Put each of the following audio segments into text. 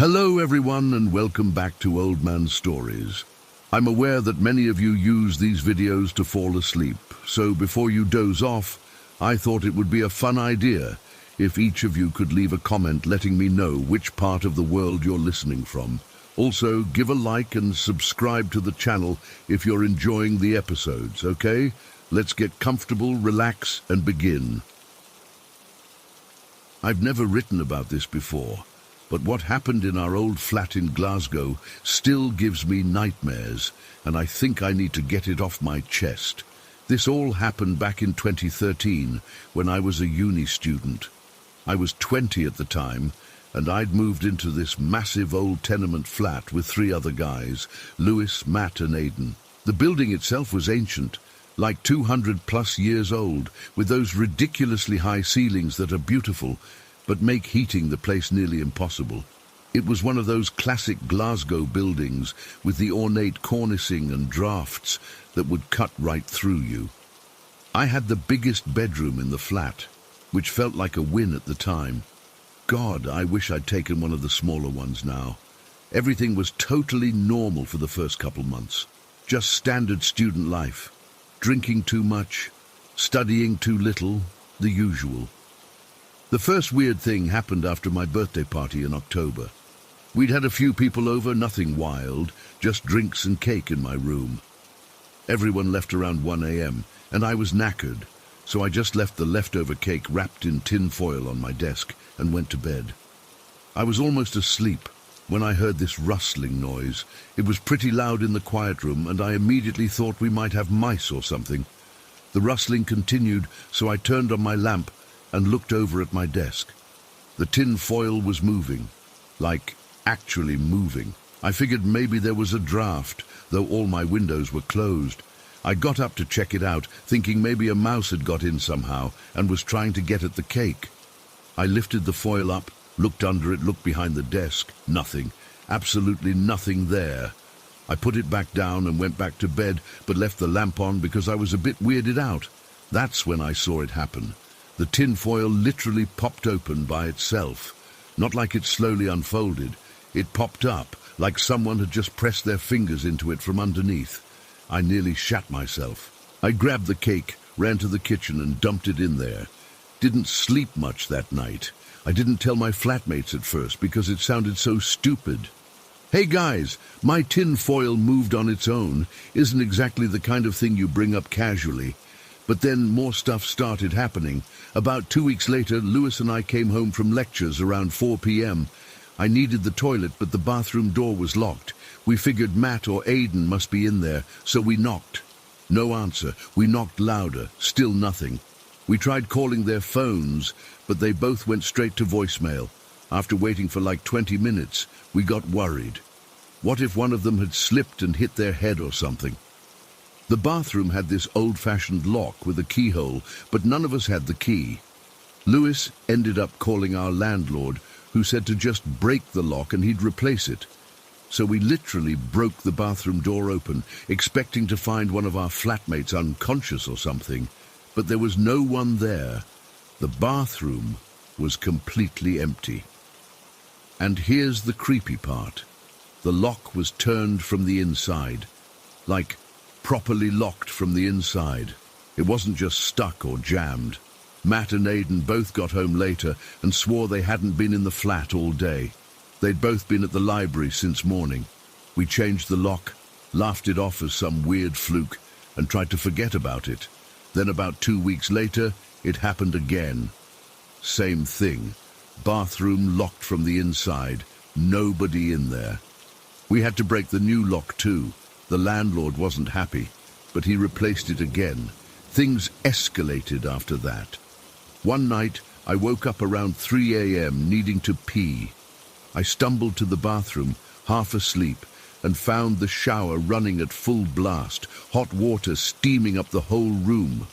Hello everyone and welcome back to Old Man Stories. I'm aware that many of you use these videos to fall asleep, so before you doze off, I thought it would be a fun idea if each of you could leave a comment letting me know which part of the world you're listening from. Also, give a like and subscribe to the channel if you're enjoying the episodes, okay? Let's get comfortable, relax, and begin. I've never written about this before, but what happened in our old flat in Glasgow still gives me nightmares, and I think I need to get it off my chest. This all happened back in 2013, when I was a uni student. I was 20 at the time, and I'd moved into this massive old tenement flat with 3 other guys, Lewis, Matt and Aidan. The building itself was ancient, like 200 plus years old, with those ridiculously high ceilings that are beautiful, but make heating the place nearly impossible. It was one of those classic Glasgow buildings with the ornate cornicing and drafts that would cut right through you. I had the biggest bedroom in the flat, which felt like a win at the time. God, I wish I'd taken one of the smaller ones now. Everything was totally normal for the first couple months. Just standard student life. Drinking too much, studying too little, the usual. The first weird thing happened after my birthday party in October. We'd had a few people over, nothing wild, just drinks and cake in my room. Everyone left around 1 a.m. and I was knackered, so I just left the leftover cake wrapped in tin foil on my desk and went to bed. I was almost asleep when I heard this rustling noise. It was pretty loud in the quiet room, and I immediately thought we might have mice or something. The rustling continued, so I turned on my lamp and looked over at my desk. The tin foil was moving, like actually moving. I figured maybe there was a draft, though all my windows were closed. I got up to check it out, thinking maybe a mouse had got in somehow and was trying to get at the cake. I lifted the foil up, looked under it, looked behind the desk. Nothing. Absolutely nothing there. I put it back down and went back to bed, but left the lamp on because I was a bit weirded out. That's when I saw it happen. The tin foil literally popped open by itself. Not like it slowly unfolded. It popped up, like someone had just pressed their fingers into it from underneath. I nearly shat myself. I grabbed the cake, ran to the kitchen and dumped it in there. Didn't sleep much that night. I didn't tell my flatmates at first because it sounded so stupid. Hey guys, my tin foil moved on its own isn't exactly the kind of thing you bring up casually. But then more stuff started happening. About 2 weeks later, Lewis and I came home from lectures around 4 p.m. I needed the toilet, but the bathroom door was locked. We figured Matt or Aidan must be in there, so we knocked. No answer. We knocked louder. Still nothing. We tried calling their phones, but they both went straight to voicemail. After waiting for like 20 minutes, we got worried. What if one of them had slipped and hit their head or something? The bathroom had this old-fashioned lock with a keyhole, but none of us had the key. Lewis ended up calling our landlord, who said to just break the lock and he'd replace it. So we literally broke the bathroom door open, expecting to find one of our flatmates unconscious or something. But there was no one there. The bathroom was completely empty. And here's the creepy part. The lock was turned from the inside, like properly locked from the inside. It wasn't just stuck or jammed. Matt and Aidan both got home later and swore they hadn't been in the flat all day. They'd both been at the library since morning. We changed the lock, laughed it off as some weird fluke, and tried to forget about it. Then about 2 weeks later, it happened again. Same thing. Bathroom locked from the inside. Nobody in there. We had to break the new lock too. The landlord wasn't happy, but he replaced it again. Things escalated after that. One night, I woke up around 3 a.m. needing to pee. I stumbled to the bathroom, half asleep, and found the shower running at full blast, hot water steaming up the whole room.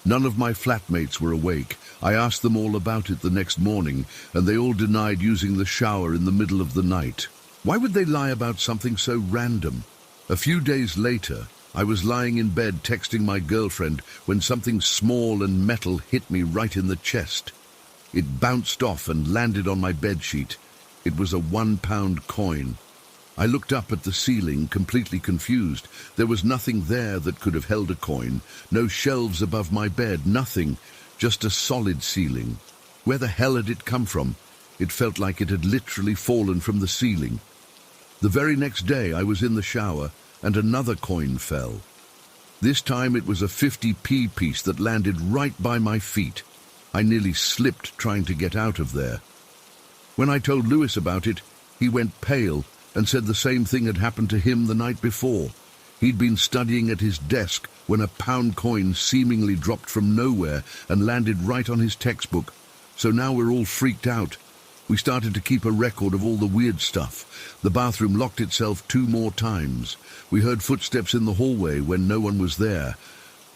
None of my flatmates were awake. I asked them all about it the next morning, and they all denied using the shower in the middle of the night. Why would they lie about something so random? A few days later, I was lying in bed texting my girlfriend when something small and metal hit me right in the chest. It bounced off and landed on my bedsheet. It was a £1 coin. I looked up at the ceiling, completely confused. There was nothing there that could have held a coin. No shelves above my bed, nothing. Just a solid ceiling. Where the hell had it come from? It felt like it had literally fallen from the ceiling. The very next day I was in the shower and another coin fell. This time it was a 50p piece that landed right by my feet. I nearly slipped trying to get out of there. When I told Lewis about it, he went pale and said the same thing had happened to him the night before. He'd been studying at his desk when a pound coin seemingly dropped from nowhere and landed right on his textbook. So now we're all freaked out. We started to keep a record of all the weird stuff. The bathroom locked itself 2 more times. We heard footsteps in the hallway when no one was there.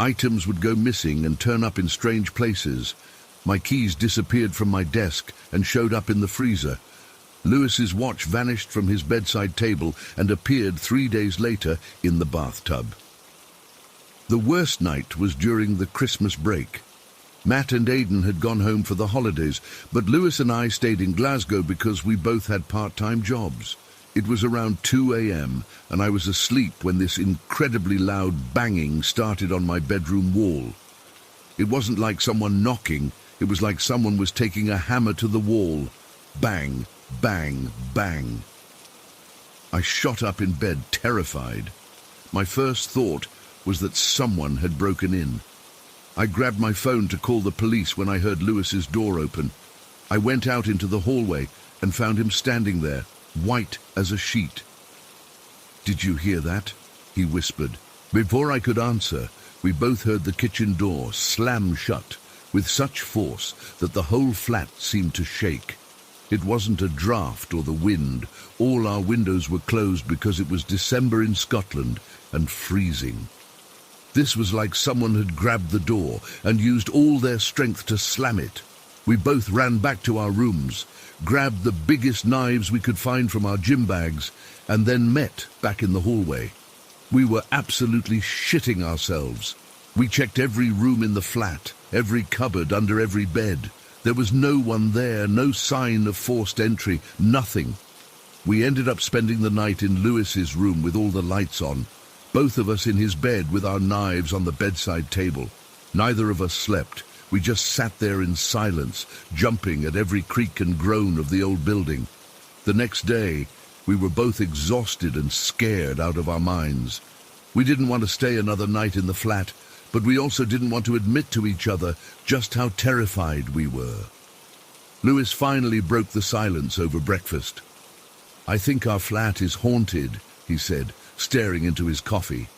Items would go missing and turn up in strange places. My keys disappeared from my desk and showed up in the freezer. Lewis's watch vanished from his bedside table and appeared 3 days later in the bathtub. The worst night was during the Christmas break. Matt and Aidan had gone home for the holidays, but Lewis and I stayed in Glasgow because we both had part-time jobs. It was around 2 a.m. and I was asleep when this incredibly loud banging started on my bedroom wall. It wasn't like someone knocking, it was like someone was taking a hammer to the wall. Bang, bang, bang. I shot up in bed, terrified. My first thought was that someone had broken in. I grabbed my phone to call the police when I heard Lewis's door open. I went out into the hallway and found him standing there, white as a sheet. "Did you hear that?" he whispered. Before I could answer, we both heard the kitchen door slam shut with such force that the whole flat seemed to shake. It wasn't a draft or the wind. All our windows were closed because it was December in Scotland and freezing. This was like someone had grabbed the door and used all their strength to slam it. We both ran back to our rooms, grabbed the biggest knives we could find from our gym bags, and then met back in the hallway. We were absolutely shitting ourselves. We checked every room in the flat, every cupboard, under every bed. There was no one there, no sign of forced entry, nothing. We ended up spending the night in Lewis's room with all the lights on, both of us in his bed with our knives on the bedside table. Neither of us slept. We just sat there in silence, jumping at every creak and groan of the old building. The next day, we were both exhausted and scared out of our minds. We didn't want to stay another night in the flat, but we also didn't want to admit to each other just how terrified we were. Lewis finally broke the silence over breakfast. "I think our flat is haunted," he said, staring into his coffee.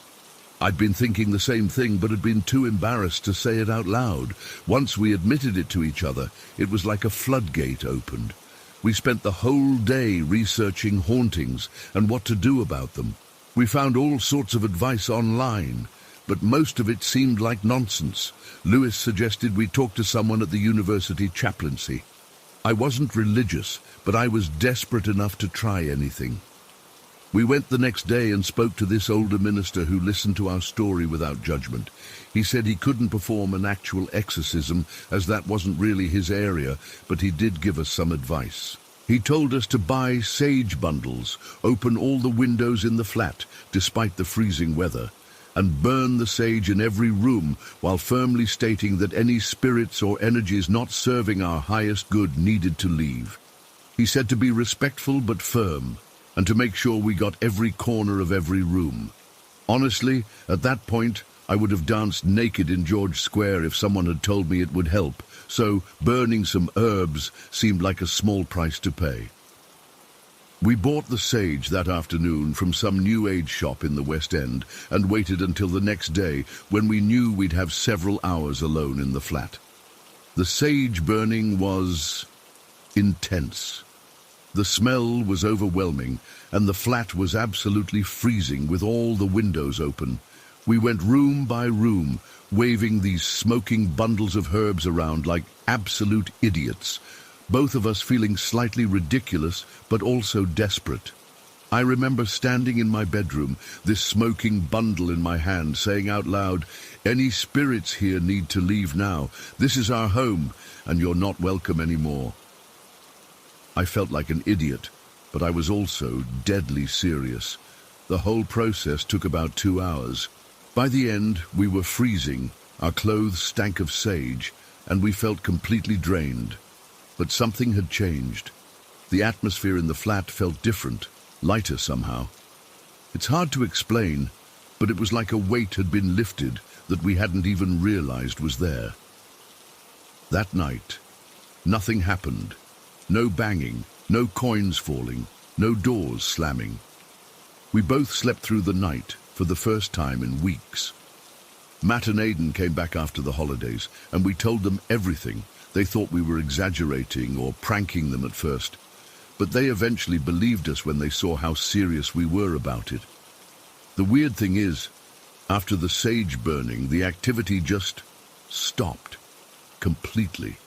I'd been thinking the same thing, but had been too embarrassed to say it out loud. Once we admitted it to each other, it was like a floodgate opened. We spent the whole day researching hauntings and what to do about them. We found all sorts of advice online, but most of it seemed like nonsense. Lewis suggested we talk to someone at the university chaplaincy. I wasn't religious, but I was desperate enough to try anything. We went the next day and spoke to this older minister who listened to our story without judgment. He said he couldn't perform an actual exorcism as that wasn't really his area, but he did give us some advice. He told us to buy sage bundles, open all the windows in the flat, despite the freezing weather, and burn the sage in every room, while firmly stating that any spirits or energies not serving our highest good needed to leave. He said to be respectful but firm, and to make sure we got every corner of every room. Honestly, at that point, I would have danced naked in George Square if someone had told me it would help, so burning some herbs seemed like a small price to pay. We bought the sage that afternoon from some New Age shop in the West End and waited until the next day when we knew we'd have several hours alone in the flat. The sage burning was intense. The smell was overwhelming, and the flat was absolutely freezing with all the windows open. We went room by room, waving these smoking bundles of herbs around like absolute idiots, both of us feeling slightly ridiculous but also desperate. I remember standing in my bedroom, this smoking bundle in my hand, saying out loud, "Any spirits here need to leave now. This is our home, and you're not welcome anymore." I felt like an idiot, but I was also deadly serious. The whole process took about 2 hours. By the end, we were freezing, our clothes stank of sage, and we felt completely drained. But something had changed. The atmosphere in the flat felt different, lighter somehow. It's hard to explain, but it was like a weight had been lifted that we hadn't even realized was there. That night, nothing happened. No banging, no coins falling, no doors slamming. We both slept through the night for the first time in weeks. Matt and Aidan came back after the holidays, and we told them everything. They thought we were exaggerating or pranking them at first, but they eventually believed us when they saw how serious we were about it. The weird thing is, after the sage burning, the activity just stopped completely.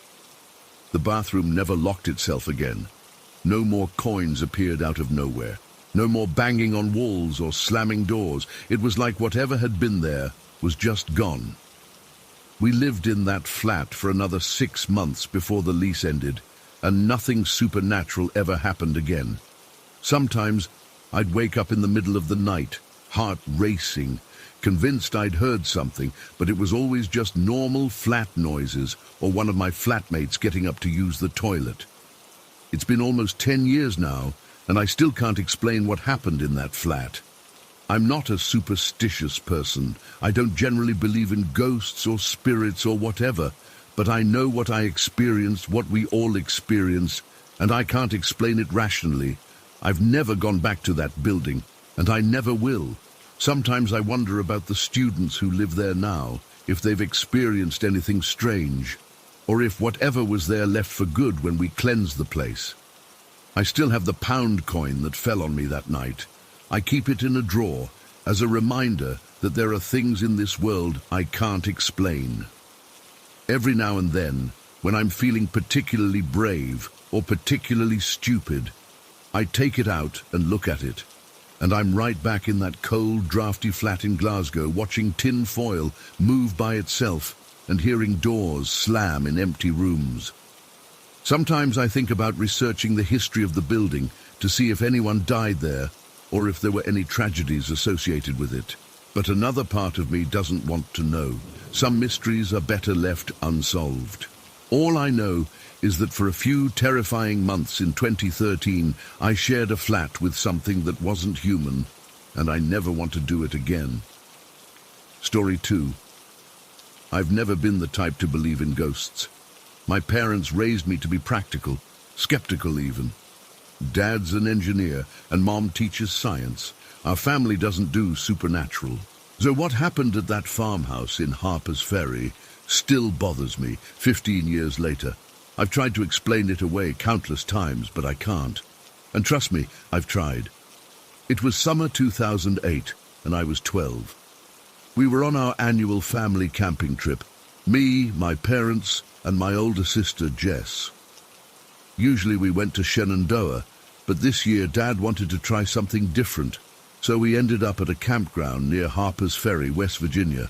The bathroom never locked itself again. No more coins appeared out of nowhere. No more banging on walls or slamming doors. It was like whatever had been there was just gone. We lived in that flat for another 6 months before the lease ended, and nothing supernatural ever happened again. Sometimes I'd wake up in the middle of the night, heart racing, convinced I'd heard something, but it was always just normal flat noises or one of my flatmates getting up to use the toilet. It's been almost 10 years now, and I still can't explain what happened in that flat. I'm not a superstitious person. I don't generally believe in ghosts or spirits or whatever, but I know what I experienced, what we all experience, and I can't explain it rationally. I've never gone back to that building, and I never will. Sometimes I wonder about the students who live there now, if they've experienced anything strange, or if whatever was there left for good when we cleansed the place. I still have the pound coin that fell on me that night. I keep it in a drawer as a reminder that there are things in this world I can't explain. Every now and then, when I'm feeling particularly brave or particularly stupid, I take it out and look at it, and I'm right back in that cold, drafty flat in Glasgow, watching tin foil move by itself and hearing doors slam in empty rooms. Sometimes I think about researching the history of the building to see if anyone died there or if there were any tragedies associated with it. But another part of me doesn't want to know. Some mysteries are better left unsolved. All I know is that for a few terrifying months in 2013, I shared a flat with something that wasn't human, and I never want to do it again. Story 2. I've never been the type to believe in ghosts. My parents raised me to be practical, skeptical even. Dad's an engineer and Mom teaches science. Our family doesn't do supernatural. So what happened at that farmhouse in Harper's Ferry still bothers me 15 years later. I've tried to explain it away countless times, but I can't. And trust me, I've tried. It was summer 2008, and I was 12. We were on our annual family camping trip. Me, my parents, and my older sister, Jess. Usually we went to Shenandoah, but this year Dad wanted to try something different, so we ended up at a campground near Harper's Ferry, West Virginia.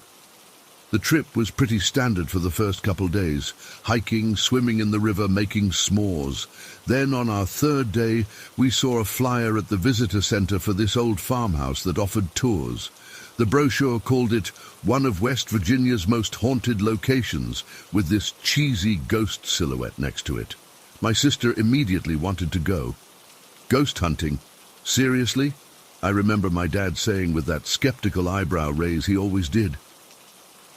The trip was pretty standard for the first couple days, hiking, swimming in the river, making s'mores. Then on our third day, we saw a flyer at the visitor center for this old farmhouse that offered tours. The brochure called it one of West Virginia's most haunted locations, with this cheesy ghost silhouette next to it. My sister immediately wanted to go. Ghost hunting? Seriously? I remember my dad saying with that skeptical eyebrow raise he always did.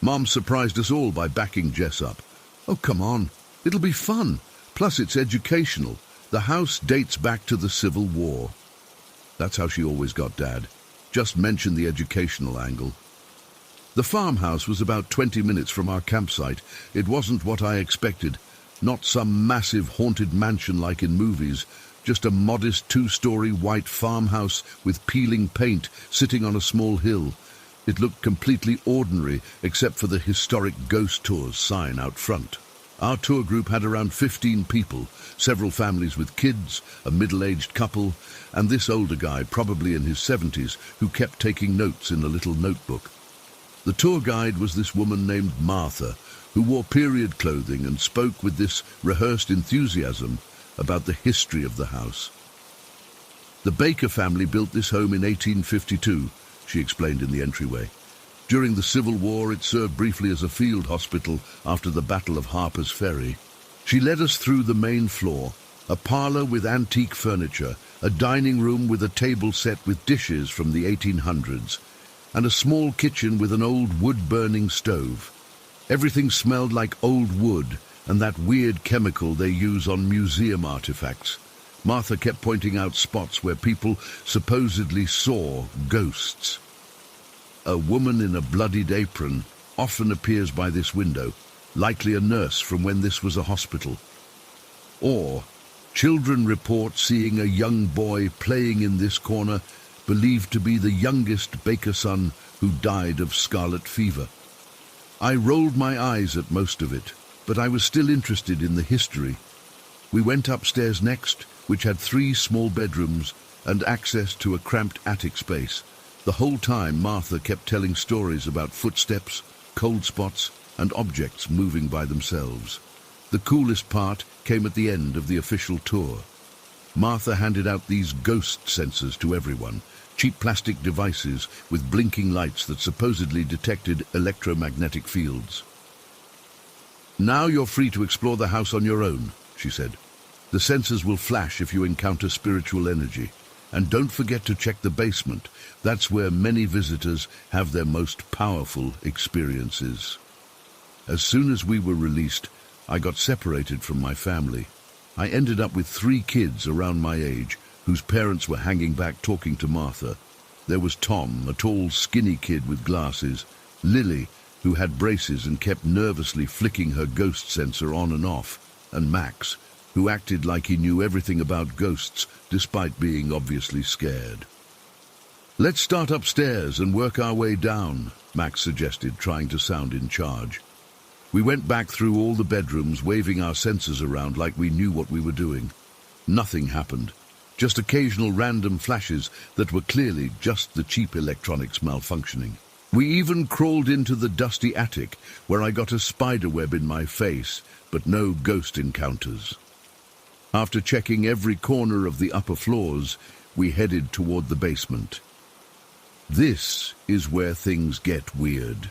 Mom surprised us all by backing Jess up. Oh, come on. It'll be fun. Plus, it's educational. The house dates back to the Civil War. That's how she always got Dad. Just mention the educational angle. The farmhouse was about 20 minutes from our campsite. It wasn't what I expected. Not some massive haunted mansion like in movies. Just a modest 2-story white farmhouse with peeling paint sitting on a small hill. It looked completely ordinary except for the historic ghost tours sign out front. Our tour group had around 15 people, several families with kids, a middle-aged couple, and this older guy, probably in his 70s, who kept taking notes in a little notebook. The tour guide was this woman named Martha, who wore period clothing and spoke with this rehearsed enthusiasm about the history of the house. "The Baker family built this home in 1852, she explained in the entryway. During the Civil War, it served briefly as a field hospital after the Battle of Harper's Ferry. She led us through the main floor, a parlor with antique furniture, a dining room with a table set with dishes from the 1800s, and a small kitchen with an old wood-burning stove. Everything smelled like old wood and that weird chemical they use on museum artifacts. Martha kept pointing out spots where people supposedly saw ghosts. A woman in a bloodied apron often appears by this window, likely a nurse from when this was a hospital. Or, children report seeing a young boy playing in this corner, believed to be the youngest Baker son who died of scarlet fever. I rolled my eyes at most of it, but I was still interested in the history. We went upstairs next, which had 3 small bedrooms and access to a cramped attic space. The whole time Martha kept telling stories about footsteps, cold spots, and objects moving by themselves. The coolest part came at the end of the official tour. Martha handed out these ghost sensors to everyone, cheap plastic devices with blinking lights that supposedly detected electromagnetic fields. "Now you're free to explore the house on your own," she said. "The sensors will flash if you encounter spiritual energy. And don't forget to check the basement. That's where many visitors have their most powerful experiences." As soon as we were released, I got separated from my family. I ended up with 3 kids around my age, whose parents were hanging back talking to Martha. There was Tom, a tall, skinny kid with glasses, Lily, who had braces and kept nervously flicking her ghost sensor on and off, and Max, who acted like he knew everything about ghosts despite being obviously scared. "Let's start upstairs and work our way down," Max suggested, trying to sound in charge. We went back through all the bedrooms, waving our sensors around like we knew what we were doing. Nothing happened, just occasional random flashes that were clearly just the cheap electronics malfunctioning. We even crawled into the dusty attic, where I got a spider web in my face, but no ghost encounters. After checking every corner of the upper floors, we headed toward the basement. This is where things get weird.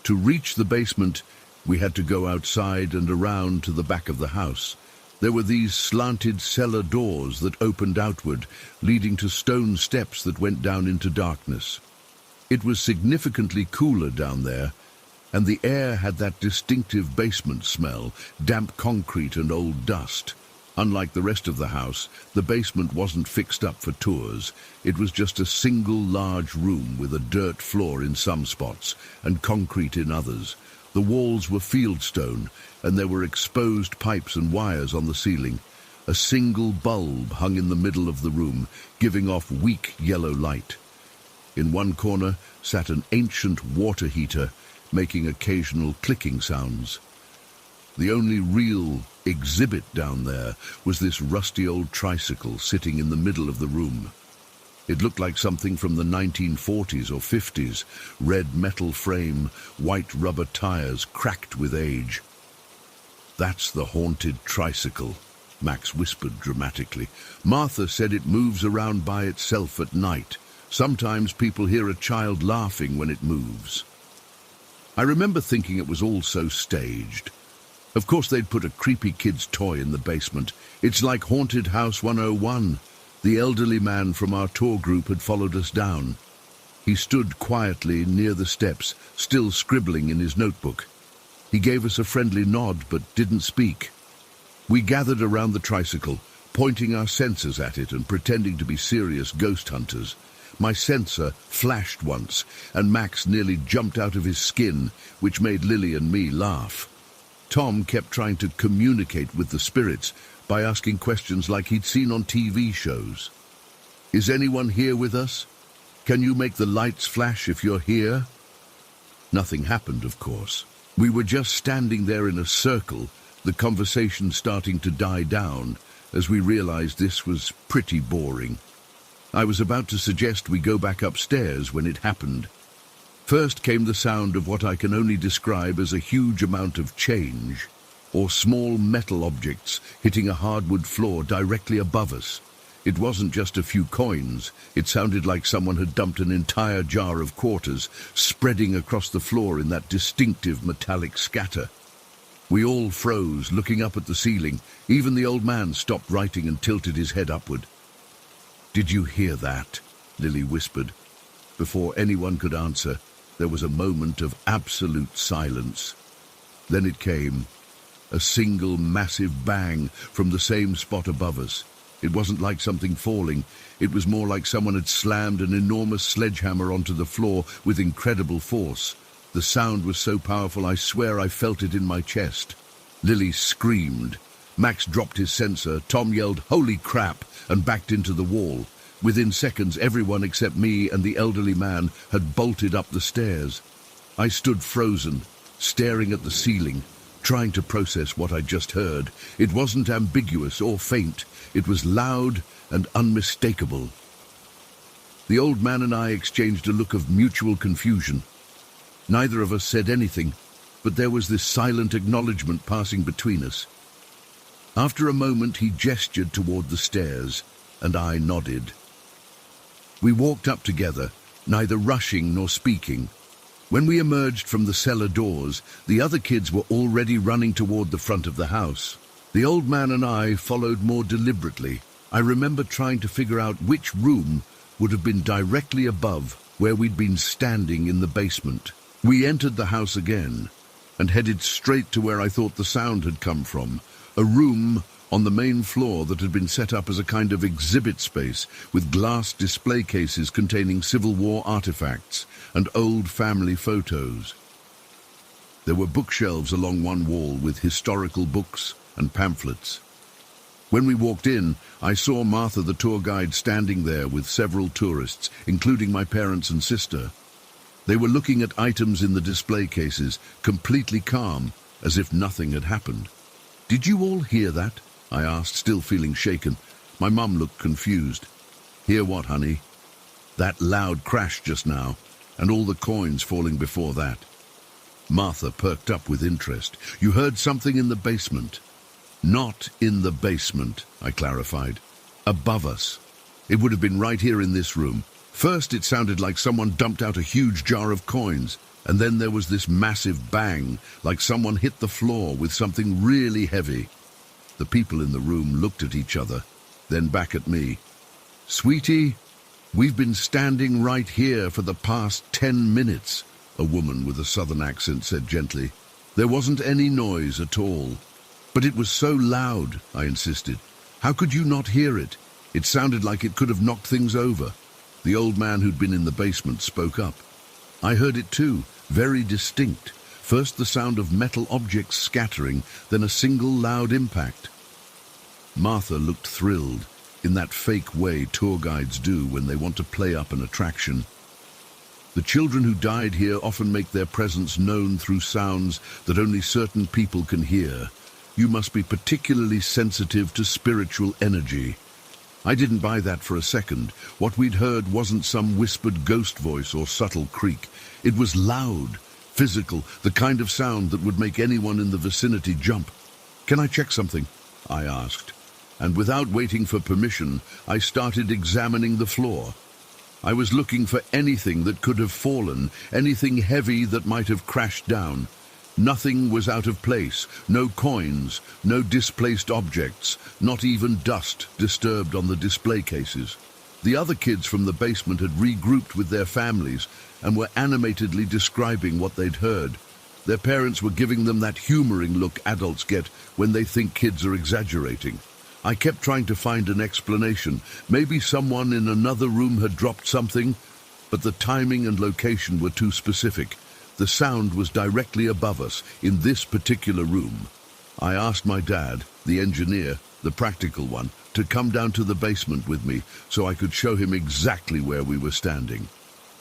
To reach the basement, we had to go outside and around to the back of the house. There were these slanted cellar doors that opened outward, leading to stone steps that went down into darkness. It was significantly cooler down there, and the air had that distinctive basement smell, damp concrete and old dust. Unlike the rest of the house, the basement wasn't fixed up for tours. It was just a single large room with a dirt floor in some spots and concrete in others. The walls were fieldstone, and there were exposed pipes and wires on the ceiling. A single bulb hung in the middle of the room, giving off weak yellow light. In one corner sat an ancient water heater, making occasional clicking sounds. The only real exhibit down there was this rusty old tricycle sitting in the middle of the room. It looked like something from the 1940s or 50s, red metal frame, white rubber tires cracked with age. "That's the haunted tricycle," Max whispered dramatically. "Martha said it moves around by itself at night. Sometimes people hear a child laughing when it moves." I remember thinking it was all so staged. Of course they'd put a creepy kid's toy in the basement. It's like Haunted House 101. The elderly man from our tour group had followed us down. He stood quietly near the steps, still scribbling in his notebook. He gave us a friendly nod but didn't speak. We gathered around the tricycle, pointing our sensors at it and pretending to be serious ghost hunters. My sensor flashed once, and Max nearly jumped out of his skin, which made Lily and me laugh. Tom kept trying to communicate with the spirits by asking questions like he'd seen on TV shows. "Is anyone here with us? Can you make the lights flash if you're here?" Nothing happened, of course. We were just standing there in a circle, the conversation starting to die down as we realized this was pretty boring. I was about to suggest we go back upstairs when it happened. First came the sound of what I can only describe as a huge amount of change. or small metal objects hitting a hardwood floor directly above us. It wasn't just a few coins. It sounded like someone had dumped an entire jar of quarters, spreading across the floor in that distinctive metallic scatter. We all froze, looking up at the ceiling. Even the old man stopped writing and tilted his head upward. "Did you hear that?" Lily whispered. Before anyone could answer, there was a moment of absolute silence. Then it came, a single massive bang from the same spot above us. It wasn't like something falling. It was more like someone had slammed an enormous sledgehammer onto the floor with incredible force. The sound was so powerful I swear I felt it in my chest. Lily screamed. Max dropped his sensor. Tom yelled, "Holy crap!" and backed into the wall. Within seconds, everyone except me and the elderly man had bolted up the stairs. I stood frozen, staring at the ceiling, trying to process what I'd just heard. It wasn't ambiguous or faint. It was loud and unmistakable. The old man and I exchanged a look of mutual confusion. Neither of us said anything, but there was this silent acknowledgement passing between us. After a moment, he gestured toward the stairs, and I nodded. We walked up together, neither rushing nor speaking. When we emerged from the cellar doors, the other kids were already running toward the front of the house. The old man and I followed more deliberately. I remember trying to figure out which room would have been directly above where we'd been standing in the basement. We entered the house again and headed straight to where I thought the sound had come from, a room on the main floor that had been set up as a kind of exhibit space with glass display cases containing Civil War artifacts and old family photos. There were bookshelves along one wall with historical books and pamphlets. When we walked in, I saw Martha, the tour guide, standing there with several tourists, including my parents and sister. They were looking at items in the display cases, completely calm, as if nothing had happened. "Did you all hear that?" I asked, still feeling shaken. My mum looked confused. "Hear what, honey?" "That loud crash just now, and all the coins falling before that." Martha perked up with interest. "You heard something in the basement?" "Not in the basement," I clarified. "Above us. It would have been right here in this room. First, it sounded like someone dumped out a huge jar of coins, and then there was this massive bang, like someone hit the floor with something really heavy." The people in the room looked at each other, then back at me. "Sweetie, we've been standing right here for the past 10 minutes, a woman with a southern accent said gently. "There wasn't any noise at all." "But it was so loud," I insisted. "How could you not hear it? It sounded like it could have knocked things over." The old man who'd been in the basement spoke up. "I heard it too, very distinct. First the sound of metal objects scattering, then a single loud impact." Martha looked thrilled, in that fake way tour guides do when they want to play up an attraction. "The children who died here often make their presence known through sounds that only certain people can hear. You must be particularly sensitive to spiritual energy." I didn't buy that for a second. What we'd heard wasn't some whispered ghost voice or subtle creak. It was loud, physical, the kind of sound that would make anyone in the vicinity jump. "Can I check something?" I asked. And without waiting for permission, I started examining the floor. I was looking for anything that could have fallen, anything heavy that might have crashed down. Nothing was out of place, no coins, no displaced objects, not even dust disturbed on the display cases. The other kids from the basement had regrouped with their families and were animatedly describing what they'd heard. Their parents were giving them that humoring look adults get when they think kids are exaggerating. I kept trying to find an explanation. Maybe someone in another room had dropped something, but the timing and location were too specific. The sound was directly above us, in this particular room. I asked my dad, the engineer, the practical one, to come down to the basement with me so I could show him exactly where we were standing.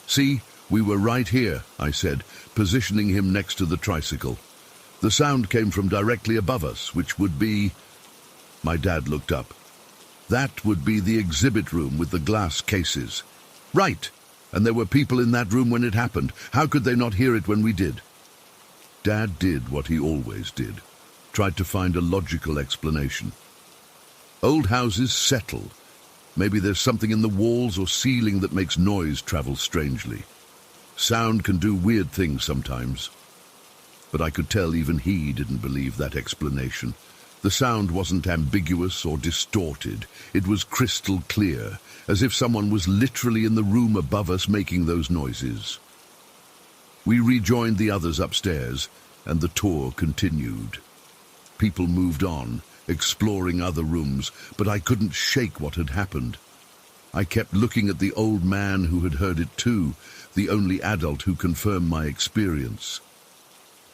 "See, we were right here," I said, positioning him next to the tricycle. "The sound came from directly above us, which would be..." My dad looked up. "That would be the exhibit room with the glass cases." "Right! And there were people in that room when it happened. How could they not hear it when we did?" Dad did what he always did. tried to find a logical explanation. Old houses settle. Maybe there's something in the walls or ceiling that makes noise travel strangely. Sound can do weird things sometimes. But I could tell even he didn't believe that explanation. The sound wasn't ambiguous or distorted. It was crystal clear, as if someone was literally in the room above us making those noises. We rejoined the others upstairs, and the tour continued. People moved on, exploring other rooms, but I couldn't shake what had happened. I kept looking at the old man who had heard it too, the only adult who confirmed my experience.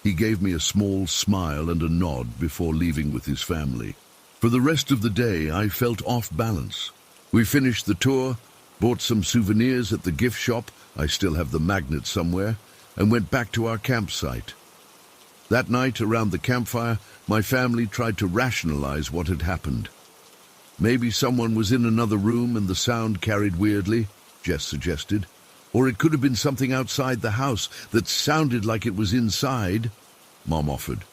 He gave me a small smile and a nod before leaving with his family. For the rest of the day, I felt off balance. We finished the tour, bought some souvenirs at the gift shop, I still have the magnet somewhere, and went back to our campsite. That night, around the campfire, my family tried to rationalize what had happened. Maybe someone was in another room and the sound carried weirdly, Jess suggested. Or it could have been something outside the house that sounded like it was inside, Mom offered.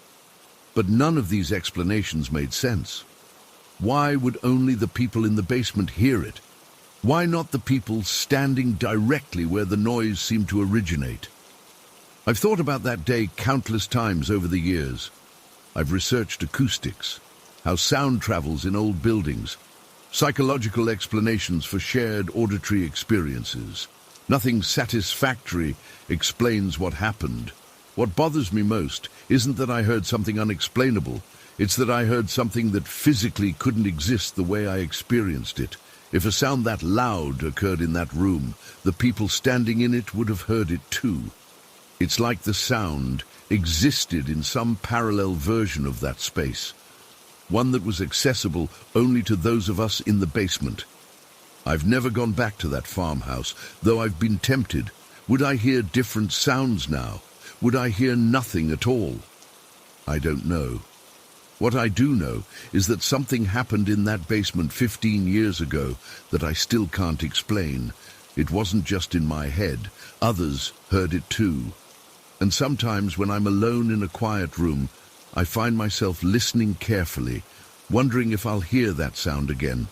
But none of these explanations made sense. Why would only the people in the basement hear it? Why not the people standing directly where the noise seemed to originate? I've thought about that day countless times over the years. I've researched acoustics, how sound travels in old buildings, psychological explanations for shared auditory experiences. Nothing satisfactory explains what happened. What bothers me most isn't that I heard something unexplainable. It's that I heard something that physically couldn't exist the way I experienced it. If a sound that loud occurred in that room, the people standing in it would have heard it too. It's like the sound existed in some parallel version of that space, one that was accessible only to those of us in the basement. I've never gone back to that farmhouse, though I've been tempted. Would I hear different sounds now? Would I hear nothing at all? I don't know. What I do know is that something happened in that basement 15 years ago that I still can't explain. It wasn't just in my head. Others heard it too. And sometimes when I'm alone in a quiet room, I find myself listening carefully, wondering if I'll hear that sound again.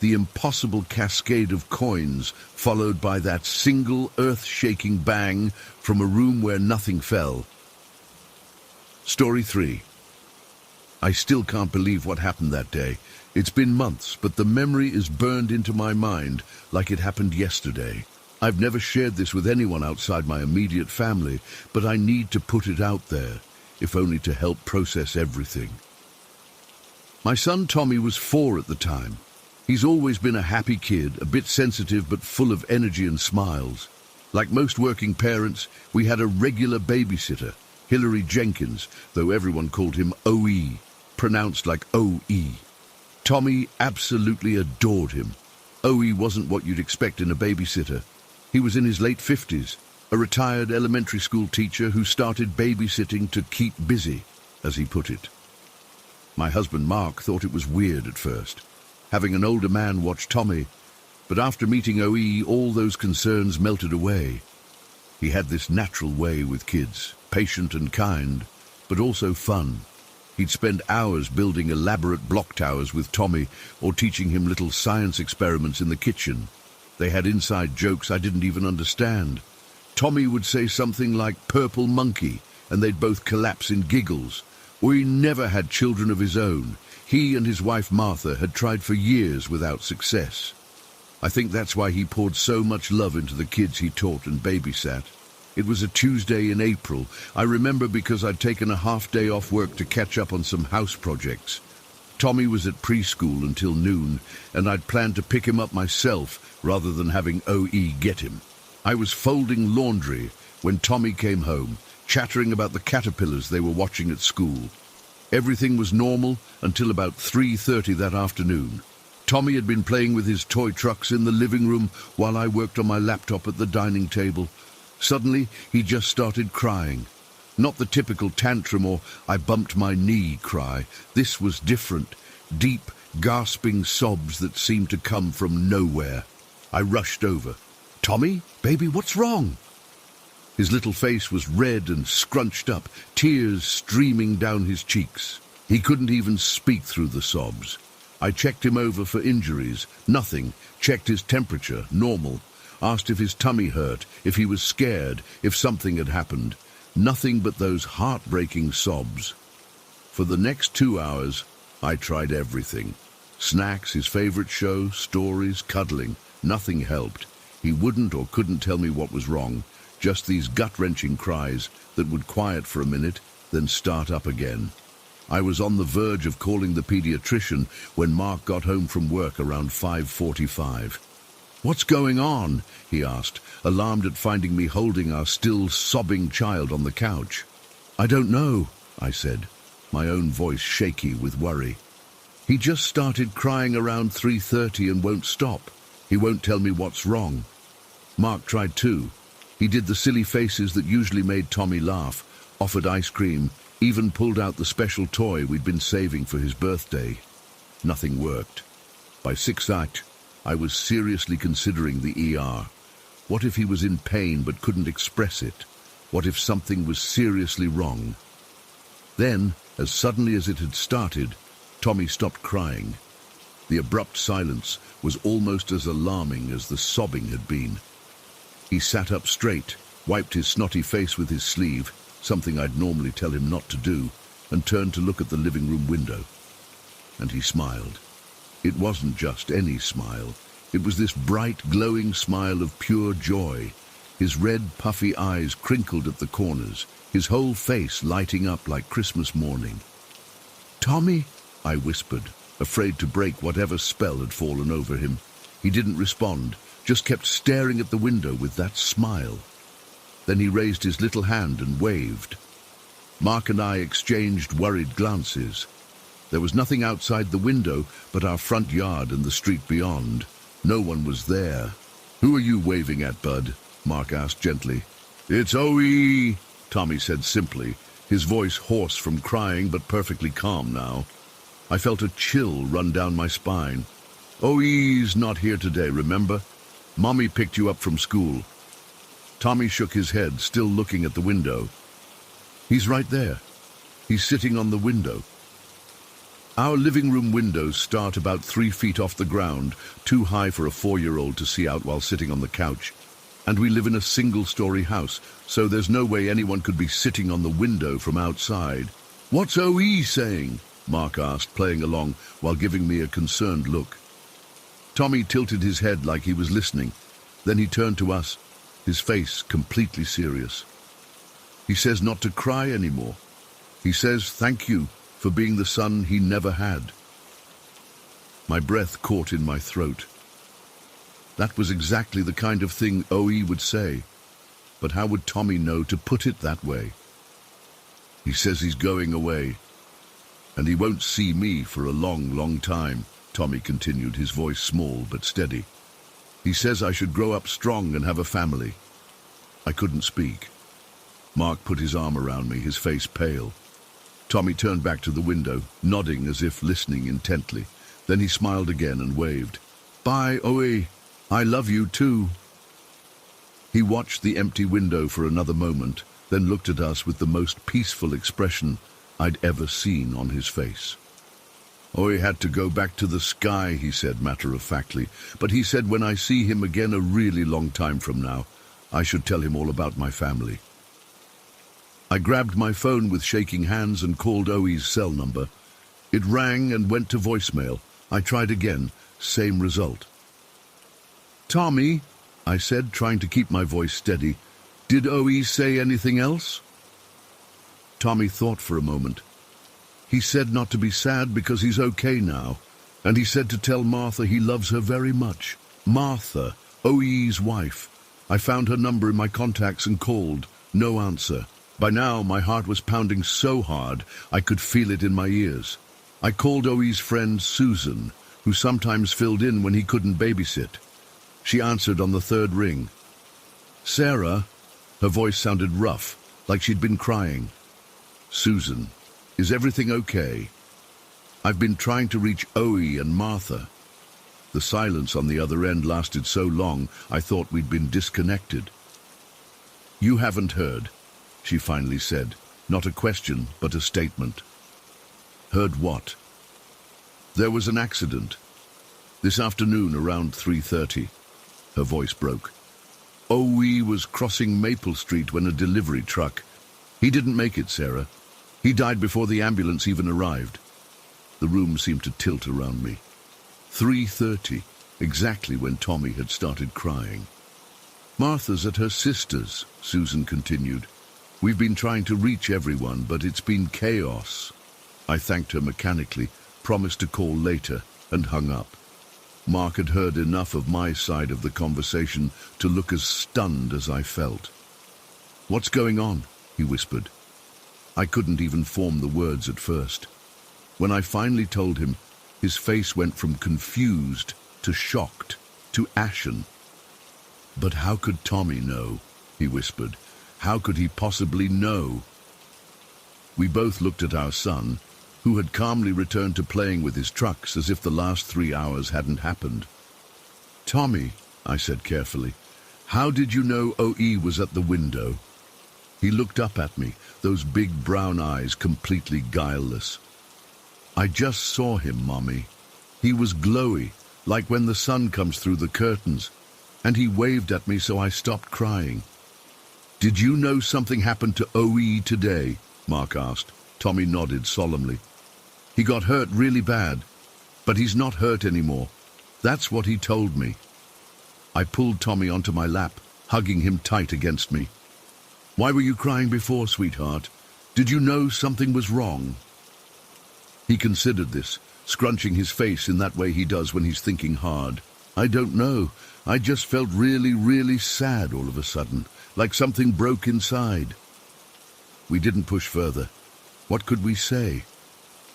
The impossible cascade of coins, followed by that single earth-shaking bang from a room where nothing fell. Story 3. I still can't believe what happened that day. It's been months, but the memory is burned into my mind like it happened yesterday. I've never shared this with anyone outside my immediate family, but I need to put it out there, if only to help process everything. My son Tommy was 4 at the time. He's always been a happy kid, a bit sensitive but full of energy and smiles. Like most working parents, we had a regular babysitter, Hilary Jenkins, though everyone called him O.E., pronounced like O-E. Tommy absolutely adored him. O.E. wasn't what you'd expect in a babysitter. He was in his late 50s, a retired elementary school teacher who started babysitting to keep busy, as he put it. My husband Mark thought it was weird at first, having an older man watch Tommy, but after meeting O.E., all those concerns melted away. He had this natural way with kids, patient and kind, but also fun. He'd spend hours building elaborate block towers with Tommy or teaching him little science experiments in the kitchen. They had inside jokes I didn't even understand. Tommy would say something like "purple monkey," and they'd both collapse in giggles. We never had children of his own. He and his wife Martha had tried for years without success. I think that's why he poured so much love into the kids he taught and babysat. It was a Tuesday in April. I remember because I'd taken a half-day off work to catch up on some house projects. Tommy was at preschool until noon, and I'd planned to pick him up myself rather than having O.E. get him. I was folding laundry when Tommy came home, chattering about the caterpillars they were watching at school. Everything was normal until about 3:30 that afternoon. Tommy had been playing with his toy trucks in the living room while I worked on my laptop at the dining table. Suddenly, he just started crying. Not the typical tantrum or "I bumped my knee" cry. This was different. Deep, gasping sobs that seemed to come from nowhere. I rushed over. "Tommy, baby, what's wrong?" His little face was red and scrunched up, tears streaming down his cheeks. He couldn't even speak through the sobs. I checked him over for injuries. Nothing. Checked his temperature. Normal. Asked if his tummy hurt, if he was scared, if something had happened. Nothing but those heartbreaking sobs. For the next 2 hours, I tried everything. Snacks, his favorite show, stories, cuddling. Nothing helped. He wouldn't or couldn't tell me what was wrong. Just these gut-wrenching cries that would quiet for a minute, then start up again. I was on the verge of calling the pediatrician when Mark got home from work around 5:45. "What's going on?" he asked, alarmed at finding me holding our still sobbing child on the couch. "I don't know," I said, my own voice shaky with worry. "He just started crying around 3:30 and won't stop. He won't tell me what's wrong." Mark tried too. He did the silly faces that usually made Tommy laugh, offered ice cream, even pulled out the special toy we'd been saving for his birthday. Nothing worked. By 6:00, I was seriously considering the ER. What if he was in pain but couldn't express it? What if something was seriously wrong? Then, as suddenly as it had started, Tommy stopped crying. The abrupt silence was almost as alarming as the sobbing had been. He sat up straight, wiped his snotty face with his sleeve, something I'd normally tell him not to do, and turned to look at the living room window. And he smiled. It wasn't just any smile. It was this bright, glowing smile of pure joy. His red, puffy eyes crinkled at the corners, his whole face lighting up like Christmas morning. "Tommy?" I whispered, afraid to break whatever spell had fallen over him. He didn't respond, just kept staring at the window with that smile. Then he raised his little hand and waved. Mark and I exchanged worried glances. There was nothing outside the window but our front yard and the street beyond. No one was there. "Who are you waving at, bud?" Mark asked gently. "It's OE," Tommy said simply, his voice hoarse from crying but perfectly calm now. I felt a chill run down my spine. "OE's not here today, remember? Mommy picked you up from school." Tommy shook his head, still looking at the window. "He's right there. He's sitting on the window." Our living room windows start about 3 feet off the ground, too high for a 4-year-old to see out while sitting on the couch. And we live in a single-story house, so there's no way anyone could be sitting on the window from outside. "What's OE saying?" Mark asked, playing along while giving me a concerned look. Tommy tilted his head like he was listening. Then he turned to us, his face completely serious. "He says not to cry anymore. He says thank you for being the son he never had." My breath caught in my throat. That was exactly the kind of thing OE would say. But how would Tommy know to put it that way? "He says he's going away, and he won't see me for a long, long time," Tommy continued, his voice small but steady. "He says I should grow up strong and have a family." I couldn't speak. Mark put his arm around me, his face pale. Tommy turned back to the window, nodding as if listening intently. Then he smiled again and waved. "Bye, OE. I love you too." He watched the empty window for another moment, then looked at us with the most peaceful expression I'd ever seen on his face. "OE had to go back to the sky," he said matter-of-factly, "but he said when I see him again a really long time from now, I should tell him all about my family." I grabbed my phone with shaking hands and called OE's cell number. It rang and went to voicemail. I tried again, same result. "Tommy," I said, trying to keep my voice steady, "did OE say anything else?" Tommy thought for a moment. "He said not to be sad because he's okay now, and he said to tell Martha he loves her very much. Martha, OE's wife. I found her number in my contacts and called. No answer. By now, my heart was pounding so hard I could feel it in my ears. I called OE's friend Susan, who sometimes filled in when he couldn't babysit. She answered on the 3rd ring. "Sarah," her voice sounded rough, like she'd been crying. "Susan, is everything okay? I've been trying to reach OE and Martha." The silence on the other end lasted so long I thought we'd been disconnected. "You haven't heard," she finally said, not a question but a statement. Heard what? There was an accident. This afternoon around 3:30. Her voice broke. OE was crossing Maple Street when a delivery truck. He didn't make it, Sarah. He died before the ambulance even arrived. The room seemed to tilt around me. 3:30, exactly when Tommy had started crying. Martha's at her sister's, Susan continued. We've been trying to reach everyone, but it's been chaos. I thanked her mechanically, promised to call later, and hung up. Mark had heard enough of my side of the conversation to look as stunned as I felt. What's going on? He whispered. I couldn't even form the words at first. When I finally told him, his face went from confused to shocked to ashen. But how could Tommy know? He whispered. How could he possibly know? We both looked at our son, who had calmly returned to playing with his trucks as if the last 3 hours hadn't happened. Tommy, I said carefully, how did you know OE was at the window? He looked up at me, those big brown eyes completely guileless. I just saw him, Mommy. He was glowy, like when the sun comes through the curtains, and he waved at me so I stopped crying. Did you know something happened to OE today? Mark asked. Tommy nodded solemnly. He got hurt really bad, but he's not hurt anymore. That's what he told me. I pulled Tommy onto my lap, hugging him tight against me. Why were you crying before, sweetheart? Did you know something was wrong? He considered this, scrunching his face in that way he does when he's thinking hard. I don't know. I just felt really, really sad all of a sudden, like something broke inside. We didn't push further. What could we say?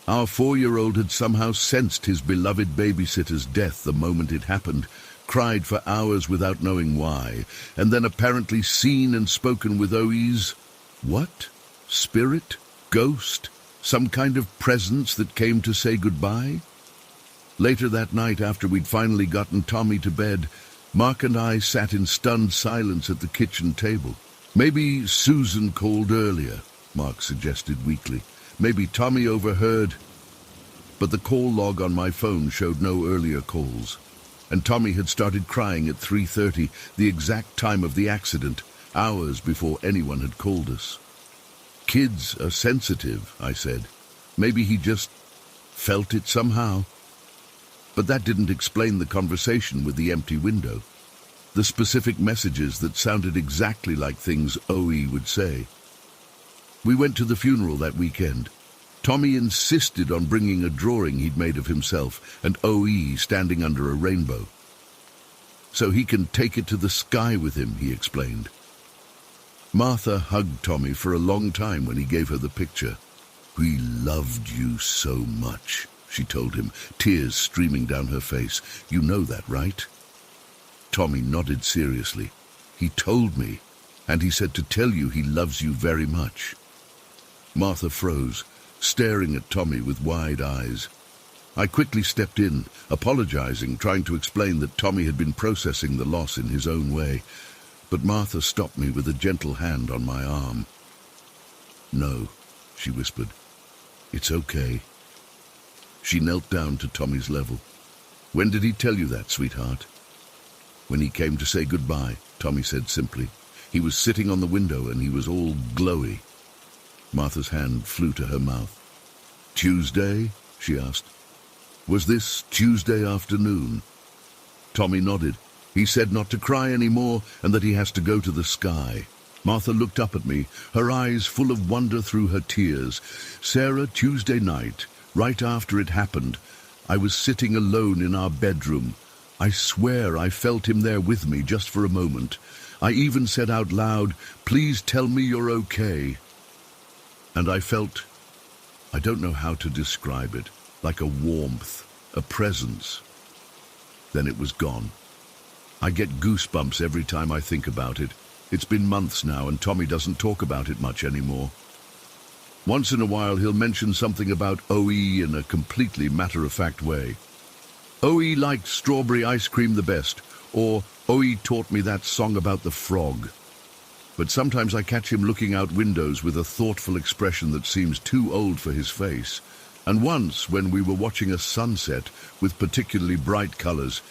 Our 4-year-old had somehow sensed his beloved babysitter's death the moment it happened, cried for hours without knowing why, and then apparently seen and spoken with OE's, what? Spirit? Ghost? Some kind of presence that came to say goodbye? Later that night, after we'd finally gotten Tommy to bed, Mark and I sat in stunned silence at the kitchen table. Maybe Susan called earlier, Mark suggested weakly. Maybe Tommy overheard. But the call log on my phone showed no earlier calls. And Tommy had started crying at 3:30, the exact time of the accident, hours before anyone had called us. Kids are sensitive, I said. Maybe he just felt it somehow. But that didn't explain the conversation with the empty window. The specific messages that sounded exactly like things OE would say. We went to the funeral that weekend. Tommy insisted on bringing a drawing he'd made of himself and OE standing under a rainbow. So he can take it to the sky with him, he explained. Martha hugged Tommy for a long time when he gave her the picture. We loved you so much, she told him, tears streaming down her face. You know that, right? Tommy nodded seriously. He told me, and he said to tell you he loves you very much. Martha froze, staring at Tommy with wide eyes. I quickly stepped in, apologizing, trying to explain that Tommy had been processing the loss in his own way, but Martha stopped me with a gentle hand on my arm. No, she whispered. It's okay. She knelt down to Tommy's level. When did he tell you that, sweetheart? When he came to say goodbye, Tommy said simply. He was sitting on the window and he was all glowy. Martha's hand flew to her mouth. Tuesday? She asked. Was this Tuesday afternoon? Tommy nodded. He said not to cry anymore and that he has to go to the sky. Martha looked up at me, her eyes full of wonder through her tears. Sarah, Tuesday night, right after it happened, I was sitting alone in our bedroom. I swear I felt him there with me just for a moment. I even said out loud, please tell me you're okay. And I felt, I don't know how to describe it, like a warmth, a presence. Then it was gone. I get goosebumps every time I think about it. It's been months now and Tommy doesn't talk about it much anymore. Once in a while he'll mention something about OE in a completely matter-of-fact way. OE liked strawberry ice cream the best, or OE taught me that song about the frog. But sometimes I catch him looking out windows with a thoughtful expression that seems too old for his face. And once, when we were watching a sunset with particularly bright colors,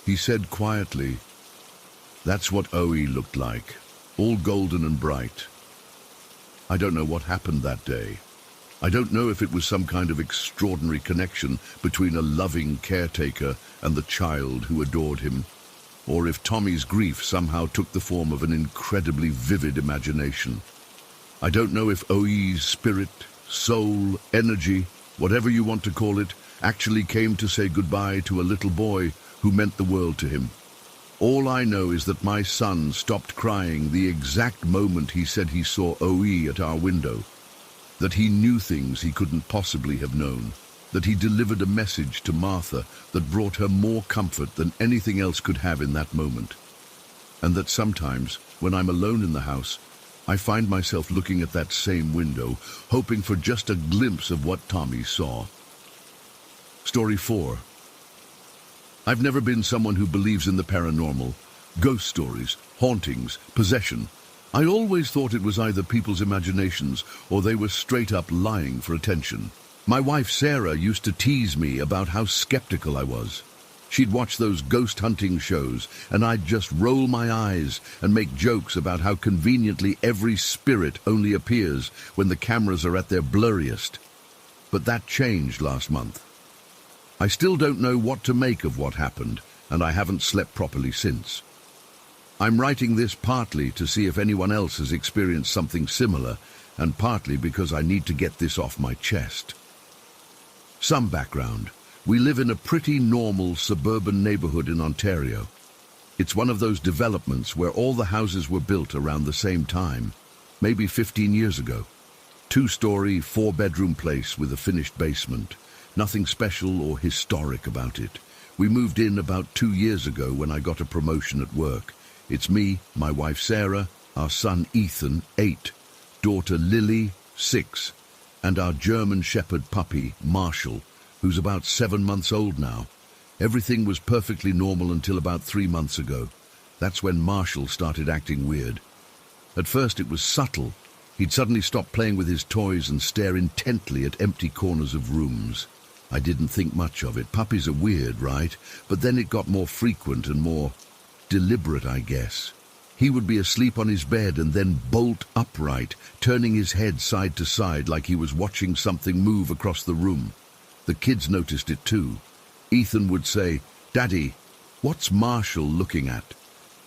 he said quietly, "That's what OE looked like, all golden and bright." I don't know what happened that day. I don't know if it was some kind of extraordinary connection between a loving caretaker and the child who adored him, or if Tommy's grief somehow took the form of an incredibly vivid imagination. I don't know if OE's spirit, soul, energy, whatever you want to call it, actually came to say goodbye to a little boy who meant the world to him. All I know is that my son stopped crying the exact moment he said he saw OE at our window, that he knew things he couldn't possibly have known, that he delivered a message to Martha that brought her more comfort than anything else could have in that moment, and that sometimes, when I'm alone in the house, I find myself looking at that same window, hoping for just a glimpse of what Tommy saw. Story 4. I've never been someone who believes in the paranormal, ghost stories, hauntings, possession. I always thought it was either people's imaginations or they were straight up lying for attention. My wife Sarah used to tease me about how skeptical I was. She'd watch those ghost hunting shows, and I'd just roll my eyes and make jokes about how conveniently every spirit only appears when the cameras are at their blurriest. But that changed last month. I still don't know what to make of what happened, and I haven't slept properly since. I'm writing this partly to see if anyone else has experienced something similar, and partly because I need to get this off my chest. Some background. We live in a pretty normal suburban neighborhood in Ontario. It's one of those developments where all the houses were built around the same time, maybe 15 years ago. 2-story, 4-bedroom place with a finished basement. Nothing special or historic about it. We moved in about 2 years ago when I got a promotion at work. It's me, my wife Sarah, our son Ethan, 8, daughter Lily, 6, and our German Shepherd puppy, Marshall, who's about 7 months old now. Everything was perfectly normal until about 3 months ago. That's when Marshall started acting weird. At first it was subtle. He'd suddenly stop playing with his toys and stare intently at empty corners of rooms. I didn't think much of it. Puppies are weird, right? But then it got more frequent and more deliberate, I guess. He would be asleep on his bed and then bolt upright, turning his head side to side like he was watching something move across the room. The kids noticed it too. Ethan would say, "Daddy, what's Marshall looking at?"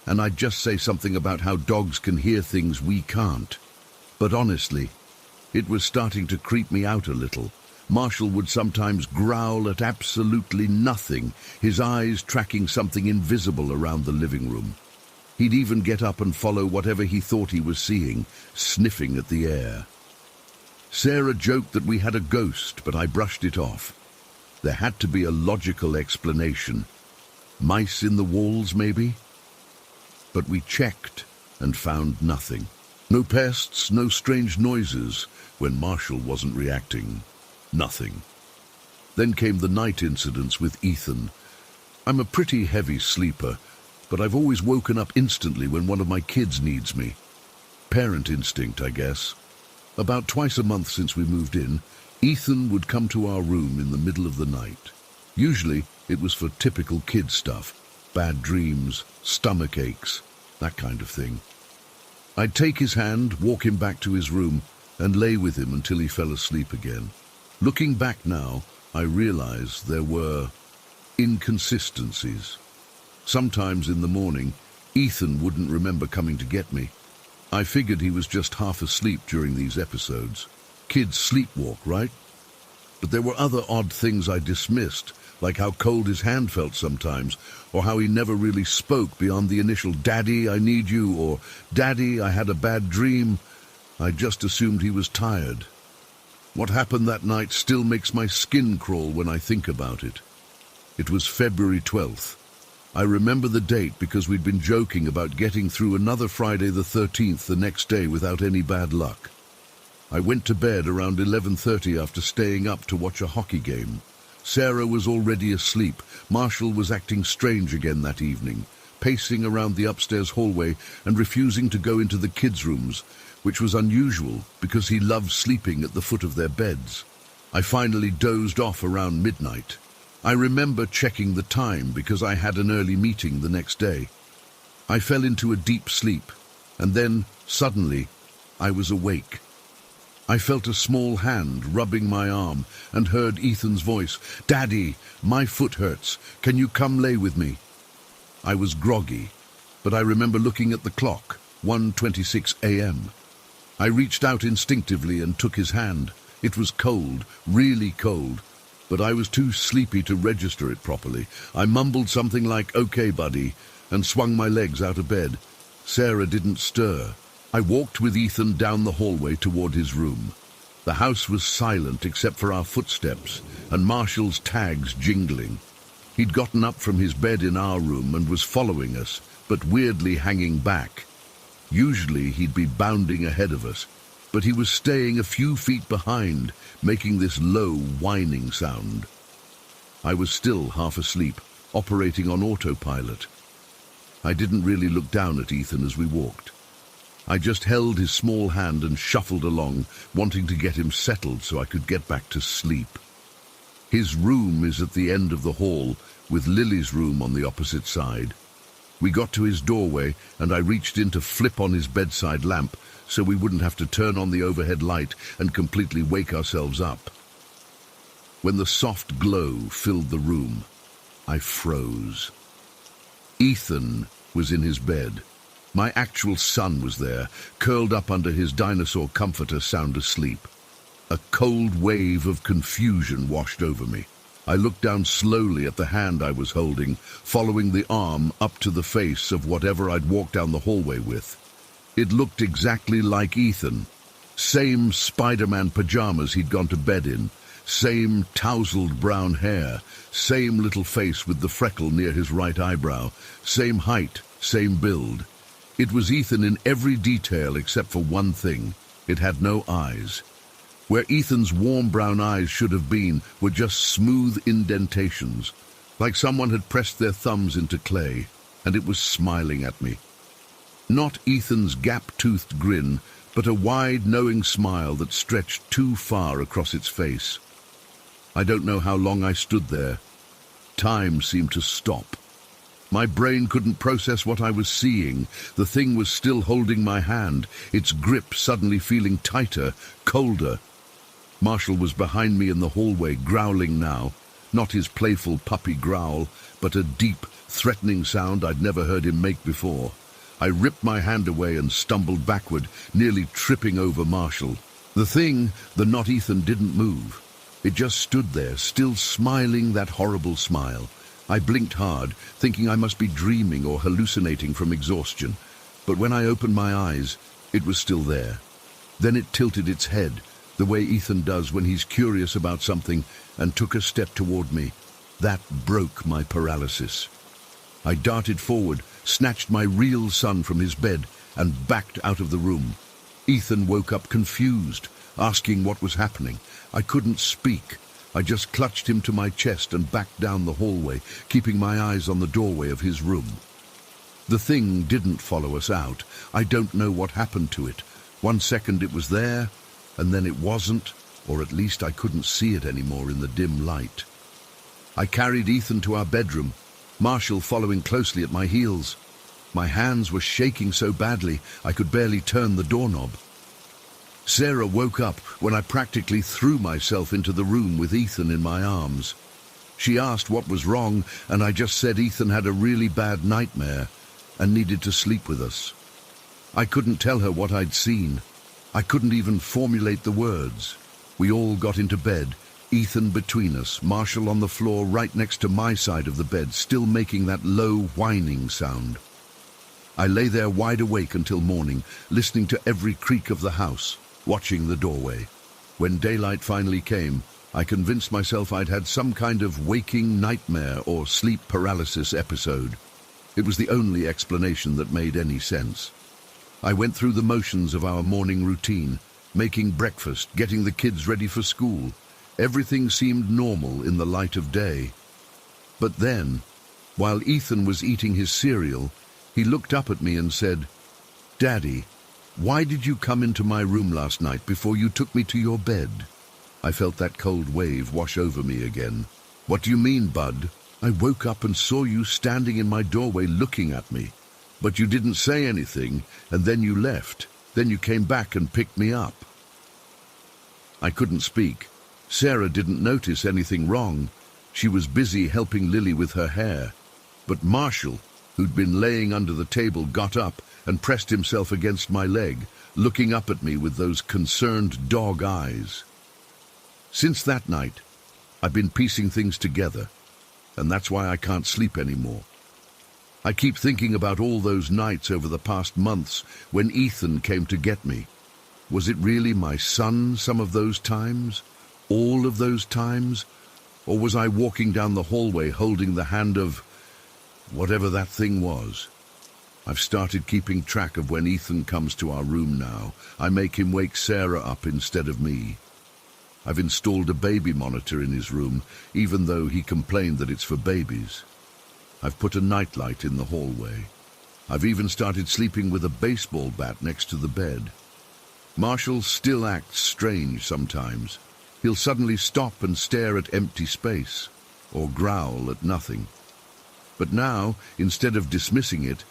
And I'd just say something about how dogs can hear things we can't. But honestly, it was starting to creep me out a little. Marshall would sometimes growl at absolutely nothing, his eyes tracking something invisible around the living room. He'd even get up and follow whatever he thought he was seeing, sniffing at the air. Sarah joked that we had a ghost, but I brushed it off. There had to be a logical explanation. Mice in the walls, maybe? But we checked and found nothing. No pests, no strange noises when Marshall wasn't reacting. Nothing. Then came the night incidents with Ethan. I'm a pretty heavy sleeper, but I've always woken up instantly when one of my kids needs me. Parent instinct, I guess. About twice a month since we moved in, Ethan would come to our room in the middle of the night. Usually, it was for typical kid stuff. Bad dreams, stomach aches, that kind of thing. I'd take his hand, walk him back to his room, and lay with him until he fell asleep again. Looking back now, I realize there were inconsistencies. Sometimes in the morning, Ethan wouldn't remember coming to get me. I figured he was just half asleep during these episodes. Kids sleepwalk, right? But there were other odd things I dismissed, like how cold his hand felt sometimes, or how he never really spoke beyond the initial "Daddy, I need you," or "Daddy, I had a bad dream." I just assumed he was tired. What happened that night still makes my skin crawl when I think about it. It was February 12th. I remember the date because we'd been joking about getting through another Friday the 13th the next day without any bad luck. I went to bed around 11:30 after staying up to watch a hockey game. Sarah was already asleep. Marshall was acting strange again that evening, pacing around the upstairs hallway and refusing to go into the kids' rooms, which was unusual because he loved sleeping at the foot of their beds. I finally dozed off around midnight. I remember checking the time because I had an early meeting the next day. I fell into a deep sleep, and then, suddenly, I was awake. I felt a small hand rubbing my arm and heard Ethan's voice. "Daddy, my foot hurts. Can you come lay with me?" I was groggy, but I remember looking at the clock, 1:26 a.m. I reached out instinctively and took his hand. It was cold, really cold, but I was too sleepy to register it properly. I mumbled something like, "Okay, buddy," and swung my legs out of bed. Sarah didn't stir. I walked with Ethan down the hallway toward his room. The house was silent except for our footsteps and Marshall's tags jingling. He'd gotten up from his bed in our room and was following us, but weirdly hanging back. Usually he'd be bounding ahead of us, but he was staying a few feet behind, making this low, whining sound. I was still half asleep, operating on autopilot. I didn't really look down at Ethan as we walked. I just held his small hand and shuffled along, wanting to get him settled so I could get back to sleep. His room is at the end of the hall, with Lily's room on the opposite side. We got to his doorway, and I reached in to flip on his bedside lamp so we wouldn't have to turn on the overhead light and completely wake ourselves up. When the soft glow filled the room, I froze. Ethan was in his bed. My actual son was there, curled up under his dinosaur comforter, sound asleep. A cold wave of confusion washed over me. I looked down slowly at the hand I was holding, following the arm up to the face of whatever I'd walked down the hallway with. It looked exactly like Ethan. Same Spider-Man pajamas he'd gone to bed in, same tousled brown hair, same little face with the freckle near his right eyebrow, same height, same build. It was Ethan in every detail except for one thing. It had no eyes. Where Ethan's warm brown eyes should have been were just smooth indentations, like someone had pressed their thumbs into clay, and it was smiling at me. Not Ethan's gap-toothed grin, but a wide, knowing smile that stretched too far across its face. I don't know how long I stood there. Time seemed to stop. My brain couldn't process what I was seeing. The thing was still holding my hand, its grip suddenly feeling tighter, colder. Marshall was behind me in the hallway, growling now. Not his playful puppy growl, but a deep, threatening sound I'd never heard him make before. I ripped my hand away and stumbled backward, nearly tripping over Marshall. The thing, the not Ethan, didn't move. It just stood there, still smiling that horrible smile. I blinked hard, thinking I must be dreaming or hallucinating from exhaustion. But when I opened my eyes, it was still there. Then it tilted its head, the way Ethan does when he's curious about something, and took a step toward me. That broke my paralysis. I darted forward, snatched my real son from his bed, and backed out of the room. Ethan woke up confused, asking what was happening. I couldn't speak. I just clutched him to my chest and backed down the hallway, keeping my eyes on the doorway of his room. The thing didn't follow us out. I don't know what happened to it. 1 second it was there, and then it wasn't, or at least I couldn't see it anymore in the dim light. I carried Ethan to our bedroom, Marshall following closely at my heels. My hands were shaking so badly I could barely turn the doorknob. Sarah woke up when I practically threw myself into the room with Ethan in my arms. She asked what was wrong, and I just said Ethan had a really bad nightmare and needed to sleep with us. I couldn't tell her what I'd seen. I couldn't even formulate the words. We all got into bed, Ethan between us, Marshall on the floor right next to my side of the bed, still making that low whining sound. I lay there wide awake until morning, listening to every creak of the house, watching the doorway. When daylight finally came, I convinced myself I'd had some kind of waking nightmare or sleep paralysis episode. It was the only explanation that made any sense. I went through the motions of our morning routine, making breakfast, getting the kids ready for school. Everything seemed normal in the light of day. But then, while Ethan was eating his cereal, he looked up at me and said, "Daddy, why did you come into my room last night before you took me to your bed?" I felt that cold wave wash over me again. "What do you mean, Bud? I woke up and saw you standing in my doorway looking at me. But you didn't say anything, and then you left. Then you came back and picked me up." I couldn't speak. Sarah didn't notice anything wrong. She was busy helping Lily with her hair. But Marshall, who'd been laying under the table, got up and pressed himself against my leg, looking up at me with those concerned dog eyes. Since that night, I've been piecing things together, and that's why I can't sleep anymore. I keep thinking about all those nights over the past months when Ethan came to get me. Was it really my son some of those times? All of those times? Or was I walking down the hallway holding the hand of whatever that thing was? I've started keeping track of when Ethan comes to our room now. I make him wake Sarah up instead of me. I've installed a baby monitor in his room, even though he complained that it's for babies. I've put a nightlight in the hallway. I've even started sleeping with a baseball bat next to the bed. Marshall still acts strange sometimes. He'll suddenly stop and stare at empty space, or growl at nothing. But now, instead of dismissing it,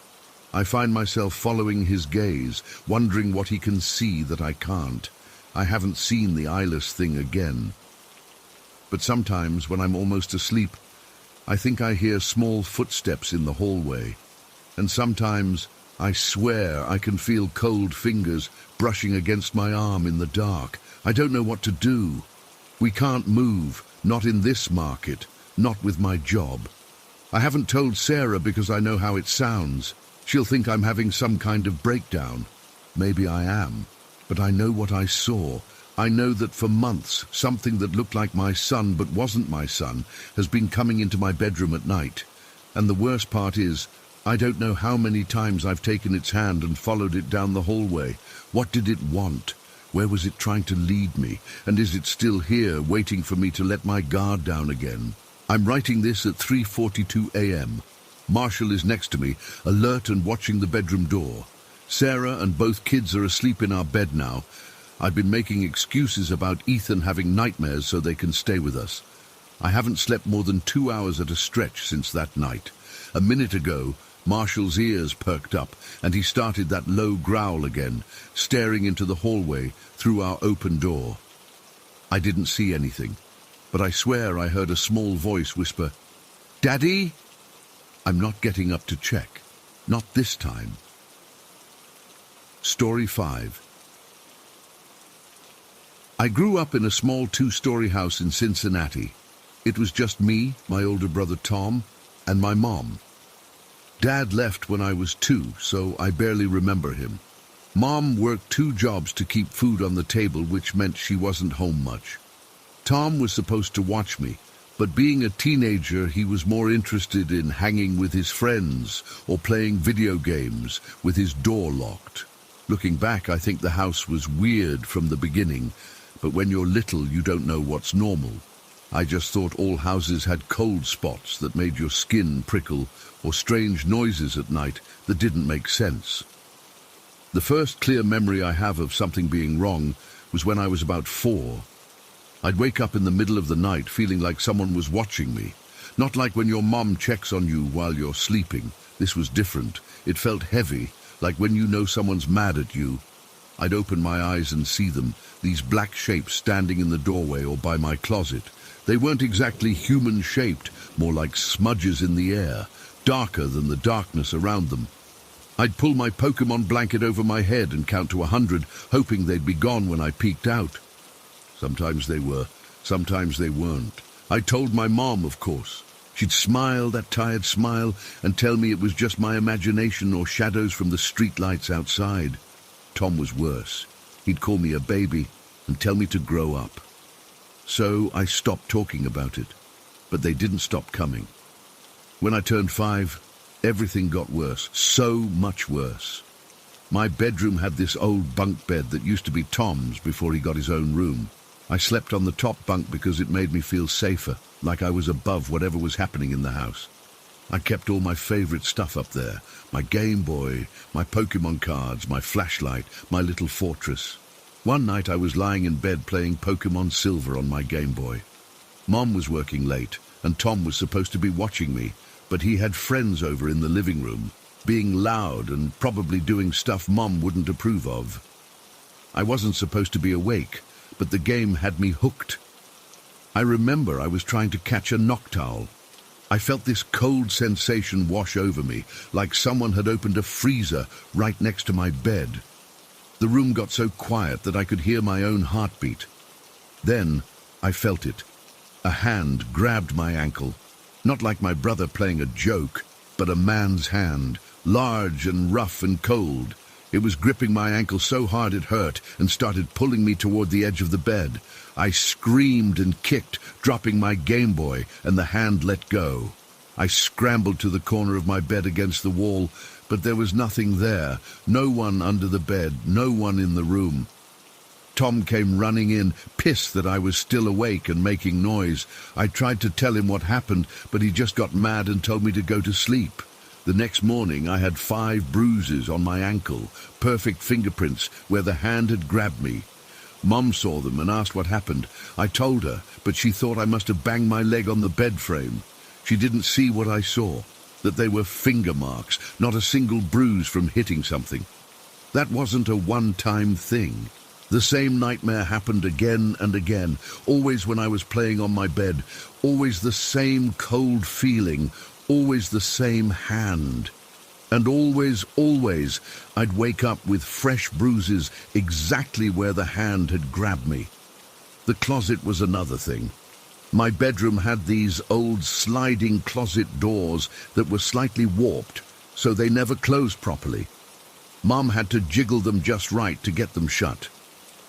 I find myself following his gaze, wondering what he can see that I can't. I haven't seen the eyeless thing again. But sometimes, when I'm almost asleep, I think I hear small footsteps in the hallway. And sometimes, I swear I can feel cold fingers brushing against my arm in the dark. I don't know what to do. We can't move, not in this market, not with my job. I haven't told Sarah because I know how it sounds. She'll think I'm having some kind of breakdown. Maybe I am, but I know what I saw. I know that for months, something that looked like my son but wasn't my son has been coming into my bedroom at night. And the worst part is, I don't know how many times I've taken its hand and followed it down the hallway. What did it want? Where was it trying to lead me? And is it still here, waiting for me to let my guard down again? I'm writing this at 3:42 a.m. Marshall is next to me, alert and watching the bedroom door. Sarah and both kids are asleep in our bed now. I've been making excuses about Ethan having nightmares so they can stay with us. I haven't slept more than 2 hours at a stretch since that night. A minute ago, Marshall's ears perked up, and he started that low growl again, staring into the hallway through our open door. I didn't see anything, but I swear I heard a small voice whisper, "Daddy?" I'm not getting up to check. Not this time. Story 5. I grew up in a small 2-story house in Cincinnati. It was just me, my older brother Tom, and my mom. Dad left when I was 2, so I barely remember him. Mom worked 2 jobs to keep food on the table, which meant she wasn't home much. Tom was supposed to watch me, but being a teenager, he was more interested in hanging with his friends or playing video games with his door locked. Looking back, I think the house was weird from the beginning, but when you're little, you don't know what's normal. I just thought all houses had cold spots that made your skin prickle, or strange noises at night that didn't make sense. The first clear memory I have of something being wrong was when I was about 4. I'd wake up in the middle of the night feeling like someone was watching me. Not like when your mom checks on you while you're sleeping. This was different. It felt heavy, like when you know someone's mad at you. I'd open my eyes and see them, these black shapes standing in the doorway or by my closet. They weren't exactly human-shaped, more like smudges in the air, darker than the darkness around them. I'd pull my Pokemon blanket over my head and count to 100, hoping they'd be gone when I peeked out. Sometimes they were, sometimes they weren't. I told my mom, of course. She'd smile, that tired smile, and tell me it was just my imagination or shadows from the streetlights outside. Tom was worse. He'd call me a baby and tell me to grow up. So I stopped talking about it, but they didn't stop coming. When I turned 5, everything got worse, so much worse. My bedroom had this old bunk bed that used to be Tom's before he got his own room. I slept on the top bunk because it made me feel safer, like I was above whatever was happening in the house. I kept all my favorite stuff up there, my Game Boy, my Pokemon cards, my flashlight, my little fortress. One night I was lying in bed playing Pokemon Silver on my Game Boy. Mom was working late, and Tom was supposed to be watching me, but he had friends over in the living room, being loud and probably doing stuff Mom wouldn't approve of. I wasn't supposed to be awake, but the game had me hooked. I remember I was trying to catch a Noctowl. I felt this cold sensation wash over me, like someone had opened a freezer right next to my bed. The room got so quiet that I could hear my own heartbeat. Then I felt it. A hand grabbed my ankle, not like my brother playing a joke, but a man's hand, large and rough and cold. It was gripping my ankle so hard it hurt and started pulling me toward the edge of the bed. I screamed and kicked, dropping my Game Boy, and the hand let go. I scrambled to the corner of my bed against the wall, but there was nothing there, no one under the bed, no one in the room. Tom came running in, pissed that I was still awake and making noise. I tried to tell him what happened, but he just got mad and told me to go to sleep. The next morning I had 5 bruises on my ankle, perfect fingerprints where the hand had grabbed me. Mom saw them and asked what happened. I told her, but she thought I must have banged my leg on the bed frame. She didn't see what I saw, that they were finger marks, not a single bruise from hitting something. That wasn't a one-time thing. The same nightmare happened again and again, always when I was playing on my bed, always the same cold feeling, always the same hand. And always, I'd wake up with fresh bruises exactly where the hand had grabbed me. The closet was another thing. My bedroom had these old sliding closet doors that were slightly warped, so they never closed properly. Mom had to jiggle them just right to get them shut.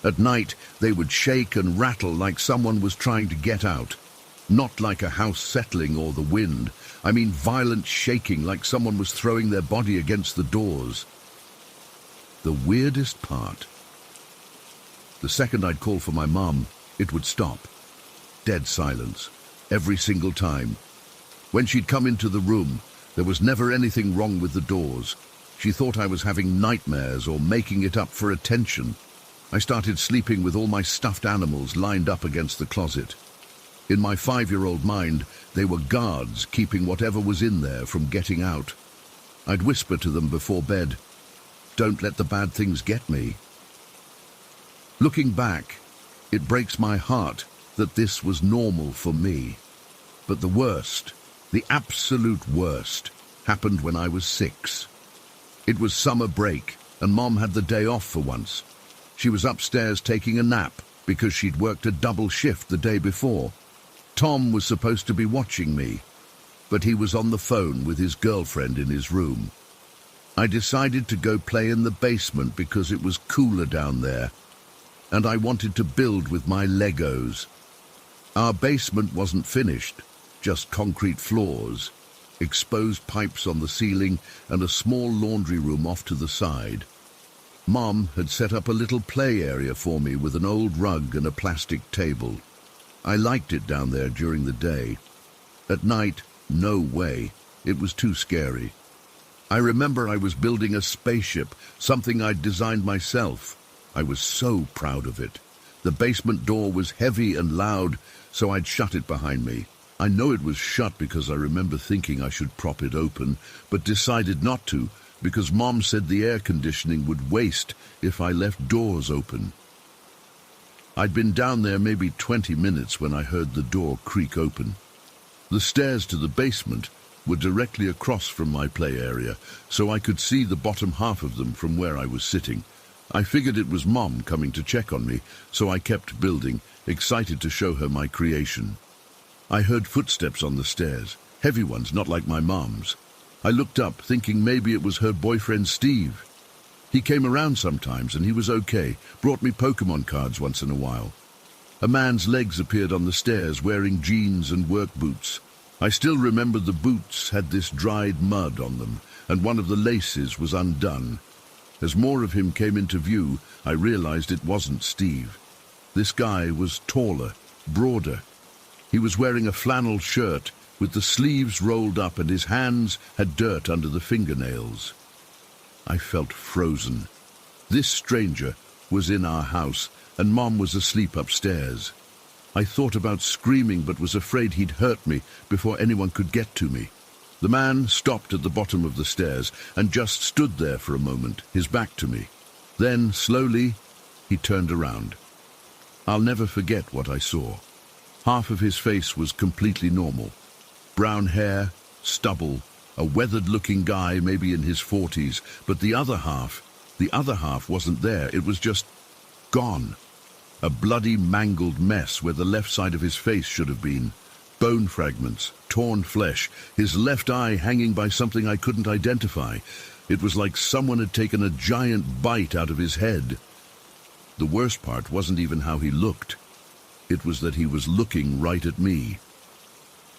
At night, they would shake and rattle like someone was trying to get out. Not like a house settling or the wind. I mean violent shaking like someone was throwing their body against the doors. The weirdest part. The second I'd call for my mom, it would stop. Dead silence, every single time. When she'd come into the room, there was never anything wrong with the doors. She thought I was having nightmares or making it up for attention. I started sleeping with all my stuffed animals lined up against the closet. In my 5-year-old mind, they were guards keeping whatever was in there from getting out. I'd whisper to them before bed, "Don't let the bad things get me." Looking back, it breaks my heart that this was normal for me. But the worst, the absolute worst, happened when I was 6. It was summer break, and Mom had the day off for once. She was upstairs taking a nap because she'd worked a double shift the day before. Tom was supposed to be watching me, but he was on the phone with his girlfriend in his room. I decided to go play in the basement because it was cooler down there, and I wanted to build with my Legos. Our basement wasn't finished, just concrete floors, exposed pipes on the ceiling, and a small laundry room off to the side. Mom had set up a little play area for me with an old rug and a plastic table. I liked it down there during the day. At night, no way. It was too scary. I remember I was building a spaceship, something I'd designed myself. I was so proud of it. The basement door was heavy and loud, so I'd shut it behind me. I know it was shut because I remember thinking I should prop it open, but decided not to because Mom said the air conditioning would waste if I left doors open. I'd been down there maybe 20 minutes when I heard the door creak open. The stairs to the basement were directly across from my play area, so I could see the bottom half of them from where I was sitting. I figured it was Mom coming to check on me, so I kept building, excited to show her my creation. I heard footsteps on the stairs, heavy ones, not like my mom's. I looked up, thinking maybe it was her boyfriend Steve. He came around sometimes and he was okay, brought me Pokemon cards once in a while. A man's legs appeared on the stairs wearing jeans and work boots. I still remember the boots had this dried mud on them, and one of the laces was undone. As more of him came into view, I realized it wasn't Steve. This guy was taller, broader. He was wearing a flannel shirt with the sleeves rolled up and his hands had dirt under the fingernails. I felt frozen. This stranger was in our house, and Mom was asleep upstairs. I thought about screaming, but was afraid he'd hurt me before anyone could get to me. The man stopped at the bottom of the stairs and just stood there for a moment, his back to me. Then, slowly, he turned around. I'll never forget what I saw. Half of his face was completely normal. Brown hair, stubble, a weathered-looking guy, maybe in his 40s, but the other half wasn't there. It was just gone. A bloody, mangled mess where the left side of his face should have been. Bone fragments, torn flesh, his left eye hanging by something I couldn't identify. It was like someone had taken a giant bite out of his head. The worst part wasn't even how he looked. It was that he was looking right at me.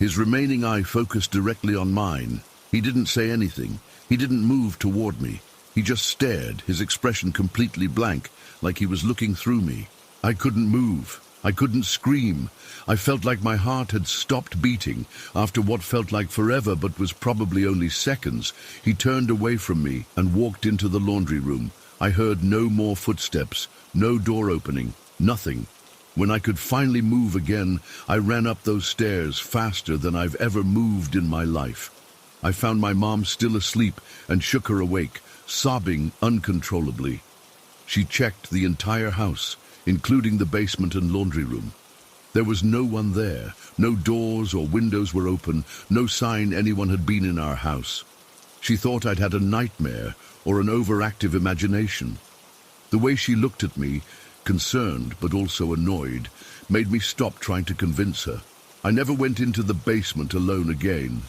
His remaining eye focused directly on mine. He didn't say anything. He didn't move toward me. He just stared, his expression completely blank, like he was looking through me. I couldn't move. I couldn't scream. I felt like my heart had stopped beating. After what felt like forever but was probably only seconds, he turned away from me and walked into the laundry room. I heard no more footsteps, no door opening, nothing. When I could finally move again, I ran up those stairs faster than I've ever moved in my life. I found my mom still asleep and shook her awake, sobbing uncontrollably. She checked the entire house, including the basement and laundry room. There was no one there. No doors or windows were open, no sign anyone had been in our house. She thought I'd had a nightmare or an overactive imagination. The way she looked at me, concerned but also annoyed, made me stop trying to convince her. I never went into the basement alone again.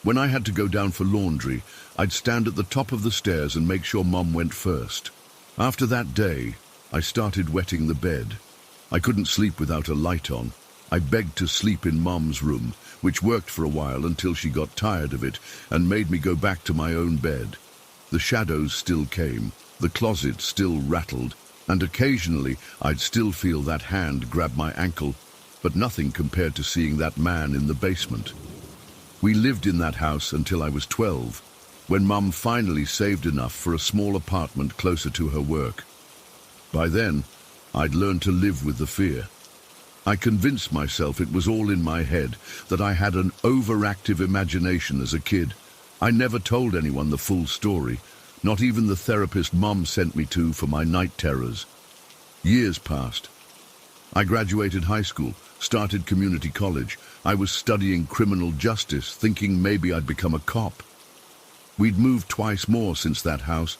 When I had to go down for laundry, I'd stand at the top of the stairs and make sure Mom went first. After that day, I started wetting the bed. I couldn't sleep without a light on. I begged to sleep in Mom's room, which worked for a while until she got tired of it and made me go back to my own bed. The shadows still came, the closet still rattled, and occasionally I'd still feel that hand grab my ankle, but nothing compared to seeing that man in the basement. We lived in that house until I was 12, when Mum finally saved enough for a small apartment closer to her work. By then, I'd learned to live with the fear. I convinced myself it was all in my head, that I had an overactive imagination as a kid. I never told anyone the full story, not even the therapist Mum sent me to for my night terrors. Years passed. I graduated high school, started community college. I was studying criminal justice, thinking maybe I'd become a cop. We'd moved twice more since that house,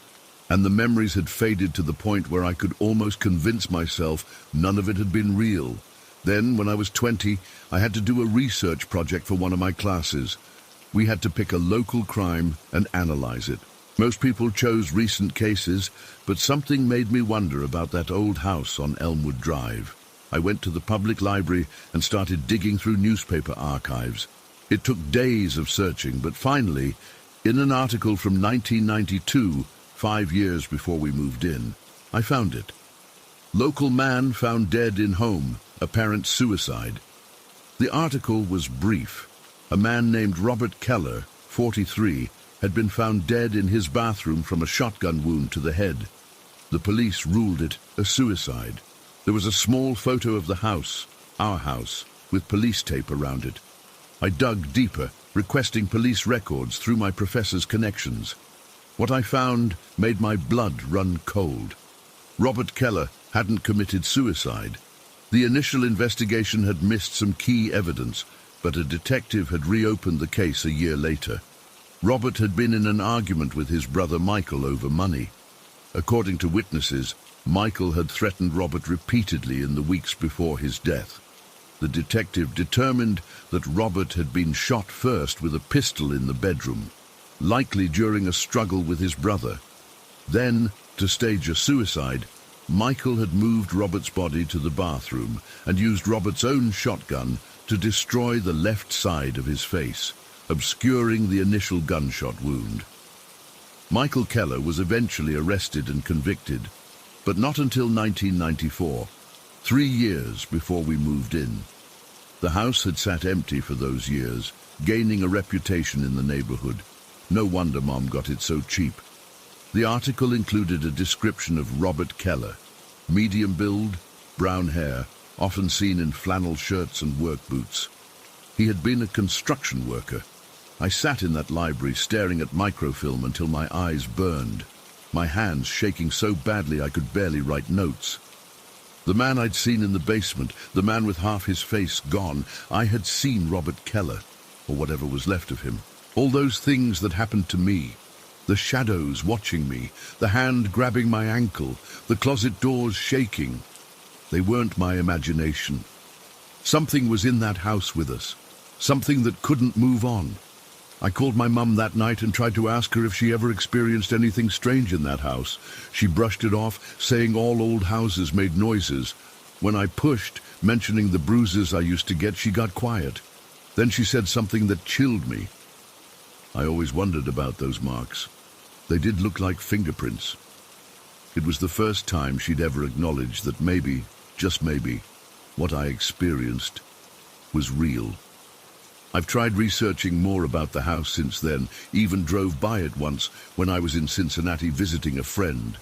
and the memories had faded to the point where I could almost convince myself none of it had been real. Then, when I was 20, I had to do a research project for one of my classes. We had to pick a local crime and analyze it. Most people chose recent cases, but something made me wonder about that old house on Elmwood Drive. I went to the public library and started digging through newspaper archives. It took days of searching, but finally, in an article from 1992, 5 years before we moved in, I found it. Local man found dead in home, apparent suicide. The article was brief. A man named Robert Keller, 43, had been found dead in his bathroom from a shotgun wound to the head. The police ruled it a suicide. There was a small photo of the house, our house, with police tape around it. I dug deeper, requesting police records through my professor's connections. What I found made my blood run cold. Robert Keller hadn't committed suicide. The initial investigation had missed some key evidence, but a detective had reopened the case a year later. Robert had been in an argument with his brother Michael over money. According to witnesses, Michael had threatened Robert repeatedly in the weeks before his death. The detective determined that Robert had been shot first with a pistol in the bedroom, likely during a struggle with his brother. Then, to stage a suicide, Michael had moved Robert's body to the bathroom and used Robert's own shotgun to destroy the left side of his face, obscuring the initial gunshot wound. Michael Keller was eventually arrested and convicted, but not until 1994, 3 years before we moved in. The house had sat empty for those years, gaining a reputation in the neighborhood. No wonder Mom got it so cheap. The article included a description of Robert Keller. Medium build, brown hair, often seen in flannel shirts and work boots. He had been a construction worker. I sat in that library staring at microfilm until my eyes burned, my hands shaking so badly I could barely write notes. The man I'd seen in the basement, the man with half his face gone, I had seen Robert Keller, or whatever was left of him. All those things that happened to me, the shadows watching me, the hand grabbing my ankle, the closet doors shaking, they weren't my imagination. Something was in that house with us, something that couldn't move on. I called my mum that night and tried to ask her if she ever experienced anything strange in that house. She brushed it off, saying all old houses made noises. When I pushed, mentioning the bruises I used to get, she got quiet. Then she said something that chilled me. I always wondered about those marks. They did look like fingerprints. It was the first time she'd ever acknowledged that maybe, just maybe, what I experienced was real. I've tried researching more about the house since then, even drove by it once when I was in Cincinnati visiting a friend.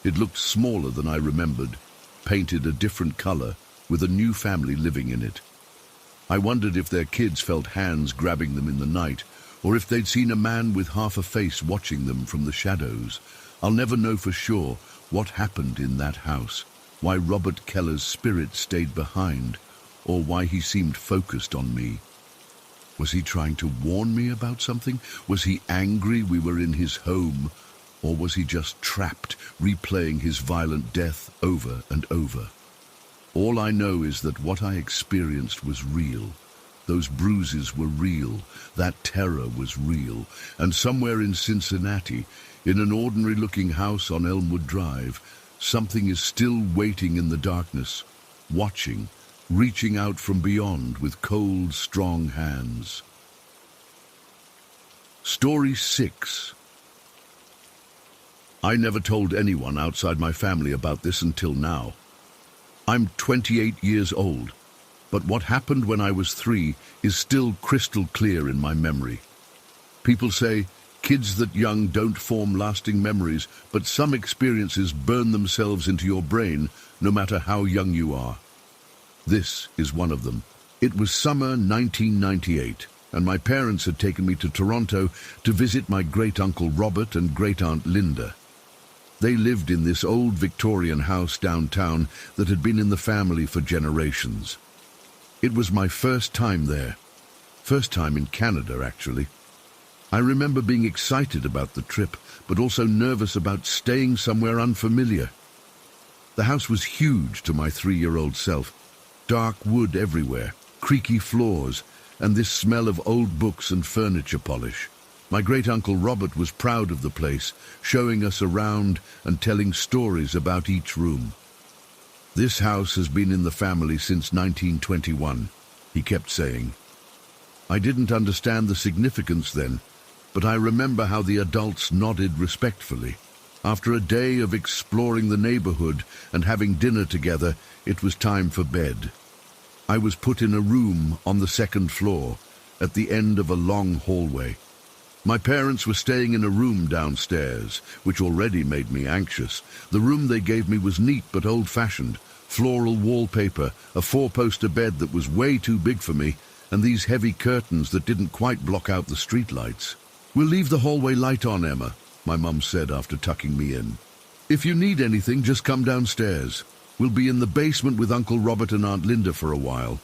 It looked smaller than I remembered, painted a different color, with a new family living in it. I wondered if their kids felt hands grabbing them in the night, or if they'd seen a man with half a face watching them from the shadows. I'll never know for sure what happened in that house, why Robert Keller's spirit stayed behind, or why he seemed focused on me. Was he trying to warn me about something? Was he angry we were in his home? Or was he just trapped, replaying his violent death over and over? All I know is that what I experienced was real. Those bruises were real, that terror was real, and somewhere in Cincinnati, in an ordinary-looking house on Elmwood Drive, something is still waiting in the darkness, watching, reaching out from beyond with cold, strong hands. Story 6. I never told anyone outside my family about this until now. I'm 28 years old, but what happened when I was 3 is still crystal clear in my memory. People say kids that young don't form lasting memories, but some experiences burn themselves into your brain no matter how young you are. This is one of them. It was summer 1998, and my parents had taken me to Toronto to visit my great-uncle Robert and great-aunt Linda. They lived in this old Victorian house downtown that had been in the family for generations. It was my first time there. First time in Canada, actually. I remember being excited about the trip, but also nervous about staying somewhere unfamiliar. The house was huge to my 3-year-old self. Dark wood everywhere, creaky floors, and this smell of old books and furniture polish. My great-uncle Robert was proud of the place, showing us around and telling stories about each room. This house has been in the family since 1921, he kept saying. I didn't understand the significance then, but I remember how the adults nodded respectfully. After a day of exploring the neighborhood and having dinner together, it was time for bed. I was put in a room on the 2nd floor, at the end of a long hallway. My parents were staying in a room downstairs, which already made me anxious. The room they gave me was neat but old-fashioned, floral wallpaper, a 4-poster bed that was way too big for me, and these heavy curtains that didn't quite block out the streetlights. "We'll leave the hallway light on, Emma," my mum said after tucking me in. "If you need anything, just come downstairs. We'll be in the basement with Uncle Robert and Aunt Linda for a while."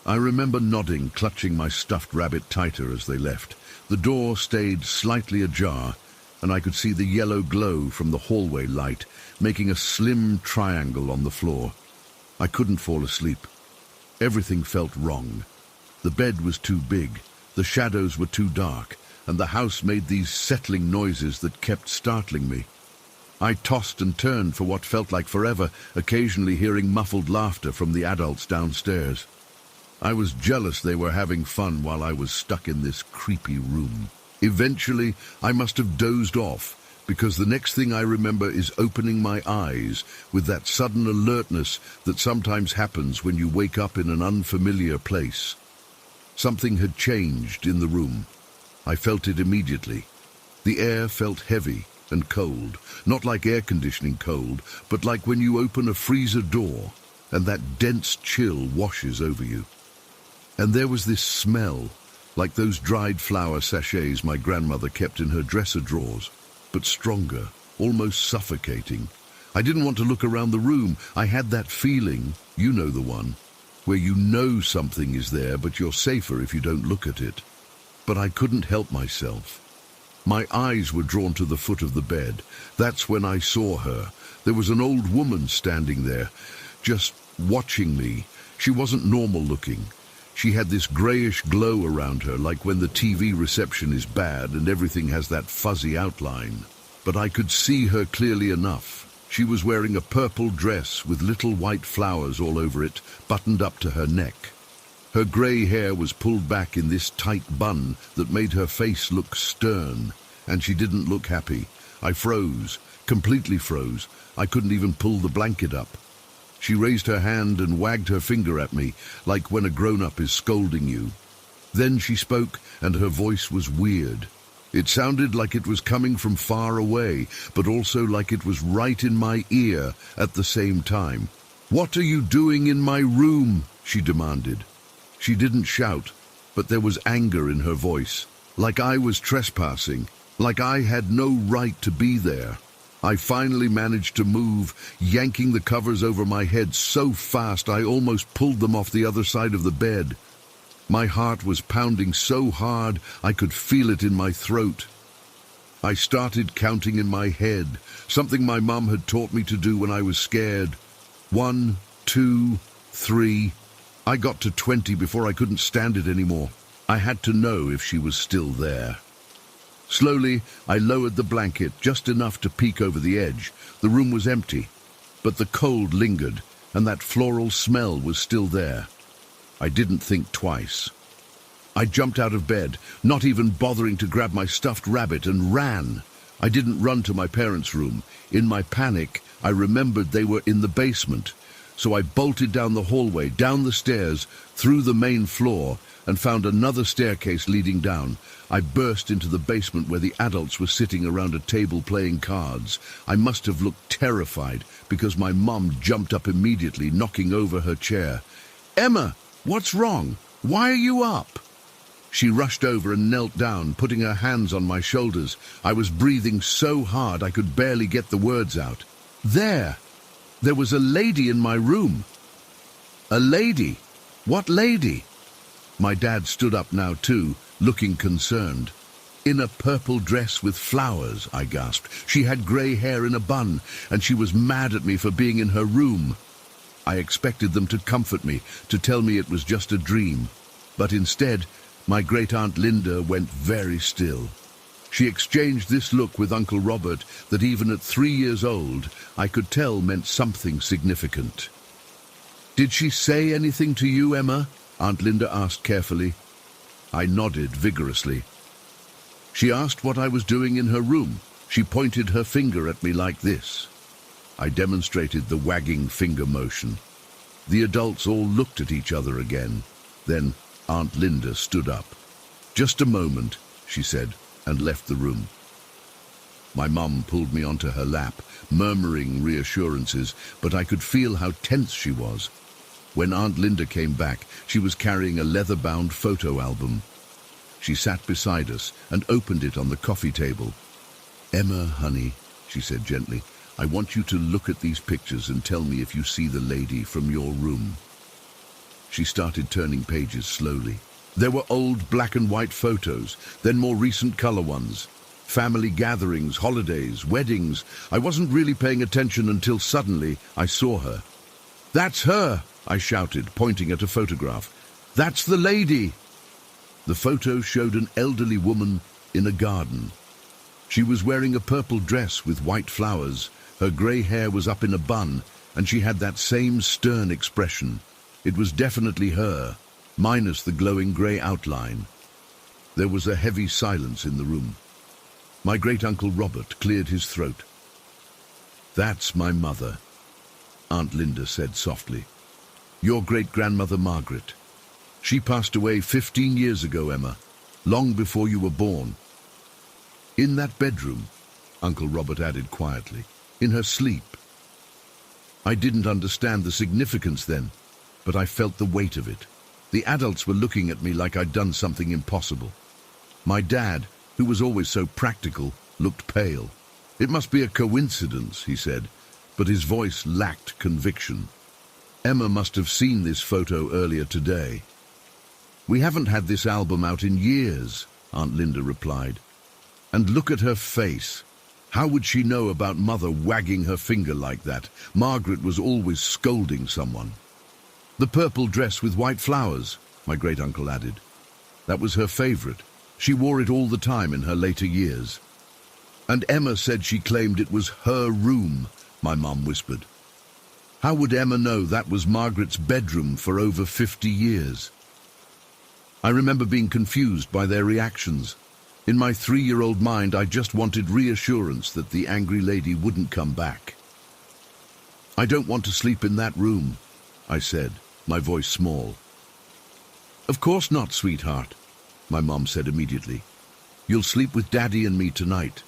I remember nodding, clutching my stuffed rabbit tighter as they left. The door stayed slightly ajar, and I could see the yellow glow from the hallway light, making a slim triangle on the floor. I couldn't fall asleep. Everything felt wrong. The bed was too big, the shadows were too dark, and the house made these settling noises that kept startling me. I tossed and turned for what felt like forever, occasionally hearing muffled laughter from the adults downstairs. I was jealous they were having fun while I was stuck in this creepy room. Eventually, I must have dozed off, because the next thing I remember is opening my eyes with that sudden alertness that sometimes happens when you wake up in an unfamiliar place. Something had changed in the room. I felt it immediately. The air felt heavy, and cold. Not like air conditioning cold, but like when you open a freezer door and that dense chill washes over you. And there was this smell, like those dried flower sachets my grandmother kept in her dresser drawers, but stronger, almost suffocating. I didn't want to look around the room. I had that feeling, you know the one, where you know something is there, but you're safer if you don't look at it. But I couldn't help myself. My eyes were drawn to the foot of the bed. That's when I saw her. There was an old woman standing there, just watching me. She wasn't normal looking. She had this grayish glow around her, like when the TV reception is bad and everything has that fuzzy outline. But I could see her clearly enough. She was wearing a purple dress with little white flowers all over it, buttoned up to her neck. Her grey hair was pulled back in this tight bun that made her face look stern, and she didn't look happy. I froze, completely froze. I couldn't even pull the blanket up. She raised her hand and wagged her finger at me, like when a grown-up is scolding you. Then she spoke, and her voice was weird. It sounded like it was coming from far away, but also like it was right in my ear at the same time. "What are you doing in my room?" she demanded. She didn't shout, but there was anger in her voice, like I was trespassing, like I had no right to be there. I finally managed to move, yanking the covers over my head so fast I almost pulled them off the other side of the bed. My heart was pounding so hard I could feel it in my throat. I started counting in my head, something my mum had taught me to do when I was scared. 1, 2, 3. I got to 20 before I couldn't stand it anymore. I had to know if she was still there. Slowly, I lowered the blanket just enough to peek over the edge. The room was empty, but the cold lingered, and that floral smell was still there. I didn't think twice. I jumped out of bed, not even bothering to grab my stuffed rabbit, and ran. I didn't run to my parents' room. In my panic, I remembered they were in the basement. So I bolted down the hallway, down the stairs, through the main floor, and found another staircase leading down. I burst into the basement where the adults were sitting around a table playing cards. I must have looked terrified because my mum jumped up immediately, knocking over her chair. "Emma, what's wrong? Why are you up?" She rushed over and knelt down, putting her hands on my shoulders. I was breathing so hard I could barely get the words out. There was a lady in my room." "A lady? What lady?" My dad stood up now too, looking concerned. "In a purple dress with flowers," I gasped. "She had grey hair in a bun, and she was mad at me for being in her room." I expected them to comfort me, to tell me it was just a dream. But instead, my great-aunt Linda went very still. She exchanged this look with Uncle Robert that even at 3 years old, I could tell meant something significant. "Did she say anything to you, Emma?" Aunt Linda asked carefully. I nodded vigorously. She asked what I was doing in her room. She pointed her finger at me like this. I demonstrated the wagging finger motion. The adults all looked at each other again. Then Aunt Linda stood up. "Just a moment," she said, and left the room. My mum pulled me onto her lap, murmuring reassurances, but I could feel how tense she was. When Aunt Linda came back, she was carrying a leather-bound photo album. She sat beside us and opened it on the coffee table. "Emma, honey," she said gently, "I want you to look at these pictures and tell me if you see the lady from your room." She started turning pages slowly. There were old black and white photos, then more recent color ones. Family gatherings, holidays, weddings. I wasn't really paying attention until suddenly I saw her. "That's her!" I shouted, pointing at a photograph. "That's the lady!" The photo showed an elderly woman in a garden. She was wearing a purple dress with white flowers. Her grey hair was up in a bun, and she had that same stern expression. It was definitely her, minus the glowing grey outline. There was a heavy silence in the room. My great-uncle Robert cleared his throat. "That's my mother," Aunt Linda said softly. "Your great-grandmother Margaret. She passed away 15 years ago, Emma, long before you were born. In that bedroom, Uncle Robert added quietly. In her sleep. I didn't understand the significance then, but I felt the weight of it. The adults were looking at me like I'd done something impossible. My dad, who was always so practical, looked pale. It must be a coincidence, he said, but his voice lacked conviction. Emma must have seen this photo earlier today. We haven't had this album out in years, Aunt Linda replied. And look at her face. How would she know about Mother wagging her finger like that? Margaret was always scolding someone. The purple dress with white flowers, my great-uncle added. That was her favorite. She wore it all the time in her later years. And Emma said she claimed it was her room, my mum whispered. How would Emma know that was Margaret's bedroom for over 50 years? I remember being confused by their reactions. In my 3-year-old mind, I just wanted reassurance that the angry lady wouldn't come back. I don't want to sleep in that room, I said, my voice small. Of course not, sweetheart, my mom said immediately. You'll sleep with Daddy and me tonight.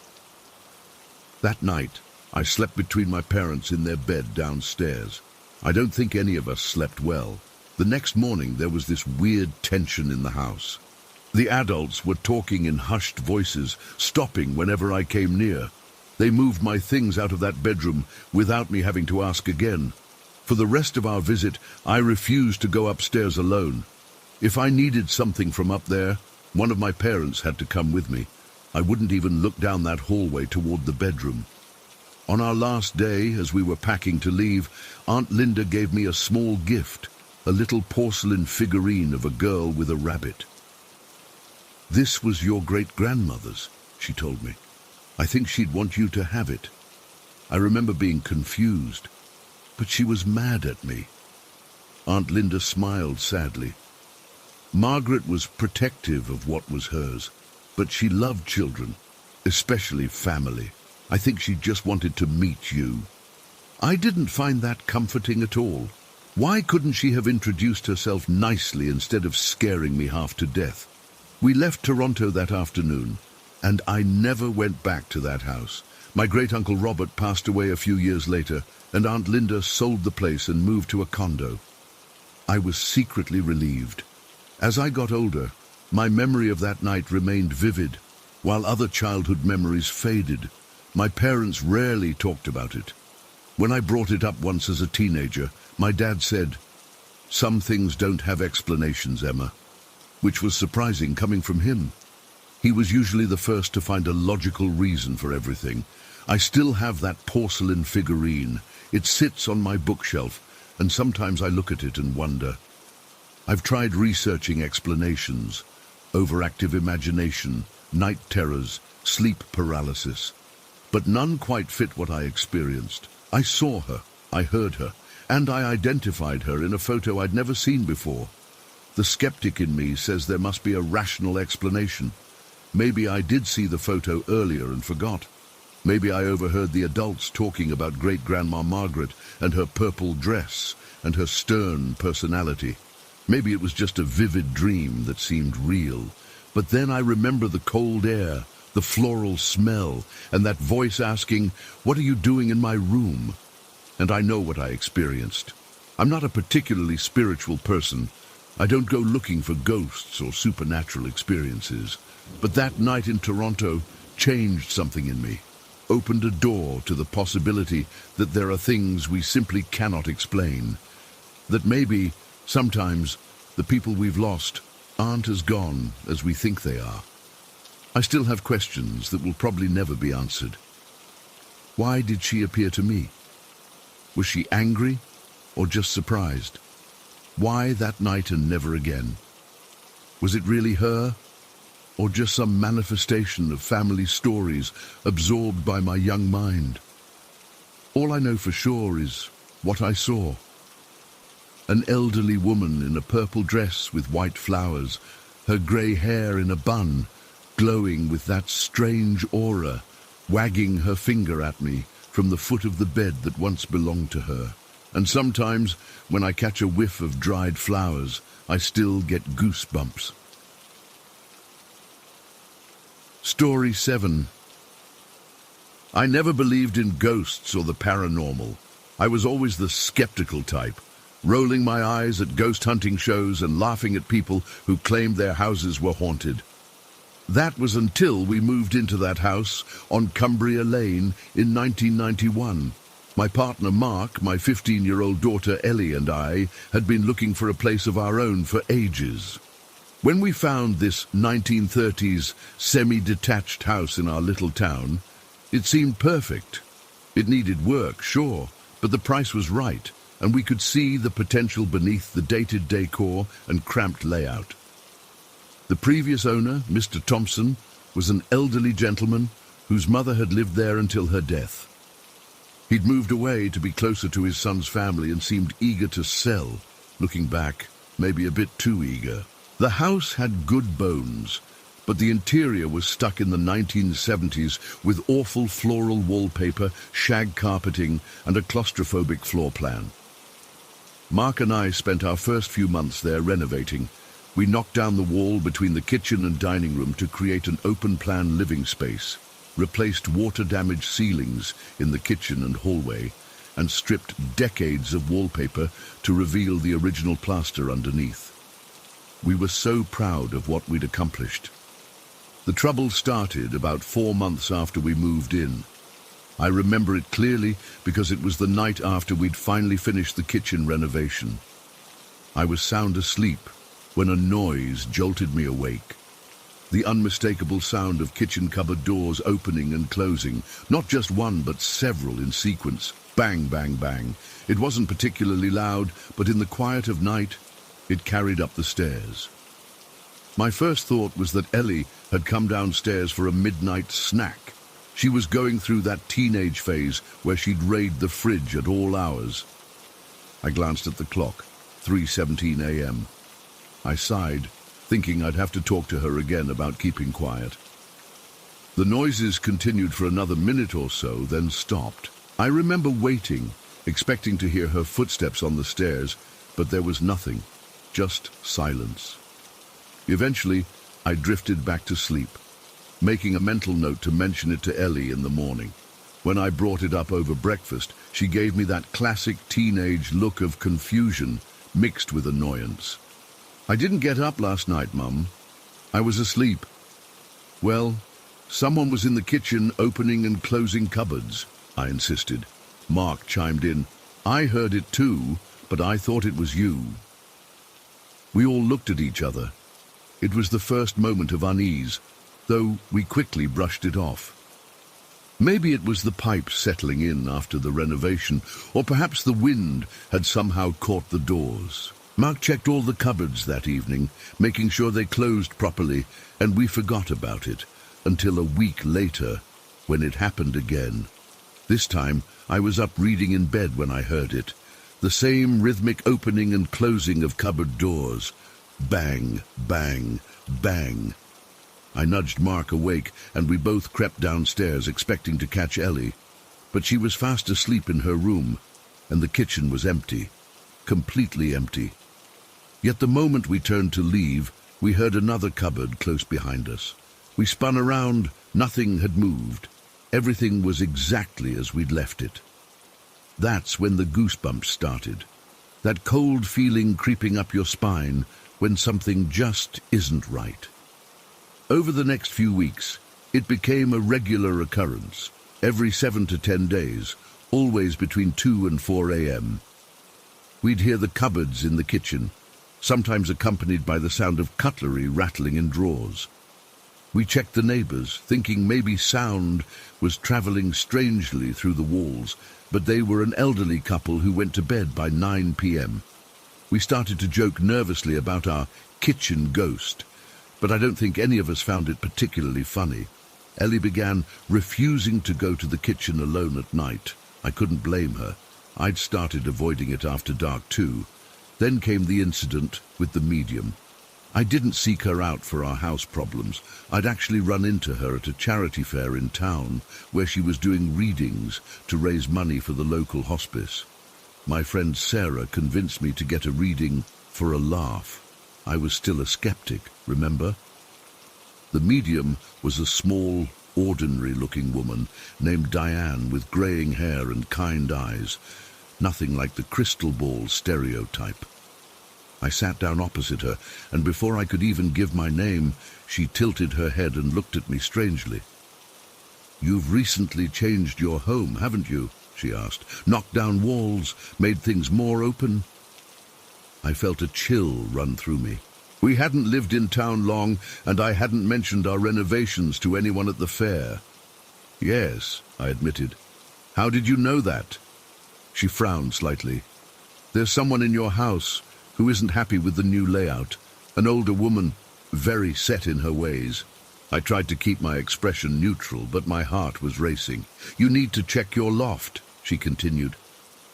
That night, I slept between my parents in their bed downstairs. I don't think any of us slept well. The next morning, there was this weird tension in the house. The adults were talking in hushed voices, stopping whenever I came near. They moved my things out of that bedroom without me having to ask again. For the rest of our visit, I refused to go upstairs alone. If I needed something from up there, one of my parents had to come with me. I wouldn't even look down that hallway toward the bedroom. On our last day, as we were packing to leave, Aunt Linda gave me a small gift, a little porcelain figurine of a girl with a rabbit. This was your great-grandmother's, she told me. I think she'd want you to have it. I remember being confused, but she was mad at me. Aunt Linda smiled sadly. Margaret was protective of what was hers, but she loved children, especially family. I think she just wanted to meet you. I didn't find that comforting at all. Why couldn't she have introduced herself nicely instead of scaring me half to death? We left Toronto that afternoon, and I never went back to that house. My great-uncle Robert passed away a few years later, and Aunt Linda sold the place and moved to a condo. I was secretly relieved. As I got older, my memory of that night remained vivid, while other childhood memories faded. My parents rarely talked about it. When I brought it up once as a teenager, my dad said, "Some things don't have explanations, Emma," which was surprising coming from him. He was usually the first to find a logical reason for everything. I still have that porcelain figurine. It sits on my bookshelf, and sometimes I look at it and wonder. I've tried researching explanations: overactive imagination, night terrors, sleep paralysis. But none quite fit what I experienced. I saw her, I heard her, and I identified her in a photo I'd never seen before. The skeptic in me says there must be a rational explanation. Maybe I did see the photo earlier and forgot. Maybe I overheard the adults talking about great-grandma Margaret and her purple dress and her stern personality. Maybe it was just a vivid dream that seemed real. But then I remember the cold air, the floral smell, and that voice asking, "What are you doing in my room?" And I know what I experienced. I'm not a particularly spiritual person. I don't go looking for ghosts or supernatural experiences. But that night in Toronto changed something in me, opened a door to the possibility that there are things we simply cannot explain. That maybe, sometimes, the people we've lost aren't as gone as we think they are. I still have questions that will probably never be answered. Why did she appear to me? Was she angry or just surprised? Why that night and never again? Was it really her, or just some manifestation of family stories absorbed by my young mind? All I know for sure is what I saw. An elderly woman in a purple dress with white flowers, her grey hair in a bun, glowing with that strange aura, wagging her finger at me from the foot of the bed that once belonged to her. And sometimes, when I catch a whiff of dried flowers, I still get goosebumps. Story 7. I never believed in ghosts or the paranormal. I was always the skeptical type, rolling my eyes at ghost hunting shows and laughing at people who claimed their houses were haunted. That was until we moved into that house on Cumbria Lane in 1991. My partner Mark, my 15-year-old daughter Ellie and I had been looking for a place of our own for ages. When we found this 1930s semi-detached house in our little town, it seemed perfect. It needed work, sure, but the price was right, and we could see the potential beneath the dated decor and cramped layout. The previous owner, Mr. Thompson, was an elderly gentleman whose mother had lived there until her death. He'd moved away to be closer to his son's family and seemed eager to sell. Looking back, maybe a bit too eager. The house had good bones, but the interior was stuck in the 1970s with awful floral wallpaper, shag carpeting, and a claustrophobic floor plan. Mark and I spent our first few months there renovating. We knocked down the wall between the kitchen and dining room to create an open-plan living space, replaced water-damaged ceilings in the kitchen and hallway, and stripped decades of wallpaper to reveal the original plaster underneath. We were so proud of what we'd accomplished. The trouble started about 4 months after we moved in. I remember it clearly because it was the night after we'd finally finished the kitchen renovation. I was sound asleep when a noise jolted me awake. The unmistakable sound of kitchen cupboard doors opening and closing, not just one but several in sequence. Bang, bang, bang. It wasn't particularly loud, but in the quiet of night, it carried up the stairs. My first thought was that Ellie had come downstairs for a midnight snack. She was going through that teenage phase where she'd raid the fridge at all hours. I glanced at the clock, 3:17 a.m. I sighed, thinking I'd have to talk to her again about keeping quiet. The noises continued for another minute or so, then stopped. I remember waiting, expecting to hear her footsteps on the stairs, but there was nothing, just silence. Eventually, I drifted back to sleep, making a mental note to mention it to Ellie in the morning. When I brought it up over breakfast, she gave me that classic teenage look of confusion mixed with annoyance. "I didn't get up last night, Mum. I was asleep." "Well, someone was in the kitchen opening and closing cupboards," I insisted. Mark chimed in. "I heard it too, but I thought it was you." We all looked at each other. It was the first moment of unease, though we quickly brushed it off. Maybe it was the pipes settling in after the renovation, or perhaps the wind had somehow caught the doors. Mark checked all the cupboards that evening, making sure they closed properly, and we forgot about it until a week later, when it happened again. This time, I was up reading in bed when I heard it. The same rhythmic opening and closing of cupboard doors. Bang, bang, bang. I nudged Mark awake, and we both crept downstairs, expecting to catch Ellie. But she was fast asleep in her room, and the kitchen was empty, completely empty. Yet the moment we turned to leave, we heard another cupboard close behind us. We spun around, nothing had moved. Everything was exactly as we'd left it. That's when the goosebumps started. That cold feeling creeping up your spine when something just isn't right. Over the next few weeks, it became a regular occurrence, every 7 to 10 days, always between 2 and 4 a.m. We'd hear the cupboards in the kitchen, sometimes accompanied by the sound of cutlery rattling in drawers. We checked the neighbors, thinking maybe sound was traveling strangely through the walls, but they were an elderly couple who went to bed by 9 p.m. We started to joke nervously about our kitchen ghost, but I don't think any of us found it particularly funny. Ellie began refusing to go to the kitchen alone at night. I couldn't blame her. I'd started avoiding it after dark too. Then came the incident with the medium. I didn't seek her out for our house problems. I'd actually run into her at a charity fair in town where she was doing readings to raise money for the local hospice. My friend Sarah convinced me to get a reading for a laugh. I was still a skeptic, remember? The medium was a small, ordinary-looking woman named Diane with greying hair and kind eyes, nothing like the crystal ball stereotype. I sat down opposite her, and before I could even give my name, she tilted her head and looked at me strangely. "You've recently changed your home, haven't you?" she asked. "Knocked down walls, made things more open?" I felt a chill run through me. We hadn't lived in town long, and I hadn't mentioned our renovations to anyone at the fair. "Yes," I admitted. "How did you know that?" She frowned slightly. "There's someone in your house who isn't happy with the new layout. An older woman, very set in her ways." I tried to keep my expression neutral, but my heart was racing. "You need to check your loft," she continued.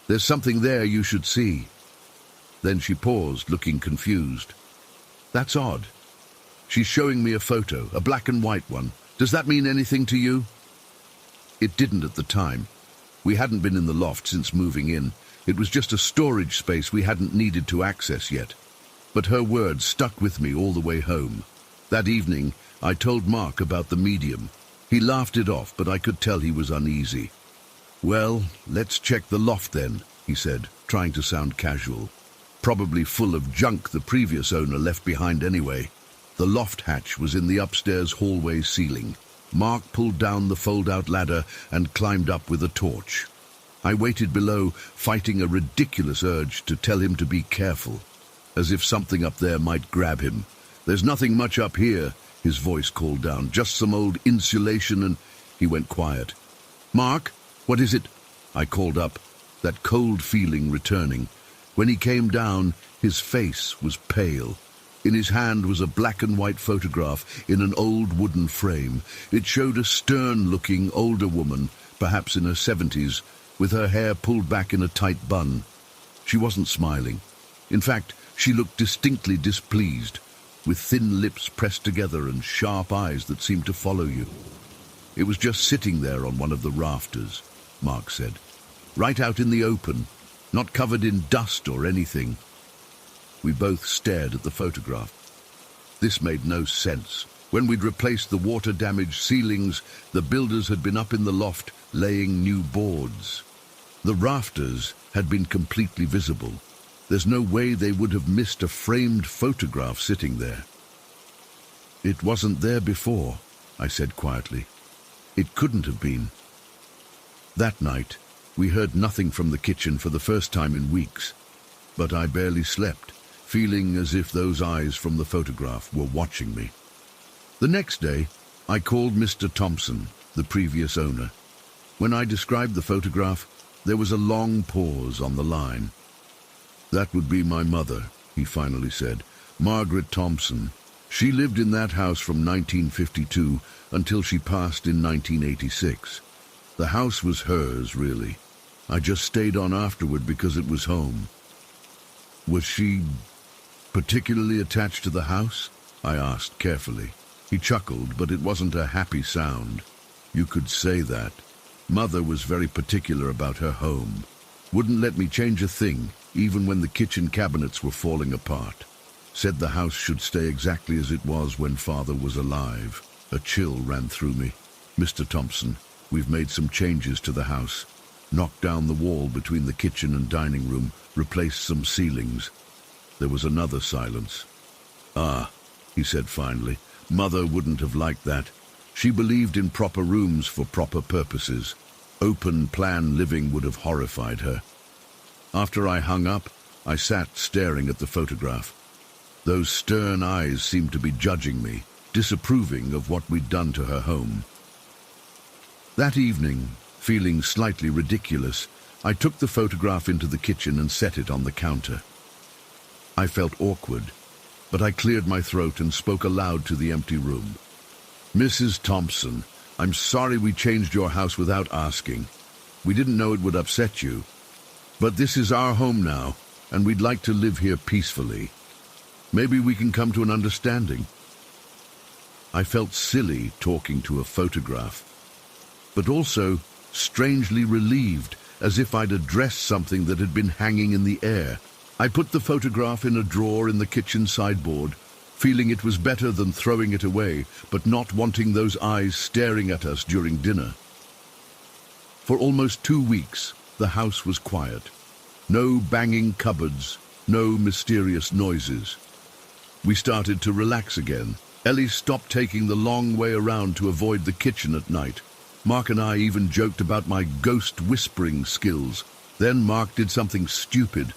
"There's something there you should see." Then she paused, looking confused. "That's odd. She's showing me a photo, a black and white one. Does that mean anything to you?" It didn't at the time. We hadn't been in the loft since moving in. It was just a storage space we hadn't needed to access yet. But her words stuck with me all the way home. That evening, I told Mark about the medium. He laughed it off, but I could tell he was uneasy. "Well, let's check the loft then," he said, trying to sound casual. "Probably full of junk the previous owner left behind anyway." The loft hatch was in the upstairs hallway ceiling. Mark pulled down the fold-out ladder and climbed up with a torch. I waited below, fighting a ridiculous urge to tell him to be careful, as if something up there might grab him. "There's nothing much up here," his voice called down. "Just some old insulation," and he went quiet. "Mark, what is it?" I called up, that cold feeling returning. When he came down, his face was pale. In his hand was a black and white photograph in an old wooden frame. It showed a stern-looking older woman, perhaps in her 70s, with her hair pulled back in a tight bun. She wasn't smiling. In fact, she looked distinctly displeased, with thin lips pressed together and sharp eyes that seemed to follow you. "It was just sitting there on one of the rafters," Mark said. "Right out in the open, not covered in dust or anything." We both stared at the photograph. This made no sense. When we'd replaced the water-damaged ceilings, the builders had been up in the loft laying new boards. The rafters had been completely visible. There's no way they would have missed a framed photograph sitting there. "It wasn't there before," I said quietly. "It couldn't have been." That night, we heard nothing from the kitchen for the first time in weeks, but I barely slept, feeling as if those eyes from the photograph were watching me. The next day, I called Mr. Thompson, the previous owner. When I described the photograph, there was a long pause on the line. "That would be my mother," he finally said. "Margaret Thompson. She lived in that house from 1952 until she passed in 1986. The house was hers, really. I just stayed on afterward because it was home." "Was she particularly attached to the house?" I asked carefully. He chuckled, but it wasn't a happy sound. "You could say that. Mother was very particular about her home. Wouldn't let me change a thing, even when the kitchen cabinets were falling apart. Said the house should stay exactly as it was when Father was alive." A chill ran through me. "Mr. Thompson, we've made some changes to the house. Knocked down the wall between the kitchen and dining room, replaced some ceilings." There was another silence. "Ah," he said finally, "Mother wouldn't have liked that. She believed in proper rooms for proper purposes. Open plan living would have horrified her." After I hung up, I sat staring at the photograph. Those stern eyes seemed to be judging me, disapproving of what we'd done to her home. That evening, feeling slightly ridiculous, I took the photograph into the kitchen and set it on the counter. I felt awkward, but I cleared my throat and spoke aloud to the empty room. "Mrs. Thompson, I'm sorry we changed your house without asking. We didn't know it would upset you. But this is our home now, and we'd like to live here peacefully. Maybe we can come to an understanding." I felt silly talking to a photograph, but also strangely relieved, as if I'd addressed something that had been hanging in the air. I put the photograph in a drawer in the kitchen sideboard, feeling it was better than throwing it away, but not wanting those eyes staring at us during dinner. For almost 2 weeks, the house was quiet. No banging cupboards, no mysterious noises. We started to relax again. Ellie stopped taking the long way around to avoid the kitchen at night. Mark and I even joked about my ghost whispering skills. Then Mark did something stupid.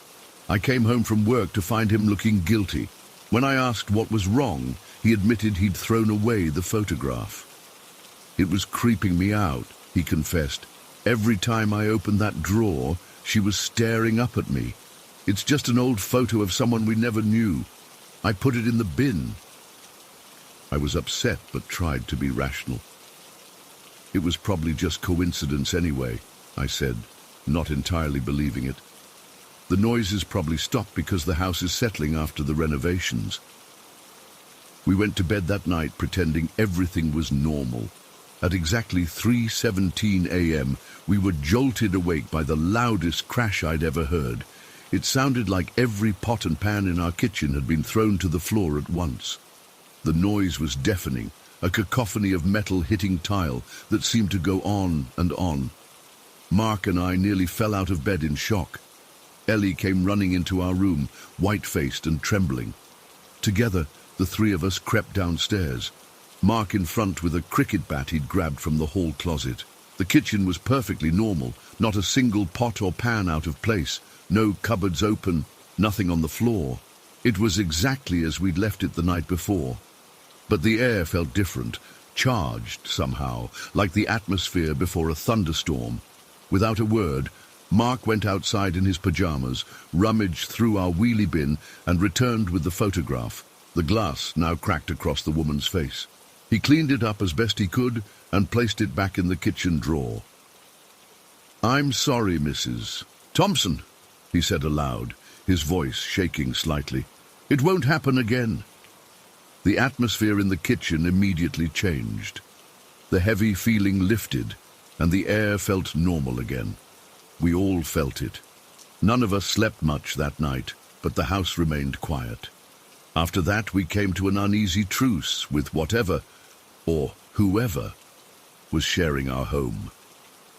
I came home from work to find him looking guilty. When I asked what was wrong, he admitted he'd thrown away the photograph. It was creeping me out, he confessed. Every time I opened that drawer, she was staring up at me. It's just an old photo of someone we never knew. I put it in the bin. I was upset, but tried to be rational. It was probably just coincidence anyway, I said, not entirely believing it. The noises probably stopped because the house is settling after the renovations. We went to bed that night pretending everything was normal. At exactly 3:17 a.m., we were jolted awake by the loudest crash I'd ever heard. It sounded like every pot and pan in our kitchen had been thrown to the floor at once. The noise was deafening, a cacophony of metal hitting tile that seemed to go on and on. Mark and I nearly fell out of bed in shock. Ellie came running into our room, white-faced and trembling. Together, the three of us crept downstairs, Mark in front with a cricket bat he'd grabbed from the hall closet. The kitchen was perfectly normal, not a single pot or pan out of place, no cupboards open, nothing on the floor. It was exactly as we'd left it the night before. But the air felt different, charged somehow, like the atmosphere before a thunderstorm. Without a word, Mark went outside in his pajamas, rummaged through our wheelie bin, and returned with the photograph, the glass now cracked across the woman's face. He cleaned it up as best he could and placed it back in the kitchen drawer. "I'm sorry, Mrs. Thompson," he said aloud, his voice shaking slightly. "It won't happen again." The atmosphere in the kitchen immediately changed. The heavy feeling lifted, and the air felt normal again. We all felt it. None of us slept much that night, but the house remained quiet. After that, we came to an uneasy truce with whatever, or whoever, was sharing our home.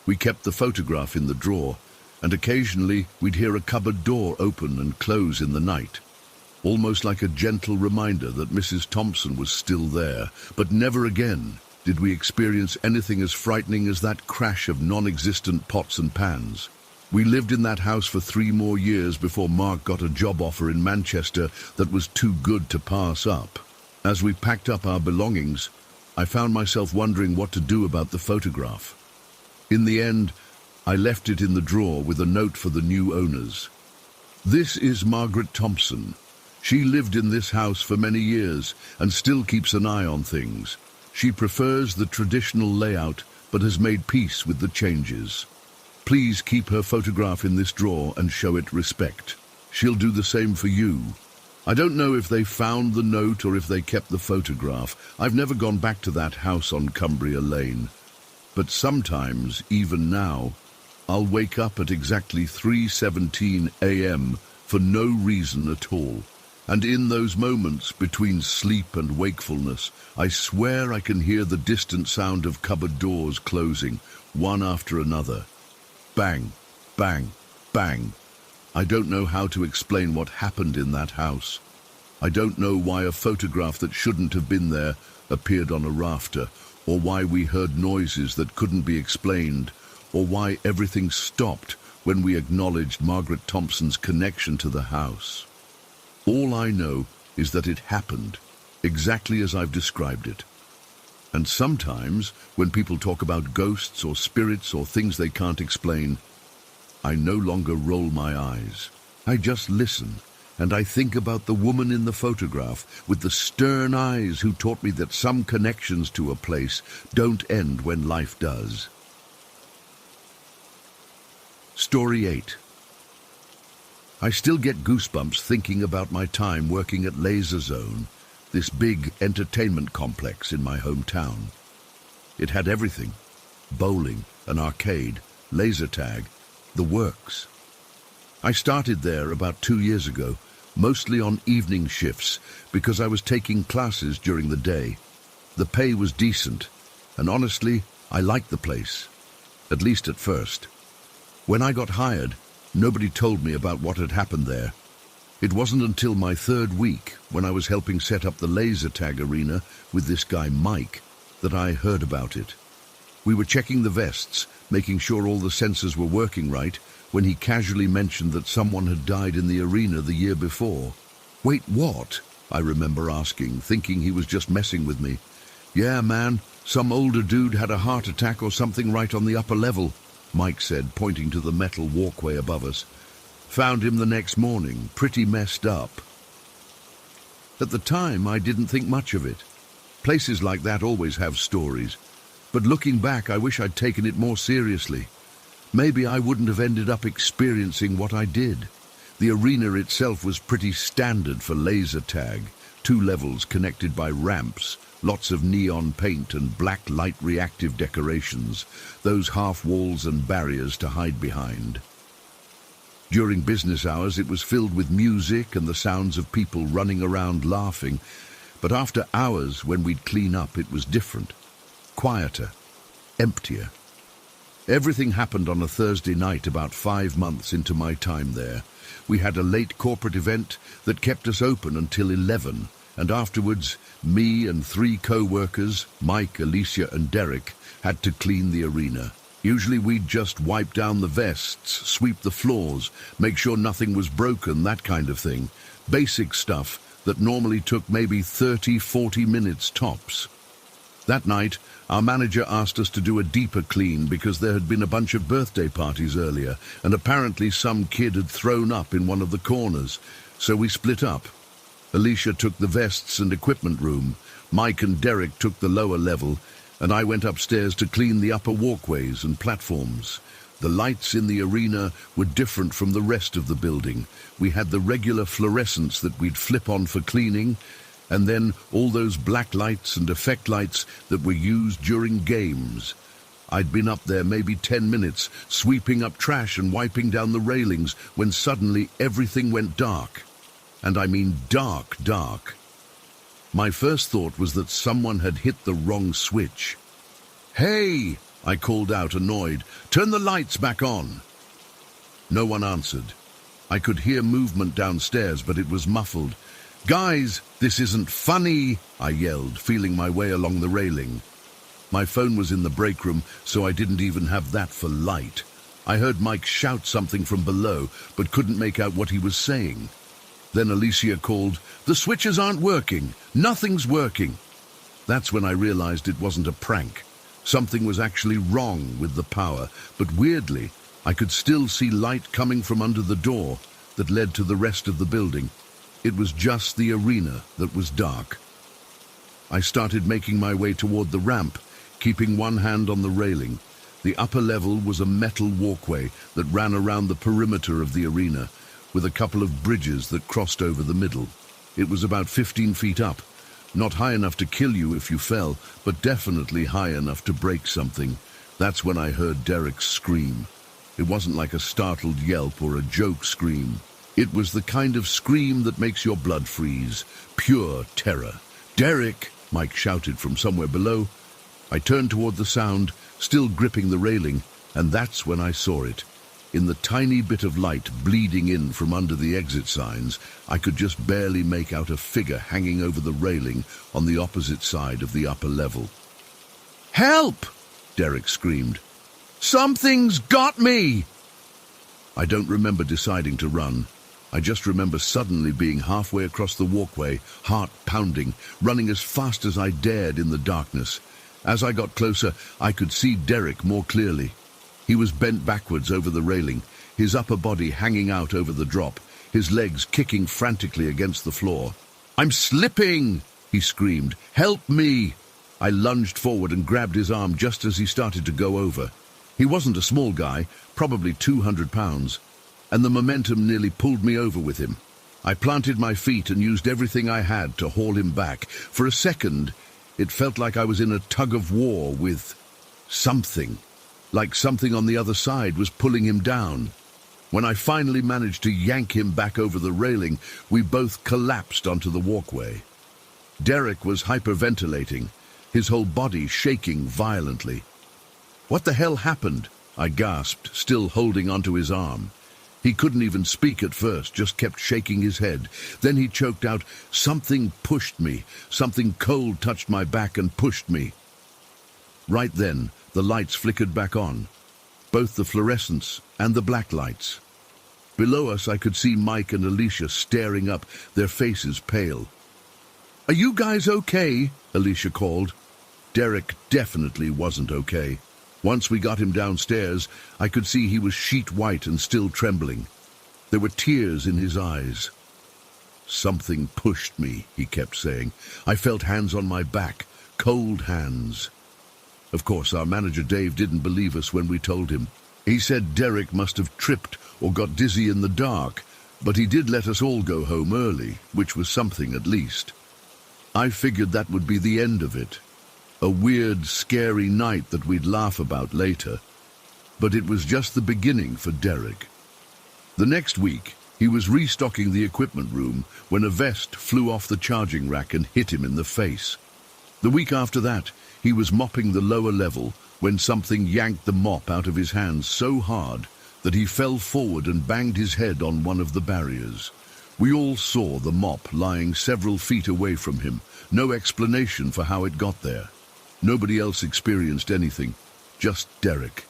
We kept the photograph in the drawer, and occasionally we'd hear a cupboard door open and close in the night, almost like a gentle reminder that Mrs. Thompson was still there. But never again did we experience anything as frightening as that crash of non-existent pots and pans. We lived in that house for 3 more years before Mark got a job offer in Manchester that was too good to pass up. As we packed up our belongings, I found myself wondering what to do about the photograph. In the end, I left it in the drawer with a note for the new owners. "This is Margaret Thompson. She lived in this house for many years and still keeps an eye on things. She prefers the traditional layout but has made peace with the changes. Please keep her photograph in this drawer and show it respect. She'll do the same for you." I don't know if they found the note or if they kept the photograph. I've never gone back to that house on Cumbria Lane. But sometimes, even now, I'll wake up at exactly 3:17 a.m. for no reason at all. And in those moments between sleep and wakefulness, I swear I can hear the distant sound of cupboard doors closing, one after another. Bang, bang, bang. I don't know how to explain what happened in that house. I don't know why a photograph that shouldn't have been there appeared on a rafter, or why we heard noises that couldn't be explained, or why everything stopped when we acknowledged Margaret Thompson's connection to the house. All I know is that it happened, exactly as I've described it. And sometimes, when people talk about ghosts or spirits or things they can't explain, I no longer roll my eyes. I just listen, and I think about the woman in the photograph with the stern eyes who taught me that some connections to a place don't end when life does. Story 8. I still get goosebumps thinking about my time working at Laser Zone, this big entertainment complex in my hometown. It had everything: bowling, an arcade, laser tag, the works. I started there about 2 years ago. mostly on evening shifts because I was taking classes during the day. The pay was decent, and honestly, I liked the place, at least at first. When I got hired, nobody told me about what had happened there. It wasn't until my third week, when I was helping set up the laser tag arena with this guy Mike, that I heard about it. We were checking the vests, making sure all the sensors were working right, when he casually mentioned that someone had died in the arena the year before. "Wait, what?" I remember asking, thinking he was just messing with me. "Yeah, man, some older dude had a heart attack or something right on the upper level," Mike said, pointing to the metal walkway above us. "Found him the next morning, pretty messed up." At the time, I didn't think much of it. Places like that always have stories. But looking back, I wish I'd taken it more seriously. Maybe I wouldn't have ended up experiencing what I did. The arena itself was pretty standard for laser tag, 2 levels connected by ramps, lots of neon paint and black light reactive decorations, those half walls and barriers to hide behind. During business hours, it was filled with music and the sounds of people running around laughing. But after hours, when we'd clean up, it was different. Quieter, emptier. Everything happened on a Thursday night about 5 months into my time there. We had a late corporate event that kept us open until 11, and afterwards, me and 3 co-workers, Mike, Alicia and Derek, had to clean the arena. Usually we'd just wipe down the vests, sweep the floors, make sure nothing was broken, that kind of thing. Basic stuff that normally took maybe 30-40 minutes tops. That night, our manager asked us to do a deeper clean because there had been a bunch of birthday parties earlier, and apparently some kid had thrown up in one of the corners, so we split up. Alicia took the vests and equipment room, Mike and Derek took the lower level, and I went upstairs to clean the upper walkways and platforms. The lights in the arena were different from the rest of the building. We had the regular fluorescents that we'd flip on for cleaning, and then all those black lights and effect lights that were used during games. I'd been up there maybe 10 minutes, sweeping up trash and wiping down the railings, when suddenly everything went dark. And I mean dark, dark. My first thought was that someone had hit the wrong switch. "Hey!" I called out, annoyed. "Turn the lights back on." No one answered. I could hear movement downstairs, but it was muffled. "Guys, this isn't funny," I yelled, feeling my way along the railing. My phone was in the break room, so I didn't even have that for light. I heard Mike shout something from below, but couldn't make out what he was saying. Then Alicia called, "The switches aren't working. Nothing's working." That's when I realized it wasn't a prank. Something was actually wrong with the power, but weirdly, I could still see light coming from under the door that led to the rest of the building. It was just the arena that was dark. I started making my way toward the ramp, keeping one hand on the railing. The upper level was a metal walkway that ran around the perimeter of the arena, with a couple of bridges that crossed over the middle. It was about 15 feet up, not high enough to kill you if you fell, but definitely high enough to break something. That's when I heard Derek scream. It wasn't like a startled yelp or a joke scream. It was the kind of scream that makes your blood freeze. Pure terror. "Derek!" Mike shouted from somewhere below. I turned toward the sound, still gripping the railing, and that's when I saw it. In the tiny bit of light bleeding in from under the exit signs, I could just barely make out a figure hanging over the railing on the opposite side of the upper level. "Help!" Derek screamed. "Something's got me!" I don't remember deciding to run. I just remember suddenly being halfway across the walkway, heart pounding, running as fast as I dared in the darkness. As I got closer, I could see Derek more clearly. He was bent backwards over the railing, his upper body hanging out over the drop, his legs kicking frantically against the floor. "I'm slipping!" he screamed. "Help me!" I lunged forward and grabbed his arm just as he started to go over. He wasn't a small guy, probably 200 pounds. And the momentum nearly pulled me over with him. I planted my feet and used everything I had to haul him back. For a second, it felt like I was in a tug-of-war with something, like something on the other side was pulling him down. When I finally managed to yank him back over the railing, we both collapsed onto the walkway. Derek was hyperventilating, his whole body shaking violently. "What the hell happened?" I gasped, still holding onto his arm. He couldn't even speak at first, just kept shaking his head. Then he choked out, "Something pushed me. Something cold touched my back and pushed me." Right then, the lights flickered back on, both the fluorescents and the black lights. Below us, I could see Mike and Alicia staring up, their faces pale. "Are you guys okay?" Alicia called. Derek definitely wasn't okay. Once we got him downstairs, I could see he was sheet white and still trembling. There were tears in his eyes. "Something pushed me," he kept saying. I felt hands on my back, cold hands. Of course, our manager Dave didn't believe us when we told him. He said Derek must have tripped or got dizzy in the dark, but he did let us all go home early, which was something at least. I figured that would be the end of it. A weird, scary night that we'd laugh about later. But it was just the beginning for Derek. The next week, he was restocking the equipment room when a vest flew off the charging rack and hit him in the face. The week after that, he was mopping the lower level when something yanked the mop out of his hands so hard that he fell forward and banged his head on one of the barriers. We all saw the mop lying several feet away from him, no explanation for how it got there. Nobody else experienced anything, just Derek.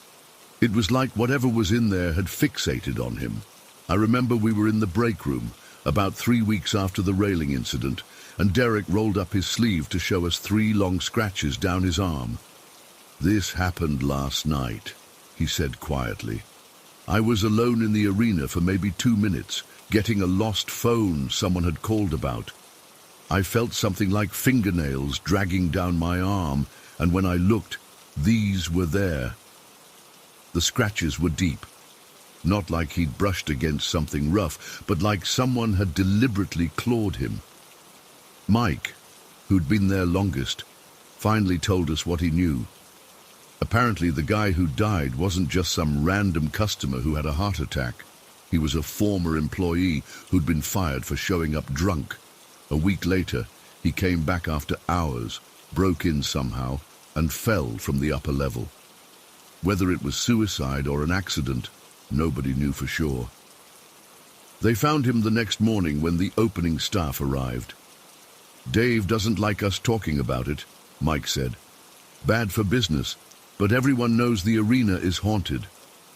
It was like whatever was in there had fixated on him. I remember we were in the break room, about 3 weeks after the railing incident, and Derek rolled up his sleeve to show us 3 long scratches down his arm. "This happened last night," he said quietly. "I was alone in the arena for maybe 2 minutes, getting a lost phone someone had called about. I felt something like fingernails dragging down my arm, and when I looked, these were there." The scratches were deep. Not like he'd brushed against something rough, but like someone had deliberately clawed him. Mike, who'd been there longest, finally told us what he knew. Apparently the guy who died wasn't just some random customer who had a heart attack. He was a former employee who'd been fired for showing up drunk. A week later, he came back after hours, broke in somehow, and fell from the upper level. Whether it was suicide or an accident, nobody knew for sure. They found him the next morning when the opening staff arrived. "Dave doesn't like us talking about it," Mike said. "Bad for business, but everyone knows the arena is haunted.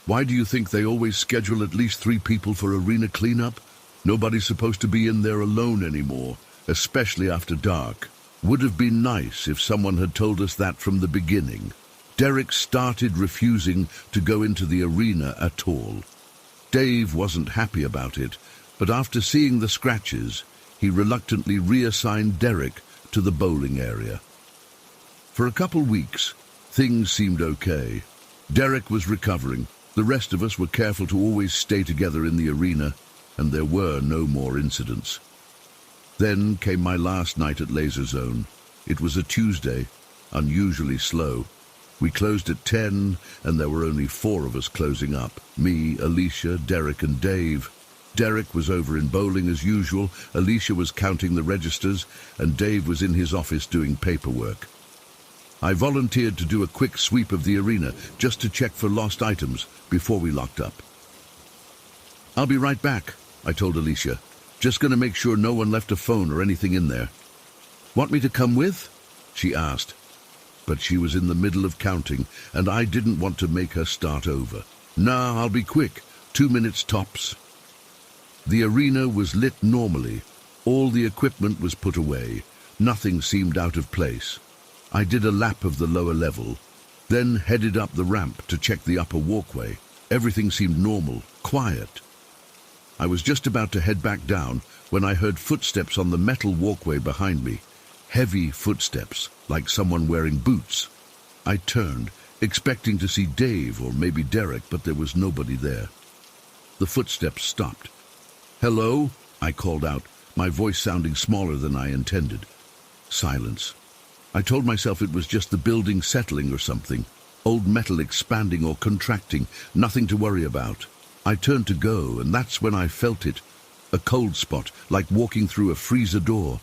Why do you think they always schedule at least 3 people for arena cleanup? Nobody's supposed to be in there alone anymore, especially after dark. Would have been nice if someone had told us that from the beginning." Derek started refusing to go into the arena at all. Dave wasn't happy about it, but after seeing the scratches, he reluctantly reassigned Derek to the bowling area. For a couple weeks, things seemed okay. Derek was recovering. The rest of us were careful to always stay together in the arena, and there were no more incidents. Then came my last night at Laser Zone. It was a Tuesday, unusually slow. We closed at 10, and there were only 4 of us closing up. Me, Alicia, Derek, and Dave. Derek was over in bowling as usual, Alicia was counting the registers, and Dave was in his office doing paperwork. I volunteered to do a quick sweep of the arena, just to check for lost items before we locked up. "I'll be right back," I told Alicia. "Just going to make sure no one left a phone or anything in there." "Want me to come with?" she asked. But she was in the middle of counting, and I didn't want to make her start over. "Nah, I'll be quick. 2 minutes tops." The arena was lit normally. All the equipment was put away. Nothing seemed out of place. I did a lap of the lower level, then headed up the ramp to check the upper walkway. Everything seemed normal, quiet. I was just about to head back down when I heard footsteps on the metal walkway behind me. Heavy footsteps, like someone wearing boots. I turned, expecting to see Dave or maybe Derek, but there was nobody there. The footsteps stopped. "Hello?" I called out, my voice sounding smaller than I intended. Silence. I told myself it was just the building settling or something. Old metal expanding or contracting, nothing to worry about. I turned to go, and that's when I felt it. A cold spot, like walking through a freezer door.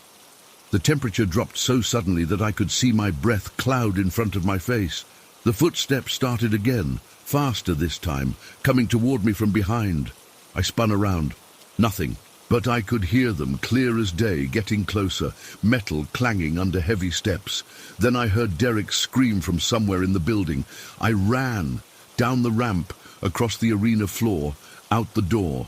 The temperature dropped so suddenly that I could see my breath cloud in front of my face. The footsteps started again, faster this time, coming toward me from behind. I spun around. Nothing, but I could hear them clear as day, getting closer, metal clanging under heavy steps. Then I heard Derek scream from somewhere in the building. I ran, down the ramp, across the arena floor, out the door.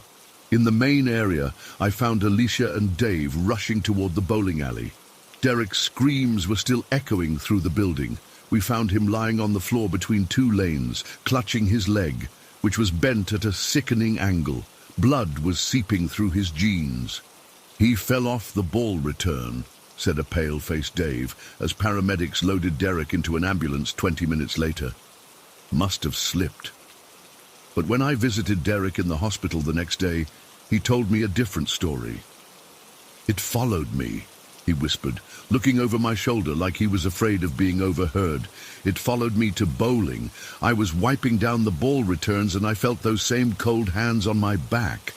In the main area, I found Alicia and Dave rushing toward the bowling alley. Derek's screams were still echoing through the building. We found him lying on the floor between two lanes, clutching his leg, which was bent at a sickening angle. Blood was seeping through his jeans. "He fell off the ball return," said a pale-faced Dave, as paramedics loaded Derek into an ambulance 20 minutes later. "Must have slipped." But when I visited Derek in the hospital the next day, he told me a different story. "It followed me," he whispered, looking over my shoulder like he was afraid of being overheard. "It followed me to bowling. I was wiping down the ball returns and I felt those same cold hands on my back.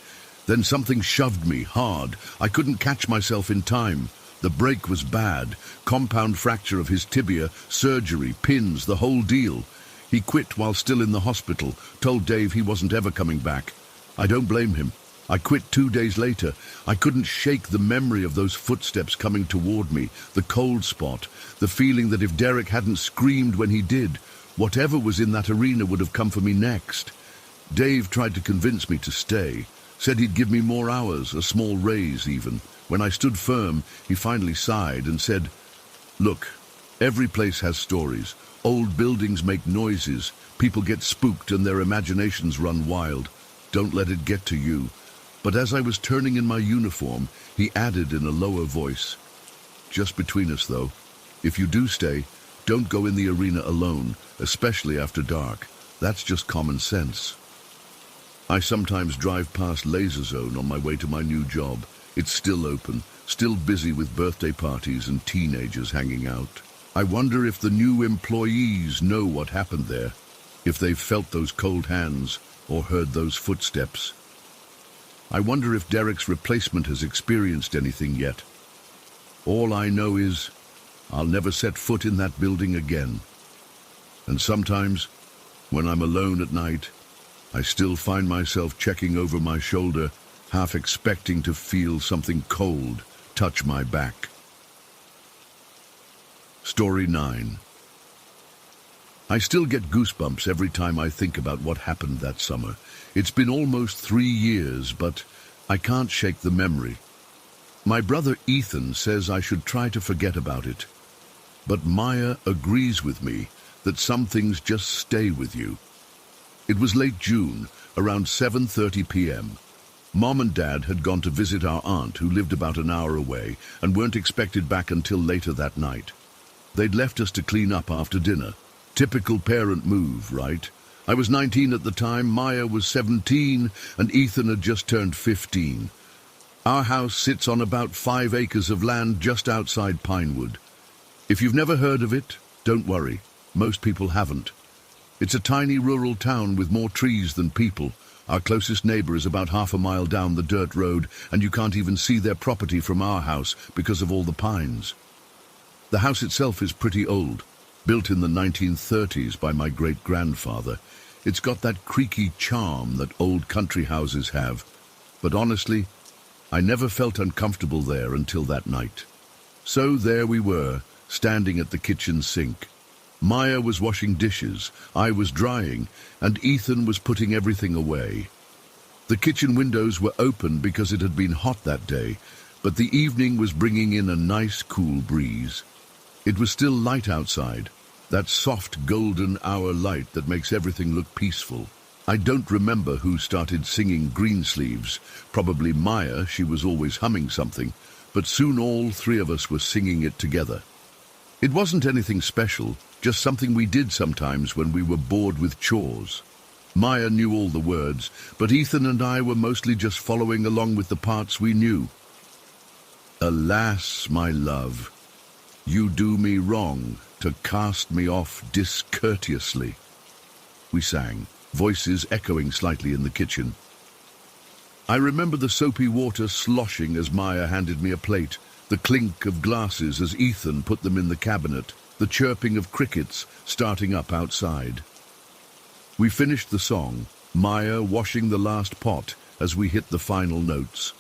Then something shoved me hard. I couldn't catch myself in time. The break was bad. Compound fracture of his tibia, surgery, pins, the whole deal. He quit while still in the hospital, told Dave he wasn't ever coming back. I don't blame him. I quit 2 days later. I couldn't shake the memory of those footsteps coming toward me, the cold spot, the feeling that if Derek hadn't screamed when he did, whatever was in that arena would have come for me next. Dave tried to convince me to stay, said he'd give me more hours, a small raise even. When I stood firm, he finally sighed and said, "Look, every place has stories. Old buildings make noises. People get spooked and their imaginations run wild. Don't let it get to you." But as I was turning in my uniform, he added in a lower voice, "Just between us, though, if you do stay, don't go in the arena alone, especially after dark. That's just common sense." I sometimes drive past Laser Zone on my way to my new job. It's still open, still busy with birthday parties and teenagers hanging out. I wonder if the new employees know what happened there, if they've felt those cold hands or heard those footsteps. I wonder if Derek's replacement has experienced anything yet. All I know is I'll never set foot in that building again. And sometimes, when I'm alone at night, I still find myself checking over my shoulder, half expecting to feel something cold touch my back. Story 9. I still get goosebumps every time I think about what happened that summer. It's been almost 3 years, but I can't shake the memory. My brother Ethan says I should try to forget about it. But Maya agrees with me that some things just stay with you. It was late June, around 7:30 p.m. Mom and Dad had gone to visit our aunt, who lived about an hour away, and weren't expected back until later that night. They'd left us to clean up after dinner. Typical parent move, right? I was 19 at the time, Maya was 17, and Ethan had just turned 15. Our house sits on about 5 acres of land just outside Pinewood. If you've never heard of it, don't worry. Most people haven't. It's a tiny rural town with more trees than people. Our closest neighbor is about half a mile down the dirt road, and you can't even see their property from our house because of all the pines. The house itself is pretty old, built in the 1930s by my great-grandfather. It's got that creaky charm that old country houses have. But honestly, I never felt uncomfortable there until that night. So there we were, standing at the kitchen sink. Maya was washing dishes, I was drying, and Ethan was putting everything away. The kitchen windows were open because it had been hot that day, but the evening was bringing in a nice cool breeze. It was still light outside, that soft golden hour light that makes everything look peaceful. I don't remember who started singing Greensleeves. Probably Maya, she was always humming something, but soon all 3 of us were singing it together. It wasn't anything special, just something we did sometimes when we were bored with chores. Maya knew all the words, but Ethan and I were mostly just following along with the parts we knew. "Alas, my love, you do me wrong to cast me off discourteously," we sang. voices echoing slightly in the kitchen. I remember the soapy water sloshing as Maya handed me a plate, the clink of glasses as Ethan put them in the cabinet, the chirping of crickets starting up outside. We finished the song, Maya washing the last pot as we hit the final notes.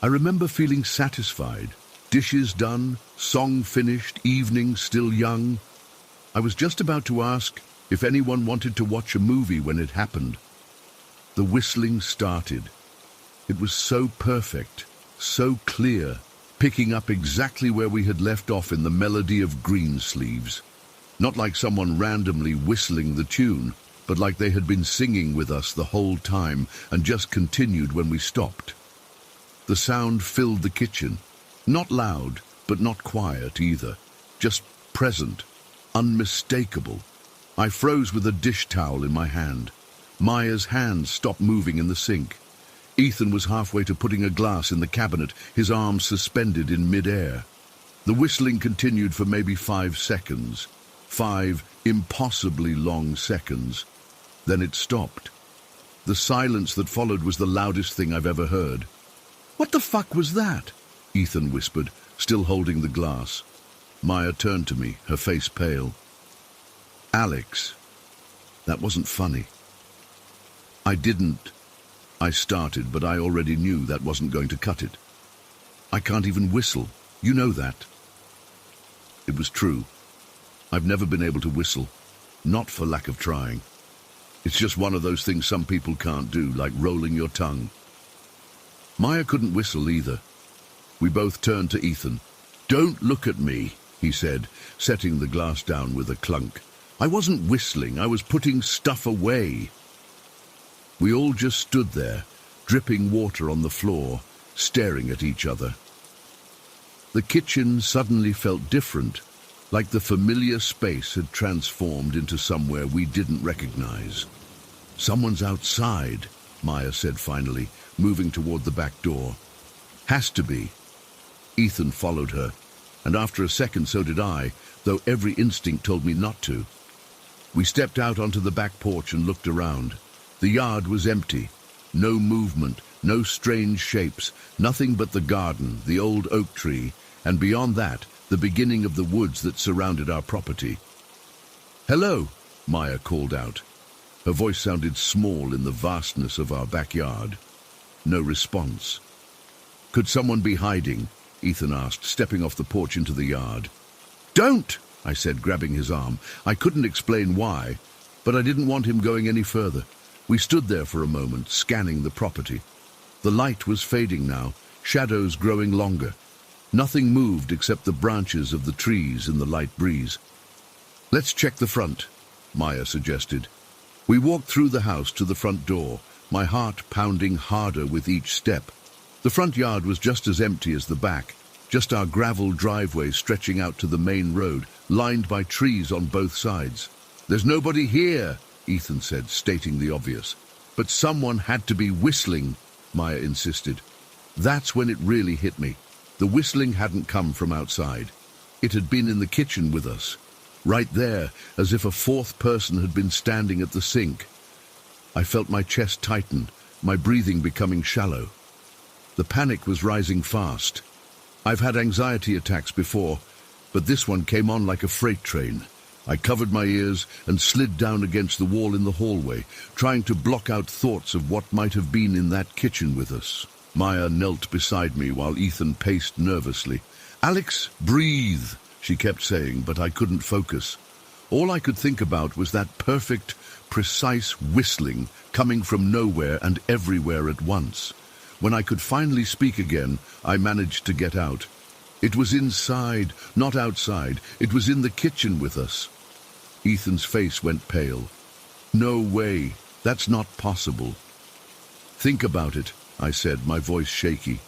I remember feeling satisfied. Dishes done, song finished, evening still young. I was just about to ask if anyone wanted to watch a movie when it happened. The whistling started. It was so perfect, so clear, picking up exactly where we had left off in the melody of Greensleeves. Not like someone randomly whistling the tune, but like they had been singing with us the whole time and just continued when we stopped. The sound filled the kitchen. Not loud, but not quiet either. Just present, unmistakable. I froze with a dish towel in my hand. Maya's hands stopped moving in the sink. Ethan was halfway to putting a glass in the cabinet, his arms suspended in mid-air. The whistling continued for maybe 5 seconds. 5 impossibly long seconds. Then it stopped. The silence that followed was the loudest thing I've ever heard. "What the fuck was that?" Ethan whispered, still holding the glass. Maya turned to me, her face pale. "Alex, that wasn't funny." I started, but I already knew that wasn't going to cut it. "I can't even whistle. You know that." It was true. I've never been able to whistle, not for lack of trying. It's just one of those things some people can't do, like rolling your tongue. Maya couldn't whistle either. We both turned to Ethan. "Don't look at me," he said, setting the glass down with a clunk. "I wasn't whistling, I was putting stuff away." We all just stood there, dripping water on the floor, staring at each other. The kitchen suddenly felt different, like the familiar space had transformed into somewhere we didn't recognize. "Someone's outside," Maya said finally, moving toward the back door. "Has to be." Ethan followed her, and after a second so did I, though every instinct told me not to. We stepped out onto the back porch and looked around. The yard was empty. No movement, no strange shapes, nothing but the garden, the old oak tree, and beyond that, the beginning of the woods that surrounded our property. "Hello," Maya called out. Her voice sounded small in the vastness of our backyard. No response. "Could someone be hiding?" Ethan asked, stepping off the porch into the yard. "Don't!" I said, grabbing his arm. I couldn't explain why, but I didn't want him going any further. We stood there for a moment, scanning the property. The light was fading now, shadows growing longer. Nothing moved except the branches of the trees in the light breeze. "Let's check the front," Maya suggested. We walked through the house to the front door, my heart pounding harder with each step. The front yard was just as empty as the back, just our gravel driveway stretching out to the main road, lined by trees on both sides. "There's nobody here," Ethan said, stating the obvious. "But someone had to be whistling," Maya insisted. That's when it really hit me. The whistling hadn't come from outside. It had been in the kitchen with us, right there, as if a fourth person had been standing at the sink. I felt my chest tighten, my breathing becoming shallow. The panic was rising fast. I've had anxiety attacks before, but this one came on like a freight train. I covered my ears and slid down against the wall in the hallway, trying to block out thoughts of what might have been in that kitchen with us. Maya knelt beside me while Ethan paced nervously. "Alex, breathe," she kept saying, but I couldn't focus. All I could think about was that perfect, precise whistling coming from nowhere and everywhere at once. When I could finally speak again, I managed to get out. It was inside, not outside. It was in the kitchen with us. Ethan's face went pale. "No way. That's not possible." "Think about it," I said, my voice shaky.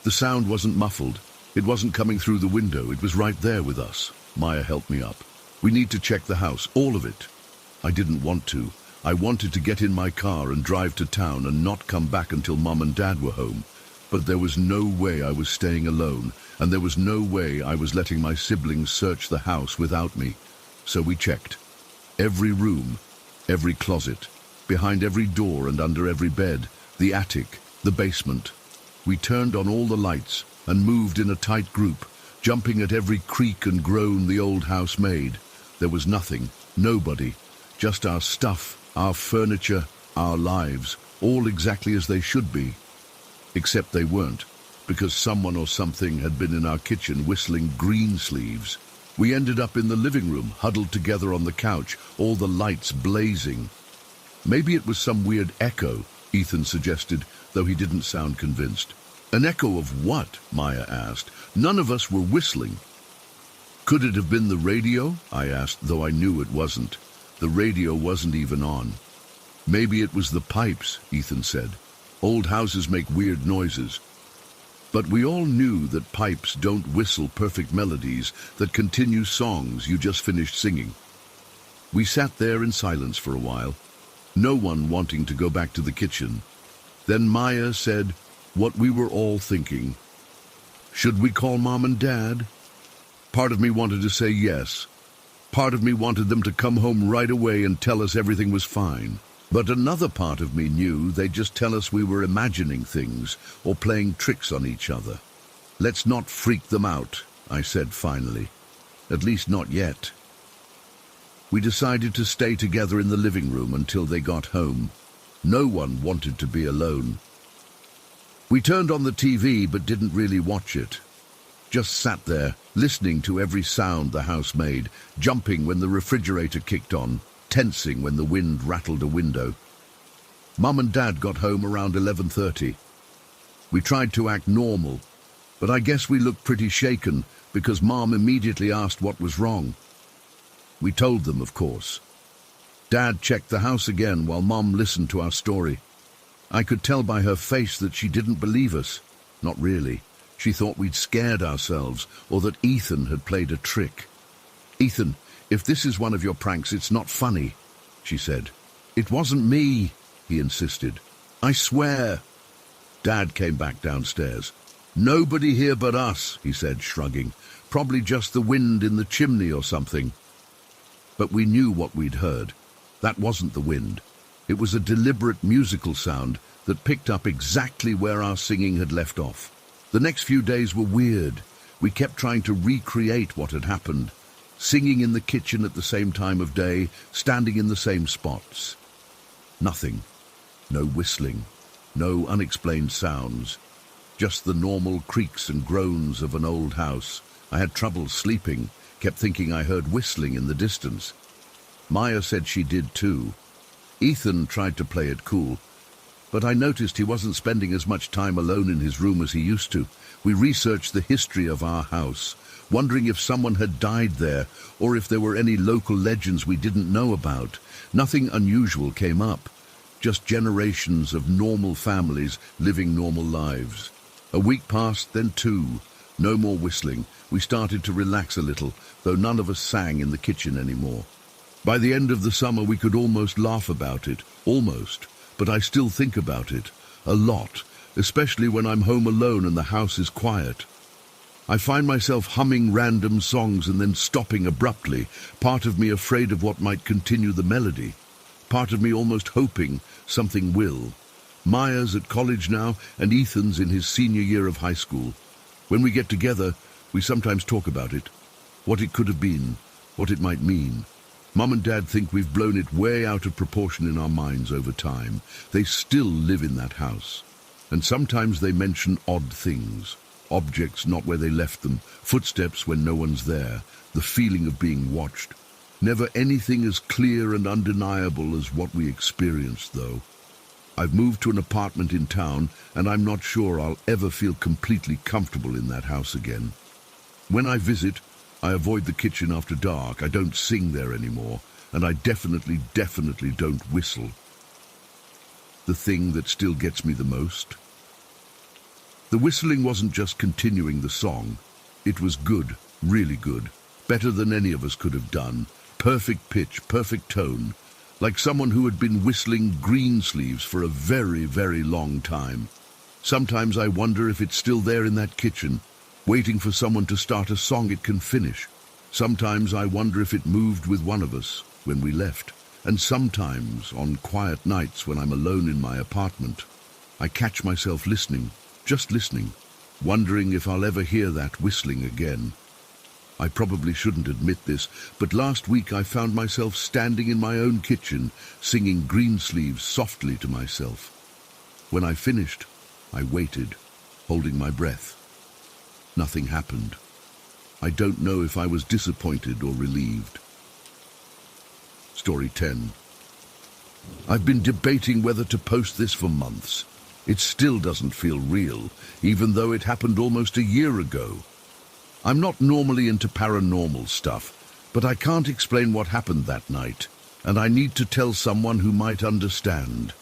The sound wasn't muffled. It wasn't coming through the window. It was right there with us. Maya helped me up. "We need to check the house, all of it." I didn't want to. I wanted to get in my car and drive to town and not come back until Mom and Dad were home. But there was no way I was staying alone, and there was no way I was letting my siblings search the house without me. So we checked. Every room, every closet, behind every door and under every bed, the attic, the basement. We turned on all the lights and moved in a tight group, jumping at every creak and groan the old house made. There was nothing, nobody, just our stuff, our furniture, our lives, all exactly as they should be. Except they weren't, because someone or something had been in our kitchen whistling Greensleeves. We ended up in the living room, huddled together on the couch, all the lights blazing. Maybe it was some weird echo, Ethan suggested, though he didn't sound convinced. An echo of what? Maya asked. None of us were whistling. Could it have been the radio? I asked, though I knew it wasn't. The radio wasn't even on. Maybe it was the pipes, Ethan said. Old houses make weird noises. But we all knew that pipes don't whistle perfect melodies that continue songs you just finished singing. We sat there in silence for a while, no one wanting to go back to the kitchen. Then Maya said what we were all thinking. Should we call Mom and Dad? Part of me wanted to say yes. Part of me wanted them to come home right away and tell us everything was fine. But another part of me knew they'd just tell us we were imagining things or playing tricks on each other. Let's not freak them out, I said finally. At least not yet. We decided to stay together in the living room until they got home. No one wanted to be alone. We turned on the TV but didn't really watch it. Just sat there, listening to every sound the house made, jumping when the refrigerator kicked on, tensing when the wind rattled a window. Mum and Dad got home around 11:30. We tried to act normal, but I guess we looked pretty shaken because Mom immediately asked what was wrong. We told them, of course. Dad checked the house again while Mom listened to our story. I could tell by her face that she didn't believe us. Not really. She thought we'd scared ourselves or that Ethan had played a trick. Ethan, if this is one of your pranks, it's not funny, she said. It wasn't me, he insisted. I swear. Dad came back downstairs. Nobody here but us, he said, shrugging. Probably just the wind in the chimney or something. But we knew what we'd heard. That wasn't the wind. It was a deliberate musical sound that picked up exactly where our singing had left off. The next few days were weird. We kept trying to recreate what had happened. Singing in the kitchen at the same time of day, standing in the same spots. Nothing. No whistling. No unexplained sounds. Just the normal creaks and groans of an old house. I had trouble sleeping, kept thinking I heard whistling in the distance. Maya said she did too. Ethan tried to play it cool, but I noticed he wasn't spending as much time alone in his room as he used to. We researched the history of our house, wondering if someone had died there or if there were any local legends we didn't know about. Nothing unusual came up, just generations of normal families living normal lives. A week passed, then two. No more whistling. We started to relax a little, though none of us sang in the kitchen anymore. By the end of the summer we could almost laugh about it, almost, but I still think about it, a lot, especially when I'm home alone and the house is quiet. I find myself humming random songs and then stopping abruptly, part of me afraid of what might continue the melody, part of me almost hoping something will. Maya's at college now, and Ethan's in his senior year of high school. When we get together, we sometimes talk about it, what it could have been, what it might mean. Mum and Dad think we've blown it way out of proportion in our minds over time. They still live in that house. And sometimes they mention odd things. Objects not where they left them, footsteps when no one's there, the feeling of being watched. Never anything as clear and undeniable as what we experienced, though. I've moved to an apartment in town, and I'm not sure I'll ever feel completely comfortable in that house again. When I visit, I avoid the kitchen after dark. I don't sing there anymore, and I definitely don't whistle. The thing that still gets me the most? The whistling wasn't just continuing the song. It was good, really good, better than any of us could have done. Perfect pitch, perfect tone, like someone who had been whistling Greensleeves for a very, very long time. Sometimes I wonder if it's still there in that kitchen, waiting for someone to start a song it can finish. Sometimes I wonder if it moved with one of us when we left, And sometimes, on quiet nights when I'm alone in my apartment, I catch myself listening, just listening, wondering if I'll ever hear that whistling again. I probably shouldn't admit this, but last week I found myself standing in my own kitchen, singing Greensleeves softly to myself. When I finished, I waited, holding my breath. Nothing happened. I don't know if I was disappointed or relieved. Story 10. I've been debating whether to post this for months. It still doesn't feel real, even though it happened almost a year ago. I'm not normally into paranormal stuff, but I can't explain what happened that night, and I need to tell someone who might understand.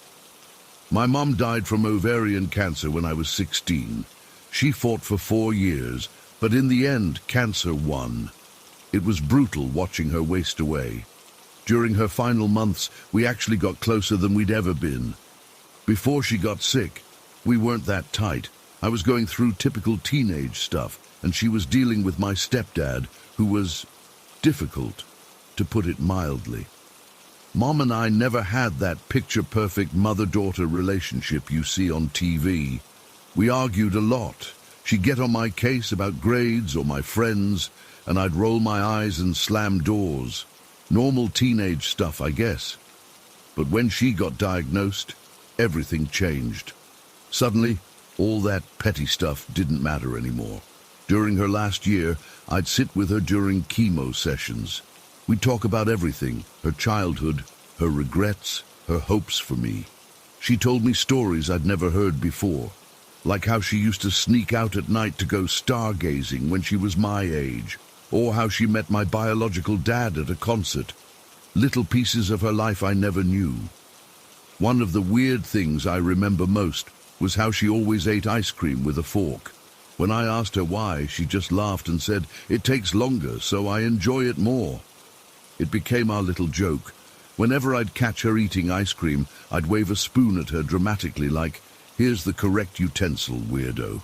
My mom died from ovarian cancer when I was 16. She fought for 4 years, but in the end, cancer won. It was brutal watching her waste away. During her final months, we actually got closer than we'd ever been. Before she got sick, we weren't that tight. I was going through typical teenage stuff, and she was dealing with my stepdad, who was difficult, to put it mildly. Mom and I never had that picture-perfect mother-daughter relationship you see on TV. We argued a lot. She'd get on my case about grades or my friends, and I'd roll my eyes and slam doors. Normal teenage stuff, I guess. But when she got diagnosed, everything changed. Suddenly, all that petty stuff didn't matter anymore. During her last year, I'd sit with her during chemo sessions. We'd talk about everything, her childhood, her regrets, her hopes for me. She told me stories I'd never heard before, like how she used to sneak out at night to go stargazing when she was my age, or how she met my biological dad at a concert. Little pieces of her life I never knew. One of the weird things I remember most was how she always ate ice cream with a fork. When I asked her why, she just laughed and said, "It takes longer, so I enjoy it more." It became our little joke. Whenever I'd catch her eating ice cream, I'd wave a spoon at her dramatically like, "Here's the correct utensil, weirdo."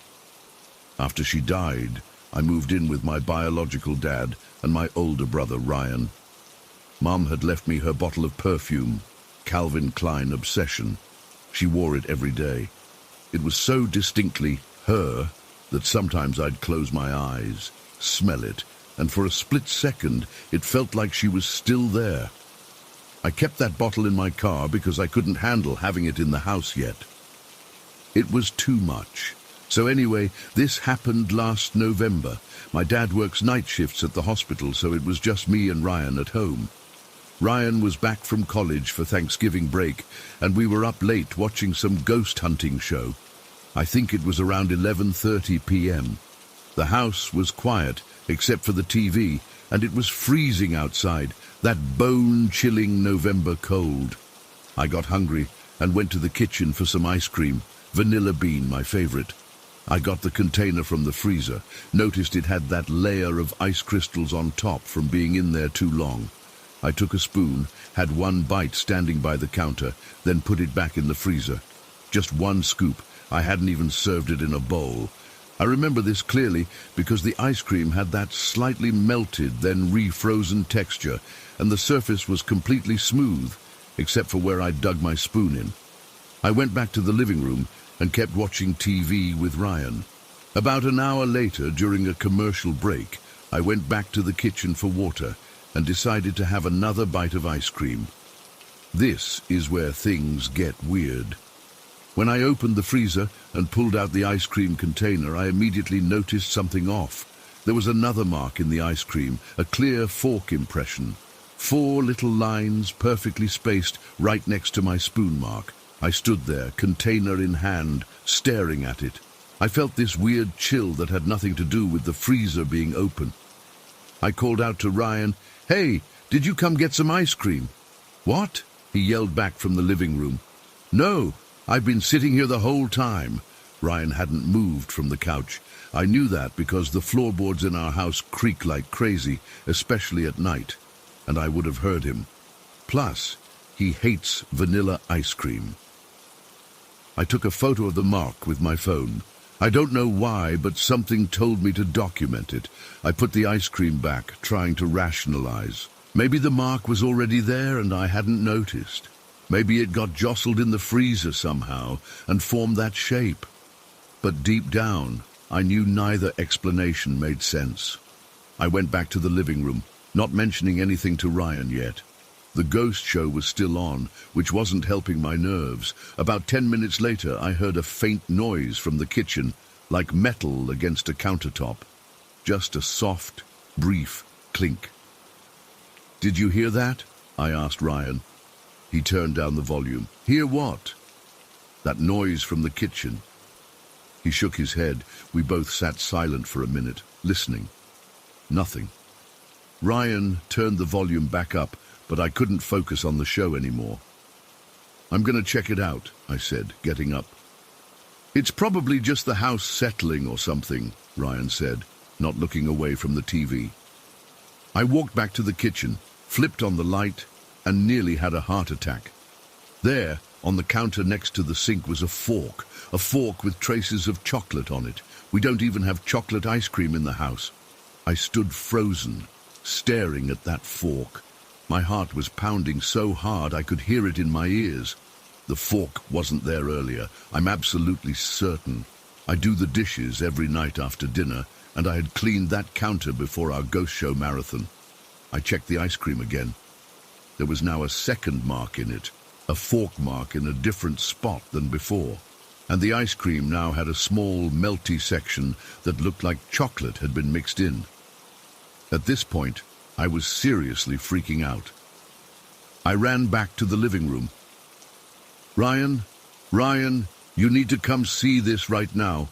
After she died, I moved in with my biological dad and my older brother, Ryan. Mom had left me her bottle of perfume, Calvin Klein Obsession. She wore it every day. It was so distinctly her that sometimes I'd close my eyes, smell it, and for a split second it felt like she was still there. I kept that bottle in my car because I couldn't handle having it in the house yet. It was too much. So anyway, this happened last November. My dad works night shifts at the hospital, so it was just me and Ryan at home. Ryan was back from college for Thanksgiving break, and we were up late watching some ghost hunting show. I think it was around 11:30 p.m. The house was quiet, except for the TV, and it was freezing outside, that bone-chilling November cold. I got hungry and went to the kitchen for some ice cream, vanilla bean, my favorite. I got the container from the freezer, noticed it had that layer of ice crystals on top from being in there too long. I took a spoon, had one bite standing by the counter, then put it back in the freezer. Just one scoop. I hadn't even served it in a bowl. I remember this clearly because the ice cream had that slightly melted, then refrozen texture, and the surface was completely smooth, except for where I dug my spoon in. I went back to the living room and kept watching TV with Ryan. About an hour later, during a commercial break, I went back to the kitchen for water and decided to have another bite of ice cream. This is where things get weird. When I opened the freezer and pulled out the ice cream container, I immediately noticed something off. There was another mark in the ice cream, a clear fork impression. 4 little lines, perfectly spaced, right next to my spoon mark. I stood there, container in hand, staring at it. I felt this weird chill that had nothing to do with the freezer being open. I called out to Ryan, "Hey, did you come get some ice cream?" "What?" he yelled back from the living room. "No, I've been sitting here the whole time." Ryan hadn't moved from the couch. I knew that because the floorboards in our house creak like crazy, especially at night, and I would have heard him. Plus, he hates vanilla ice cream. I took a photo of the mark with my phone. I don't know why, but something told me to document it. I put the ice cream back, trying to rationalize. Maybe the mark was already there and I hadn't noticed. Maybe it got jostled in the freezer somehow and formed that shape. But deep down, I knew neither explanation made sense. I went back to the living room, not mentioning anything to Ryan yet. The ghost show was still on, which wasn't helping my nerves. About 10 minutes later, I heard a faint noise from the kitchen, like metal against a countertop. Just a soft, brief clink. "Did you hear that?" I asked Ryan. He turned down the volume. "Hear what?" "That noise from the kitchen." He shook his head. We both sat silent for a minute, listening. Nothing. Ryan turned the volume back up, but I couldn't focus on the show anymore. "I'm going to check it out," I said, getting up. "It's probably just the house settling or something," Ryan said, not looking away from the TV. I walked back to the kitchen, flipped on the light, and nearly had a heart attack. There, on the counter next to the sink, was a fork with traces of chocolate on it. We don't even have chocolate ice cream in the house. I stood frozen, staring at that fork. My heart was pounding so hard I could hear it in my ears. The fork wasn't there earlier, I'm absolutely certain. I do the dishes every night after dinner, and I had cleaned that counter before our ghost show marathon. I checked the ice cream again. There was now a second mark in it, a fork mark in a different spot than before. And the ice cream now had a small, melty section that looked like chocolate had been mixed in. At this point, I was seriously freaking out. I ran back to the living room. Ryan, you need to come see this right now."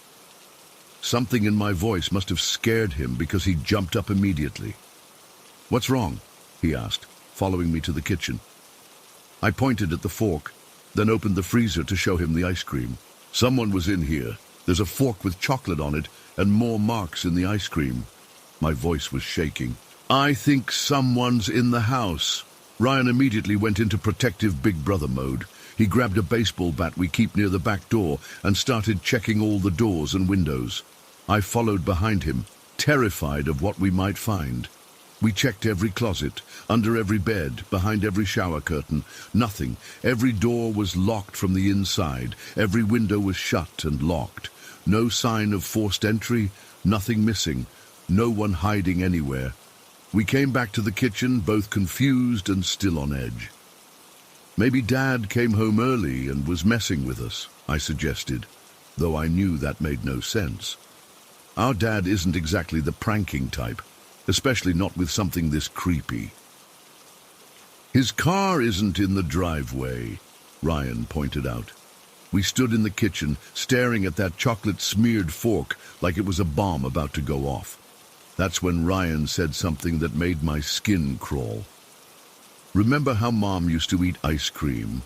Something in my voice must have scared him because he jumped up immediately. "What's wrong?" he asked, following me to the kitchen. I pointed at the fork, then opened the freezer to show him the ice cream. "Someone was in here. There's a fork with chocolate on it and more marks in the ice cream." My voice was shaking. "I think someone's in the house." Ryan immediately went into protective Big Brother mode. He grabbed a baseball bat we keep near the back door and started checking all the doors and windows. I followed behind him, terrified of what we might find. We checked every closet, under every bed, behind every shower curtain. Nothing. Every door was locked from the inside. Every window was shut and locked. No sign of forced entry, nothing missing, no one hiding anywhere. We came back to the kitchen, both confused and still on edge. "Maybe Dad came home early and was messing with us," I suggested, though I knew that made no sense. Our dad isn't exactly the pranking type, especially not with something this creepy. "His car isn't in the driveway," Ryan pointed out. We stood in the kitchen, staring at that chocolate-smeared fork like it was a bomb about to go off. That's when Ryan said something that made my skin crawl. "Remember how Mom used to eat ice cream?"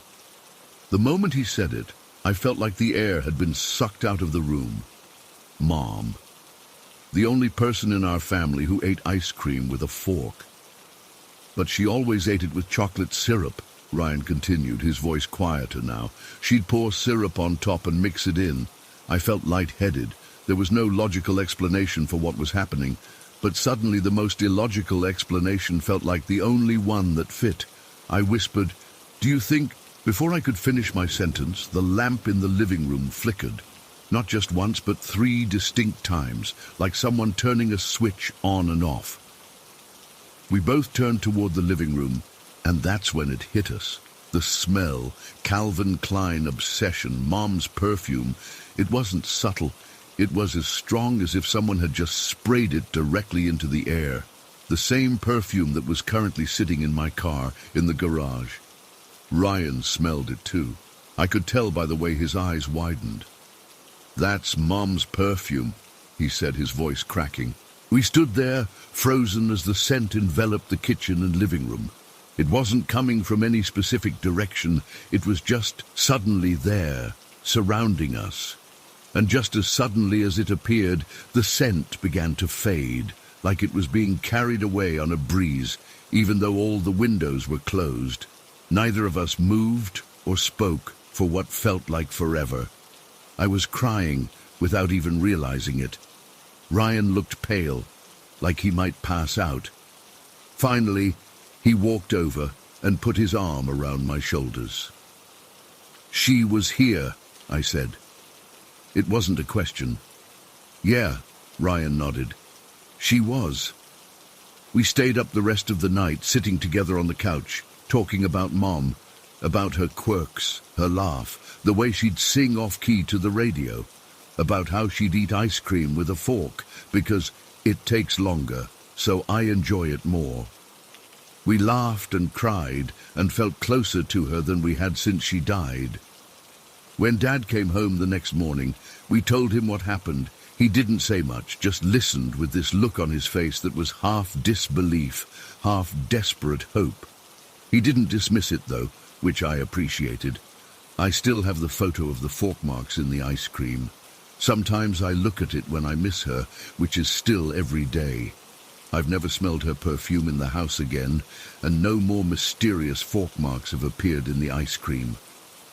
The moment he said it, I felt like the air had been sucked out of the room. Mom. The only person in our family who ate ice cream with a fork. "But she always ate it with chocolate syrup," Ryan continued, his voice quieter now. "She'd pour syrup on top and mix it in." I felt lightheaded. There was no logical explanation for what was happening, but suddenly the most illogical explanation felt like the only one that fit. I whispered, "Do you think—" Before I could finish my sentence, the lamp in the living room flickered. Not just once, but 3 distinct times, like someone turning a switch on and off. We both turned toward the living room, and that's when it hit us. The smell, Calvin Klein obsession, Mom's perfume. It wasn't subtle. It was as strong as if someone had just sprayed it directly into the air. The same perfume that was currently sitting in my car, in the garage. Ryan smelled it too. I could tell by the way his eyes widened. "That's Mom's perfume," he said, his voice cracking. We stood there, frozen as the scent enveloped the kitchen and living room. It wasn't coming from any specific direction. It was just suddenly there, surrounding us. And just as suddenly as it appeared, the scent began to fade, like it was being carried away on a breeze, even though all the windows were closed. Neither of us moved or spoke for what felt like forever. I was crying without even realizing it. Ryan looked pale, like he might pass out. Finally, He walked over and put his arm around my shoulders. "She was here," I said. It wasn't a question. "Yeah," Ryan nodded. "She was." We stayed up the rest of the night, sitting together on the couch, talking about Mom, about her quirks, her laugh, the way she'd sing off-key to the radio, about how she'd eat ice cream with a fork because it takes longer, so I enjoy it more. We laughed and cried and felt closer to her than we had since she died. When Dad came home the next morning, we told him what happened. He didn't say much, just listened with this look on his face that was half disbelief, half desperate hope. He didn't dismiss it, though, which I appreciated. I still have the photo of the fork marks in the ice cream. Sometimes I look at it when I miss her, which is still every day. I've never smelled her perfume in the house again, and no more mysterious fork marks have appeared in the ice cream.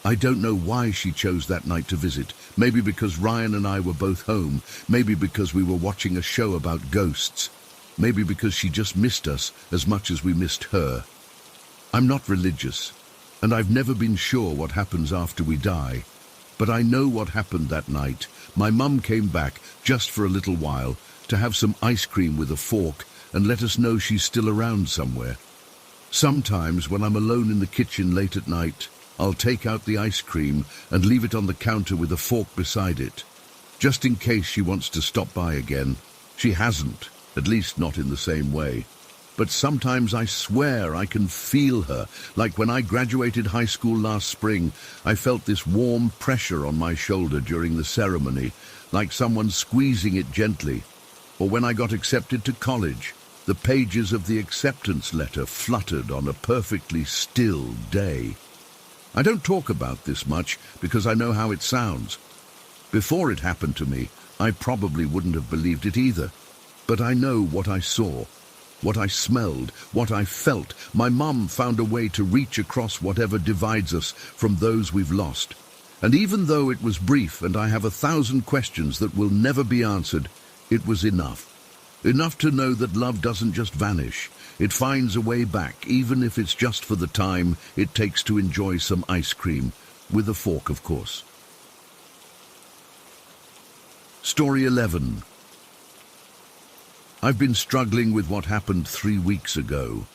I don't know why she chose that night to visit. Maybe because Ryan and I were both home. Maybe because we were watching a show about ghosts. Maybe because she just missed us as much as we missed her. I'm not religious, and I've never been sure what happens after we die. But I know what happened that night. My mum came back, just for a little while, to have some ice cream with a fork and let us know she's still around somewhere. Sometimes when I'm alone in the kitchen late at night, I'll take out the ice cream and leave it on the counter with a fork beside it, just in case she wants to stop by again. She hasn't, at least not in the same way. But sometimes I swear I can feel her, like when I graduated high school last spring. I felt this warm pressure on my shoulder during the ceremony, like someone squeezing it gently. Or when I got accepted to college, the pages of the acceptance letter fluttered on a perfectly still day. I don't talk about this much because I know how it sounds. Before it happened to me, I probably wouldn't have believed it either. But I know what I saw, what I smelled, what I felt. My mum found a way to reach across whatever divides us from those we've lost. And even though it was brief and I have 1,000 questions that will never be answered, it was enough. Enough to know that love doesn't just vanish. It finds a way back, even if it's just for the time it takes to enjoy some ice cream, with a fork, of course. Story 11. I've been struggling with what happened 3 weeks ago.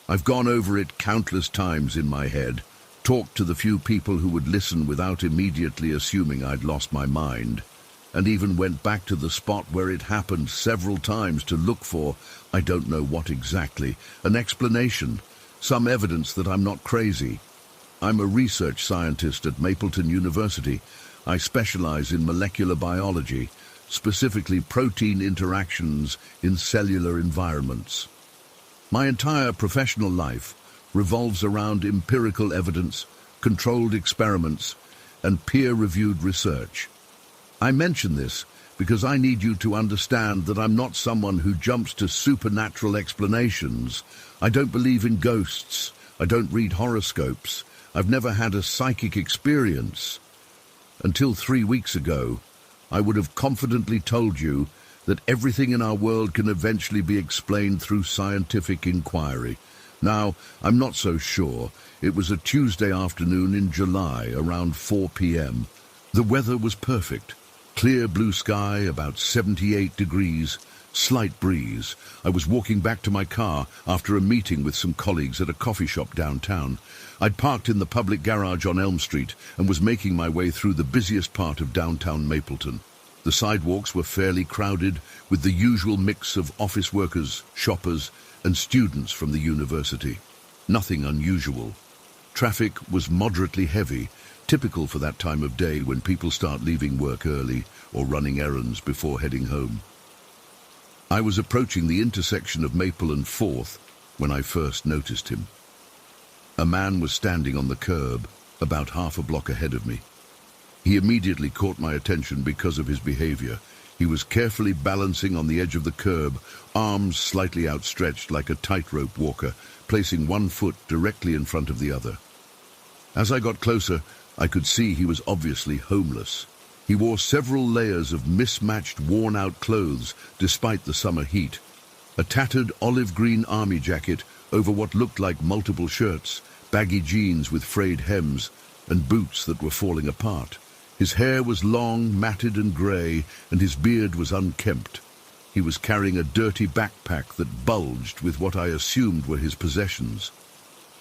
I've gone over it countless times in my head, talked to the few people who would listen without immediately assuming I'd lost my mind, and even went back to the spot where it happened several times to look for, I don't know what exactly, an explanation, some evidence that I'm not crazy. I'm a research scientist at Mapleton University. I specialize in molecular biology, specifically protein interactions in cellular environments. My entire professional life revolves around empirical evidence, controlled experiments, and peer-reviewed research. I mention this because I need you to understand that I'm not someone who jumps to supernatural explanations. I don't believe in ghosts. I don't read horoscopes. I've never had a psychic experience. Until 3 weeks ago, I would have confidently told you that everything in our world can eventually be explained through scientific inquiry. Now, I'm not so sure. It was a Tuesday afternoon in July, around 4 p.m. The weather was perfect. Clear blue sky, about 78 degrees, slight breeze. I was walking back to my car after a meeting with some colleagues at a coffee shop downtown. I'd parked in the public garage on Elm Street and was making my way through the busiest part of downtown Mapleton. The sidewalks were fairly crowded, with the usual mix of office workers, shoppers, and students from the university. Nothing unusual. Traffic was moderately heavy, typical for that time of day when people start leaving work early or running errands before heading home. I was approaching the intersection of Maple and 4th when I first noticed him. A man was standing on the curb, about half a block ahead of me. He immediately caught my attention because of his behavior. He was carefully balancing on the edge of the curb, arms slightly outstretched like a tightrope walker, placing one foot directly in front of the other. As I got closer, I could see he was obviously homeless. He wore several layers of mismatched, worn-out clothes despite the summer heat. A tattered olive-green army jacket over what looked like multiple shirts, baggy jeans with frayed hems, and boots that were falling apart. His hair was long, matted and grey, and his beard was unkempt. He was carrying a dirty backpack that bulged with what I assumed were his possessions.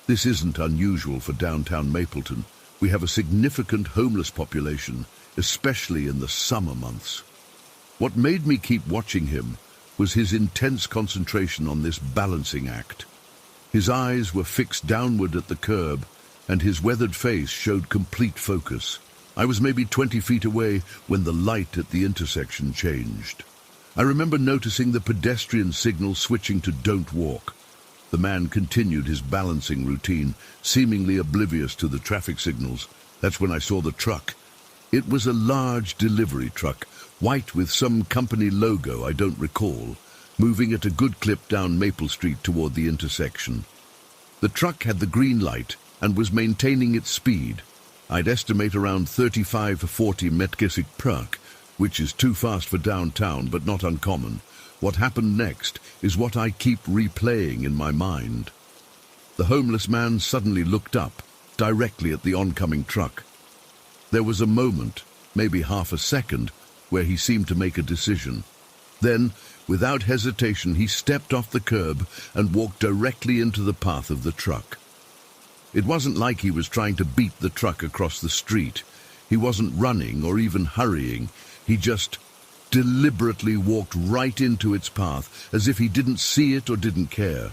This isn't unusual for downtown Mapleton. We have a significant homeless population, especially in the summer months. What made me keep watching him was his intense concentration on this balancing act. His eyes were fixed downward at the curb, and his weathered face showed complete focus. I was maybe 20 feet away when the light at the intersection changed. I remember noticing the pedestrian signal switching to "Don't walk." The man continued his balancing routine, seemingly oblivious to the traffic signals. That's when I saw the truck. It was a large delivery truck, white with some company logo I don't recall, moving at a good clip down Maple Street toward the intersection. The truck had the green light and was maintaining its speed. I'd estimate around 35 to 40 mph, which is too fast for downtown but not uncommon. What happened next is what I keep replaying in my mind. The homeless man suddenly looked up, directly at the oncoming truck. There was a moment, maybe half a second, where he seemed to make a decision. Then, without hesitation, he stepped off the curb and walked directly into the path of the truck. It wasn't like he was trying to beat the truck across the street. He wasn't running or even hurrying. He just deliberately walked right into its path, as if he didn't see it or didn't care.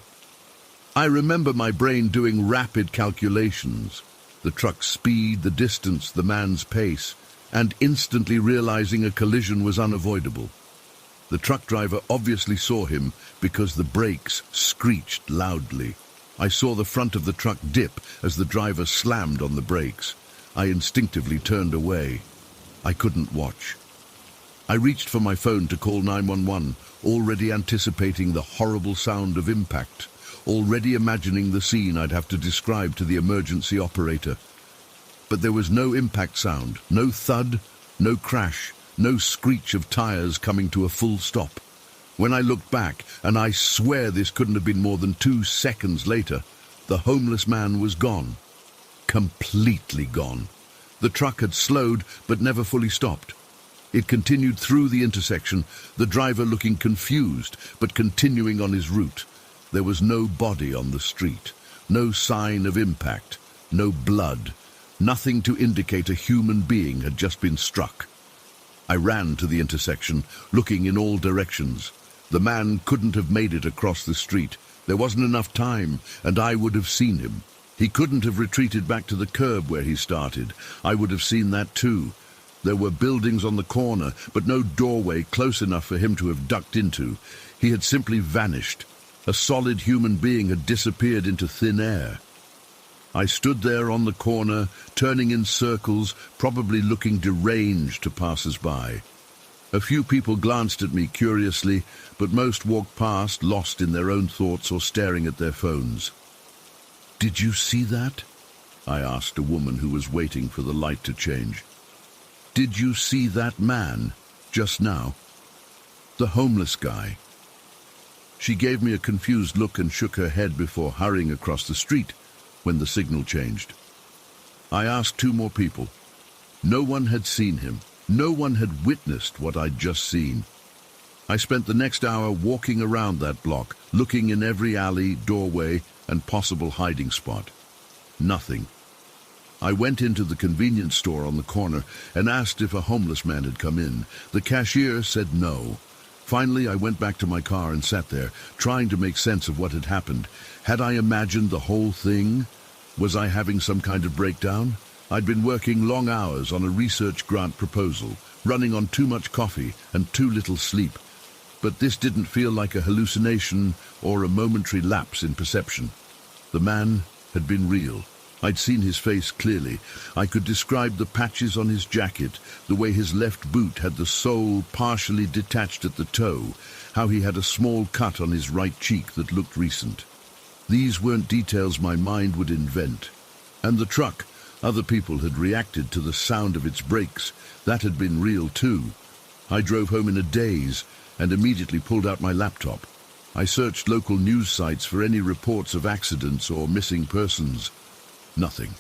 I remember my brain doing rapid calculations, the truck's speed, the distance, the man's pace, and instantly realizing a collision was unavoidable. The truck driver obviously saw him because the brakes screeched loudly. I saw the front of the truck dip as the driver slammed on the brakes. I instinctively turned away. I couldn't watch. I reached for my phone to call 911, already anticipating the horrible sound of impact, already imagining the scene I'd have to describe to the emergency operator. But there was no impact sound, no thud, no crash, no screech of tires coming to a full stop. When I looked back, and I swear this couldn't have been more than 2 seconds later, the homeless man was gone. Completely gone. The truck had slowed but never fully stopped. It continued through the intersection, the driver looking confused but continuing on his route. There was no body on the street, no sign of impact, no blood, nothing to indicate a human being had just been struck. I ran to the intersection, looking in all directions. The man couldn't have made it across the street. There wasn't enough time, and I would have seen him. He couldn't have retreated back to the curb where he started. I would have seen that too. There were buildings on the corner, but no doorway close enough for him to have ducked into. He had simply vanished. A solid human being had disappeared into thin air. I stood there on the corner, turning in circles, probably looking deranged to passers-by. A few people glanced at me curiously, but most walked past, lost in their own thoughts or staring at their phones. "Did you see that?" I asked a woman who was waiting for the light to change. "Did you see that man, just now? The homeless guy?" She gave me a confused look and shook her head before hurrying across the street when the signal changed. I asked 2 more people. No one had seen him. No one had witnessed what I'd just seen. I spent the next hour walking around that block, looking in every alley, doorway, and possible hiding spot. Nothing. I went into the convenience store on the corner and asked if a homeless man had come in. The cashier said no. Finally, I went back to my car and sat there, trying to make sense of what had happened. Had I imagined the whole thing? Was I having some kind of breakdown? I'd been working long hours on a research grant proposal, running on too much coffee and too little sleep. But this didn't feel like a hallucination or a momentary lapse in perception. The man had been real. I'd seen his face clearly. I could describe the patches on his jacket, the way his left boot had the sole partially detached at the toe, how he had a small cut on his right cheek that looked recent. These weren't details my mind would invent. And the truck, other people had reacted to the sound of its brakes. That had been real too. I drove home in a daze and immediately pulled out my laptop. I searched local news sites for any reports of accidents or missing persons. Nothing.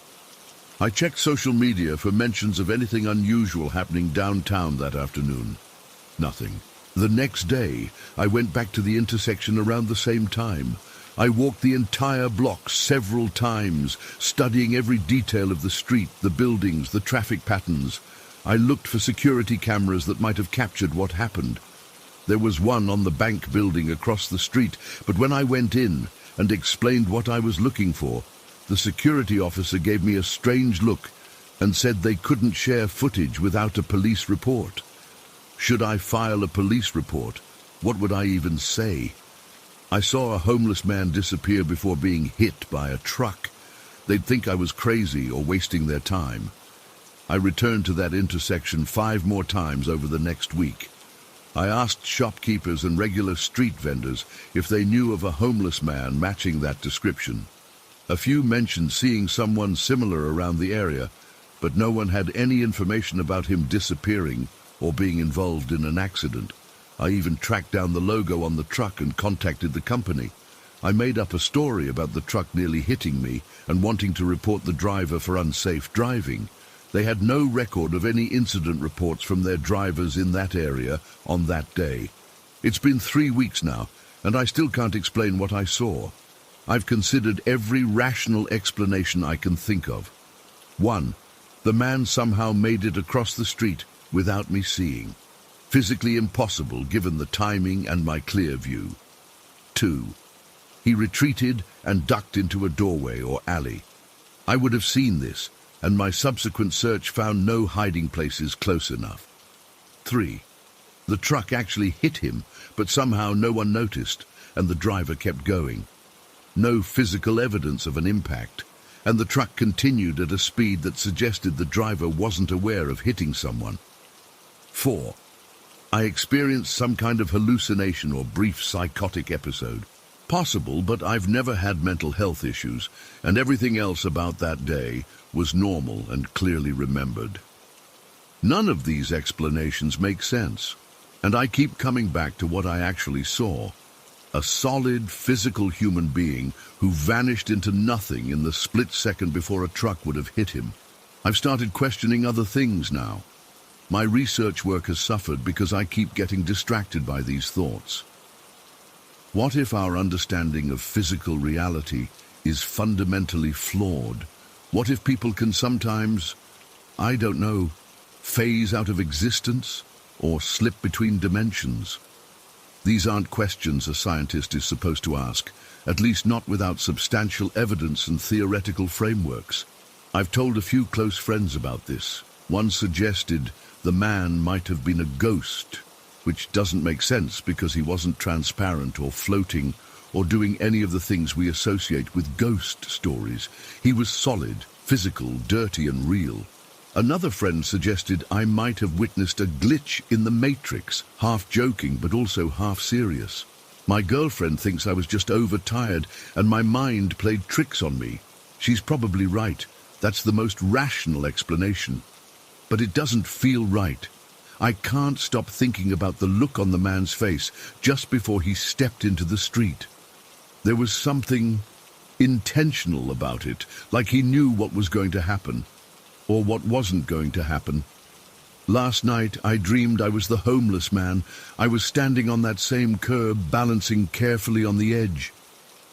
I checked social media for mentions of anything unusual happening downtown that afternoon. Nothing. The next day, I went back to the intersection around the same time. I walked the entire block several times, studying every detail of the street, the buildings, the traffic patterns. I looked for security cameras that might have captured what happened. There was one on the bank building across the street, but when I went in and explained what I was looking for, the security officer gave me a strange look and said they couldn't share footage without a police report. Should I file a police report? What would I even say? I saw a homeless man disappear before being hit by a truck. They'd think I was crazy or wasting their time. I returned to that intersection 5 more times over the next week. I asked shopkeepers and regular street vendors if they knew of a homeless man matching that description. A few mentioned seeing someone similar around the area, but no one had any information about him disappearing or being involved in an accident. I even tracked down the logo on the truck and contacted the company. I made up a story about the truck nearly hitting me and wanting to report the driver for unsafe driving. They had no record of any incident reports from their drivers in that area on that day. It's been 3 weeks now, and I still can't explain what I saw. I've considered every rational explanation I can think of. 1. The man somehow made it across the street without me seeing. Physically impossible given the timing and my clear view. 2. He retreated and ducked into a doorway or alley. I would have seen this, and my subsequent search found no hiding places close enough. 3. The truck actually hit him, but somehow no one noticed, and the driver kept going. No physical evidence of an impact, and the truck continued at a speed that suggested the driver wasn't aware of hitting someone. 4. I experienced some kind of hallucination or brief psychotic episode. Possible, but I've never had mental health issues, and everything else about that day was normal and clearly remembered. None of these explanations make sense, and I keep coming back to what I actually saw. A solid, physical human being who vanished into nothing in the split second before a truck would have hit him. I've started questioning other things now. My research work has suffered because I keep getting distracted by these thoughts. What if our understanding of physical reality is fundamentally flawed? What if people can sometimes, I don't know, phase out of existence or slip between dimensions? These aren't questions a scientist is supposed to ask, at least not without substantial evidence and theoretical frameworks. I've told a few close friends about this. One suggested the man might have been a ghost, which doesn't make sense because he wasn't transparent or floating or doing any of the things we associate with ghost stories. He was solid, physical, dirty and real. Another friend suggested I might have witnessed a glitch in the Matrix, half joking but also half serious. My girlfriend thinks I was just overtired and my mind played tricks on me. She's probably right. That's the most rational explanation. But it doesn't feel right. I can't stop thinking about the look on the man's face just before he stepped into the street. There was something intentional about it, like he knew what was going to happen, or what wasn't going to happen. Last night I dreamed I was the homeless man. I was standing on that same curb, balancing carefully on the edge.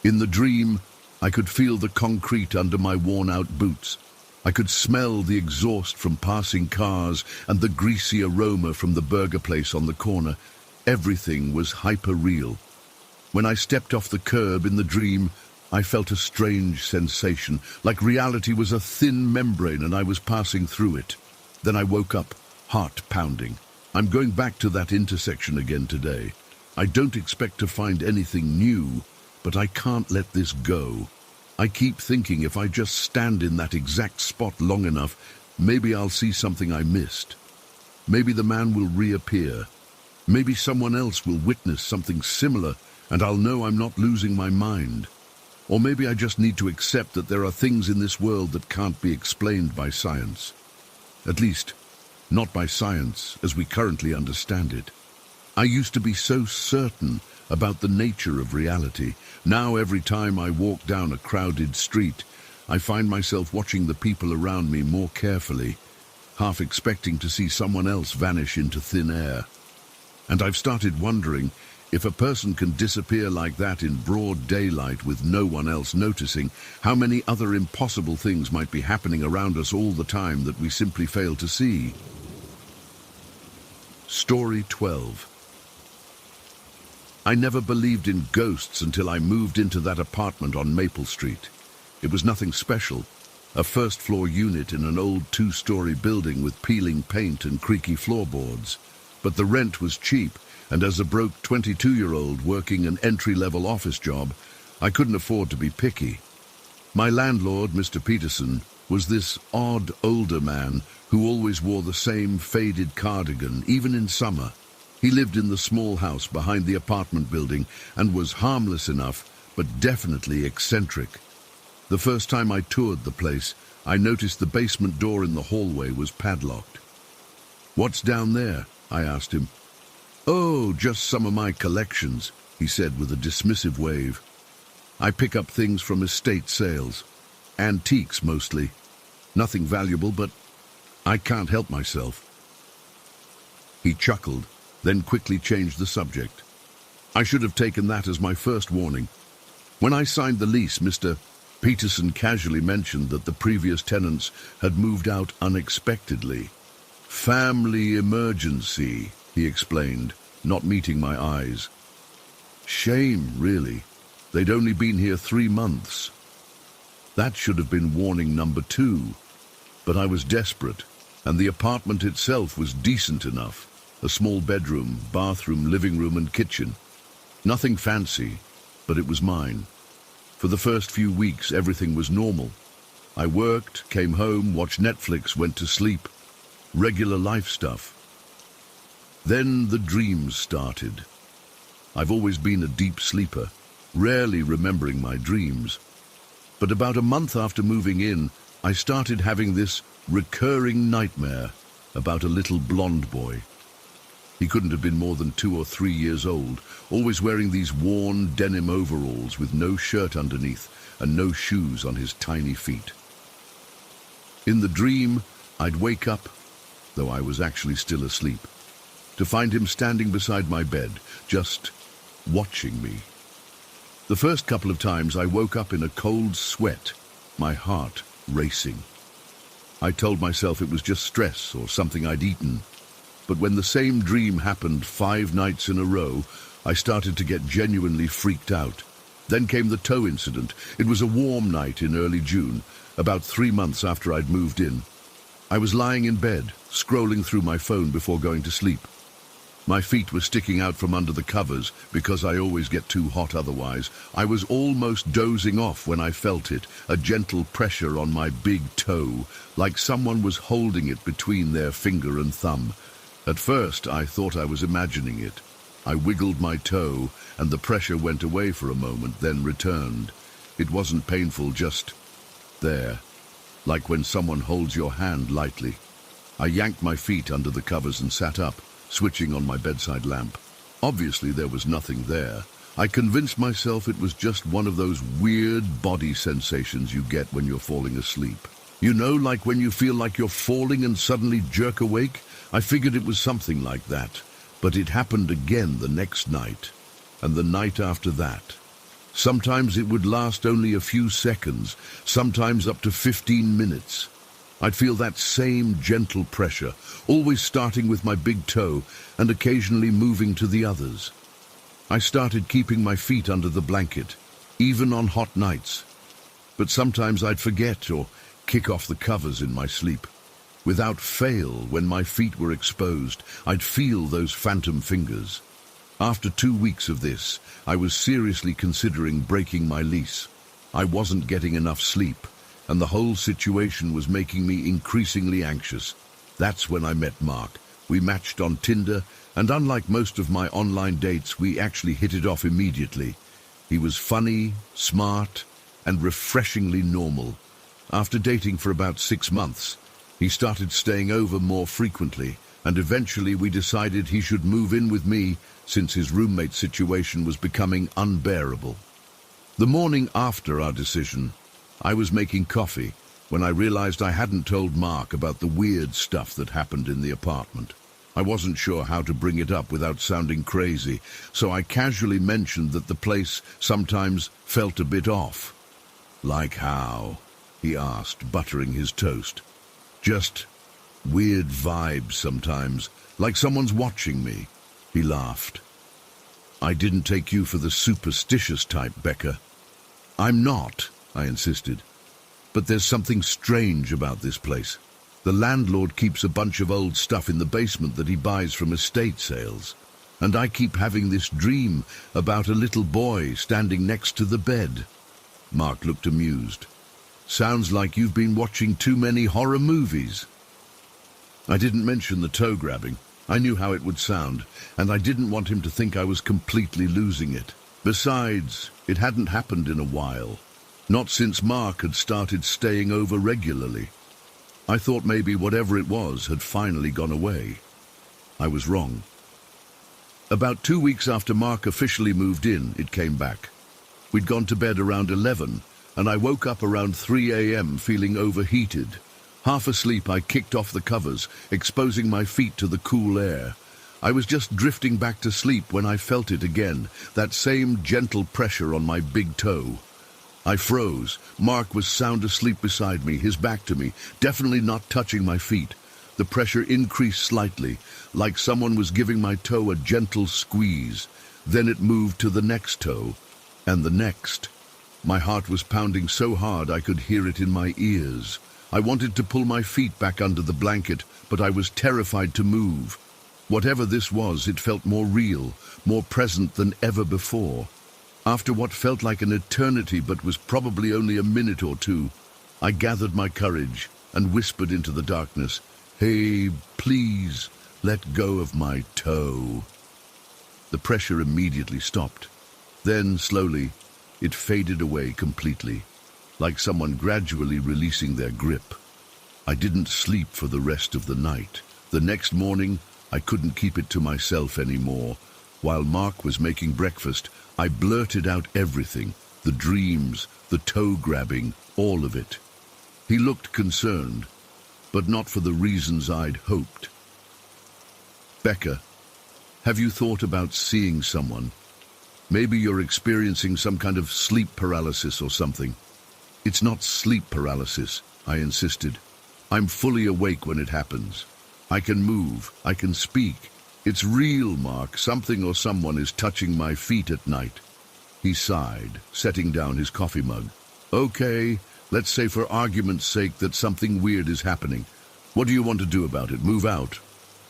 In the dream, I could feel the concrete under my worn-out boots. I could smell the exhaust from passing cars and the greasy aroma from the burger place on the corner. Everything was hyper-real. When I stepped off the curb in the dream, I felt a strange sensation, like reality was a thin membrane and I was passing through it. Then I woke up, heart pounding. I'm going back to that intersection again today. I don't expect to find anything new, but I can't let this go. I keep thinking if I just stand in that exact spot long enough, maybe I'll see something I missed. Maybe the man will reappear. Maybe someone else will witness something similar and I'll know I'm not losing my mind. Or maybe I just need to accept that there are things in this world that can't be explained by science. At least, not by science as we currently understand it. I used to be so certain about the nature of reality. Now every time I walk down a crowded street, I find myself watching the people around me more carefully, half expecting to see someone else vanish into thin air. And I've started wondering, if a person can disappear like that in broad daylight with no one else noticing, how many other impossible things might be happening around us all the time that we simply fail to see. Story 12. I never believed in ghosts until I moved into that apartment on Maple Street. It was nothing special, a first-floor unit in an old two-story building with peeling paint and creaky floorboards. But the rent was cheap, and as a broke 22-year-old working an entry-level office job, I couldn't afford to be picky. My landlord, Mr. Peterson, was this odd older man who always wore the same faded cardigan, even in summer. He lived in the small house behind the apartment building and was harmless enough, but definitely eccentric. The first time I toured the place, I noticed the basement door in the hallway was padlocked. "What's down there?" I asked him. "Oh, just some of my collections," he said with a dismissive wave. "I pick up things from estate sales. Antiques mostly. Nothing valuable, but I can't help myself." He chuckled, then quickly changed the subject. I should have taken that as my first warning. When I signed the lease, Mr. Peterson casually mentioned that the previous tenants had moved out unexpectedly. "Family emergency," he explained, not meeting my eyes. "Shame, really. They'd only been here 3 months. That should have been warning number 2. But I was desperate, and the apartment itself was decent enough. A small bedroom, bathroom, living room and kitchen. Nothing fancy, but it was mine. For the first few weeks, everything was normal. I worked, came home, watched Netflix, went to sleep. Regular life stuff. Then the dreams started. I've always been a deep sleeper, rarely remembering my dreams. But about a month after moving in, I started having this recurring nightmare about a little blonde boy. He couldn't have been more than 2 or 3 years old, always wearing these worn denim overalls with no shirt underneath and no shoes on his tiny feet. In the dream, I'd wake up, though I was actually still asleep, to find him standing beside my bed, just watching me. The first couple of times I woke up in a cold sweat, my heart racing. I told myself it was just stress or something I'd eaten. But when the same dream happened 5 nights in a row, I started to get genuinely freaked out. Then came the toe incident. It was a warm night in early June, about 3 months after I'd moved in. I was lying in bed, scrolling through my phone before going to sleep. My feet were sticking out from under the covers because I always get too hot otherwise. I was almost dozing off when I felt it, a gentle pressure on my big toe, like someone was holding it between their finger and thumb. At first, I thought I was imagining it. I wiggled my toe, and the pressure went away for a moment, then returned. It wasn't painful, just there, like when someone holds your hand lightly. I yanked my feet under the covers and sat up, switching on my bedside lamp. Obviously, there was nothing there. I convinced myself it was just one of those weird body sensations you get when you're falling asleep. You know, like when you feel like you're falling and suddenly jerk awake? I figured it was something like that, but it happened again the next night, and the night after that. Sometimes it would last only a few seconds, sometimes up to 15 minutes. I'd feel that same gentle pressure, always starting with my big toe and occasionally moving to the others. I started keeping my feet under the blanket, even on hot nights. But sometimes I'd forget or kick off the covers in my sleep. Without fail, when my feet were exposed, I'd feel those phantom fingers. After 2 weeks of this, I was seriously considering breaking my lease. I wasn't getting enough sleep, and the whole situation was making me increasingly anxious. That's when I met Mark. We matched on Tinder, and unlike most of my online dates, we actually hit it off immediately. He was funny, smart, and refreshingly normal. After dating for about 6 months, he started staying over more frequently, and eventually we decided he should move in with me since his roommate situation was becoming unbearable. The morning after our decision, I was making coffee when I realized I hadn't told Mark about the weird stuff that happened in the apartment. I wasn't sure how to bring it up without sounding crazy, so I casually mentioned that the place sometimes felt a bit off. "Like how?" he asked, buttering his toast. "Just weird vibes sometimes, like someone's watching me." He laughed. "I didn't take you for the superstitious type, Becca." "I'm not," I insisted. "But there's something strange about this place. The landlord keeps a bunch of old stuff in the basement that he buys from estate sales. And I keep having this dream about a little boy standing next to the bed." Mark looked amused. "Sounds like you've been watching too many horror movies." I didn't mention the toe grabbing. I knew how it would sound, and I didn't want him to think I was completely losing it. Besides, it hadn't happened in a while. Not since Mark had started staying over regularly. I thought maybe whatever it was had finally gone away. I was wrong. About 2 weeks after Mark officially moved in, it came back. We'd gone to bed around 11, and I woke up around 3 a.m. feeling overheated. Half asleep, I kicked off the covers, exposing my feet to the cool air. I was just drifting back to sleep when I felt it again, that same gentle pressure on my big toe. I froze. Mark was sound asleep beside me, his back to me, definitely not touching my feet. The pressure increased slightly, like someone was giving my toe a gentle squeeze. Then it moved to the next toe, and the next. My heart was pounding so hard I could hear it in my ears. I wanted to pull my feet back under the blanket, but I was terrified to move. Whatever this was, it felt more real, more present than ever before. After what felt like an eternity but was probably only a minute or two, I gathered my courage and whispered into the darkness, "Hey, please, let go of my toe." The pressure immediately stopped. Then, slowly, it faded away completely, like someone gradually releasing their grip. I didn't sleep for the rest of the night. The next morning, I couldn't keep it to myself anymore. While Mark was making breakfast, I blurted out everything, the dreams, the toe grabbing, all of it. He looked concerned, but not for the reasons I'd hoped. "Becca, have you thought about seeing someone? Maybe you're experiencing some kind of sleep paralysis or something." "It's not sleep paralysis," I insisted. "I'm fully awake when it happens. I can move, I can speak. It's real, Mark. Something or someone is touching my feet at night." He sighed, setting down his coffee mug. "Okay, let's say for argument's sake that something weird is happening. What do you want to do about it? Move out?"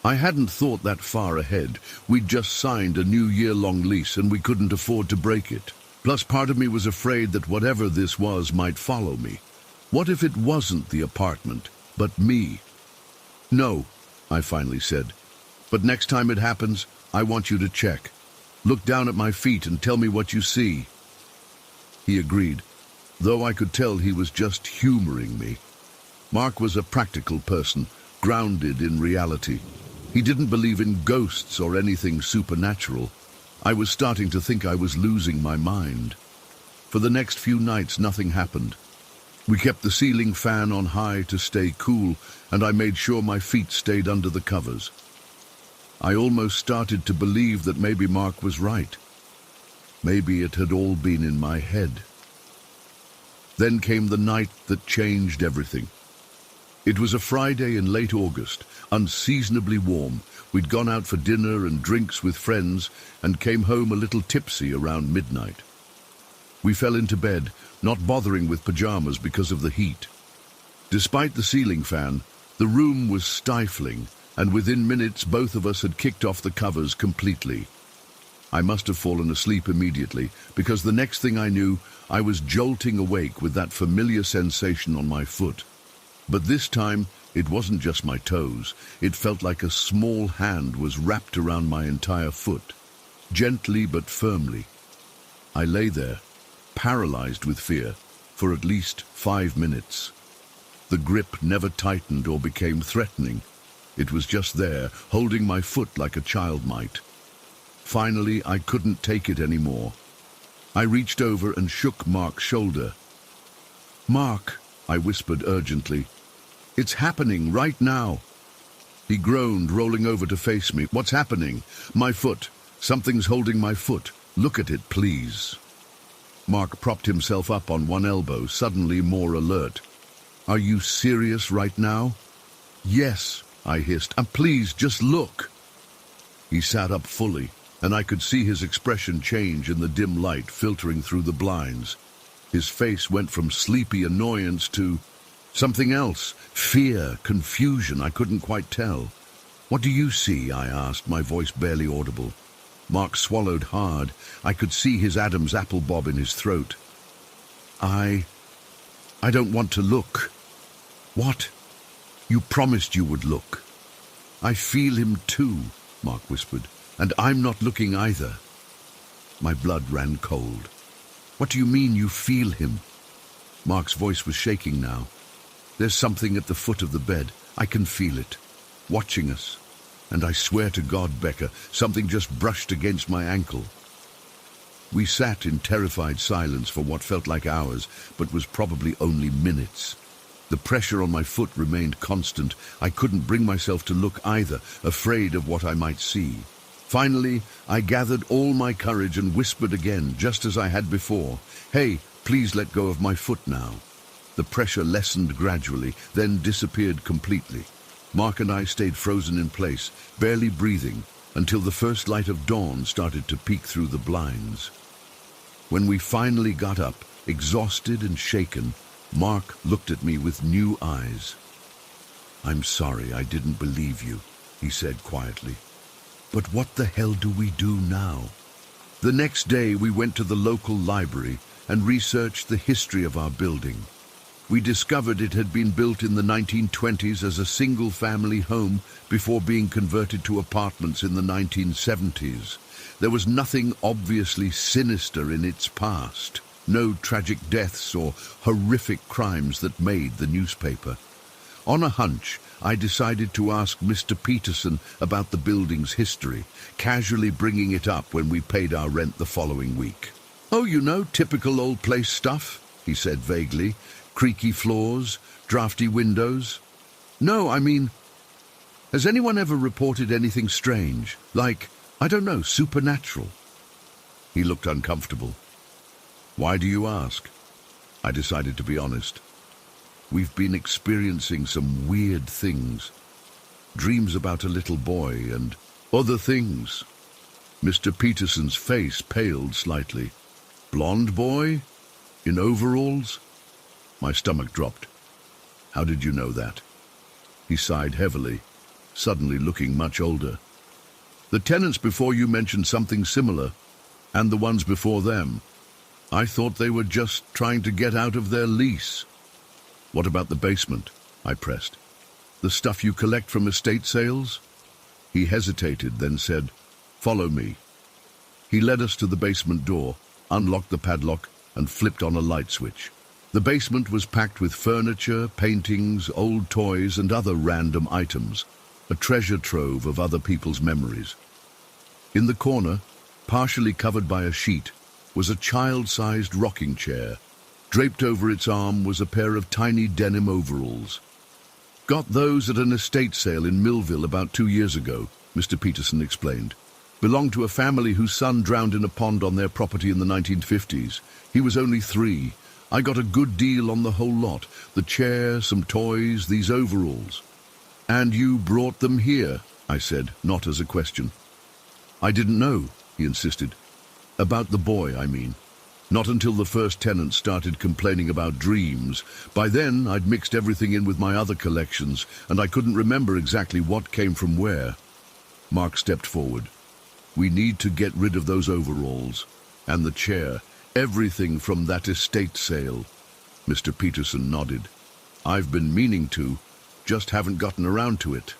I hadn't thought that far ahead. We'd just signed a new year-long lease and we couldn't afford to break it. Plus, part of me was afraid that whatever this was might follow me. What if it wasn't the apartment, but me? "No," I finally said. "But next time it happens, I want you to check. Look down at my feet and tell me what you see." He agreed, though I could tell he was just humoring me. Mark was a practical person, grounded in reality. He didn't believe in ghosts or anything supernatural. I was starting to think I was losing my mind. For the next few nights, nothing happened. We kept the ceiling fan on high to stay cool, and I made sure my feet stayed under the covers. I almost started to believe that maybe Mark was right. Maybe it had all been in my head. Then came the night that changed everything. It was a Friday in late August, unseasonably warm. We'd gone out for dinner and drinks with friends and came home a little tipsy around midnight. We fell into bed, not bothering with pajamas because of the heat. Despite the ceiling fan, the room was stifling, and within minutes both of us had kicked off the covers completely. I must have fallen asleep immediately, because the next thing I knew, I was jolting awake with that familiar sensation on my foot. But this time, it wasn't just my toes. It felt like a small hand was wrapped around my entire foot, gently but firmly. I lay there, paralyzed with fear, for at least 5 minutes. The grip never tightened or became threatening. It was just there, holding my foot like a child might. Finally, I couldn't take it anymore. I reached over and shook Mark's shoulder. "Mark," I whispered urgently, "it's happening right now." He groaned, rolling over to face me. "What's happening?" "My foot. Something's holding my foot. Look at it, please." Mark propped himself up on one elbow, suddenly more alert. "Are you serious right now?" "Yes," I hissed. "Please, just look." He sat up fully, and I could see his expression change in the dim light filtering through the blinds. His face went from sleepy annoyance to something else. Fear, confusion, I couldn't quite tell. "What do you see?" I asked, my voice barely audible. Mark swallowed hard. I could see his Adam's apple bob in his throat. I don't want to look." "What? You promised you would look." "I feel him too," Mark whispered, "and I'm not looking either." My blood ran cold. "What do you mean you feel him?" Mark's voice was shaking now. "There's something at the foot of the bed. I can feel it, watching us. And I swear to God, Becca, something just brushed against my ankle." We sat in terrified silence for what felt like hours, but was probably only minutes. The pressure on my foot remained constant. I couldn't bring myself to look either, afraid of what I might see. Finally, I gathered all my courage and whispered again, just as I had before, "Hey, please let go of my foot now." The pressure lessened gradually, then disappeared completely. Mark and I stayed frozen in place, barely breathing, until the first light of dawn started to peek through the blinds. When we finally got up, exhausted and shaken, Mark looked at me with new eyes. "I'm sorry I didn't believe you," he said quietly. "But what the hell do we do now?" The next day we went to the local library and researched the history of our building. We discovered it had been built in the 1920s as a single-family home before being converted to apartments in the 1970s. There was nothing obviously sinister in its past. No tragic deaths or horrific crimes that made the newspaper. On a hunch, I decided to ask Mr. Peterson about the building's history, casually bringing it up when we paid our rent the following week. "Oh, you know, typical old place stuff," he said vaguely. "Creaky floors, drafty windows." "No, I mean, has anyone ever reported anything strange? Like, I don't know, supernatural?" He looked uncomfortable. "Why do you ask?" I decided to be honest. "We've been experiencing some weird things. Dreams about a little boy and other things." Mr. Peterson's face paled slightly. "Blonde boy? In overalls?" My stomach dropped. "How did you know that?" He sighed heavily, suddenly looking much older. "The tenants before you mentioned something similar, and the ones before them. I thought they were just trying to get out of their lease." "What about the basement?" I pressed. "The stuff you collect from estate sales?" He hesitated, then said, "Follow me." He led us to the basement door, unlocked the padlock, and flipped on a light switch. The basement was packed with furniture, paintings, old toys, and other random items, a treasure trove of other people's memories. In the corner, partially covered by a sheet, was a child-sized rocking chair. Draped over its arm was a pair of tiny denim overalls. "Got those at an estate sale in Millville about 2 years ago," Mr. Peterson explained. "Belonged to a family whose son drowned in a pond on their property in the 1950s. He was only 3. I got a good deal on the whole lot. The chair, some toys, these overalls." "And you brought them here?" I said, not as a question. "I didn't know," he insisted. "About the boy, I mean. Not until the first tenant started complaining about dreams. By then, I'd mixed everything in with my other collections, and I couldn't remember exactly what came from where." Mark stepped forward. "We need to get rid of those overalls. And the chair. Everything from that estate sale." Mr. Peterson nodded. "I've been meaning to, just haven't gotten around to it."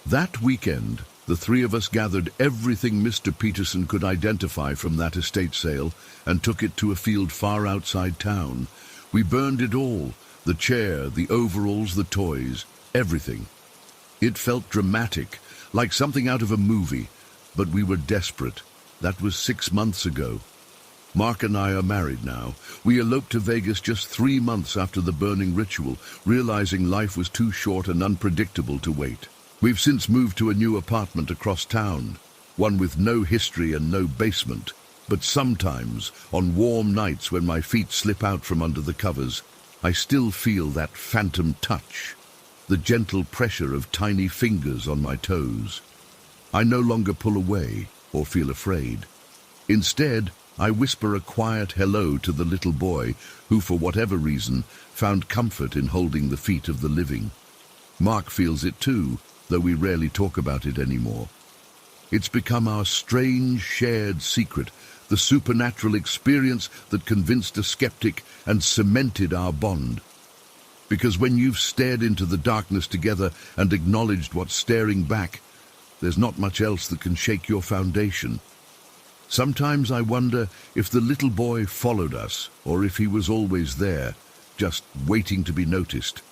That weekend, the 3 of us gathered everything Mr. Peterson could identify from that estate sale and took it to a field far outside town. We burned it all, the chair, the overalls, the toys, everything. It felt dramatic, like something out of a movie, but we were desperate. That was 6 months ago. Mark and I are married now. We eloped to Vegas just 3 months after the burning ritual, realizing life was too short and unpredictable to wait. We've since moved to a new apartment across town, one with no history and no basement. But sometimes, on warm nights when my feet slip out from under the covers, I still feel that phantom touch, the gentle pressure of tiny fingers on my toes. I no longer pull away or feel afraid. Instead, I whisper a quiet hello to the little boy who, for whatever reason, found comfort in holding the feet of the living. Mark feels it too, though we rarely talk about it anymore. It's become our strange shared secret, the supernatural experience that convinced a skeptic and cemented our bond. Because when you've stared into the darkness together and acknowledged what's staring back, there's not much else that can shake your foundation. Sometimes I wonder if the little boy followed us, or if he was always there, just waiting to be noticed.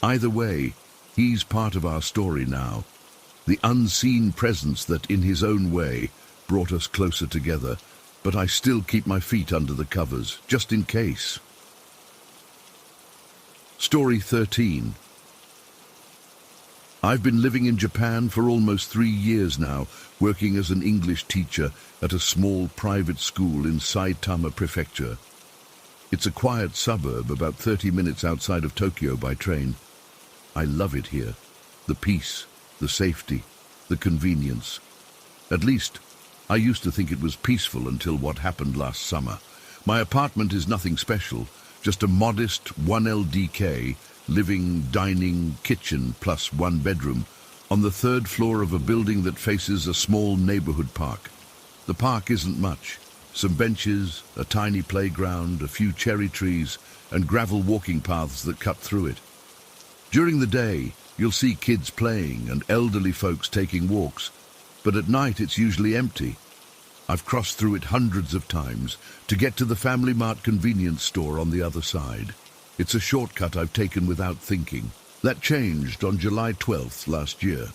Either way, he's part of our story now. The unseen presence that, in his own way, brought us closer together, but I still keep my feet under the covers, just in case. Story 13. I've been living in Japan for almost 3 years now, working as an English teacher at a small private school in Saitama Prefecture. It's a quiet suburb about 30 minutes outside of Tokyo by train. I love it here. The peace, the safety, the convenience. At least, I used to think it was peaceful until what happened last summer. My apartment is nothing special, just a modest 1 LDK, living, dining, kitchen plus 1 bedroom, on the 3rd floor of a building that faces a small neighborhood park. The park isn't much. Some benches, a tiny playground, a few cherry trees, and gravel walking paths that cut through it. During the day, you'll see kids playing and elderly folks taking walks, but at night it's usually empty. I've crossed through it hundreds of times to get to the Family Mart convenience store on the other side. It's a shortcut I've taken without thinking. That changed on July 12th last year.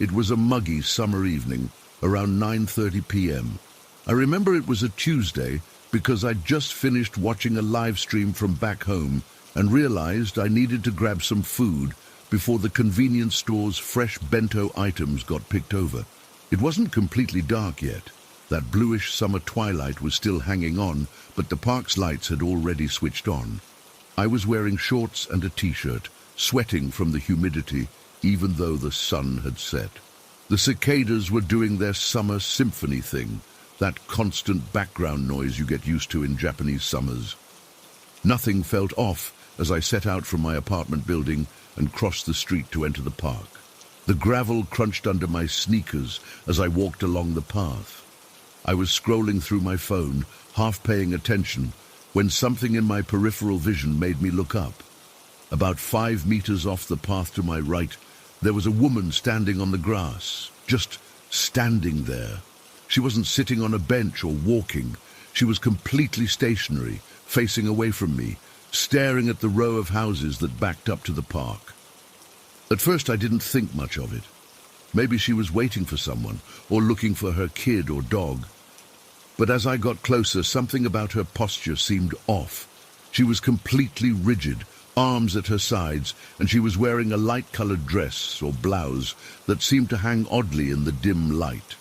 It was a muggy summer evening, around 9:30 p.m. I remember it was a Tuesday because I'd just finished watching a live stream from back home and realized I needed to grab some food before the convenience store's fresh bento items got picked over. It wasn't completely dark yet. That bluish summer twilight was still hanging on, but the park's lights had already switched on. I was wearing shorts and a t-shirt, sweating from the humidity, even though the sun had set. The cicadas were doing their summer symphony thing, that constant background noise you get used to in Japanese summers. Nothing felt off as I set out from my apartment building and crossed the street to enter the park. The gravel crunched under my sneakers as I walked along the path. I was scrolling through my phone, half paying attention, when something in my peripheral vision made me look up. About 5 meters off the path to my right, there was a woman standing on the grass, just standing there. She wasn't sitting on a bench or walking. She was completely stationary, facing away from me, staring at the row of houses that backed up to the park. At first I didn't think much of it. Maybe she was waiting for someone, or looking for her kid or dog. But as I got closer, something about her posture seemed off. She was completely rigid, arms at her sides, and she was wearing a light-colored dress or blouse that seemed to hang oddly in the dim light.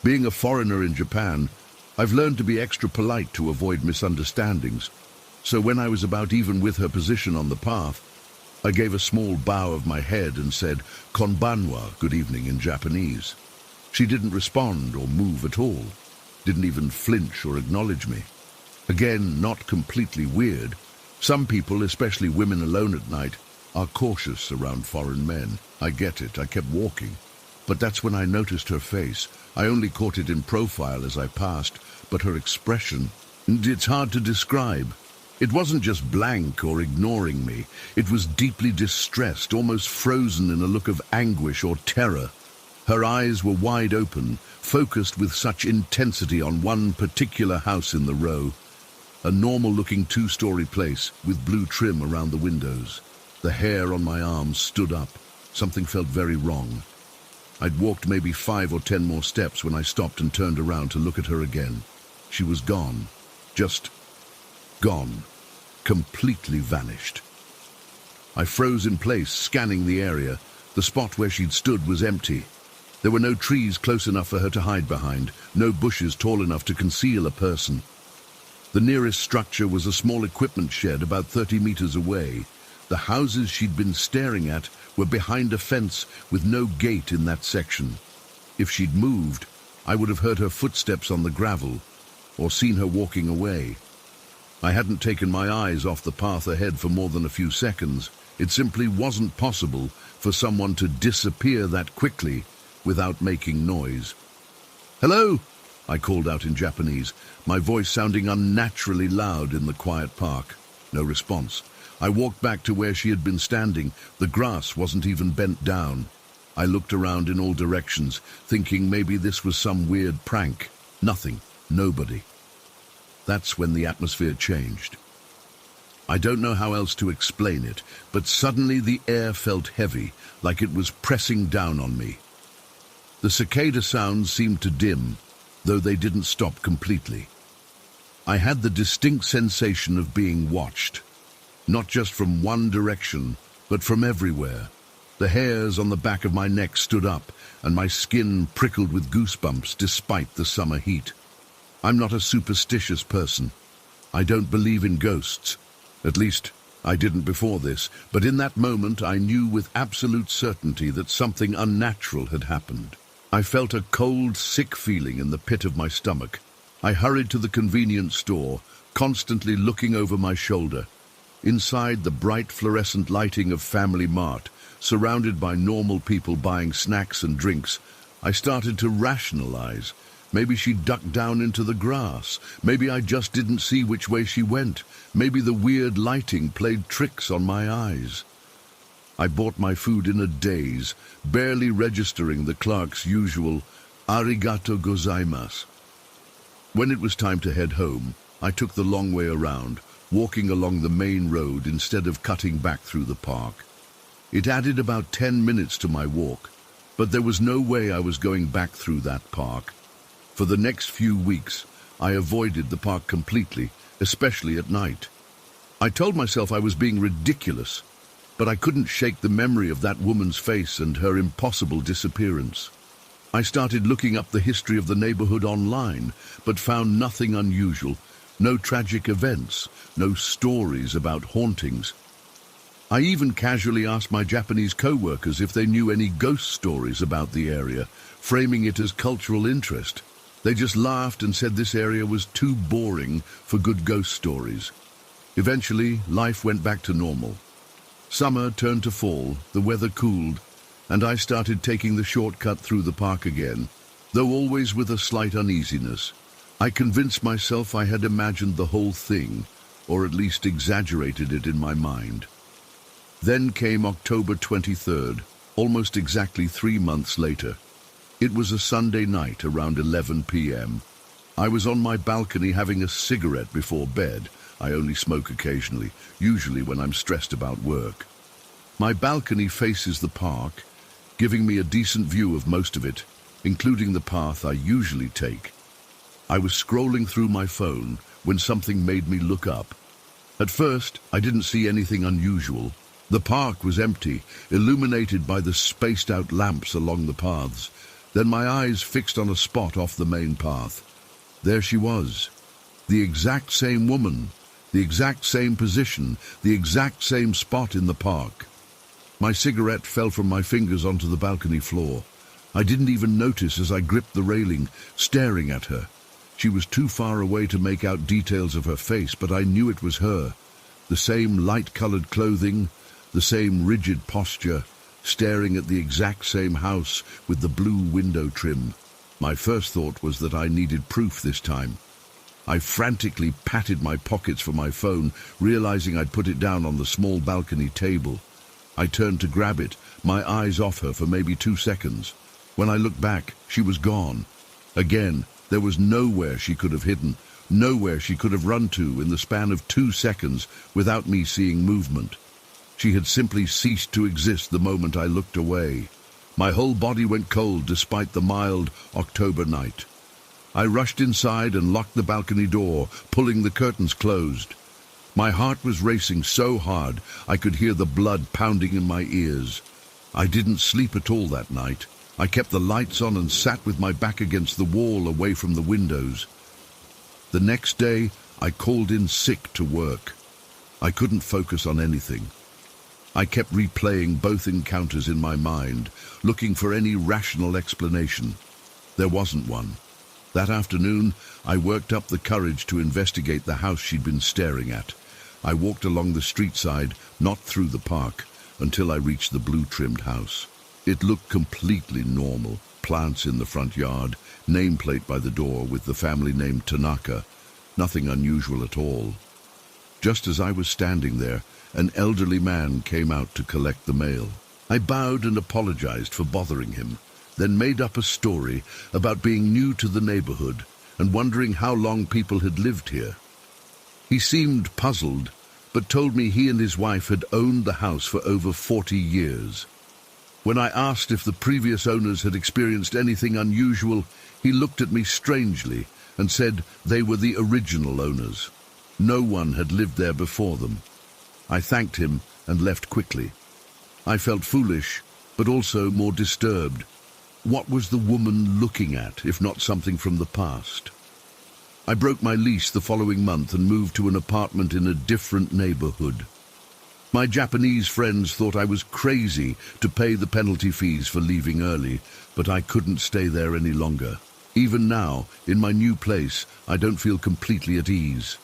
Being a foreigner in Japan, I've learned to be extra polite to avoid misunderstandings. So when I was about even with her position on the path, I gave a small bow of my head and said, "Konbanwa," good evening in Japanese. She didn't respond or move at all, didn't even flinch or acknowledge me. Again, not completely weird. Some people, especially women alone at night, are cautious around foreign men. I get it, I kept walking. But that's when I noticed her face. I only caught it in profile as I passed, but her expression, it's hard to describe. It wasn't just blank or ignoring me. It was deeply distressed, almost frozen in a look of anguish or terror. Her eyes were wide open, focused with such intensity on one particular house in the row. A normal-looking 2-story place with blue trim around the windows. The hair on my arms stood up, something felt very wrong. I'd walked maybe 5 or 10 more steps when I stopped and turned around to look at her again. She was gone. Just gone. Completely vanished. I froze in place, scanning the area. The spot where she'd stood was empty. There were no trees close enough for her to hide behind, no bushes tall enough to conceal a person. The nearest structure was a small equipment shed about 30 meters away. The houses she'd been staring at were behind a fence with no gate in that section. If she'd moved, I would have heard her footsteps on the gravel or seen her walking away. I hadn't taken my eyes off the path ahead for more than a few seconds. It simply wasn't possible for someone to disappear that quickly without making noise. "Hello!" I called out in Japanese, my voice sounding unnaturally loud in the quiet park. No response. I walked back to where she had been standing. The grass wasn't even bent down. I looked around in all directions, thinking maybe this was some weird prank. Nothing. Nobody. That's when the atmosphere changed. I don't know how else to explain it, but suddenly the air felt heavy, like it was pressing down on me. The cicada sounds seemed to dim, though they didn't stop completely. I had the distinct sensation of being watched, not just from one direction, but from everywhere. The hairs on the back of my neck stood up, and my skin prickled with goosebumps despite the summer heat. I'm not a superstitious person. I don't believe in ghosts. At least, I didn't before this, but in that moment I knew with absolute certainty that something unnatural had happened. I felt a cold, sick feeling in the pit of my stomach. I hurried to the convenience store, constantly looking over my shoulder. Inside the bright fluorescent lighting of Family Mart, surrounded by normal people buying snacks and drinks, I started to rationalize. Maybe she ducked down into the grass. Maybe I just didn't see which way she went. Maybe the weird lighting played tricks on my eyes. I bought my food in a daze, barely registering the clerk's usual "arigato gozaimasu." When it was time to head home, I took the long way around, walking along the main road instead of cutting back through the park. It added about 10 minutes to my walk, but there was no way I was going back through that park. For the next few weeks, I avoided the park completely, especially at night. I told myself I was being ridiculous, but I couldn't shake the memory of that woman's face and her impossible disappearance. I started looking up the history of the neighborhood online, but found nothing unusual, no tragic events, no stories about hauntings. I even casually asked my Japanese co-workers if they knew any ghost stories about the area, framing it as cultural interest. They just laughed and said this area was too boring for good ghost stories. Eventually, life went back to normal. Summer turned to fall, the weather cooled, and I started taking the shortcut through the park again, though always with a slight uneasiness. I convinced myself I had imagined the whole thing, or at least exaggerated it in my mind. Then came October 23rd, almost exactly 3 months later. It was a Sunday night around 11 p.m. I was on my balcony having a cigarette before bed. I only smoke occasionally, usually when I'm stressed about work. My balcony faces the park, giving me a decent view of most of it, including the path I usually take. I was scrolling through my phone when something made me look up. At first, I didn't see anything unusual. The park was empty, illuminated by the spaced-out lamps along the paths. Then my eyes fixed on a spot off the main path. There she was, the exact same woman, the exact same position, the exact same spot in the park. My cigarette fell from my fingers onto the balcony floor. I didn't even notice as I gripped the railing, staring at her. She was too far away to make out details of her face, but I knew it was her. The same light-colored clothing, the same rigid posture, staring at the exact same house with the blue window trim. My first thought was that I needed proof this time. I frantically patted my pockets for my phone, realizing I'd put it down on the small balcony table. I turned to grab it, my eyes off her for maybe 2 seconds. When I looked back, she was gone. Again, there was nowhere she could have hidden, nowhere she could have run to in the span of 2 seconds without me seeing movement. She had simply ceased to exist the moment I looked away. My whole body went cold despite the mild October night. I rushed inside and locked the balcony door, pulling the curtains closed. My heart was racing so hard I could hear the blood pounding in my ears. I didn't sleep at all that night. I kept the lights on and sat with my back against the wall away from the windows. The next day, I called in sick to work. I couldn't focus on anything. I kept replaying both encounters in my mind, looking for any rational explanation. There wasn't one. That afternoon, I worked up the courage to investigate the house she'd been staring at. I walked along the street side, not through the park, until I reached the blue-trimmed house. It looked completely normal. Plants in the front yard, nameplate by the door with the family name Tanaka. Nothing unusual at all. Just as I was standing there, an elderly man came out to collect the mail. I bowed and apologized for bothering him, then made up a story about being new to the neighborhood and wondering how long people had lived here. He seemed puzzled, but told me he and his wife had owned the house for over 40 years. When I asked if the previous owners had experienced anything unusual, he looked at me strangely and said they were the original owners. No one had lived there before them. I thanked him and left quickly. I felt foolish, but also more disturbed. What was the woman looking at, if not something from the past? I broke my lease the following month and moved to an apartment in a different neighborhood. My Japanese friends thought I was crazy to pay the penalty fees for leaving early, but I couldn't stay there any longer. Even now, in my new place, I don't feel completely at ease.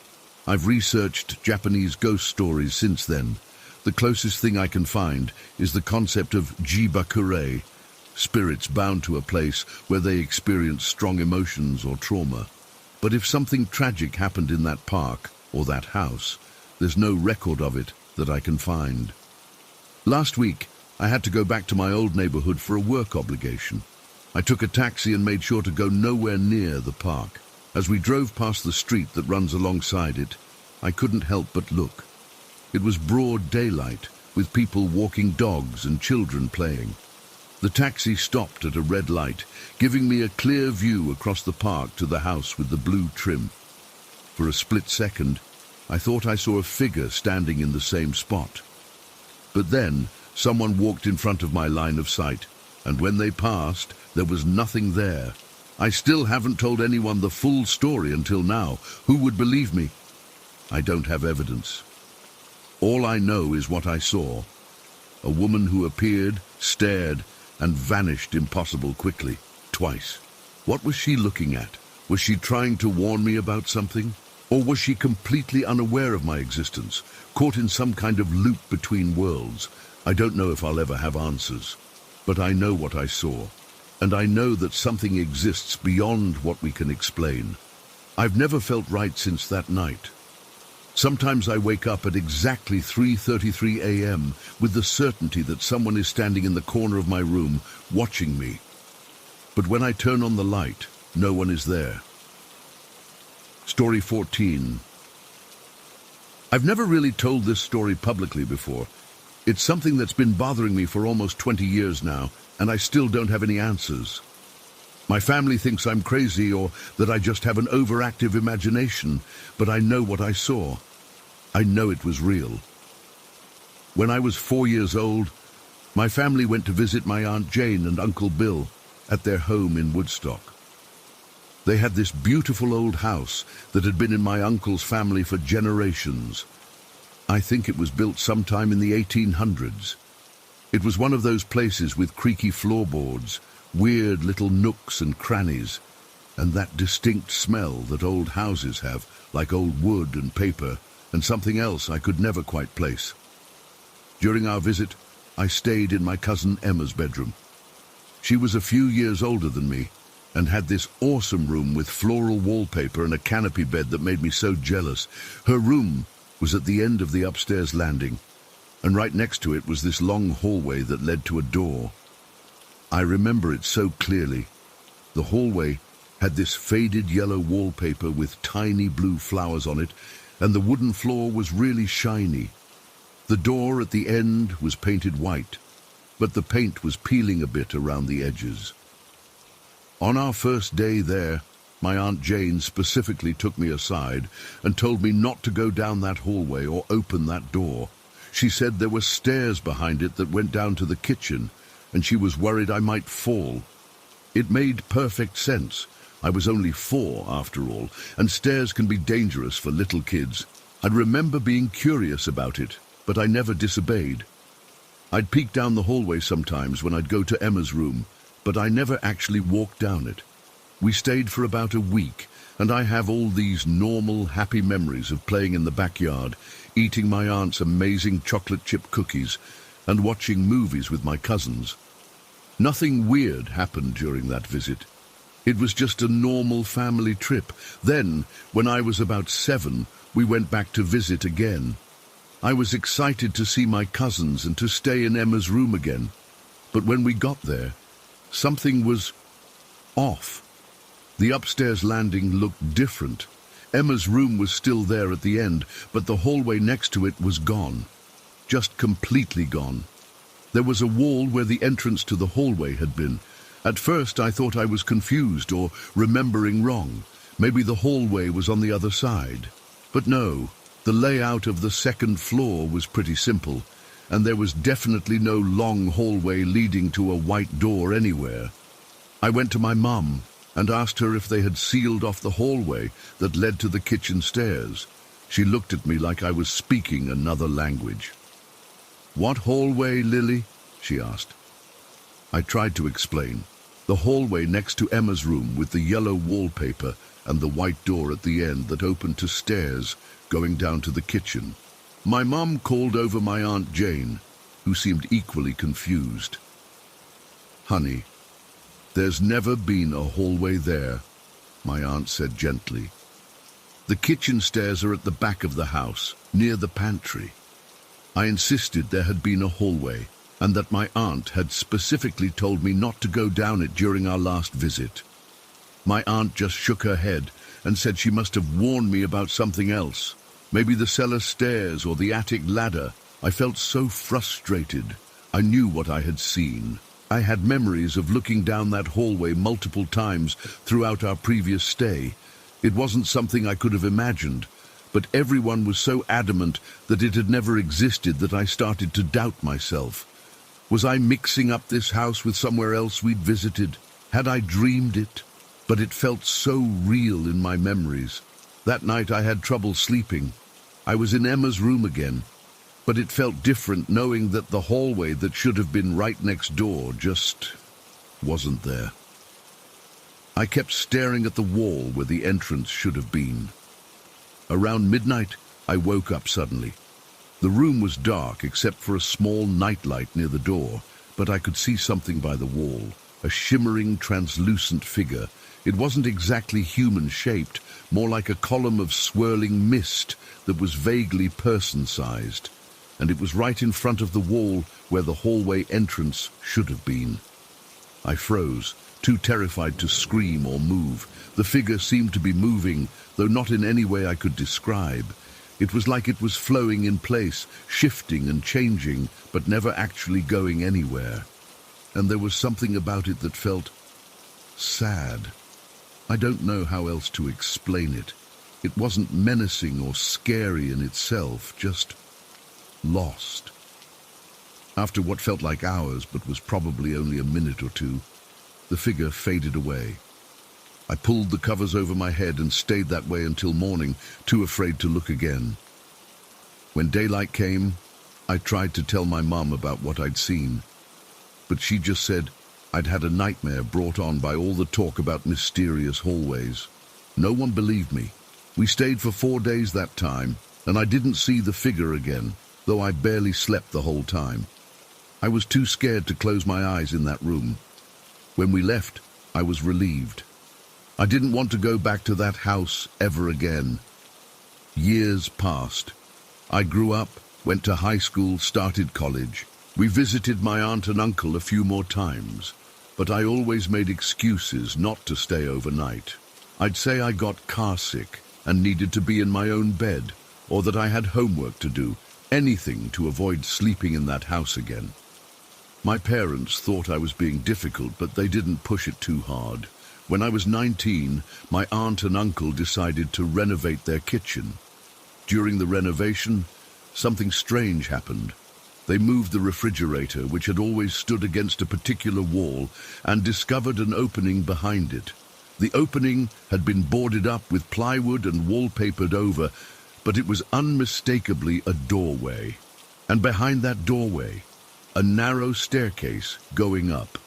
I've researched Japanese ghost stories since then. The closest thing I can find is the concept of jibakurei, spirits bound to a place where they experience strong emotions or trauma. But if something tragic happened in that park or that house, there's no record of it that I can find. Last week, I had to go back to my old neighborhood for a work obligation. I took a taxi and made sure to go nowhere near the park. As we drove past the street that runs alongside it, I couldn't help but look. It was broad daylight, with people walking dogs and children playing. The taxi stopped at a red light, giving me a clear view across the park to the house with the blue trim. For a split second, I thought I saw a figure standing in the same spot. But then, someone walked in front of my line of sight, and when they passed, there was nothing there. I still haven't told anyone the full story until now. Who would believe me? I don't have evidence. All I know is what I saw. A woman who appeared, stared, and vanished impossible quickly, twice. What was she looking at? Was she trying to warn me about something? Or was she completely unaware of my existence, caught in some kind of loop between worlds? I don't know if I'll ever have answers. But I know what I saw. And I know that something exists beyond what we can explain. I've never felt right since that night. Sometimes I wake up at exactly 3:33 a.m. with the certainty that someone is standing in the corner of my room, watching me. But when I turn on the light, no one is there. Story 14. I've never really told this story publicly before. It's something that's been bothering me for almost 20 years now, and I still don't have any answers. My family thinks I'm crazy or that I just have an overactive imagination, but I know what I saw. I know it was real. When I was 4 years old, my family went to visit my Aunt Jane and Uncle Bill at their home in Woodstock. They had this beautiful old house that had been in my uncle's family for generations. I think it was built sometime in the 1800s. It was one of those places with creaky floorboards, weird little nooks and crannies, and that distinct smell that old houses have, like old wood and paper, and something else I could never quite place. During our visit, I stayed in my cousin Emma's bedroom. She was a few years older than me, and had this awesome room with floral wallpaper and a canopy bed that made me so jealous. Her room was at the end of the upstairs landing, and right next to it was this long hallway that led to a door. I remember it so clearly. The hallway had this faded yellow wallpaper with tiny blue flowers on it, and the wooden floor was really shiny. The door at the end was painted white, but the paint was peeling a bit around the edges. On our first day there, my Aunt Jane specifically took me aside and told me not to go down that hallway or open that door. She said there were stairs behind it that went down to the kitchen, and she was worried I might fall. It made perfect sense. I was only 4 after all, and stairs can be dangerous for little kids. I remember being curious about it, but I never disobeyed. I'd peek down the hallway sometimes when I'd go to Emma's room, but I never actually walked down it. We stayed for about a week, and I have all these normal, happy memories of playing in the backyard, eating my aunt's amazing chocolate chip cookies, and watching movies with my cousins. Nothing weird happened during that visit. It was just a normal family trip. Then, when I was about 7, we went back to visit again. I was excited to see my cousins and to stay in Emma's room again. But when we got there, something was off. The upstairs landing looked different. Emma's room was still there at the end, but the hallway next to it was gone. Just completely gone. There was a wall where the entrance to the hallway had been. At first I thought I was confused or remembering wrong. Maybe the hallway was on the other side. But no, the layout of the second floor was pretty simple, and there was definitely no long hallway leading to a white door anywhere. I went to my mum and asked her if they had sealed off the hallway that led to the kitchen stairs. She looked at me like I was speaking another language. "What hallway, Lily?" she asked. I tried to explain. The hallway next to Emma's room with the yellow wallpaper and the white door at the end that opened to stairs going down to the kitchen. My mum called over my Aunt Jane, who seemed equally confused. "Honey, there's never been a hallway there," my aunt said gently. "The kitchen stairs are at the back of the house, near the pantry." I insisted there had been a hallway, and that my aunt had specifically told me not to go down it during our last visit. My aunt just shook her head and said she must have warned me about something else. Maybe the cellar stairs or the attic ladder. I felt so frustrated. I knew what I had seen. I had memories of looking down that hallway multiple times throughout our previous stay. It wasn't something I could have imagined, but everyone was so adamant that it had never existed that I started to doubt myself. Was I mixing up this house with somewhere else we'd visited? Had I dreamed it? But it felt so real in my memories. That night I had trouble sleeping. I was in Emma's room again, but it felt different knowing that the hallway that should have been right next door just wasn't there. I kept staring at the wall where the entrance should have been. Around midnight, I woke up suddenly. The room was dark except for a small nightlight near the door, but I could see something by the wall, a shimmering, translucent figure. It wasn't exactly human-shaped, more like a column of swirling mist that was vaguely person-sized, and it was right in front of the wall where the hallway entrance should have been. I froze, too terrified to scream or move. The figure seemed to be moving, though not in any way I could describe. It was like it was flowing in place, shifting and changing, but never actually going anywhere. And there was something about it that felt sad. I don't know how else to explain it. It wasn't menacing or scary in itself, just lost. After what felt like hours, but was probably only a minute or two, the figure faded away. I pulled the covers over my head and stayed that way until morning, too afraid to look again. When daylight came, I tried to tell my mum about what I'd seen, but she just said I'd had a nightmare brought on by all the talk about mysterious hallways. No one believed me. We stayed for 4 days that time, and I didn't see the figure again, though I barely slept the whole time. I was too scared to close my eyes in that room. When we left, I was relieved. I didn't want to go back to that house ever again. Years passed. I grew up, went to high school, started college. We visited my aunt and uncle a few more times, but I always made excuses not to stay overnight. I'd say I got car sick and needed to be in my own bed, or that I had homework to do. anything to avoid sleeping in that house again. My parents thought I was being difficult, but they didn't push it too hard. When I was 19, my aunt and uncle decided to renovate their kitchen. During the renovation, something strange happened. They moved the refrigerator, which had always stood against a particular wall, and discovered an opening behind it. The opening had been boarded up with plywood and wallpapered over, but it was unmistakably a doorway. And behind that doorway, a narrow staircase going up.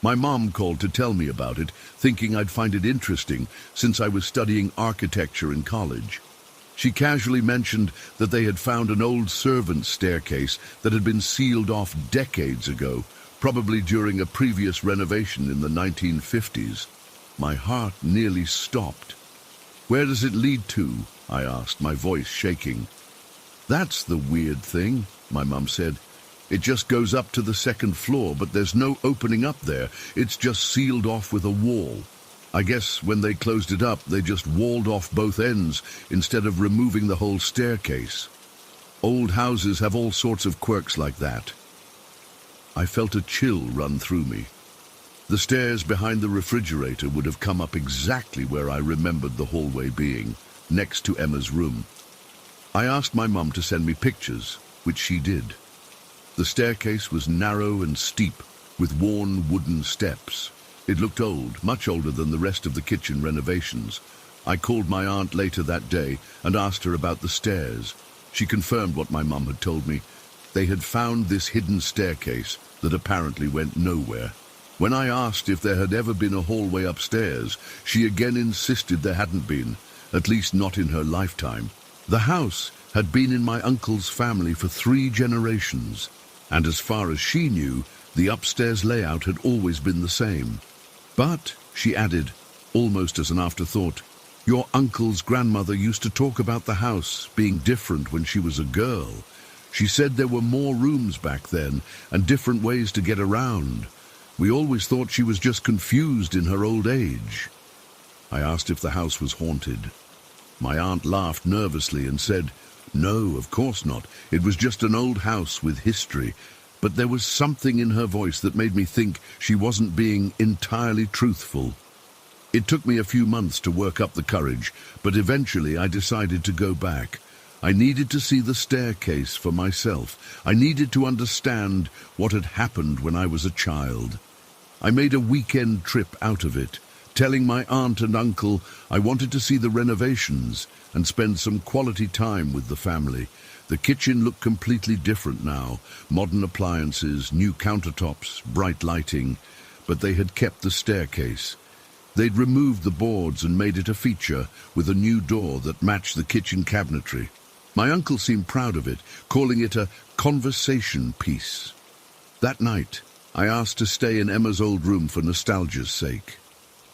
My mom called to tell me about it, thinking I'd find it interesting since I was studying architecture in college. She casually mentioned that they had found an old servant's staircase that had been sealed off decades ago, probably during a previous renovation in the 1950s. My heart nearly stopped. "Where does it lead to?" I asked, my voice shaking. "That's the weird thing," my mum said. "It just goes up to the second floor, but there's no opening up there. It's just sealed off with a wall. I guess when they closed it up, they just walled off both ends instead of removing the whole staircase. Old houses have all sorts of quirks like that." I felt a chill run through me. The stairs behind the refrigerator would have come up exactly where I remembered the hallway being, next to Emma's room. I asked my mum to send me pictures, which she did. The staircase was narrow and steep, with worn wooden steps. It looked old, much older than the rest of the kitchen renovations. I called my aunt later that day and asked her about the stairs. She confirmed what my mum had told me. They had found this hidden staircase that apparently went nowhere. When I asked if there had ever been a hallway upstairs, she again insisted there hadn't been, at least not in her lifetime. The house had been in my uncle's family for 3 generations, and as far as she knew, the upstairs layout had always been the same. "But," she added, almost as an afterthought, "your uncle's grandmother used to talk about the house being different when she was a girl. She said there were more rooms back then and different ways to get around. We always thought she was just confused in her old age." I asked if the house was haunted. My aunt laughed nervously and said, "No, of course not. It was just an old house with history." But there was something in her voice that made me think she wasn't being entirely truthful. It took me a few months to work up the courage, but eventually I decided to go back. I needed to see the staircase for myself. I needed to understand what had happened when I was a child. I made a weekend trip out of it, telling my aunt and uncle I wanted to see the renovations and spend some quality time with the family. The kitchen looked completely different now. Modern appliances, new countertops, bright lighting. But they had kept the staircase. They'd removed the boards and made it a feature with a new door that matched the kitchen cabinetry. My uncle seemed proud of it, calling it a conversation piece. That night, I asked to stay in Emma's old room for nostalgia's sake.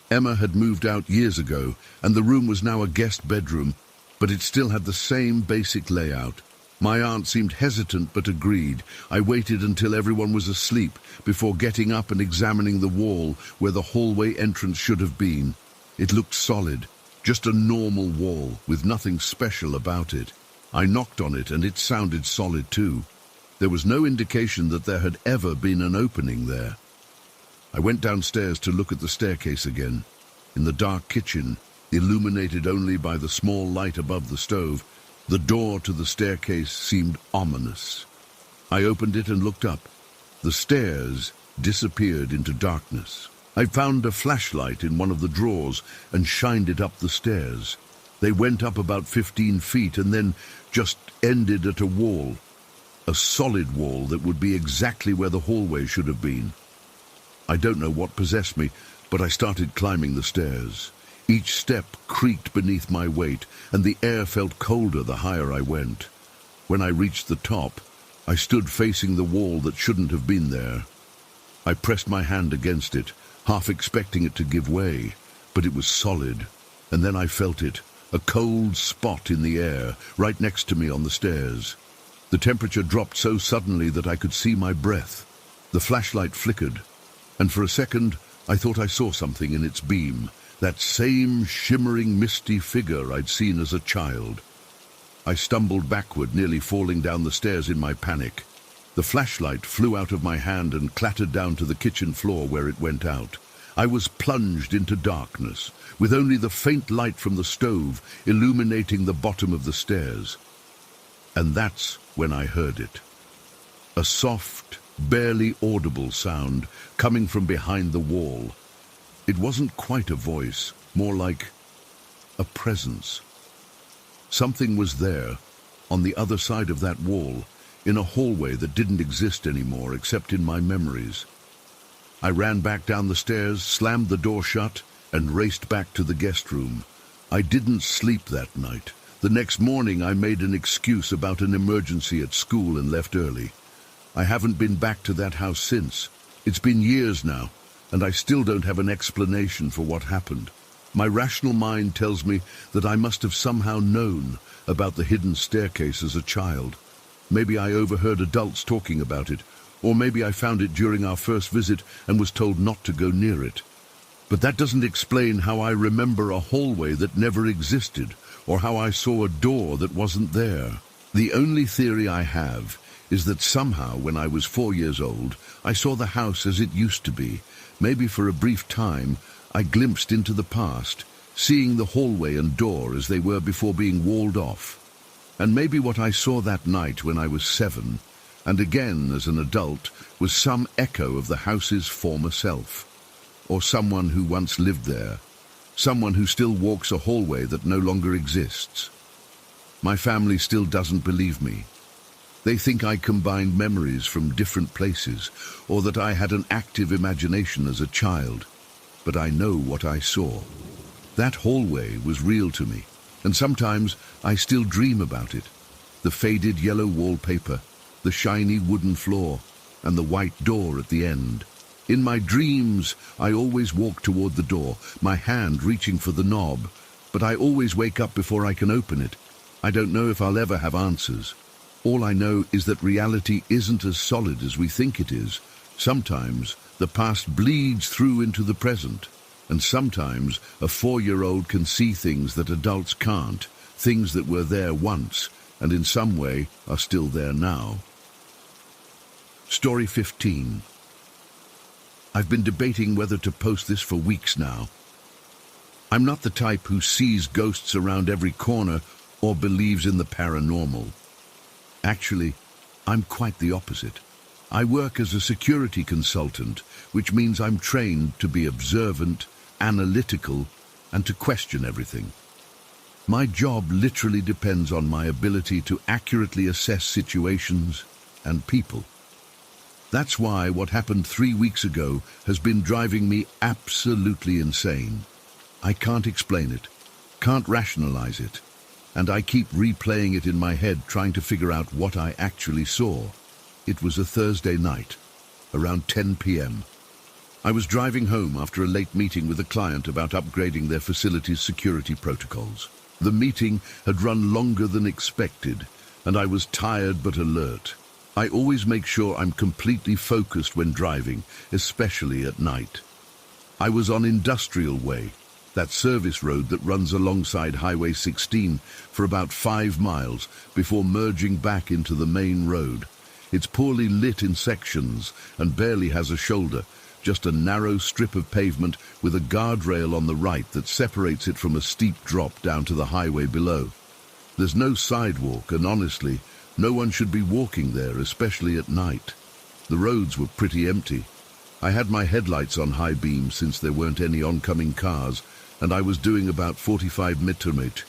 Emma had moved out years ago, and the room was now a guest bedroom, but it still had the same basic layout. My aunt seemed hesitant but agreed. I waited until everyone was asleep before getting up and examining the wall where the hallway entrance should have been. It looked solid, just a normal wall with nothing special about it. I knocked on it and it sounded solid too. There was no indication that there had ever been an opening there. I went downstairs to look at the staircase again. In the dark kitchen, illuminated only by the small light above the stove, the door to the staircase seemed ominous. I opened it and looked up. The stairs disappeared into darkness. I found a flashlight in one of the drawers and shined it up the stairs. They went up about 15 feet and then just ended at a wall. A solid wall that would be exactly where the hallway should have been. I don't know what possessed me, but I started climbing the stairs. Each step creaked beneath my weight, and the air felt colder the higher I went. When I reached the top, I stood facing the wall that shouldn't have been there. I pressed my hand against it, half expecting it to give way, but it was solid. And then I felt it, a cold spot in the air, right next to me on the stairs. The temperature dropped so suddenly that I could see my breath. The flashlight flickered, and for a second I thought I saw something in its beam. That same shimmering, misty figure I'd seen as a child. I stumbled backward, nearly falling down the stairs in my panic. The flashlight flew out of my hand and clattered down to the kitchen floor where it went out. I was plunged into darkness, with only the faint light from the stove illuminating the bottom of the stairs. And that's when I heard it. A soft, barely audible sound coming from behind the wall. It wasn't quite a voice, more like a presence. Something was there, on the other side of that wall, in a hallway that didn't exist anymore except in my memories. I ran back down the stairs, slammed the door shut, and raced back to the guest room. I didn't sleep that night. The next morning I made an excuse about an emergency at school and left early. I haven't been back to that house since. It's been years now, and I still don't have an explanation for what happened. My rational mind tells me that I must have somehow known about the hidden staircase as a child. Maybe I overheard adults talking about it, or maybe I found it during our first visit and was told not to go near it. But that doesn't explain how I remember a hallway that never existed, or how I saw a door that wasn't there. The only theory I have is that somehow, when I was 4 years old, I saw the house as it used to be. Maybe for a brief time, I glimpsed into the past, seeing the hallway and door as they were before being walled off. And maybe what I saw that night when I was 7, and again as an adult, was some echo of the house's former self, or someone who once lived there, someone who still walks a hallway that no longer exists. My family still doesn't believe me. They think I combined memories from different places, or that I had an active imagination as a child. But I know what I saw. That hallway was real to me, and sometimes I still dream about it. The faded yellow wallpaper, the shiny wooden floor, and the white door at the end. In my dreams, I always walk toward the door, my hand reaching for the knob, but I always wake up before I can open it. I don't know if I'll ever have answers. All I know is that reality isn't as solid as we think it is. Sometimes the past bleeds through into the present, and sometimes a 4-year-old can see things that adults can't, things that were there once, and in some way are still there now. Story 15. I've been debating whether to post this for weeks now. I'm not the type who sees ghosts around every corner or believes in the paranormal. Actually, I'm quite the opposite. I work as a security consultant, which means I'm trained to be observant, analytical, and to question everything. My job literally depends on my ability to accurately assess situations and people. That's why what happened 3 weeks ago has been driving me absolutely insane. I can't explain it, can't rationalize it, and I keep replaying it in my head, trying to figure out what I actually saw. It was a Thursday night, around 10 p.m. I was driving home after a late meeting with a client about upgrading their facility's security protocols. The meeting had run longer than expected, and I was tired but alert. I always make sure I'm completely focused when driving, especially at night. I was on Industrial Way, that service road that runs alongside Highway 16 for about 5 miles before merging back into the main road. It's poorly lit in sections and barely has a shoulder, just a narrow strip of pavement with a guardrail on the right that separates it from a steep drop down to the highway below. There's no sidewalk, and honestly, no one should be walking there, especially at night. The roads were pretty empty. I had my headlights on high beam since there weren't any oncoming cars, and I was doing about 45 mph.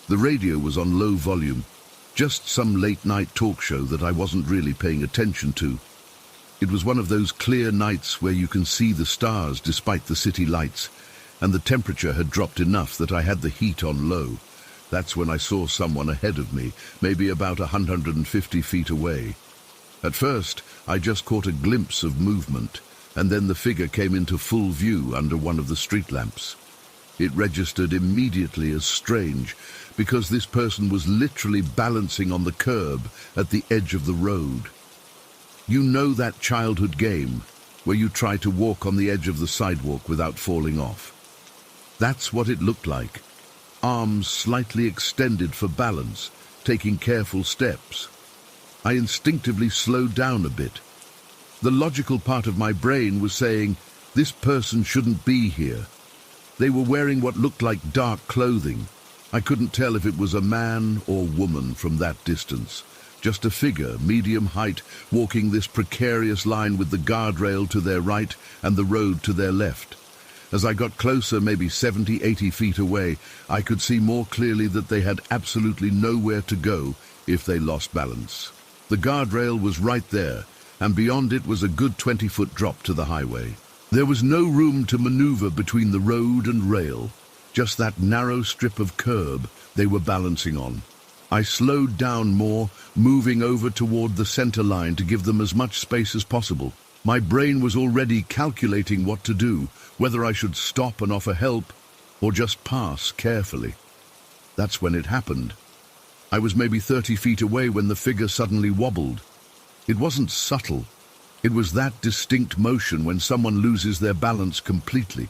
The radio was on low volume, just some late-night talk show that I wasn't really paying attention to. It was one of those clear nights where you can see the stars despite the city lights, and the temperature had dropped enough that I had the heat on low. That's when I saw someone ahead of me, maybe about 150 feet away. At first, I just caught a glimpse of movement, and then the figure came into full view under one of the street lamps. It registered immediately as strange, because this person was literally balancing on the curb at the edge of the road. You know that childhood game where you try to walk on the edge of the sidewalk without falling off? That's what it looked like. Arms slightly extended for balance, taking careful steps. I instinctively slowed down a bit. The logical part of my brain was saying, this person shouldn't be here. They were wearing what looked like dark clothing. I couldn't tell if it was a man or woman from that distance. Just a figure, medium height, walking this precarious line with the guardrail to their right and the road to their left. As I got closer, maybe 70, 80 feet away, I could see more clearly that they had absolutely nowhere to go if they lost balance. The guardrail was right there, and beyond it was a good 20-foot drop to the highway. There was no room to maneuver between the road and rail, just that narrow strip of curb they were balancing on. I slowed down more, moving over toward the center line to give them as much space as possible. My brain was already calculating what to do, whether I should stop and offer help or just pass carefully. That's when it happened. I was maybe 30 feet away when the figure suddenly wobbled. It wasn't subtle. It was that distinct motion when someone loses their balance completely.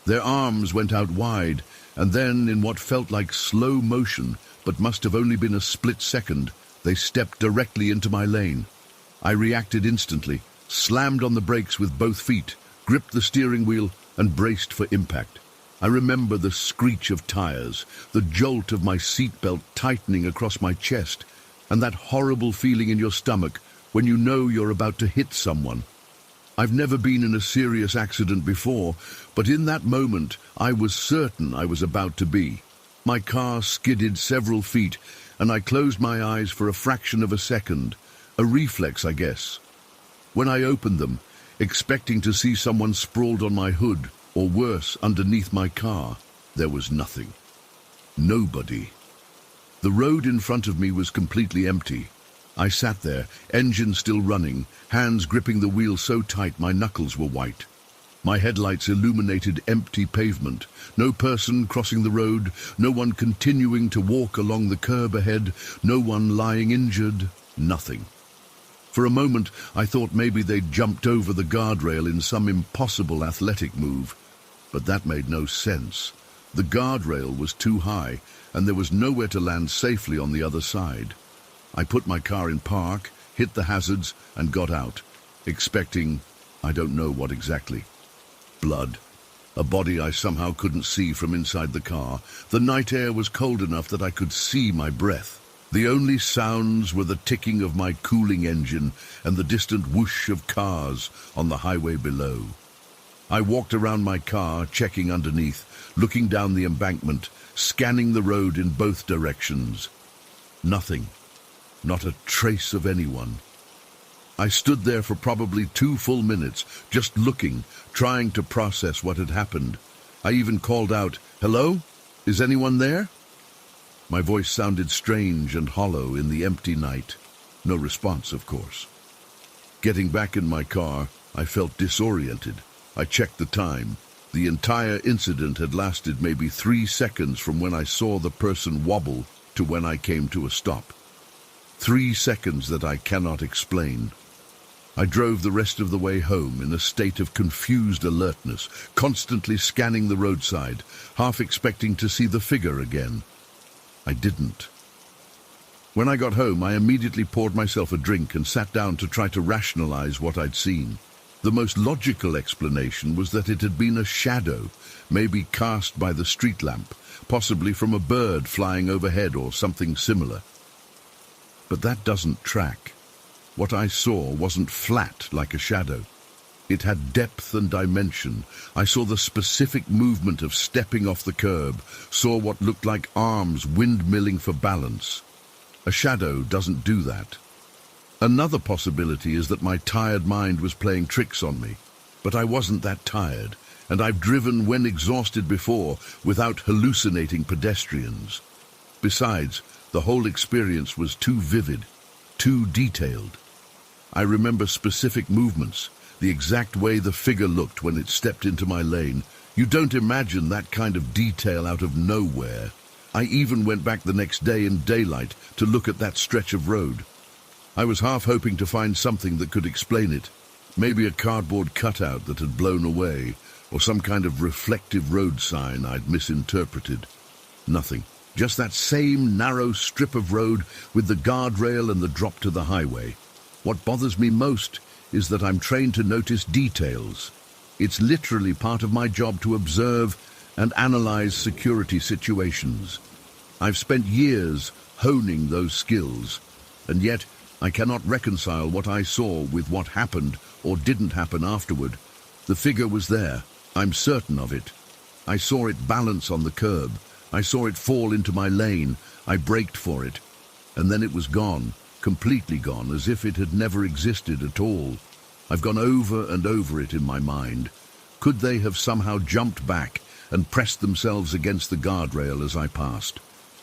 Their arms went out wide, and then, in what felt like slow motion, but must have only been a split second, they stepped directly into my lane. I reacted instantly, slammed on the brakes with both feet, gripped the steering wheel, and braced for impact. I remember the screech of tires, the jolt of my seatbelt tightening across my chest, and that horrible feeling in your stomach when you know you're about to hit someone. I've never been in a serious accident before, but in that moment I was certain I was about to be. My car skidded several feet, and I closed my eyes for a fraction of a second. A reflex, I guess. When I opened them, expecting to see someone sprawled on my hood, or worse, underneath my car, there was nothing. Nobody. The road in front of me was completely empty. I sat there, engine still running, hands gripping the wheel so tight my knuckles were white. My headlights illuminated empty pavement. No person crossing the road, no one continuing to walk along the curb ahead, no one lying injured, nothing. For a moment, I thought maybe they'd jumped over the guardrail in some impossible athletic move. But that made no sense. The guardrail was too high, and there was nowhere to land safely on the other side. I put my car in park, hit the hazards, and got out, expecting, I don't know what exactly. Blood. A body I somehow couldn't see from inside the car. The night air was cold enough that I could see my breath. The only sounds were the ticking of my cooling engine and the distant whoosh of cars on the highway below. I walked around my car, checking underneath, looking down the embankment, scanning the road in both directions. Nothing. Not a trace of anyone. I stood there for probably 2 full minutes, just looking, trying to process what had happened. I even called out, "Hello? Is anyone there?" My voice sounded strange and hollow in the empty night. No response, of course. Getting back in my car, I felt disoriented. I checked the time. The entire incident had lasted maybe 3 seconds from when I saw the person wobble to when I came to a stop. 3 seconds that I cannot explain. I drove the rest of the way home in a state of confused alertness, constantly scanning the roadside, half expecting to see the figure again. I didn't. When I got home, I immediately poured myself a drink and sat down to try to rationalize what I'd seen. The most logical explanation was that it had been a shadow, maybe cast by the street lamp, possibly from a bird flying overhead or something similar. But that doesn't track. What I saw wasn't flat like a shadow. It had depth and dimension. I saw the specific movement of stepping off the curb, saw what looked like arms windmilling for balance. A shadow doesn't do that. Another possibility is that my tired mind was playing tricks on me. But I wasn't that tired, and I've driven when exhausted before without hallucinating pedestrians. Besides, the whole experience was too vivid, too detailed. I remember specific movements, the exact way the figure looked when it stepped into my lane. You don't imagine that kind of detail out of nowhere. I even went back the next day in daylight to look at that stretch of road. I was half hoping to find something that could explain it. Maybe a cardboard cutout that had blown away, or some kind of reflective road sign I'd misinterpreted. Nothing. Just that same narrow strip of road with the guardrail and the drop to the highway. What bothers me most is that I'm trained to notice details. It's literally part of my job to observe and analyze security situations. I've spent years honing those skills, and yet I cannot reconcile what I saw with what happened or didn't happen afterward. The figure was there. I'm certain of it. I saw it balance on the curb. I saw it fall into my lane. I braked for it. And then it was gone, completely gone, as if it had never existed at all. I've gone over and over it in my mind. Could they have somehow jumped back and pressed themselves against the guardrail as I passed?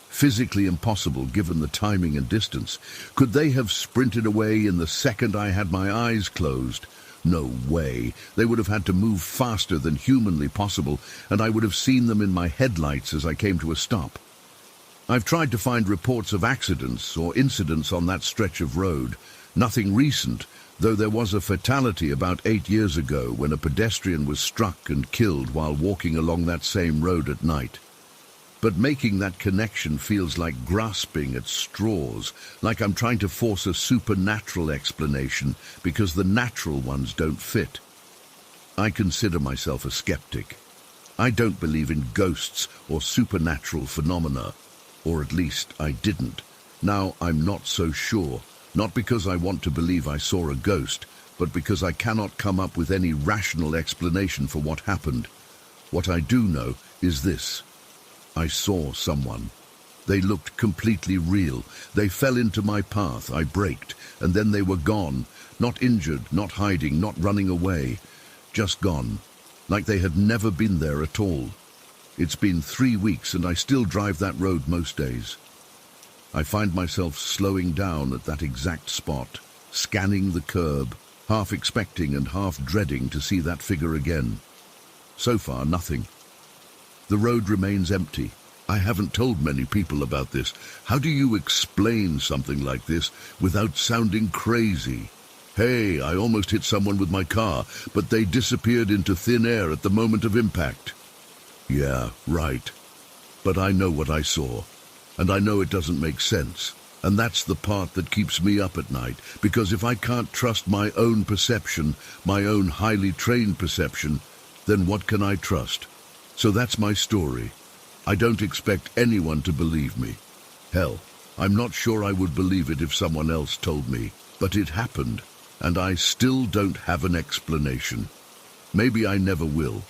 Physically impossible given the timing and distance. Could they have sprinted away in the second I had my eyes closed? No way. They would have had to move faster than humanly possible, and I would have seen them in my headlights as I came to a stop. I've tried to find reports of accidents or incidents on that stretch of road. Nothing recent, though there was a fatality about 8 years ago when a pedestrian was struck and killed while walking along that same road at night. But making that connection feels like grasping at straws, like I'm trying to force a supernatural explanation because the natural ones don't fit. I consider myself a skeptic. I don't believe in ghosts or supernatural phenomena, or at least I didn't. Now I'm not so sure, not because I want to believe I saw a ghost, but because I cannot come up with any rational explanation for what happened. What I do know is this. I saw someone. They looked completely real. They fell into my path. I braked, and then they were gone. Not injured, not hiding, not running away. Just gone. Like they had never been there at all. It's been 3 weeks, and I still drive that road most days. I find myself slowing down at that exact spot, scanning the curb, half expecting and half dreading to see that figure again. So far, nothing. The road remains empty. I haven't told many people about this. How do you explain something like this without sounding crazy? Hey, I almost hit someone with my car, but they disappeared into thin air at the moment of impact. Yeah, right. But I know what I saw, and I know it doesn't make sense. And that's the part that keeps me up at night, because if I can't trust my own perception, my own highly trained perception, then what can I trust? So that's my story. I don't expect anyone to believe me. Hell, I'm not sure I would believe it if someone else told me. But it happened, and I still don't have an explanation. Maybe I never will.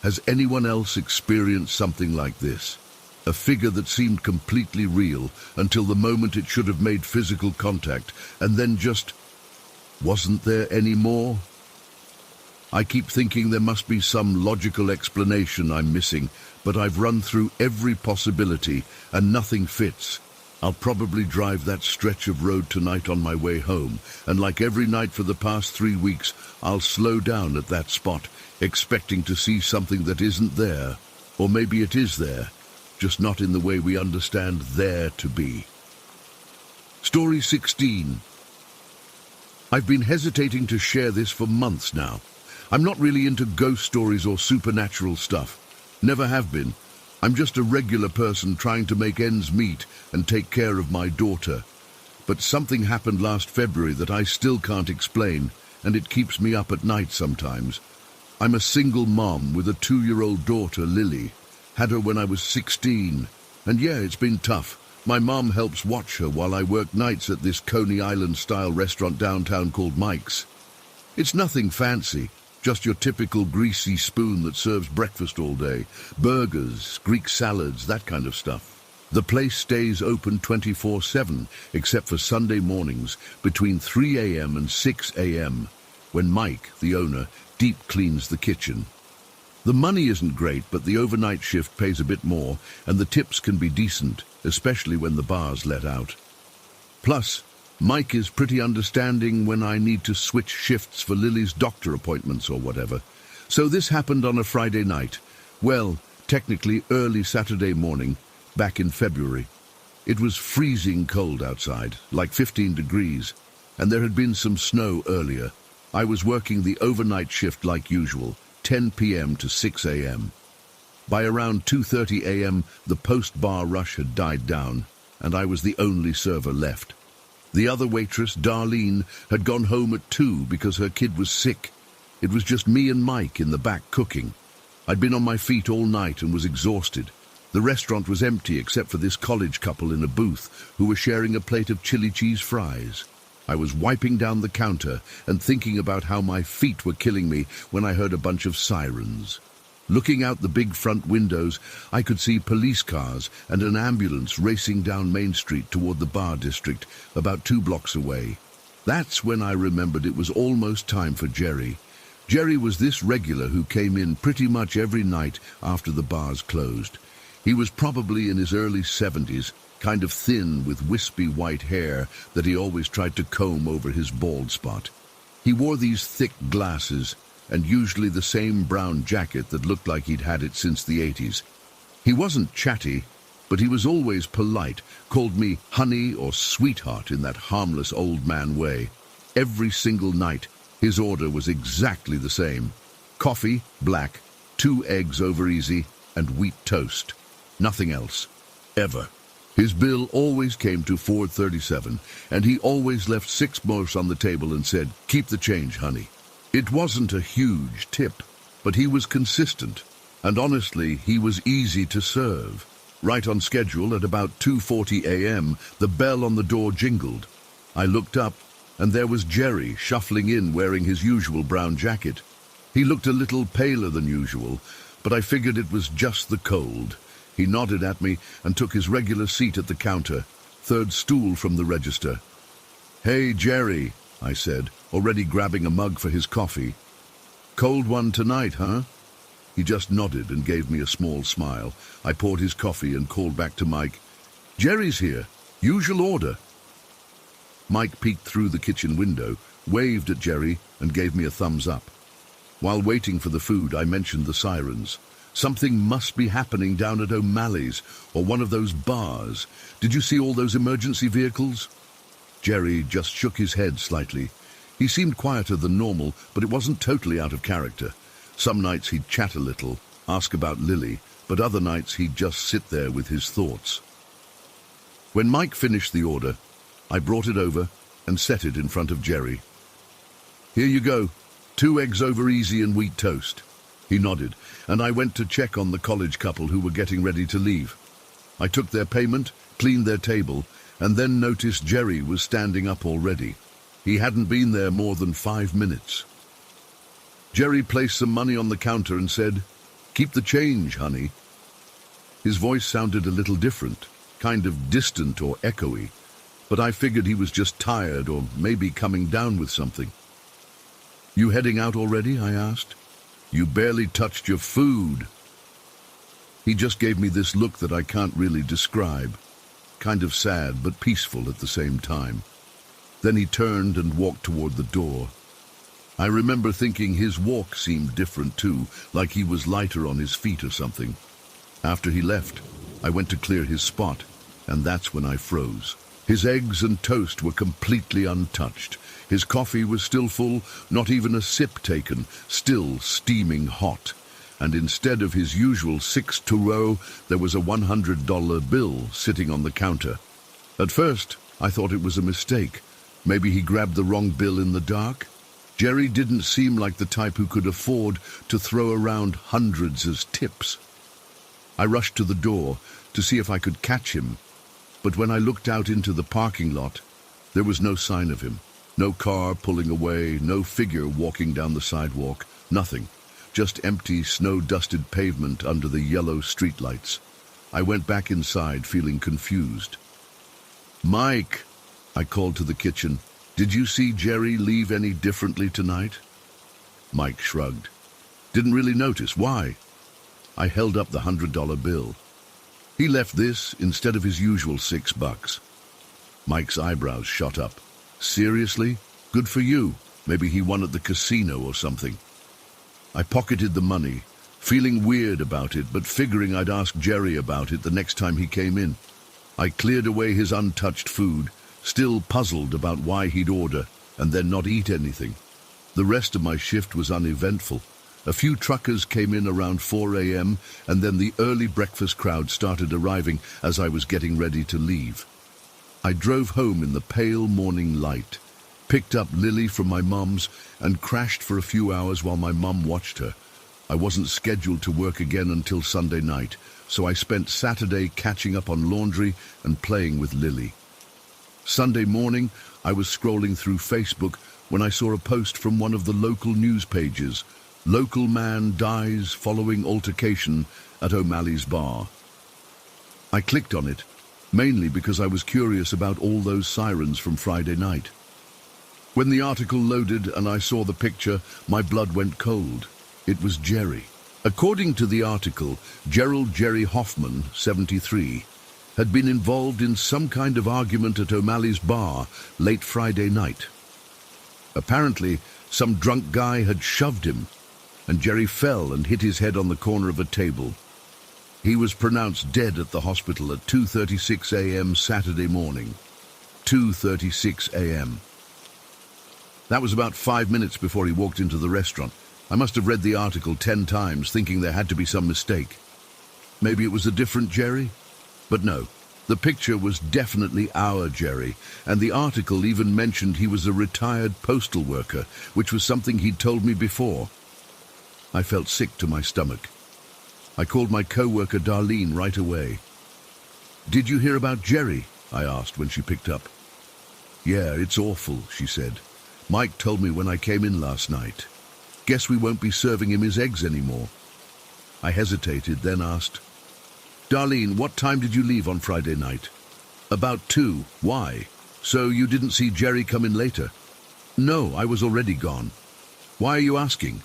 Has anyone else experienced something like this? A figure that seemed completely real until the moment it should have made physical contact, and then just wasn't there anymore? I keep thinking there must be some logical explanation I'm missing, but I've run through every possibility and nothing fits. I'll probably drive that stretch of road tonight on my way home, and like every night for the past 3 weeks, I'll slow down at that spot, expecting to see something that isn't there. Or maybe it is there, just not in the way we understand there to be. Story 16. I've been hesitating to share this for months now. I'm not really into ghost stories or supernatural stuff. Never have been. I'm just a regular person trying to make ends meet and take care of my daughter. But something happened last February that I still can't explain, and it keeps me up at night sometimes. I'm a single mom with a 2-year-old daughter, Lily. Had her when I was 16. And yeah, it's been tough. My mom helps watch her while I work nights at this Coney Island-style restaurant downtown called Mike's. It's nothing fancy. Just your typical greasy spoon that serves breakfast all day. Burgers, Greek salads, that kind of stuff. The place stays open 24/7, except for Sunday mornings between 3 a.m. and 6 a.m., when Mike, the owner, deep cleans the kitchen. The money isn't great, but the overnight shift pays a bit more, and the tips can be decent, especially when the bar's let out. Plus, Mike is pretty understanding when I need to switch shifts for Lily's doctor appointments or whatever. So this happened on a Friday night. Well, technically early Saturday morning, back in February. It was freezing cold outside, like 15 degrees, and there had been some snow earlier. I was working the overnight shift like usual, 10 p.m. to 6 a.m. By around 2:30 a.m., the post-bar rush had died down, and I was the only server left. The other waitress, Darlene, had gone home at 2 because her kid was sick. It was just me and Mike in the back cooking. I'd been on my feet all night and was exhausted. The restaurant was empty except for this college couple in a booth who were sharing a plate of chili cheese fries. I was wiping down the counter and thinking about how my feet were killing me when I heard a bunch of sirens. Looking out the big front windows, I could see police cars and an ambulance racing down Main Street toward the bar district, about 2 blocks away. That's when I remembered it was almost time for Jerry. Jerry was this regular who came in pretty much every night after the bars closed. He was probably in his early 70s, kind of thin with wispy white hair that he always tried to comb over his bald spot. He wore these thick glasses and usually the same brown jacket that looked like he'd had it since the 80s. He wasn't chatty, but he was always polite, called me honey or sweetheart in that harmless old man way. Every single night, his order was exactly the same. Coffee, black, 2 eggs over easy, and wheat toast. Nothing else. Ever. His bill always came to $4.37, and he always left 6 more on the table and said, "Keep the change, honey." It wasn't a huge tip, but he was consistent, and honestly, he was easy to serve. Right on schedule at about 2:40 a.m., the bell on the door jingled. I looked up, and there was Jerry shuffling in wearing his usual brown jacket. He looked a little paler than usual, but I figured it was just the cold. He nodded at me and took his regular seat at the counter, 3rd stool from the register. "Hey, Jerry," I said, already grabbing a mug for his coffee. "Cold one tonight, huh?" He just nodded and gave me a small smile. I poured his coffee and called back to Mike. "Jerry's here. Usual order." Mike peeked through the kitchen window, waved at Jerry, and gave me a thumbs up. While waiting for the food, I mentioned the sirens. Something must be happening down at O'Malley's or one of those bars. Did you see all those emergency vehicles? Jerry just shook his head slightly. He seemed quieter than normal, but it wasn't totally out of character. Some nights he'd chat a little, ask about Lily, but other nights he'd just sit there with his thoughts. When Mike finished the order, I brought it over and set it in front of Jerry. "Here you go, 2 eggs over easy and wheat toast." He nodded, and I went to check on the college couple who were getting ready to leave. I took their payment, cleaned their table, and then noticed Jerry was standing up already. He hadn't been there more than 5 minutes. Jerry placed some money on the counter and said, "Keep the change, honey." His voice sounded a little different, kind of distant or echoey, but I figured he was just tired or maybe coming down with something. "You heading out already?" I asked. "You barely touched your food." He just gave me this look that I can't really describe, kind of sad but peaceful at the same time. Then he turned and walked toward the door. I remember thinking his walk seemed different too, like he was lighter on his feet or something. After he left, I went to clear his spot, and that's when I froze. His eggs and toast were completely untouched. His coffee was still full, not even a sip taken, still steaming hot. And instead of his usual 6 to row, there was a $100 bill sitting on the counter. At first, I thought it was a mistake. Maybe he grabbed the wrong bill in the dark. Jerry didn't seem like the type who could afford to throw around hundreds as tips. I rushed to the door to see if I could catch him, but when I looked out into the parking lot, there was no sign of him. No car pulling away, no figure walking down the sidewalk, nothing. Just empty, snow-dusted pavement under the yellow streetlights. I went back inside, feeling confused. "Mike," I called to the kitchen, "did you see Jerry leave any differently tonight?" Mike shrugged. "Didn't really notice. Why?" I held up the $100 bill. "He left this instead of his usual $6. Mike's eyebrows shot up. "Seriously? Good for you. Maybe he won at the casino or something." I pocketed the money, feeling weird about it, but figuring I'd ask Jerry about it the next time he came in. I cleared away his untouched food, still puzzled about why he'd order and then not eat anything. The rest of my shift was uneventful. A few truckers came in around 4 a.m. and then the early breakfast crowd started arriving as I was getting ready to leave. I drove home in the pale morning light, picked up Lily from my mum's and crashed for a few hours while my mum watched her. I wasn't scheduled to work again until Sunday night, so I spent Saturday catching up on laundry and playing with Lily. Sunday morning, I was scrolling through Facebook when I saw a post from one of the local news pages. Local man dies following altercation at O'Malley's bar. I clicked on it, mainly because I was curious about all those sirens from Friday night. When the article loaded and I saw the picture, my blood went cold. It was Jerry. According to the article, Gerald Jerry Hoffman, 73, had been involved in some kind of argument at O'Malley's bar late Friday night. Apparently, some drunk guy had shoved him, and Jerry fell and hit his head on the corner of a table. He was pronounced dead at the hospital at 2:36 a.m. Saturday morning. 2:36 a.m. That was about 5 minutes before he walked into the restaurant. I must have read the article 10 times, thinking there had to be some mistake. Maybe it was a different Jerry? But no, the picture was definitely our Jerry, and the article even mentioned he was a retired postal worker, which was something he'd told me before. I felt sick to my stomach. I called my co-worker Darlene right away. "Did you hear about Jerry?" I asked when she picked up. "Yeah, it's awful," she said. "Mike told me when I came in last night. Guess we won't be serving him his eggs anymore." I hesitated, then asked, "Darlene, what time did you leave on Friday night?" "About 2. Why? So you didn't see Jerry come in later?" "No, I was already gone." "Why are you asking?"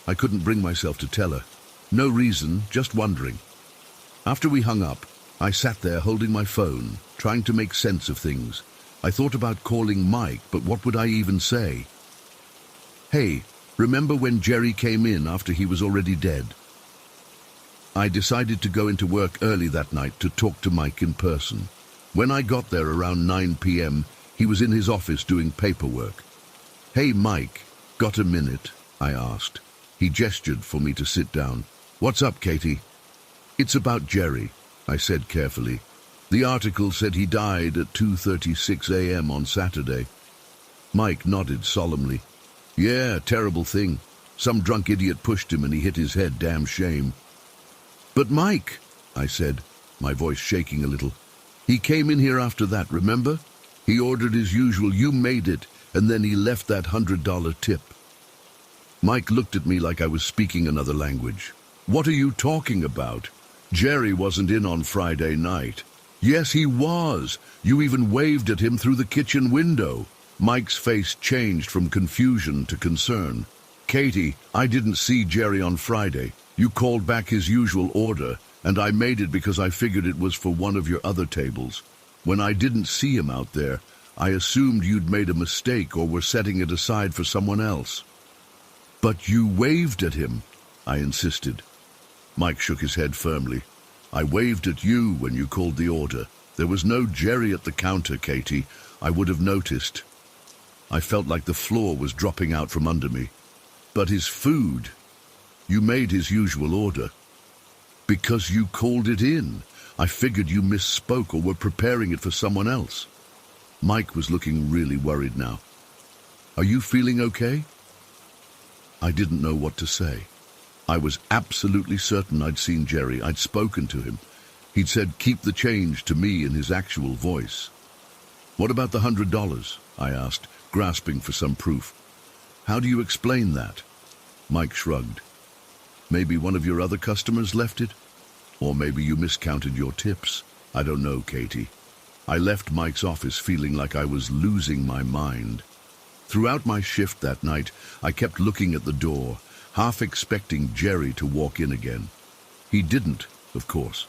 I couldn't bring myself to tell her. "No reason, just wondering." After we hung up, I sat there holding my phone, trying to make sense of things. I thought about calling Mike, but what would I even say? "Hey, remember when Jerry came in after he was already dead?" I decided to go into work early that night to talk to Mike in person. When I got there around 9 p.m., he was in his office doing paperwork. "Hey, Mike, got a minute?" I asked. He gestured for me to sit down. "What's up, Katie?" "It's about Jerry," I said carefully. "The article said he died at 2:36 a.m. on Saturday." Mike nodded solemnly. "Yeah, terrible thing. Some drunk idiot pushed him and he hit his head, damn shame." "But Mike," I said, my voice shaking a little. "He came in here after that, remember? He ordered his usual, you made it, and then he left that $100 tip." Mike looked at me like I was speaking another language. "What are you talking about? Jerry wasn't in on Friday night." "Yes, he was. You even waved at him through the kitchen window." Mike's face changed from confusion to concern. "Katie, I didn't see Jerry on Friday. You called back his usual order, and I made it because I figured it was for one of your other tables. When I didn't see him out there, I assumed you'd made a mistake or were setting it aside for someone else." "But you waved at him," I insisted. Mike shook his head firmly. "I waved at you when you called the order. There was no Jerry at the counter, Katie. I would have noticed." I felt like the floor was dropping out from under me. "But his food, you made his usual order." "Because you called it in. I figured you misspoke or were preparing it for someone else." Mike was looking really worried now. "Are you feeling okay?" I didn't know what to say. I was absolutely certain I'd seen Jerry. I'd spoken to him. He'd said, "Keep the change," to me in his actual voice. "What about the $100? I asked, grasping for some proof. "How do you explain that?" Mike shrugged. "Maybe one of your other customers left it? Or maybe you miscounted your tips. I don't know, Katie." I left Mike's office feeling like I was losing my mind. Throughout my shift that night, I kept looking at the door, half expecting Jerry to walk in again. He didn't, of course.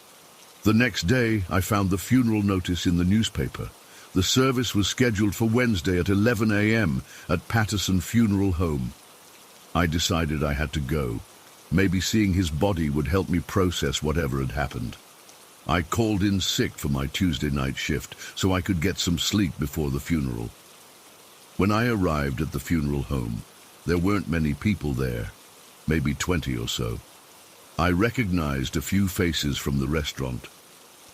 The next day, I found the funeral notice in the newspaper. The service was scheduled for Wednesday at 11 a.m. at Patterson Funeral Home. I decided I had to go. Maybe seeing his body would help me process whatever had happened. I called in sick for my Tuesday night shift so I could get some sleep before the funeral. When I arrived at the funeral home, there weren't many people there. maybe 20 or so. I recognized a few faces from the restaurant,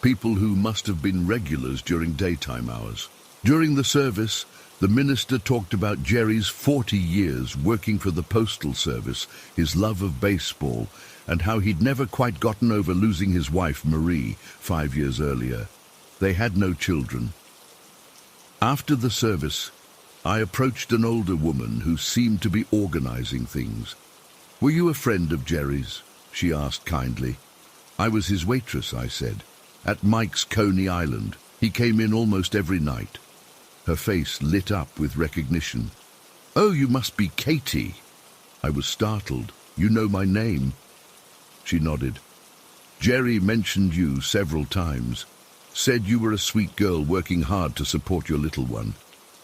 people who must have been regulars during daytime hours. During the service, the minister talked about Jerry's 40 years working for the Postal Service, his love of baseball, and how he'd never quite gotten over losing his wife, Marie, 5 years earlier. They had no children. After the service, I approached an older woman who seemed to be organizing things. "Were you a friend of Jerry's?" she asked kindly. "I was his waitress," I said, "at Mike's Coney Island. He came in almost every night." Her face lit up with recognition. "Oh, you must be Katie." I was startled. "You know my name?" She nodded. "Jerry mentioned you several times. Said you were a sweet girl working hard to support your little one.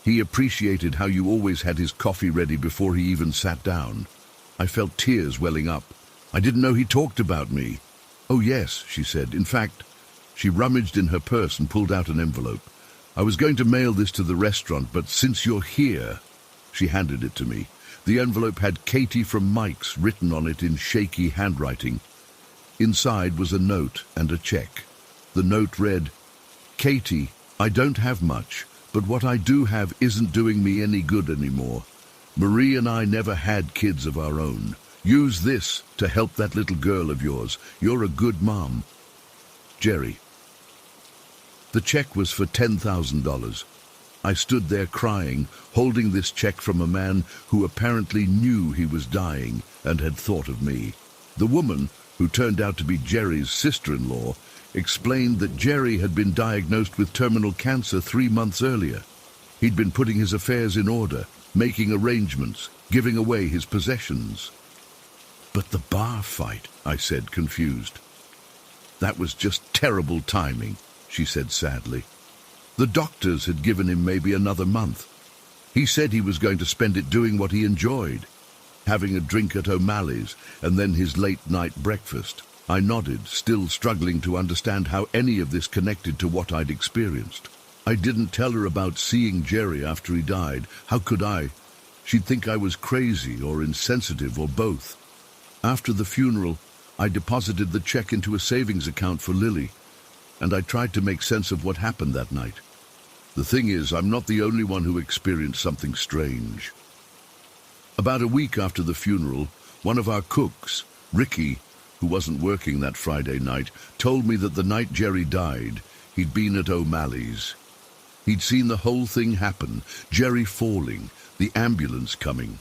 He appreciated how you always had his coffee ready before he even sat down." I felt tears welling up. "I didn't know he talked about me." "Oh yes," she said. "In fact," she rummaged in her purse and pulled out an envelope. "I was going to mail this to the restaurant, but since you're here..." She handed it to me. The envelope had Katie from Mike's written on it in shaky handwriting. Inside was a note and a check. The note read, "Katie, I don't have much, but what I do have isn't doing me any good anymore. Marie and I never had kids of our own. Use this to help that little girl of yours. You're a good mom. Jerry." The check was for $10,000. I stood there crying, holding this check from a man who apparently knew he was dying and had thought of me. The woman, who turned out to be Jerry's sister-in-law, explained that Jerry had been diagnosed with terminal cancer 3 months earlier. He'd been putting his affairs in order, making arrangements, giving away his possessions. "But the bar fight," I said, confused. "That was just terrible timing," she said sadly. "The doctors had given him maybe another month. He said he was going to spend it doing what he enjoyed, having a drink at O'Malley's and then his late-night breakfast." I nodded, still struggling to understand how any of this connected to what I'd experienced. I didn't tell her about seeing Jerry after he died. How could I? She'd think I was crazy or insensitive or both. After the funeral, I deposited the check into a savings account for Lily, and I tried to make sense of what happened that night. The thing is, I'm not the only one who experienced something strange. About a week after the funeral, one of our cooks, Ricky, who wasn't working that Friday night, told me that the night Jerry died, he'd been at O'Malley's. He'd seen the whole thing happen, Jerry falling, the ambulance coming.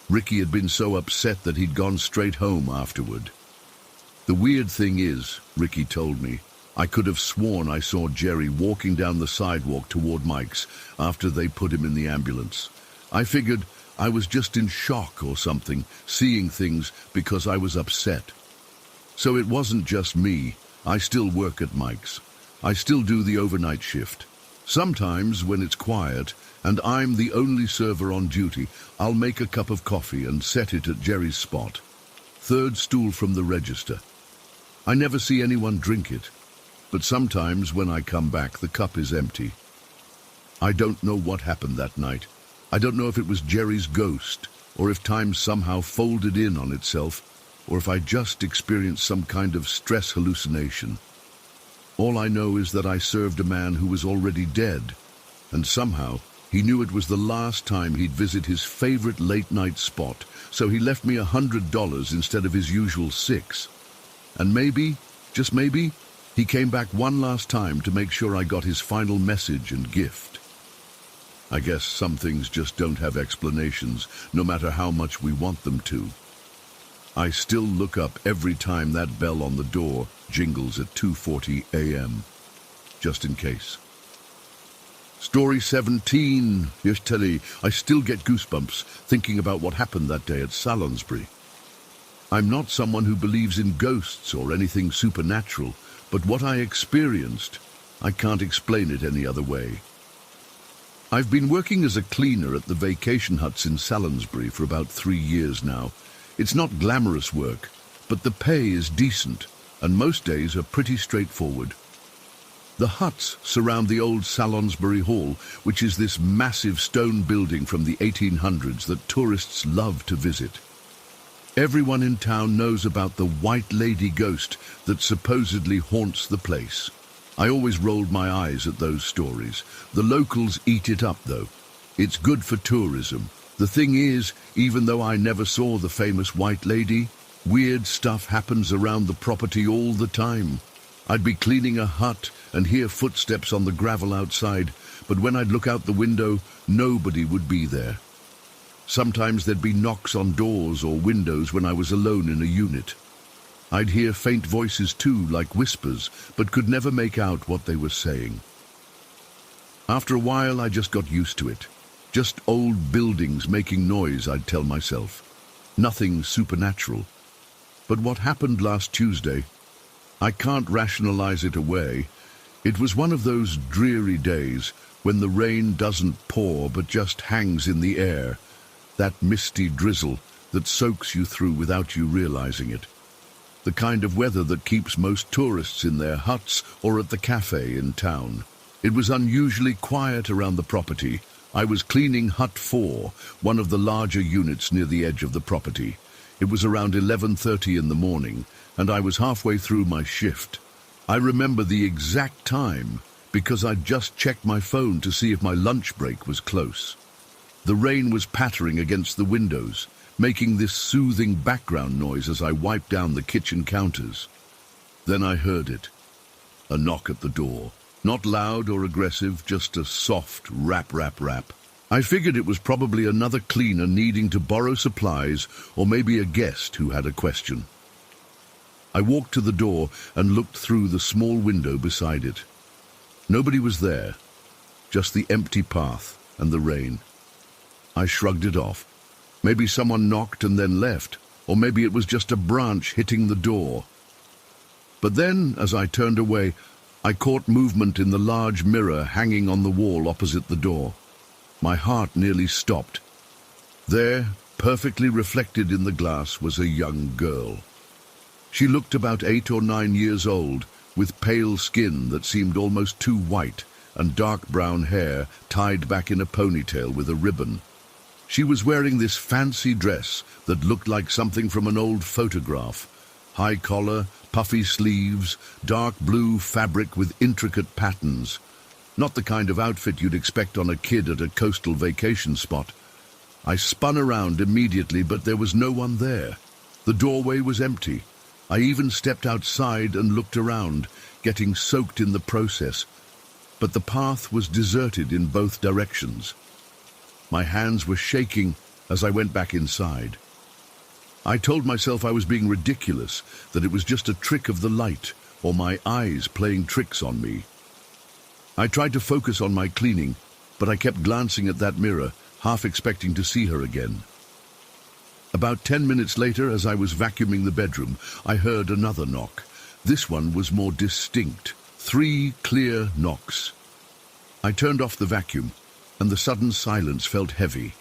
Ricky had been so upset that he'd gone straight home afterward. "The weird thing is," Ricky told me, "I could have sworn I saw Jerry walking down the sidewalk toward Mike's after they put him in the ambulance. I figured I was just in shock or something, seeing things because I was upset. So it wasn't just me. I still work at Mike's. I still do the overnight shift. Sometimes when it's quiet and I'm the only server on duty, I'll make a cup of coffee and set it at Jerry's spot. 3rd stool from the register. I never see anyone drink it, but sometimes when I come back, the cup is empty. I don't know what happened that night. I don't know if it was Jerry's ghost, or if time somehow folded in on itself, or if I just experienced some kind of stress hallucination. All I know is that I served a man who was already dead, and somehow he knew it was the last time he'd visit his favorite late-night spot, so he left me $100 instead of his usual $6. And maybe, just maybe, he came back one last time to make sure I got his final message and gift. I guess some things just don't have explanations, no matter how much we want them to. I still look up every time that bell on the door jingles at 2:40 a.m., just in case. Story 17. Yesterday, I still get goosebumps thinking about what happened that day at Salisbury. I'm not someone who believes in ghosts or anything supernatural, but what I experienced, I can't explain it any other way. I've been working as a cleaner at the vacation huts in Salisbury for about 3 years now. It's not glamorous work, but the pay is decent, and most days are pretty straightforward. The huts surround the old Salisbury Hall, which is this massive stone building from the 1800s that tourists love to visit. Everyone in town knows about the white lady ghost that supposedly haunts the place. I always rolled my eyes at those stories. The locals eat it up, though. It's good for tourism. The thing is, even though I never saw the famous white lady, weird stuff happens around the property all the time. I'd be cleaning a hut and hear footsteps on the gravel outside, but when I'd look out the window, nobody would be there. Sometimes there'd be knocks on doors or windows when I was alone in a unit. I'd hear faint voices too, like whispers, but could never make out what they were saying. After a while, I just got used to it. Just old buildings making noise, I'd tell myself. Nothing supernatural. But what happened last Tuesday, I can't rationalize it away. It was one of those dreary days when the rain doesn't pour but just hangs in the air. That misty drizzle that soaks you through without you realizing it. The kind of weather that keeps most tourists in their huts or at the cafe in town. It was unusually quiet around the property. I was cleaning Hut 4, one of the larger units near the edge of the property. It was around 11:30 in the morning, and I was halfway through my shift. I remember the exact time because I'd just checked my phone to see if my lunch break was close. The rain was pattering against the windows, making this soothing background noise as I wiped down the kitchen counters. Then I heard it. A knock at the door. Not loud or aggressive, just a soft rap, rap, rap. I figured it was probably another cleaner needing to borrow supplies, or maybe a guest who had a question. I walked to the door and looked through the small window beside it. Nobody was there, just the empty path and the rain. I shrugged it off. Maybe someone knocked and then left, or maybe it was just a branch hitting the door. But then, as I turned away, I caught movement in the large mirror hanging on the wall opposite the door. My heart nearly stopped. There, perfectly reflected in the glass, was a young girl. She looked about 8 or 9 years old, with pale skin that seemed almost too white, and dark brown hair tied back in a ponytail with a ribbon. She was wearing this fancy dress that looked like something from an old photograph. High collar, puffy sleeves, dark blue fabric with intricate patterns. Not the kind of outfit you'd expect on a kid at a coastal vacation spot. I spun around immediately, but there was no one there. The doorway was empty. I even stepped outside and looked around, getting soaked in the process. But the path was deserted in both directions. My hands were shaking as I went back inside. I told myself I was being ridiculous, that it was just a trick of the light, or my eyes playing tricks on me. I tried to focus on my cleaning, but I kept glancing at that mirror, half expecting to see her again. About 10 minutes later, as I was vacuuming the bedroom, I heard another knock. This one was more distinct. 3 clear knocks. I turned off the vacuum, and the sudden silence felt heavy.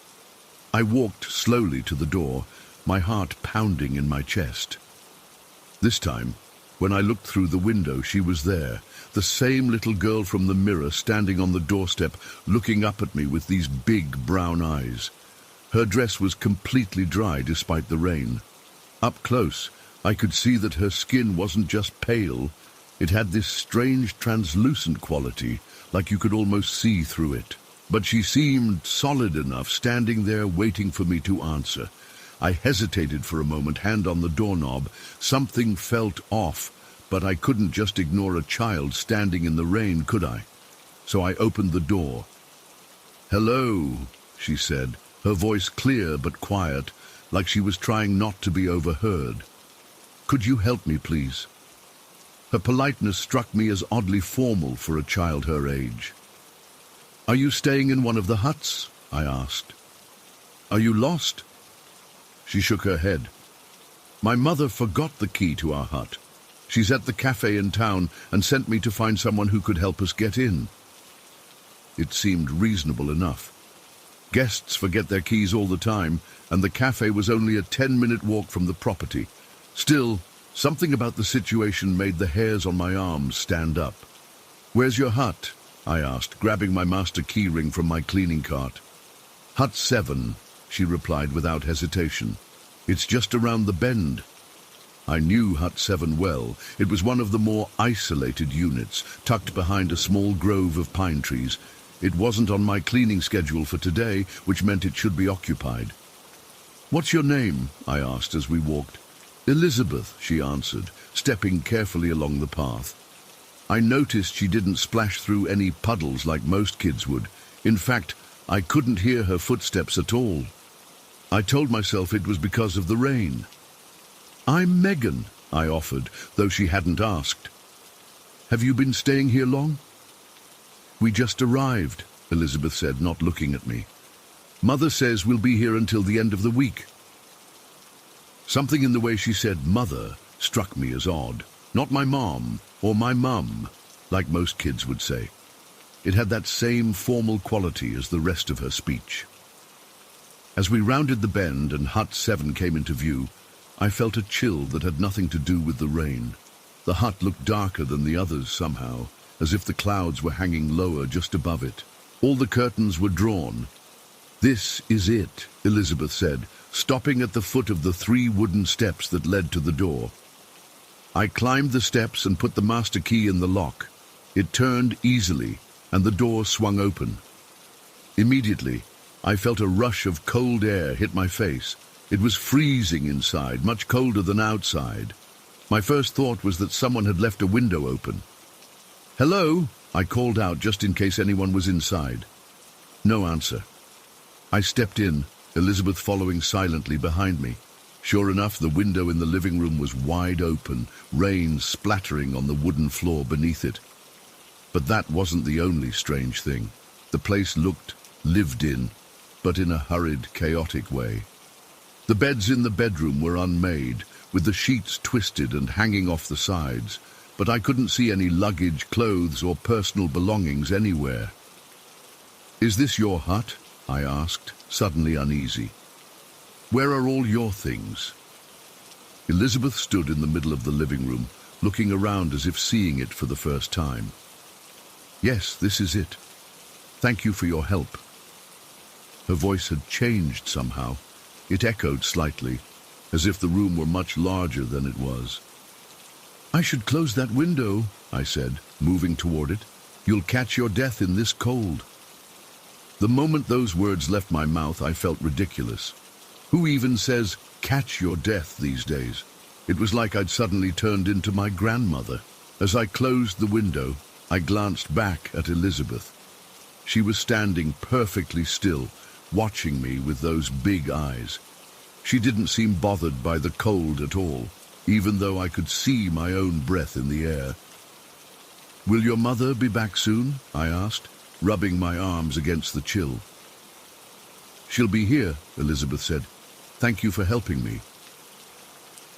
I walked slowly to the door, my heart pounding in my chest. This time, when I looked through the window, she was there, the same little girl from the mirror standing on the doorstep, looking up at me with these big brown eyes. Her dress was completely dry despite the rain. Up close, I could see that her skin wasn't just pale, it had this strange translucent quality, like you could almost see through it. But she seemed solid enough, standing there waiting for me to answer. I hesitated for a moment, hand on the doorknob. Something felt off, but I couldn't just ignore a child standing in the rain, could I? So I opened the door. "Hello," she said, her voice clear but quiet, like she was trying not to be overheard. "Could you help me, please?" Her politeness struck me as oddly formal for a child her age. "Are you staying in one of the huts?" I asked. "Are you lost?" She shook her head. "My mother forgot the key to our hut. She's at the cafe in town and sent me to find someone who could help us get in." It seemed reasonable enough. Guests forget their keys all the time, and the cafe was only a 10-minute walk from the property. Still, something about the situation made the hairs on my arms stand up. "Where's your hut?" I asked, grabbing my master key ring from my cleaning cart. "Hut 7, she replied without hesitation. It's just around the bend. I knew Hut 7 well. It was one of the more isolated units, tucked behind a small grove of pine trees. It wasn't on my cleaning schedule for today, which meant it should be occupied. "What's your name?" I asked as we walked. "Elizabeth," she answered, stepping carefully along the path. I noticed she didn't splash through any puddles like most kids would. In fact, I couldn't hear her footsteps at all. I told myself it was because of the rain. "I'm Megan," I offered, though she hadn't asked. "Have you been staying here long?" "We just arrived," Elizabeth said, not looking at me. "Mother says we'll be here until the end of the week." Something in the way she said "mother" struck me as odd. Not my mom, or my mum, like most kids would say. It had that same formal quality as the rest of her speech. As we rounded the bend and Hut 7 came into view, I felt a chill that had nothing to do with the rain. The hut looked darker than the others somehow, as if the clouds were hanging lower just above it. All the curtains were drawn. "This is it," Elizabeth said, stopping at the foot of the 3 wooden steps that led to the door. I climbed the steps and put the master key in the lock. It turned easily, and the door swung open. Immediately, I felt a rush of cold air hit my face. It was freezing inside, much colder than outside. My first thought was that someone had left a window open. "Hello?" I called out just in case anyone was inside. No answer. I stepped in, Elizabeth following silently behind me. Sure enough, the window in the living room was wide open, rain splattering on the wooden floor beneath it. But that wasn't the only strange thing. The place looked lived in, but in a hurried, chaotic way. The beds in the bedroom were unmade, with the sheets twisted and hanging off the sides, but I couldn't see any luggage, clothes, or personal belongings anywhere. "Is this your hut?" I asked, suddenly uneasy. "Where are all your things?" Elizabeth stood in the middle of the living room, looking around as if seeing it for the first time. "Yes, this is it. Thank you for your help." Her voice had changed somehow. It echoed slightly, as if the room were much larger than it was. "I should close that window," I said, moving toward it. "You'll catch your death in this cold." The moment those words left my mouth, I felt ridiculous. Who even says, "catch your death" these days? It was like I'd suddenly turned into my grandmother. As I closed the window, I glanced back at Elizabeth. She was standing perfectly still, watching me with those big eyes. She didn't seem bothered by the cold at all, even though I could see my own breath in the air. "Will your mother be back soon?" I asked, rubbing my arms against the chill. "She'll be here," Elizabeth said. "Thank you for helping me."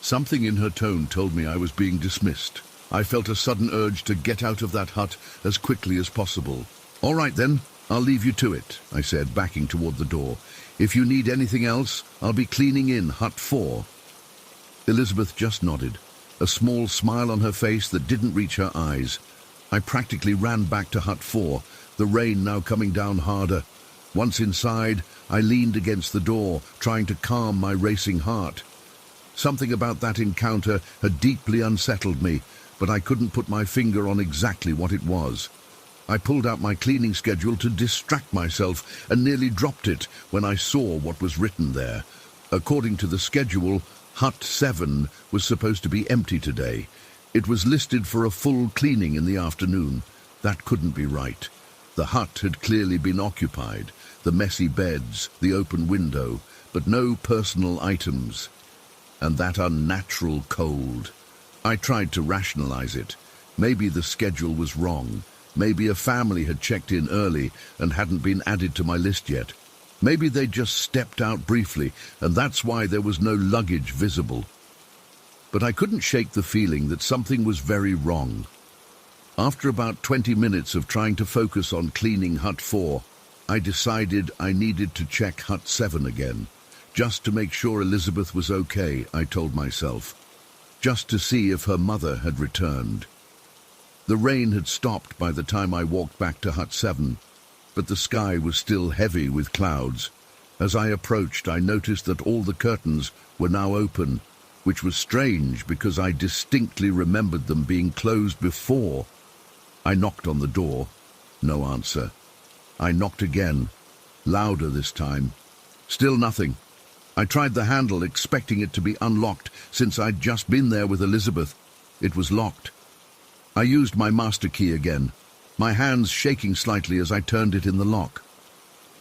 Something in her tone told me I was being dismissed. I felt a sudden urge to get out of that hut as quickly as possible. "All right then, I'll leave you to it," I said, backing toward the door. "If you need anything else, I'll be cleaning in Hut 4. Elizabeth just nodded, a small smile on her face that didn't reach her eyes. I practically ran back to Hut 4, the rain now coming down harder. Once inside, I leaned against the door, trying to calm my racing heart. Something about that encounter had deeply unsettled me, but I couldn't put my finger on exactly what it was. I pulled out my cleaning schedule to distract myself and nearly dropped it when I saw what was written there. According to the schedule, Hut 7 was supposed to be empty today. It was listed for a full cleaning in the afternoon. That couldn't be right. The hut had clearly been occupied, the messy beds, the open window, but no personal items. And that unnatural cold. I tried to rationalize it. Maybe the schedule was wrong. Maybe a family had checked in early and hadn't been added to my list yet. Maybe they just stepped out briefly, and that's why there was no luggage visible. But I couldn't shake the feeling that something was very wrong. After about 20 minutes of trying to focus on cleaning Hut 4, I decided I needed to check Hut 7 again. Just to make sure Elizabeth was okay, I told myself. Just to see if her mother had returned. The rain had stopped by the time I walked back to Hut 7, but the sky was still heavy with clouds. As I approached, I noticed that all the curtains were now open, which was strange because I distinctly remembered them being closed before. I knocked on the door. No answer. I knocked again, louder this time. Still nothing. I tried the handle, expecting it to be unlocked, since I'd just been there with Elizabeth. It was locked. I used my master key again, my hands shaking slightly as I turned it in the lock.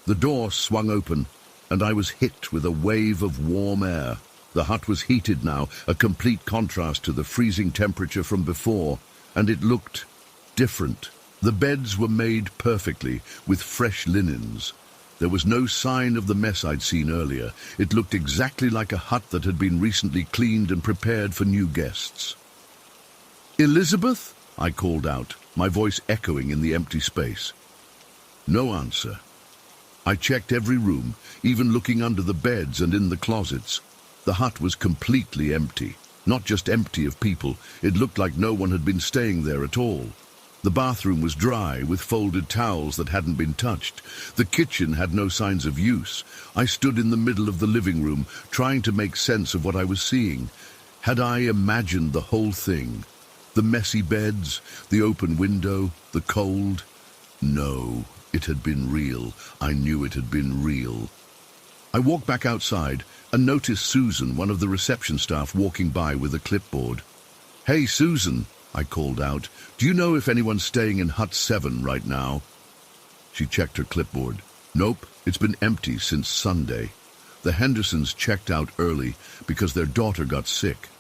The door swung open, and I was hit with a wave of warm air. The hut was heated now, a complete contrast to the freezing temperature from before, and it looked different. The beds were made perfectly, with fresh linens. There was no sign of the mess I'd seen earlier. It looked exactly like a hut that had been recently cleaned and prepared for new guests. "Elizabeth?" I called out, my voice echoing in the empty space. No answer. I checked every room, even looking under the beds and in the closets. The hut was completely empty. Not just empty of people, it looked like no one had been staying there at all. The bathroom was dry, with folded towels that hadn't been touched. The kitchen had no signs of use. I stood in the middle of the living room, trying to make sense of what I was seeing. Had I imagined the whole thing? The messy beds, the open window, the cold? No, it had been real. I knew it had been real. I walked back outside and noticed Susan, one of the reception staff, walking by with a clipboard. "Hey, Susan," I called out. "Do you know if anyone's staying in Hut 7 right now?" She checked her clipboard. "Nope, it's been empty since Sunday. The Hendersons checked out early because their daughter got sick.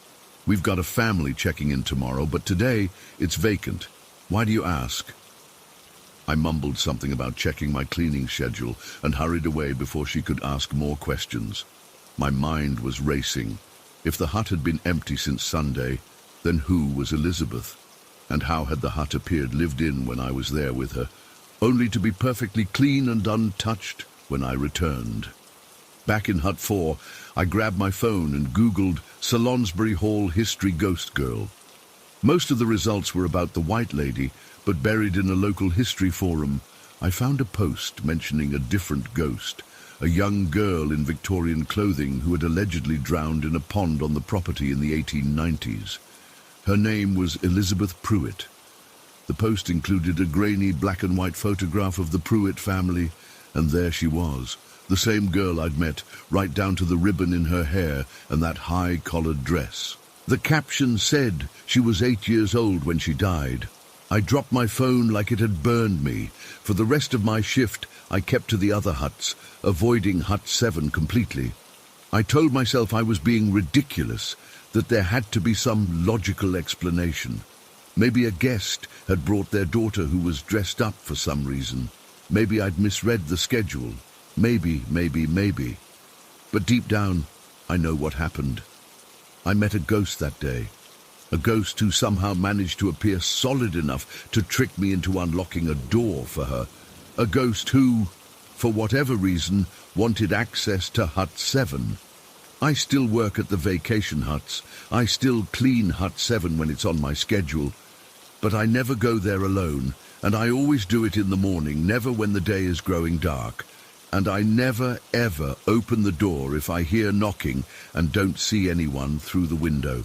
We've got a family checking in tomorrow, but today it's vacant. Why do you ask?" I mumbled something about checking my cleaning schedule and hurried away before she could ask more questions. My mind was racing. If the hut had been empty since Sunday, then who was Elizabeth? And how had the hut appeared lived in when I was there with her, only to be perfectly clean and untouched when I returned? Back in Hut 4, I grabbed my phone and Googled Salisbury Hall History Ghost Girl. Most of the results were about the White Lady, but buried in a local history forum, I found a post mentioning a different ghost, a young girl in Victorian clothing who had allegedly drowned in a pond on the property in the 1890s. Her name was Elizabeth Pruitt. The post included a grainy black and white photograph of the Pruitt family, and there she was, the same girl I'd met, right down to the ribbon in her hair and that high-collared dress. The caption said she was 8 years old when she died. I dropped my phone like it had burned me. For the rest of my shift, I kept to the other huts, avoiding Hut 7 completely. I told myself I was being ridiculous, that there had to be some logical explanation. Maybe a guest had brought their daughter who was dressed up for some reason. Maybe I'd misread the schedule. Maybe. But deep down, I know what happened. I met a ghost that day. A ghost who somehow managed to appear solid enough to trick me into unlocking a door for her. A ghost who, for whatever reason, wanted access to Hut 7. I still work at the vacation huts. I still clean Hut 7 when it's on my schedule. But I never go there alone, and I always do it in the morning, never when the day is growing dark. And I never, ever open the door if I hear knocking and don't see anyone through the window.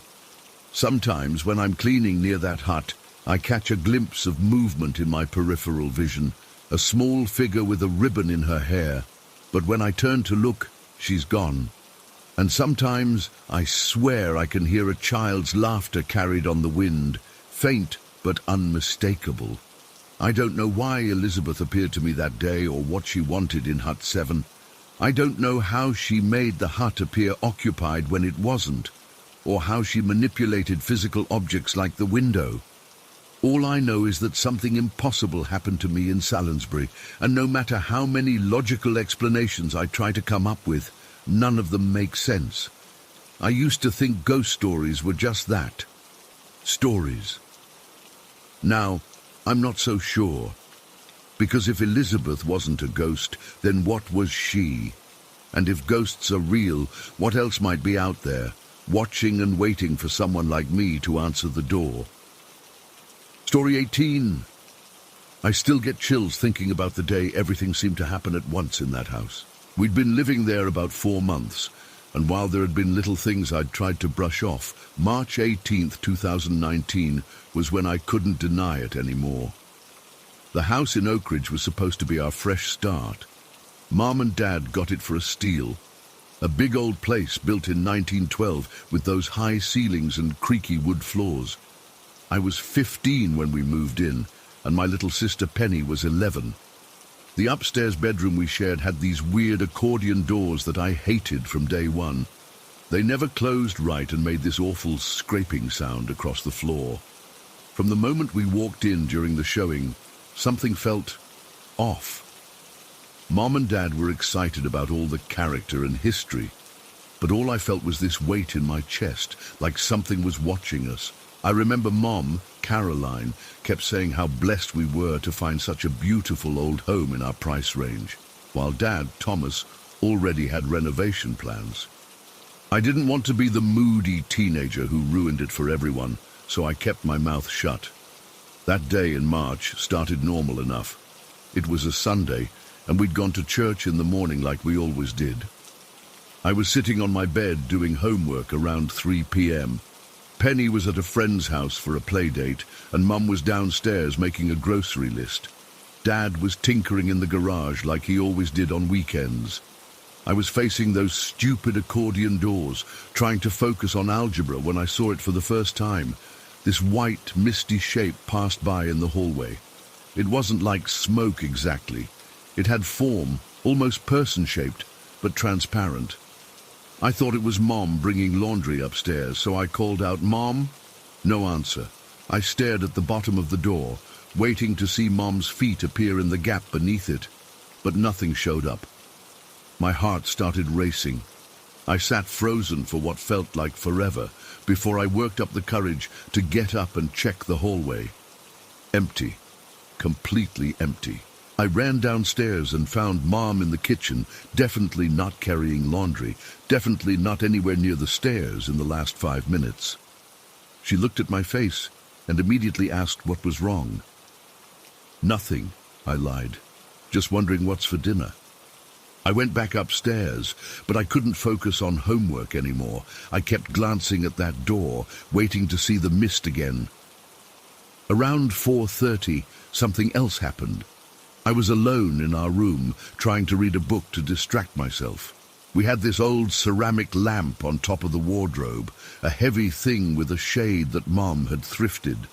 Sometimes, when I'm cleaning near that hut, I catch a glimpse of movement in my peripheral vision, a small figure with a ribbon in her hair. But when I turn to look, she's gone. And sometimes I swear I can hear a child's laughter carried on the wind, faint but unmistakable. I don't know why Elizabeth appeared to me that day or what she wanted in Hut 7. I don't know how she made the hut appear occupied when it wasn't, or how she manipulated physical objects like the window. All I know is that something impossible happened to me in Salisbury, and no matter how many logical explanations I try to come up with, none of them make sense. I used to think ghost stories were just that. Stories. Now, I'm not so sure. Because if Elizabeth wasn't a ghost, then what was she? And if ghosts are real, what else might be out there, watching and waiting for someone like me to answer the door? Story 18. I still get chills thinking about the day everything seemed to happen at once in that house. We'd been living there about 4 months, and while there had been little things I'd tried to brush off, March 18th, 2019 was when I couldn't deny it anymore. The house in Oak Ridge was supposed to be our fresh start. Mom and Dad got it for a steal. A big old place built in 1912 with those high ceilings and creaky wood floors. I was 15 when we moved in, and my little sister Penny was 11. The upstairs bedroom we shared had these weird accordion doors that I hated from day one. They never closed right and made this awful scraping sound across the floor. From the moment we walked in during the showing, something felt off. Mom and Dad were excited about all the character and history, but all I felt was this weight in my chest, like something was watching us. I remember Mom, Caroline, kept saying how blessed we were to find such a beautiful old home in our price range, while Dad, Thomas, already had renovation plans. I didn't want to be the moody teenager who ruined it for everyone, so I kept my mouth shut. That day in March started normal enough. It was a Sunday, and we'd gone to church in the morning like we always did. I was sitting on my bed doing homework around 3 p.m. Penny was at a friend's house for a play date, and Mum was downstairs making a grocery list. Dad was tinkering in the garage like he always did on weekends. I was facing those stupid accordion doors, trying to focus on algebra when I saw it for the first time. This white, misty shape passed by in the hallway. It wasn't like smoke exactly. It had form, almost person-shaped, but transparent. I thought it was Mom bringing laundry upstairs, so I called out, "Mom?" No answer. I stared at the bottom of the door, waiting to see Mom's feet appear in the gap beneath it, but nothing showed up. My heart started racing. I sat frozen for what felt like forever before I worked up the courage to get up and check the hallway. Empty. Completely empty. I ran downstairs and found Mom in the kitchen, definitely not carrying laundry, definitely not anywhere near the stairs in the last 5 minutes. She looked at my face and immediately asked what was wrong. "Nothing," I lied. "Just wondering what's for dinner." I went back upstairs, but I couldn't focus on homework anymore. I kept glancing at that door, waiting to see the mist again. Around 4:30, something else happened. I was alone in our room, trying to read a book to distract myself. We had this old ceramic lamp on top of the wardrobe, a heavy thing with a shade that Mom had thrifted.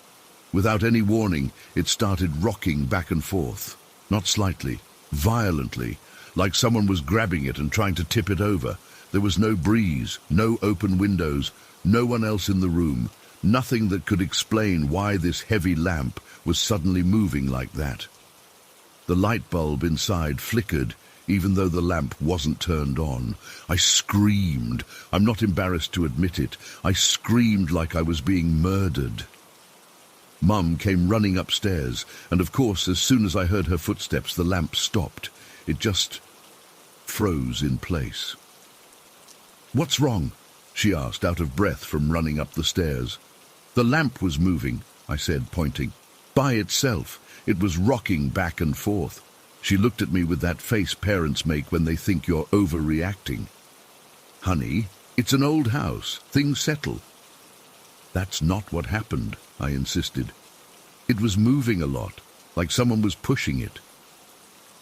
Without any warning, it started rocking back and forth. Not slightly, violently, like someone was grabbing it and trying to tip it over. There was no breeze, no open windows, no one else in the room, nothing that could explain why this heavy lamp was suddenly moving like that. The light bulb inside flickered, even though the lamp wasn't turned on. I screamed. I'm not embarrassed to admit it. I screamed like I was being murdered. Mum came running upstairs, and of course, as soon as I heard her footsteps, the lamp stopped. It just froze in place. "What's wrong?" she asked, out of breath from running up the stairs. "The lamp was moving," I said, pointing. "By itself. It was rocking back and forth." She looked at me with that face parents make when they think you're overreacting. "Honey, it's an old house. Things settle." "That's not what happened," I insisted. "It was moving a lot, like someone was pushing it."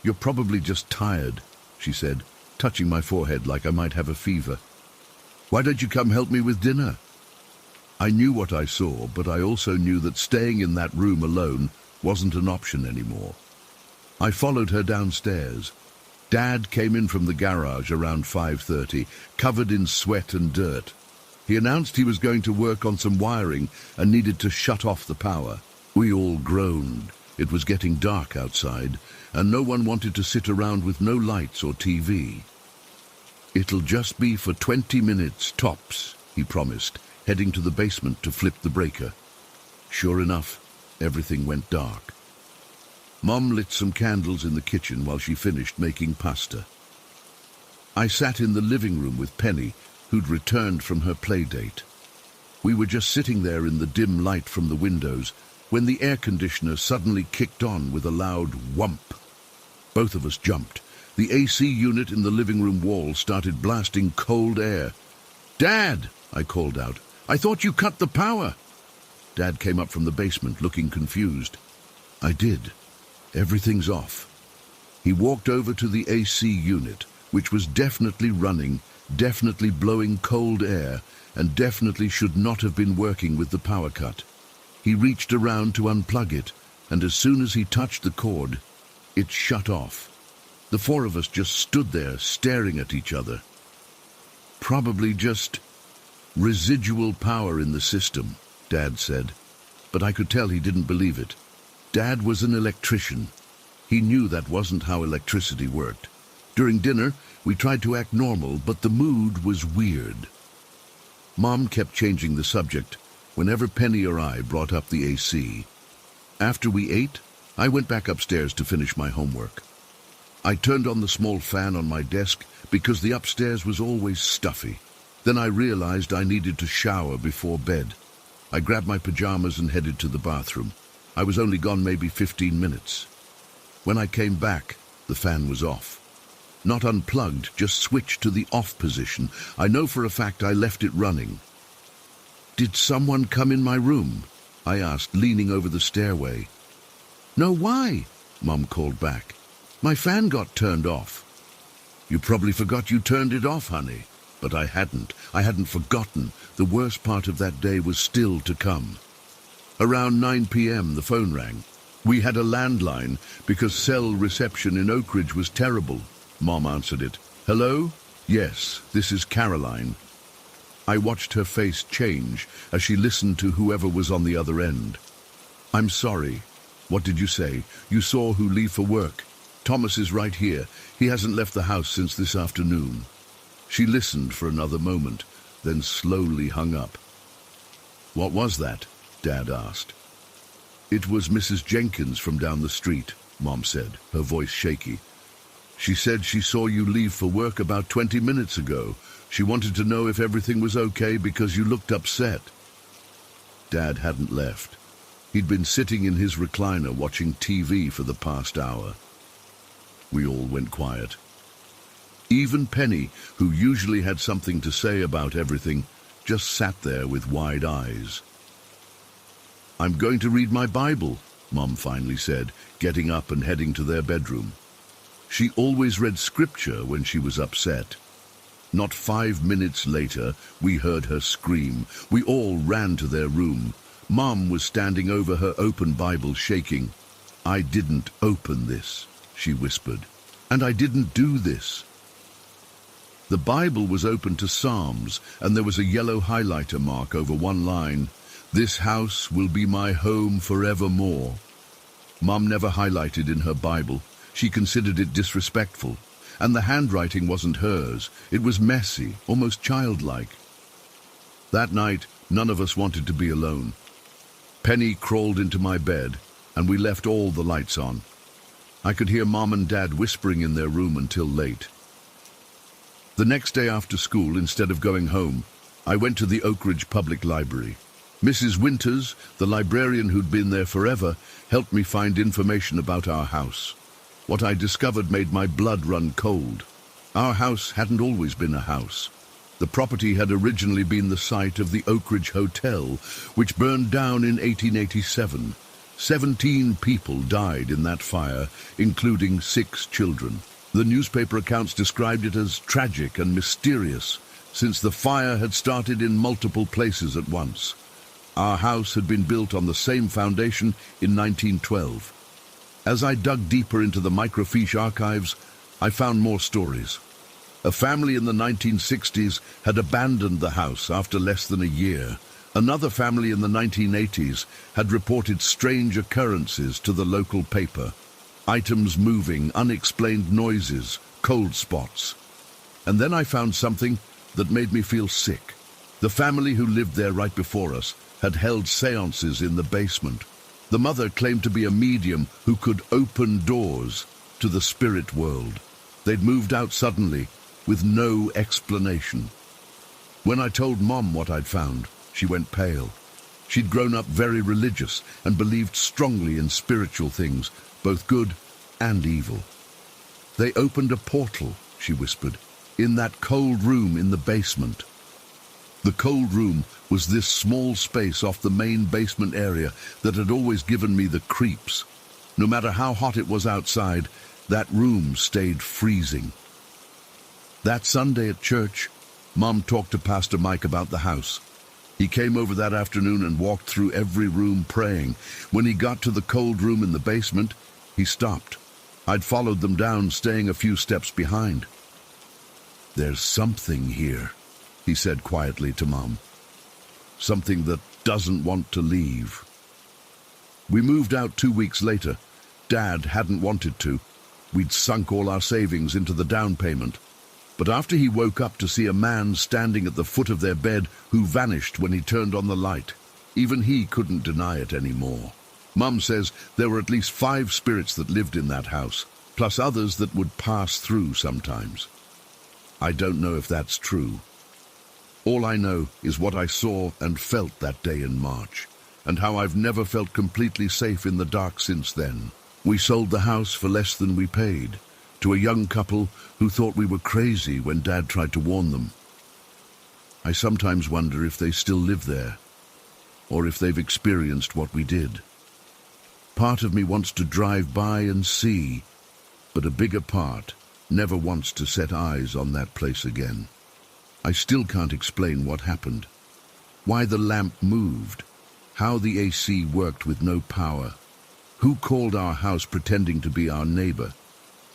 "You're probably just tired," she said, touching my forehead like I might have a fever. "Why don't you come help me with dinner?" I knew what I saw, but I also knew that staying in that room alone wasn't an option anymore. I followed her downstairs. Dad came in from the garage around 5:30, covered in sweat and dirt. He announced he was going to work on some wiring and needed to shut off the power. We all groaned. It was getting dark outside, and no one wanted to sit around with no lights or TV. "It'll just be for 20 minutes tops," he promised, heading to the basement to flip the breaker. Sure enough, everything went dark. Mom lit some candles in the kitchen while she finished making pasta. I sat in the living room with Penny, who'd returned from her play date. We were just sitting there in the dim light from the windows when the air conditioner suddenly kicked on with a loud whump. Both of us jumped, The AC unit in the living room wall started blasting cold air. "Dad!" I called out. "I thought you cut the power." Dad came up from the basement, looking confused. "I did. Everything's off." He walked over to the AC unit, which was definitely running, definitely blowing cold air, and definitely should not have been working with the power cut. He reached around to unplug it, and as soon as he touched the cord, it shut off. The four of us just stood there, staring at each other. "Probably just residual power in the system," Dad said, but I could tell he didn't believe it. Dad was an electrician. He knew that wasn't how electricity worked. During dinner, we tried to act normal, but the mood was weird. Mom kept changing the subject whenever Penny or I brought up the AC. After we ate, I went back upstairs to finish my homework. I turned on the small fan on my desk because the upstairs was always stuffy. Then I realized I needed to shower before bed. I grabbed my pajamas and headed to the bathroom. I was only gone maybe 15 minutes. When I came back, the fan was off. Not unplugged, just switched to the off position. I know for a fact I left it running. "Did someone come in my room?" I asked, leaning over the stairway. "No, why?" Mom called back. "My fan got turned off." "You probably forgot you turned it off, honey." But I hadn't. I hadn't forgotten. The worst part of that day was still to come. Around 9 p.m. the phone rang. We had a landline because cell reception in Oak Ridge was terrible. Mom answered it. "Hello? Yes, this is Caroline." I watched her face change as she listened to whoever was on the other end. "I'm sorry. What did you say? You saw who leave for work? Thomas is right here. He hasn't left the house since this afternoon." She listened for another moment, then slowly hung up. "What was that?" Dad asked. "It was Mrs. Jenkins from down the street," Mom said, her voice shaky. "She said she saw you leave for work about 20 minutes ago. She wanted to know if everything was okay because you looked upset." Dad hadn't left. He'd been sitting in his recliner watching TV for the past hour. We all went quiet. Even Penny, who usually had something to say about everything, just sat there with wide eyes. "I'm going to read my Bible," Mom finally said, getting up and heading to their bedroom. She always read scripture when she was upset. Not 5 minutes later, we heard her scream. We all ran to their room. Mom was standing over her open Bible, shaking. "I didn't open this," she whispered, "and I didn't do this." The Bible was open to Psalms, and there was a yellow highlighter mark over one line, "This house will be my home forevermore." Mom never highlighted in her Bible. She considered it disrespectful, and the handwriting wasn't hers. It was messy, almost childlike. That night, none of us wanted to be alone. Penny crawled into my bed, and we left all the lights on. I could hear Mom and Dad whispering in their room until late. The next day after school, instead of going home, I went to the Oak Ridge Public Library. Mrs. Winters, the librarian who'd been there forever, helped me find information about our house. What I discovered made my blood run cold. Our house hadn't always been a house. The property had originally been the site of the Oak Ridge Hotel, which burned down in 1887. 17 people died in that fire, including 6 children. The newspaper accounts described it as tragic and mysterious, since the fire had started in multiple places at once. Our house had been built on the same foundation in 1912. As I dug deeper into the microfiche archives, I found more stories. A family in the 1960s had abandoned the house after less than a year. Another family in the 1980s had reported strange occurrences to the local paper. Items moving, unexplained noises, cold spots. And then I found something that made me feel sick. The family who lived there right before us had held seances in the basement. The mother claimed to be a medium who could open doors to the spirit world. They'd moved out suddenly, with no explanation. When I told Mom what I'd found, she went pale. She'd grown up very religious and believed strongly in spiritual things, both good and evil. They opened a portal, she whispered, in that cold room in the basement. The cold room was this small space off the main basement area that had always given me the creeps. No matter how hot it was outside, that room stayed freezing. That Sunday at church, Mom talked to Pastor Mike about the house. He came over that afternoon and walked through every room praying. When he got to the cold room in the basement, he stopped. I'd followed them down, staying a few steps behind. "There's something here," he said quietly to Mom. "Something that doesn't want to leave." We moved out 2 weeks later. Dad hadn't wanted to. We'd sunk all our savings into the down payment. But after he woke up to see a man standing at the foot of their bed who vanished when he turned on the light, even he couldn't deny it anymore. Mum says there were at least 5 spirits that lived in that house, plus others that would pass through sometimes. I don't know if that's true. All I know is what I saw and felt that day in March, and how I've never felt completely safe in the dark since then. We sold the house for less than we paid, to a young couple who thought we were crazy when Dad tried to warn them. I sometimes wonder if they still live there, or if they've experienced what we did. Part of me wants to drive by and see, but a bigger part never wants to set eyes on that place again. I still can't explain what happened, why the lamp moved, how the AC worked with no power, who called our house pretending to be our neighbor,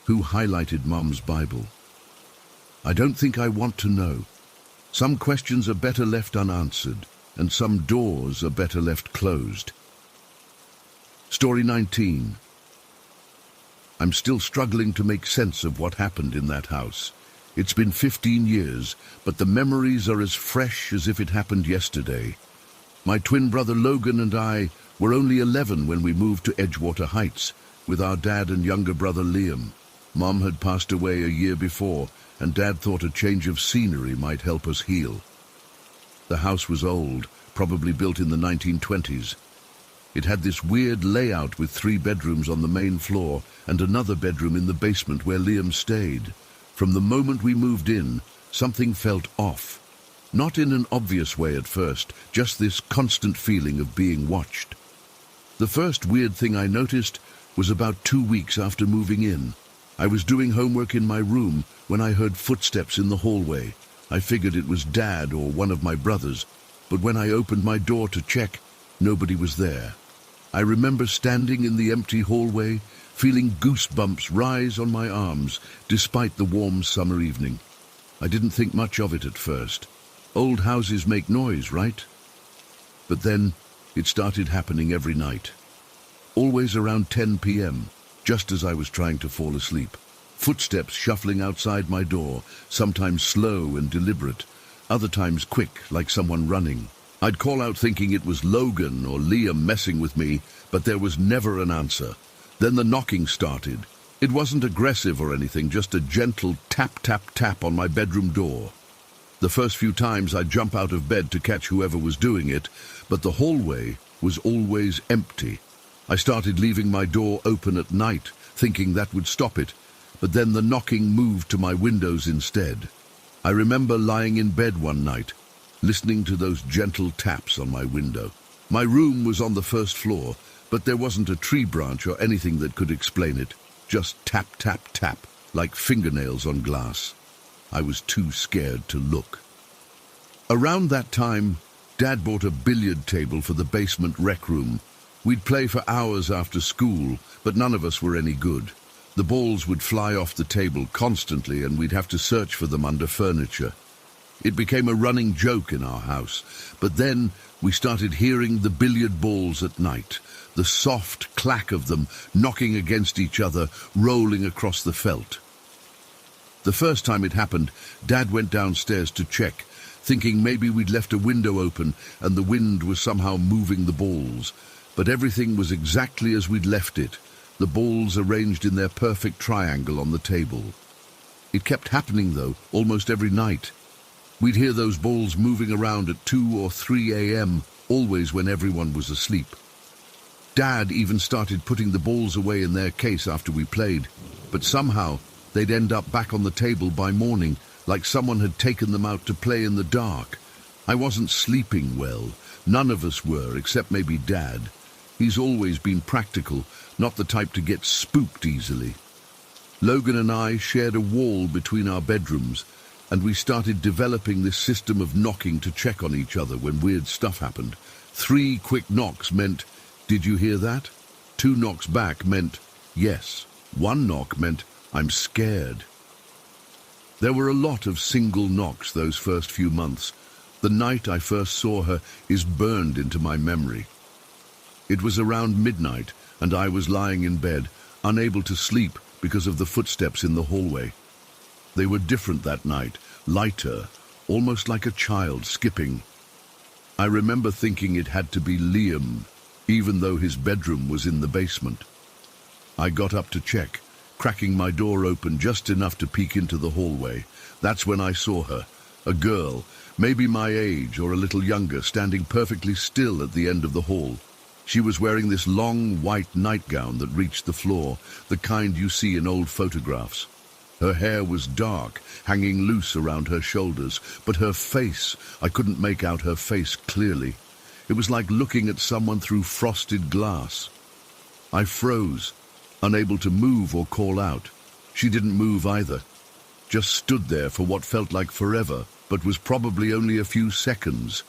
who highlighted Mum's Bible. I don't think I want to know. Some questions are better left unanswered, and some doors are better left closed. Story 19. I'm still struggling to make sense of what happened in that house. It's been 15 years, but the memories are as fresh as if it happened yesterday. My twin brother Logan and I were only 11 when we moved to Edgewater Heights with our dad and younger brother Liam. Mom had passed away a year before, and Dad thought a change of scenery might help us heal. The house was old, probably built in the 1920s. It had this weird layout with 3 bedrooms on the main floor and another bedroom in the basement where Liam stayed. From the moment we moved in, something felt off. Not in an obvious way at first, just this constant feeling of being watched. The first weird thing I noticed was about 2 weeks after moving in. I was doing homework in my room when I heard footsteps in the hallway. I figured it was Dad or one of my brothers, but when I opened my door to check, nobody was there. I remember standing in the empty hallway, feeling goosebumps rise on my arms, despite the warm summer evening. I didn't think much of it at first. Old houses make noise, right? But then it started happening every night. Always around 10 p.m., just as I was trying to fall asleep. Footsteps shuffling outside my door, sometimes slow and deliberate, other times quick, like someone running. I'd call out thinking it was Logan or Liam messing with me, but there was never an answer. Then the knocking started. It wasn't aggressive or anything, just a gentle tap, tap, tap on my bedroom door. The first few times I'd jump out of bed to catch whoever was doing it, but the hallway was always empty. I started leaving my door open at night, thinking that would stop it, but then the knocking moved to my windows instead. I remember lying in bed one night, listening to those gentle taps on my window. My room was on the first floor, but there wasn't a tree branch or anything that could explain it. Just tap, tap, tap, like fingernails on glass. I was too scared to look. Around that time, Dad bought a billiard table for the basement rec room. We'd play for hours after school, but none of us were any good. The balls would fly off the table constantly, and we'd have to search for them under furniture. It became a running joke in our house, but then we started hearing the billiard balls at night, the soft clack of them knocking against each other, rolling across the felt. The first time it happened, Dad went downstairs to check, thinking maybe we'd left a window open and the wind was somehow moving the balls. But everything was exactly as we'd left it, the balls arranged in their perfect triangle on the table. It kept happening, though, almost every night. We'd hear those balls moving around at 2 or 3 a.m., always when everyone was asleep. Dad even started putting the balls away in their case after we played, but somehow They'd end up back on the table by morning, like someone had taken them out to play in the dark. I wasn't sleeping well. None of us were, except maybe Dad. He's always been practical, not the type to get spooked easily. Logan and I shared a wall between our bedrooms, and we started developing this system of knocking to check on each other when weird stuff happened. 3 quick knocks meant, "Did you hear that?" 2 knocks back meant, "Yes." 1 knock meant, "I'm scared." There were a lot of single knocks those first few months. The night I first saw her is burned into my memory. It was around midnight, and I was lying in bed, unable to sleep because of the footsteps in the hallway. They were different that night, lighter, almost like a child skipping. I remember thinking it had to be Liam, even though his bedroom was in the basement. I got up to check, cracking my door open just enough to peek into the hallway. That's when I saw her, a girl, maybe my age or a little younger, standing perfectly still at the end of the hall. She was wearing this long white nightgown that reached the floor, the kind you see in old photographs. Her hair was dark, hanging loose around her shoulders, but her face, I couldn't make out her face clearly. It was like looking at someone through frosted glass. I froze, unable to move or call out. She didn't move either, just stood there for what felt like forever, but was probably only a few seconds.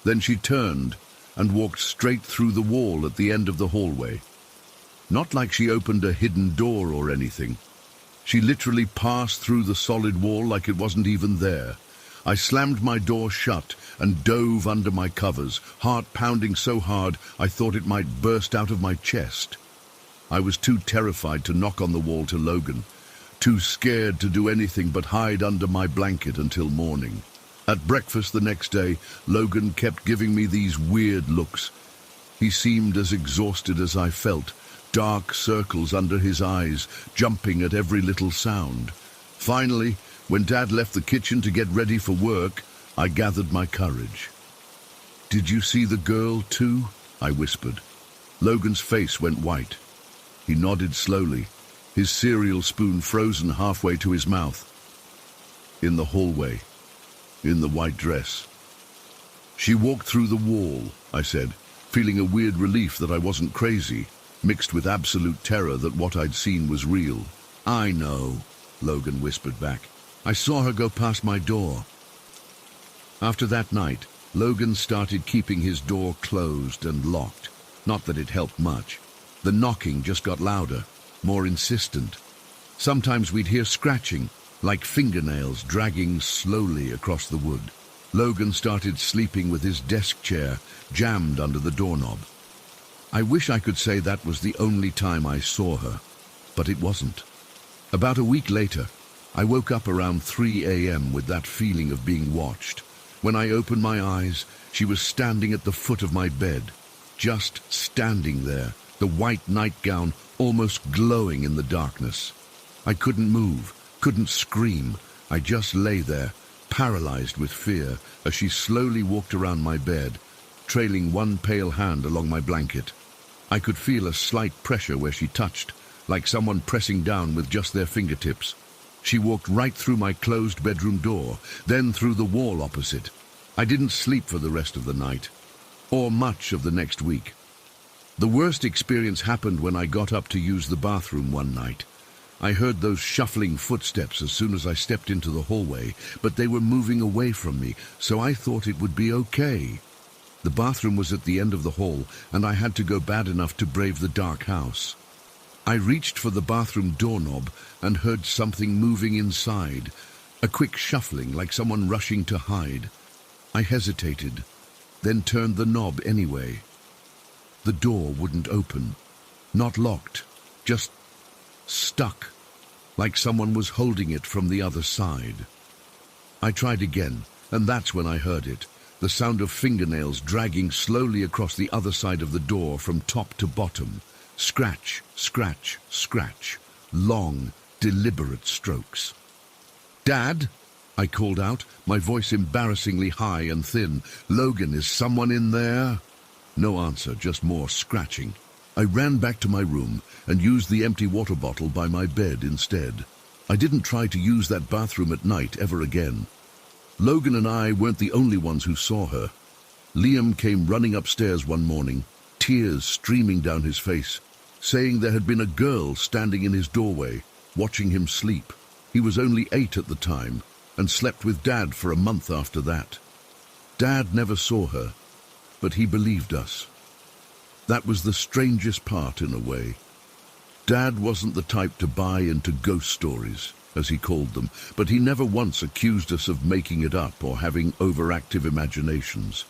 Then she turned and walked straight through the wall at the end of the hallway. Not like she opened a hidden door or anything. She literally passed through the solid wall like it wasn't even there. I slammed my door shut and dove under my covers, heart pounding so hard I thought it might burst out of my chest. I was too terrified to knock on the wall to Logan, too scared to do anything but hide under my blanket until morning. At breakfast the next day, Logan kept giving me these weird looks. He seemed as exhausted as I felt, dark circles under his eyes, jumping at every little sound. Finally, when Dad left the kitchen to get ready for work, I gathered my courage. "Did you see the girl too?" I whispered. Logan's face went white. He nodded slowly, his cereal spoon frozen halfway to his mouth. "In the hallway, in the white dress." "She walked through the wall," I said, feeling a weird relief that I wasn't crazy, mixed with absolute terror that what I'd seen was real. "I know," Logan whispered back. "I saw her go past my door." After that night, Logan started keeping his door closed and locked. Not that it helped much. The knocking just got louder, more insistent. Sometimes we'd hear scratching, like fingernails dragging slowly across the wood. Logan started sleeping with his desk chair jammed under the doorknob. I wish I could say that was the only time I saw her, but it wasn't. About a week later, I woke up around 3 a.m. with that feeling of being watched. When I opened my eyes, she was standing at the foot of my bed, just standing there, the white nightgown almost glowing in the darkness. I couldn't move, couldn't scream. I just lay there, paralyzed with fear, as she slowly walked around my bed, trailing one pale hand along my blanket. I could feel a slight pressure where she touched, like someone pressing down with just their fingertips. She walked right through my closed bedroom door, then through the wall opposite. I didn't sleep for the rest of the night, or much of the next week. The worst experience happened when I got up to use the bathroom one night. I heard those shuffling footsteps as soon as I stepped into the hallway, but they were moving away from me, so I thought it would be okay. The bathroom was at the end of the hall, and I had to go bad enough to brave the dark house. I reached for the bathroom doorknob and heard something moving inside, a quick shuffling like someone rushing to hide. I hesitated, then turned the knob anyway. The door wouldn't open, not locked, just stuck, like someone was holding it from the other side. I tried again, and that's when I heard it, the sound of fingernails dragging slowly across the other side of the door from top to bottom. Scratch, scratch, scratch, long, deliberate strokes. "Dad?" I called out, my voice embarrassingly high and thin. "Logan, is someone in there?" No answer, just more scratching. I ran back to my room and used the empty water bottle by my bed instead. I didn't try to use that bathroom at night ever again. Logan and I weren't the only ones who saw her. Liam came running upstairs one morning, tears streaming down his face, saying there had been a girl standing in his doorway, watching him sleep. He was only 8 at the time and slept with Dad for a month after that. Dad never saw her, but he believed us. That was the strangest part in a way. Dad wasn't the type to buy into ghost stories, as he called them, but he never once accused us of making it up or having overactive imaginations.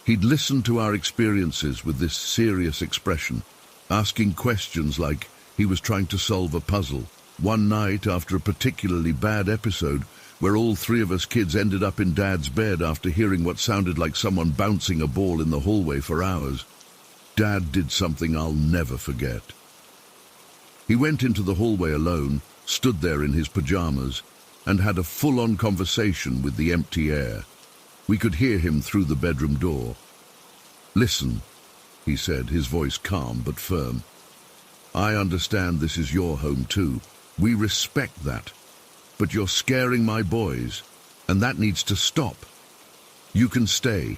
He'd listen to our experiences with this serious expression, asking questions like he was trying to solve a puzzle. One night, after a particularly bad episode, where all 3 of us kids ended up in Dad's bed after hearing what sounded like someone bouncing a ball in the hallway for hours, Dad did something I'll never forget. He went into the hallway alone, stood there in his pajamas, and had a full-on conversation with the empty air. We could hear him through the bedroom door. "Listen," he said, his voice calm but firm. "I understand this is your home too. We respect that. But you're scaring my boys, and that needs to stop. You can stay,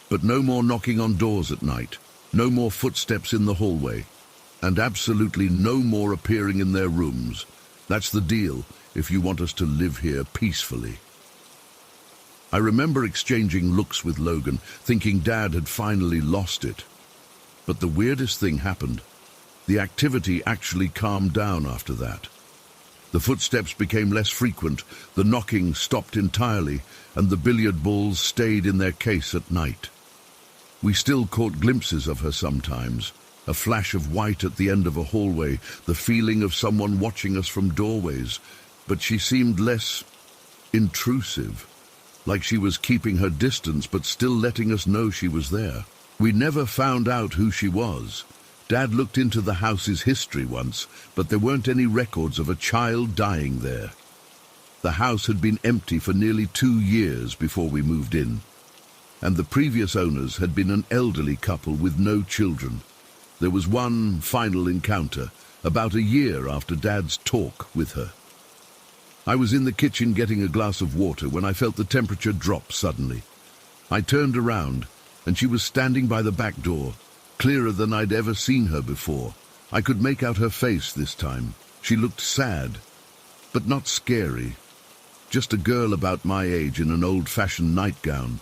but no more knocking on doors at night, no more footsteps in the hallway, and absolutely no more appearing in their rooms. That's the deal if you want us to live here peacefully." I remember exchanging looks with Logan, thinking Dad had finally lost it. But the weirdest thing happened. The activity actually calmed down after that. The footsteps became less frequent, the knocking stopped entirely, and the billiard balls stayed in their case at night. We still caught glimpses of her sometimes, a flash of white at the end of a hallway, the feeling of someone watching us from doorways, but she seemed less intrusive, like she was keeping her distance but still letting us know she was there. We never found out who she was. Dad looked into the house's history once, but there weren't any records of a child dying there. The house had been empty for nearly 2 years before we moved in, and the previous owners had been an elderly couple with no children. There was one final encounter, about a year after Dad's talk with her. I was in the kitchen getting a glass of water when I felt the temperature drop suddenly. I turned around, and she was standing by the back door, clearer than I'd ever seen her before. I could make out her face this time. She looked sad, but not scary. Just a girl about my age in an old-fashioned nightgown.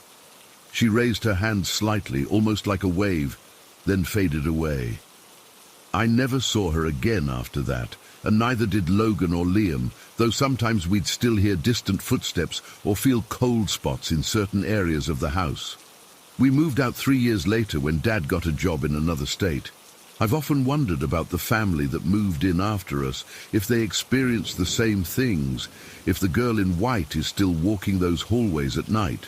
She raised her hand slightly, almost like a wave, then faded away. I never saw her again after that, and neither did Logan or Liam, though sometimes we'd still hear distant footsteps or feel cold spots in certain areas of the house. We moved out 3 years later when Dad got a job in another state. I've often wondered about the family that moved in after us, if they experienced the same things, if the girl in white is still walking those hallways at night.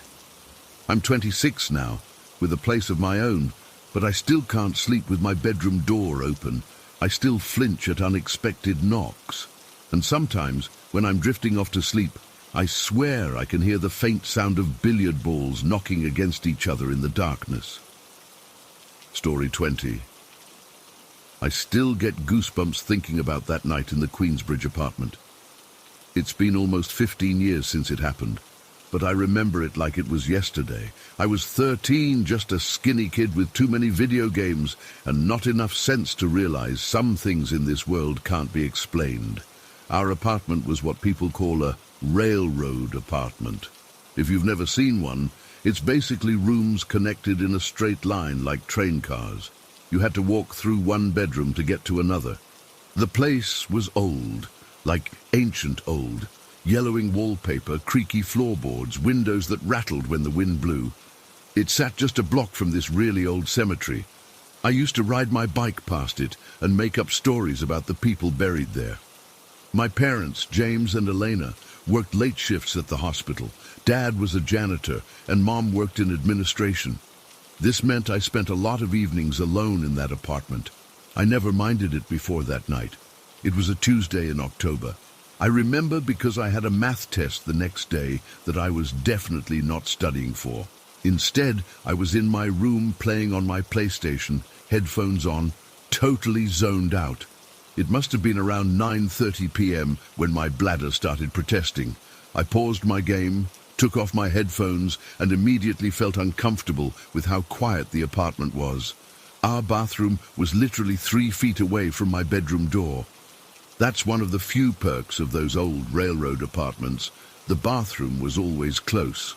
I'm 26 now, with a place of my own, but I still can't sleep with my bedroom door open. I still flinch at unexpected knocks. And sometimes, when I'm drifting off to sleep, I swear I can hear the faint sound of billiard balls knocking against each other in the darkness. Story 20. I still get goosebumps thinking about that night in the Queensbridge apartment. It's been almost 15 years since it happened, but I remember it like it was yesterday. I was 13, just a skinny kid with too many video games and not enough sense to realize some things in this world can't be explained. Our apartment was what people call a railroad apartment. If you've never seen one, it's basically rooms connected in a straight line like train cars. You had to walk through one bedroom to get to another. The place was old, like ancient old. Yellowing wallpaper, creaky floorboards, windows that rattled when the wind blew. It sat just a block from this really old cemetery. I used to ride my bike past it and make up stories about the people buried there. My parents, James and Elena, worked late shifts at the hospital. Dad was a janitor, and Mom worked in administration. This meant I spent a lot of evenings alone in that apartment. I never minded it before that night. It was a Tuesday in October. I remember because I had a math test the next day that I was definitely not studying for. Instead, I was in my room playing on my PlayStation, headphones on, totally zoned out. It must have been around 9:30 p.m. when my bladder started protesting. I paused my game, took off my headphones, and immediately felt uncomfortable with how quiet the apartment was. Our bathroom was literally 3 feet away from my bedroom door. That's one of the few perks of those old railroad apartments. The bathroom was always close.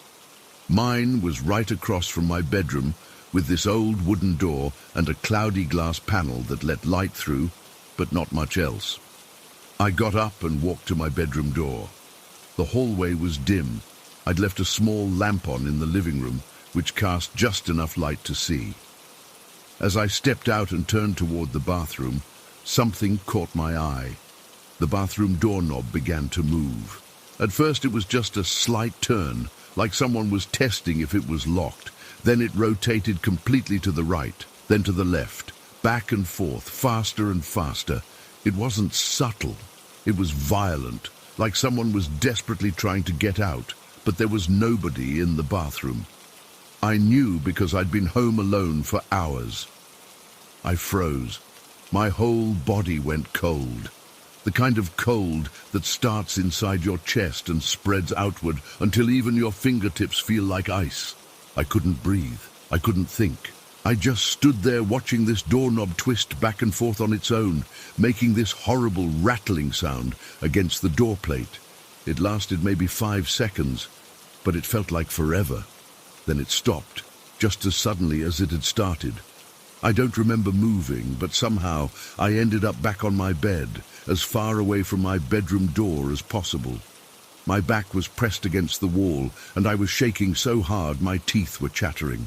Mine was right across from my bedroom, with this old wooden door and a cloudy glass panel that let light through, but not much else. I got up and walked to my bedroom door. The hallway was dim. I'd left a small lamp on in the living room, which cast just enough light to see. As I stepped out and turned toward the bathroom, something caught my eye. The bathroom doorknob began to move. At first it was just a slight turn, like someone was testing if it was locked. Then it rotated completely to the right, then to the left, back and forth, faster and faster. It wasn't subtle. It was violent, like someone was desperately trying to get out, but there was nobody in the bathroom. I knew because I'd been home alone for hours. I froze. My whole body went cold. The kind of cold that starts inside your chest and spreads outward until even your fingertips feel like ice. I couldn't breathe. I couldn't think. I just stood there watching this doorknob twist back and forth on its own, making this horrible rattling sound against the door plate. It lasted maybe 5 seconds, but it felt like forever. Then it stopped, just as suddenly as it had started. I don't remember moving, but somehow I ended up back on my bed, as far away from my bedroom door as possible. My back was pressed against the wall, and I was shaking so hard my teeth were chattering.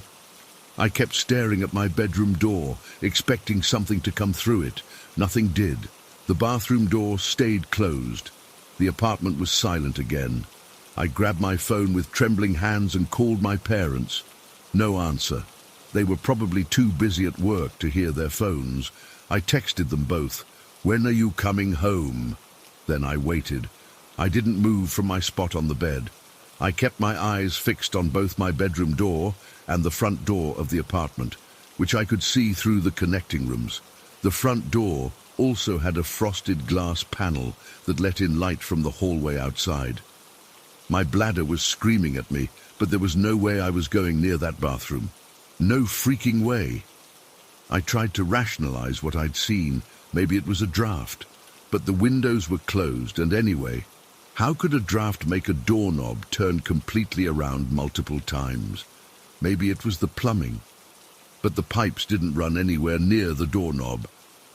I kept staring at my bedroom door, expecting something to come through it. Nothing did. The bathroom door stayed closed. The apartment was silent again. I grabbed my phone with trembling hands and called my parents. No answer. They were probably too busy at work to hear their phones. I texted them both. "When are you coming home?" Then I waited. I didn't move from my spot on the bed. I kept my eyes fixed on both my bedroom door and the front door of the apartment, which I could see through the connecting rooms. The front door also had a frosted glass panel that let in light from the hallway outside. My bladder was screaming at me, but there was no way I was going near that bathroom. No freaking way. I tried to rationalize what I'd seen. Maybe it was a draft. But the windows were closed, and anyway, how could a draft make a doorknob turn completely around multiple times? Maybe it was the plumbing. But the pipes didn't run anywhere near the doorknob.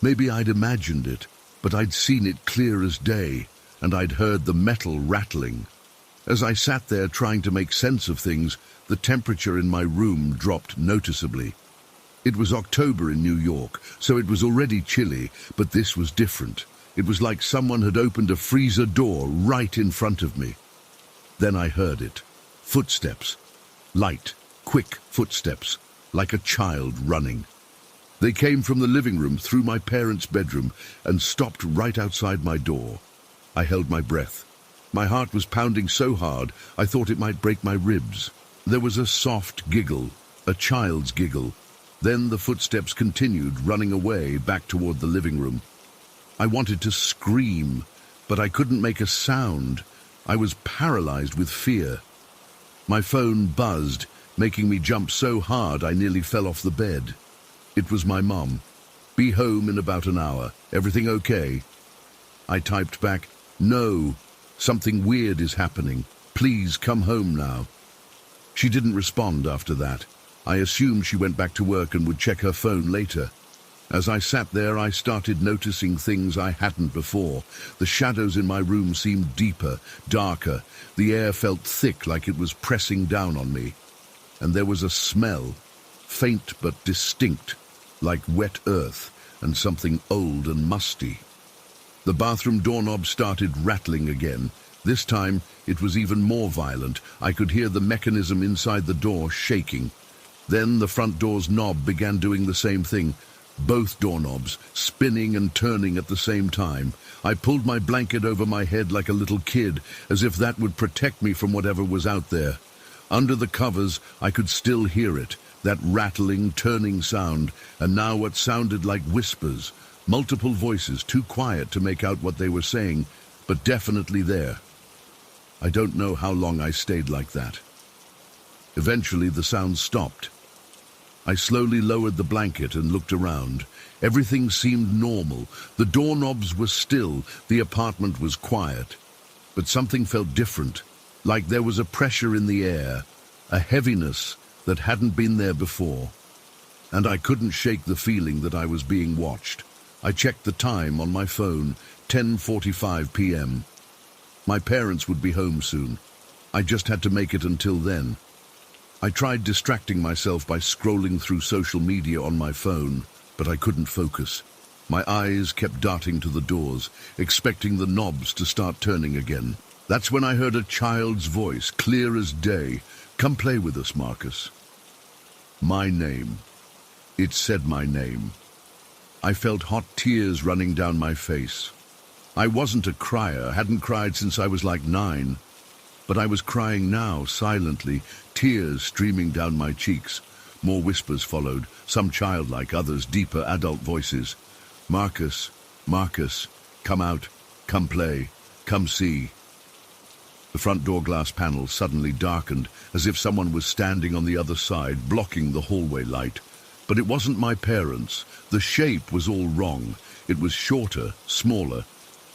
Maybe I'd imagined it, but I'd seen it clear as day, and I'd heard the metal rattling. As I sat there trying to make sense of things, the temperature in my room dropped noticeably. It was October in New York, so it was already chilly, but this was different. It was like someone had opened a freezer door right in front of me. Then I heard it. Footsteps. Light, quick footsteps, like a child running. They came from the living room through my parents' bedroom and stopped right outside my door. I held my breath. My heart was pounding so hard I thought it might break my ribs. There was a soft giggle, a child's giggle. Then the footsteps continued, running away back toward the living room. I wanted to scream, but I couldn't make a sound. I was paralyzed with fear. My phone buzzed, making me jump so hard I nearly fell off the bed. It was my mom. "Be home in about an hour. Everything okay?" I typed back, "No. Something weird is happening. Please come home now." She didn't respond after that. I assumed she went back to work and would check her phone later. As I sat there, I started noticing things I hadn't before. The shadows in my room seemed deeper, darker. The air felt thick, like it was pressing down on me. And there was a smell, faint but distinct, like wet earth and something old and musty. The bathroom doorknob started rattling again. This time, it was even more violent. I could hear the mechanism inside the door shaking. Then the front door's knob began doing the same thing. Both doorknobs, spinning and turning at the same time. I pulled my blanket over my head like a little kid, as if that would protect me from whatever was out there. Under the covers, I could still hear it, that rattling, turning sound, and now what sounded like whispers, Multiple voices, too quiet to make out what they were saying, but definitely there. I don't know how long I stayed like that. Eventually, the sound stopped. I slowly lowered the blanket and looked around. Everything seemed normal. The doorknobs were still, the apartment was quiet. But something felt different, like there was a pressure in the air, a heaviness that hadn't been there before. And I couldn't shake the feeling that I was being watched. I checked the time on my phone, 10:45 p.m. My parents would be home soon. I just had to make it until then. I tried distracting myself by scrolling through social media on my phone, but I couldn't focus. My eyes kept darting to the doors, expecting the knobs to start turning again. That's when I heard a child's voice, clear as day. "Come play with us, Marcus." My name. It said my name. I felt hot tears running down my face. I wasn't a crier, hadn't cried since I was like 9. But I was crying now, silently, tears streaming down my cheeks. More whispers followed, some childlike, others deeper adult voices. "Marcus, Marcus, come out, come play, come see." The front door glass panel suddenly darkened, as if someone was standing on the other side, blocking the hallway light. But it wasn't my parents. The shape was all wrong. It was shorter, smaller.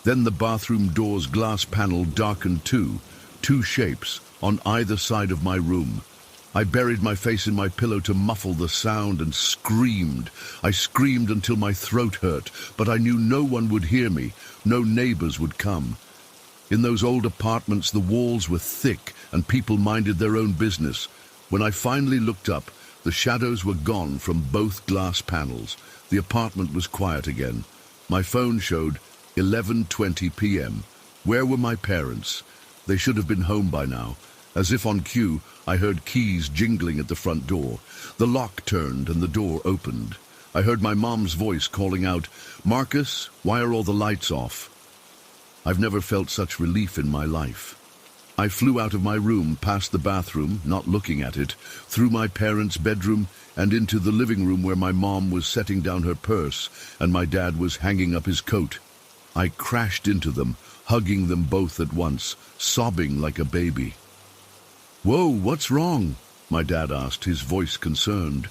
Then the bathroom door's glass panel darkened too. 2 shapes on either side of my room. I buried my face in my pillow to muffle the sound and screamed. I screamed until my throat hurt, but I knew no one would hear me. No neighbors would come. In those old apartments, the walls were thick and people minded their own business. When I finally looked up, the shadows were gone from both glass panels. The apartment was quiet again. My phone showed 11:20 p.m. Where were my parents? They should have been home by now. As if on cue, I heard keys jingling at the front door. The lock turned and the door opened. I heard my mom's voice calling out, "Marcus, why are all the lights off?" I've never felt such relief in my life. I flew out of my room, past the bathroom, not looking at it, through my parents' bedroom and into the living room where my mom was setting down her purse and my dad was hanging up his coat. I crashed into them, hugging them both at once, sobbing like a baby. "Whoa, what's wrong?" my dad asked, his voice concerned.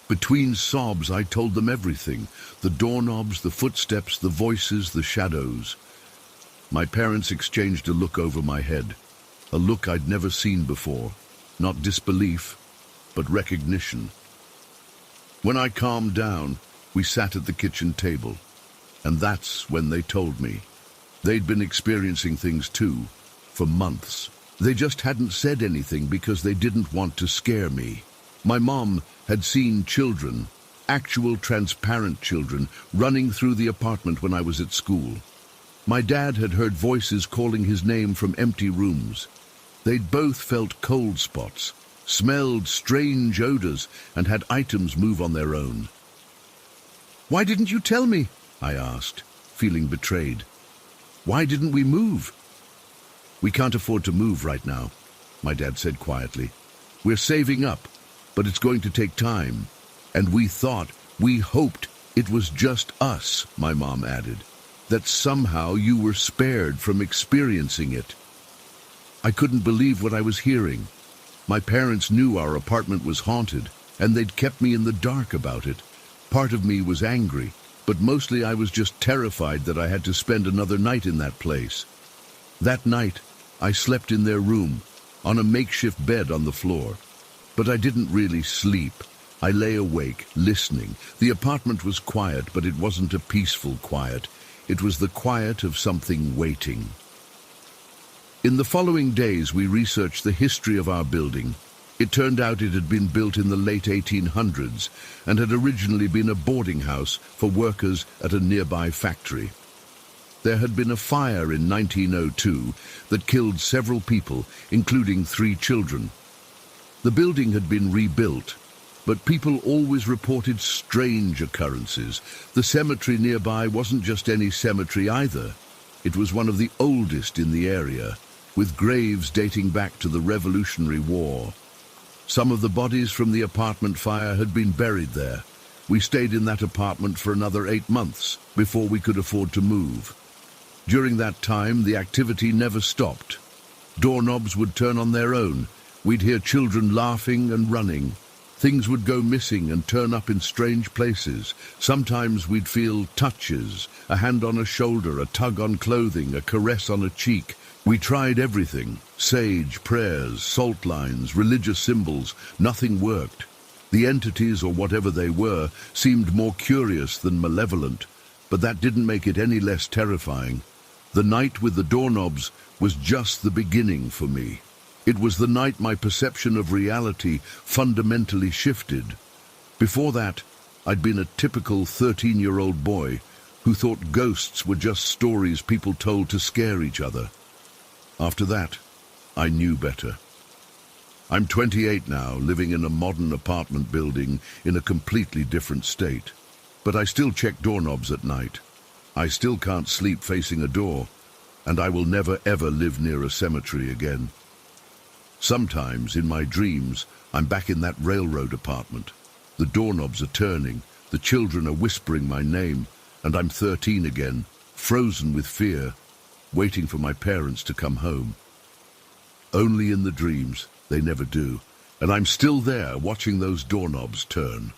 Between sobs, I told them everything. The doorknobs, the footsteps, the voices, the shadows. My parents exchanged a look over my head. A look I'd never seen before. Not disbelief, but recognition. When I calmed down, we sat at the kitchen table. And that's when they told me. They'd been experiencing things too, for months. They just hadn't said anything because they didn't want to scare me. My mom had seen children, actual transparent children, running through the apartment when I was at school. My dad had heard voices calling his name from empty rooms. They'd both felt cold spots, smelled strange odors, and had items move on their own. "Why didn't you tell me?" I asked, feeling betrayed. "Why didn't we move?" "We can't afford to move right now," my dad said quietly. "We're saving up, but it's going to take time. And we hoped it was just us," my mom added, "that somehow you were spared from experiencing it." I couldn't believe what I was hearing. My parents knew our apartment was haunted, and they'd kept me in the dark about it. Part of me was angry, but mostly I was just terrified that I had to spend another night in that place. That night, I slept in their room, on a makeshift bed on the floor. But I didn't really sleep. I lay awake, listening. The apartment was quiet, but it wasn't a peaceful quiet. It was the quiet of something waiting. In the following days, we researched the history of our building. It turned out it had been built in the late 1800s and had originally been a boarding house for workers at a nearby factory. There had been a fire in 1902 that killed several people, including 3 children. The building had been rebuilt, but people always reported strange occurrences. The cemetery nearby wasn't just any cemetery either. It was one of the oldest in the area, with graves dating back to the Revolutionary War. Some of the bodies from the apartment fire had been buried there. We stayed in that apartment for another 8 months before we could afford to move. During that time, the activity never stopped. Doorknobs would turn on their own. We'd hear children laughing and running. Things would go missing and turn up in strange places. Sometimes we'd feel touches, a hand on a shoulder, a tug on clothing, a caress on a cheek. We tried everything: sage, prayers, salt lines, religious symbols. Nothing worked. The entities, or whatever they were, seemed more curious than malevolent, but that didn't make it any less terrifying. The night with the doorknobs was just the beginning for me. It was the night my perception of reality fundamentally shifted. Before that, I'd been a typical 13-year-old boy who thought ghosts were just stories people told to scare each other. After that, I knew better. I'm 28 now, living in a modern apartment building in a completely different state. But I still check doorknobs at night. I still can't sleep facing a door, and I will never ever live near a cemetery again. Sometimes, in my dreams, I'm back in that railroad apartment. The doorknobs are turning, the children are whispering my name, and I'm 13 again, frozen with fear, waiting for my parents to come home. Only in the dreams, they never do, and I'm still there watching those doorknobs turn.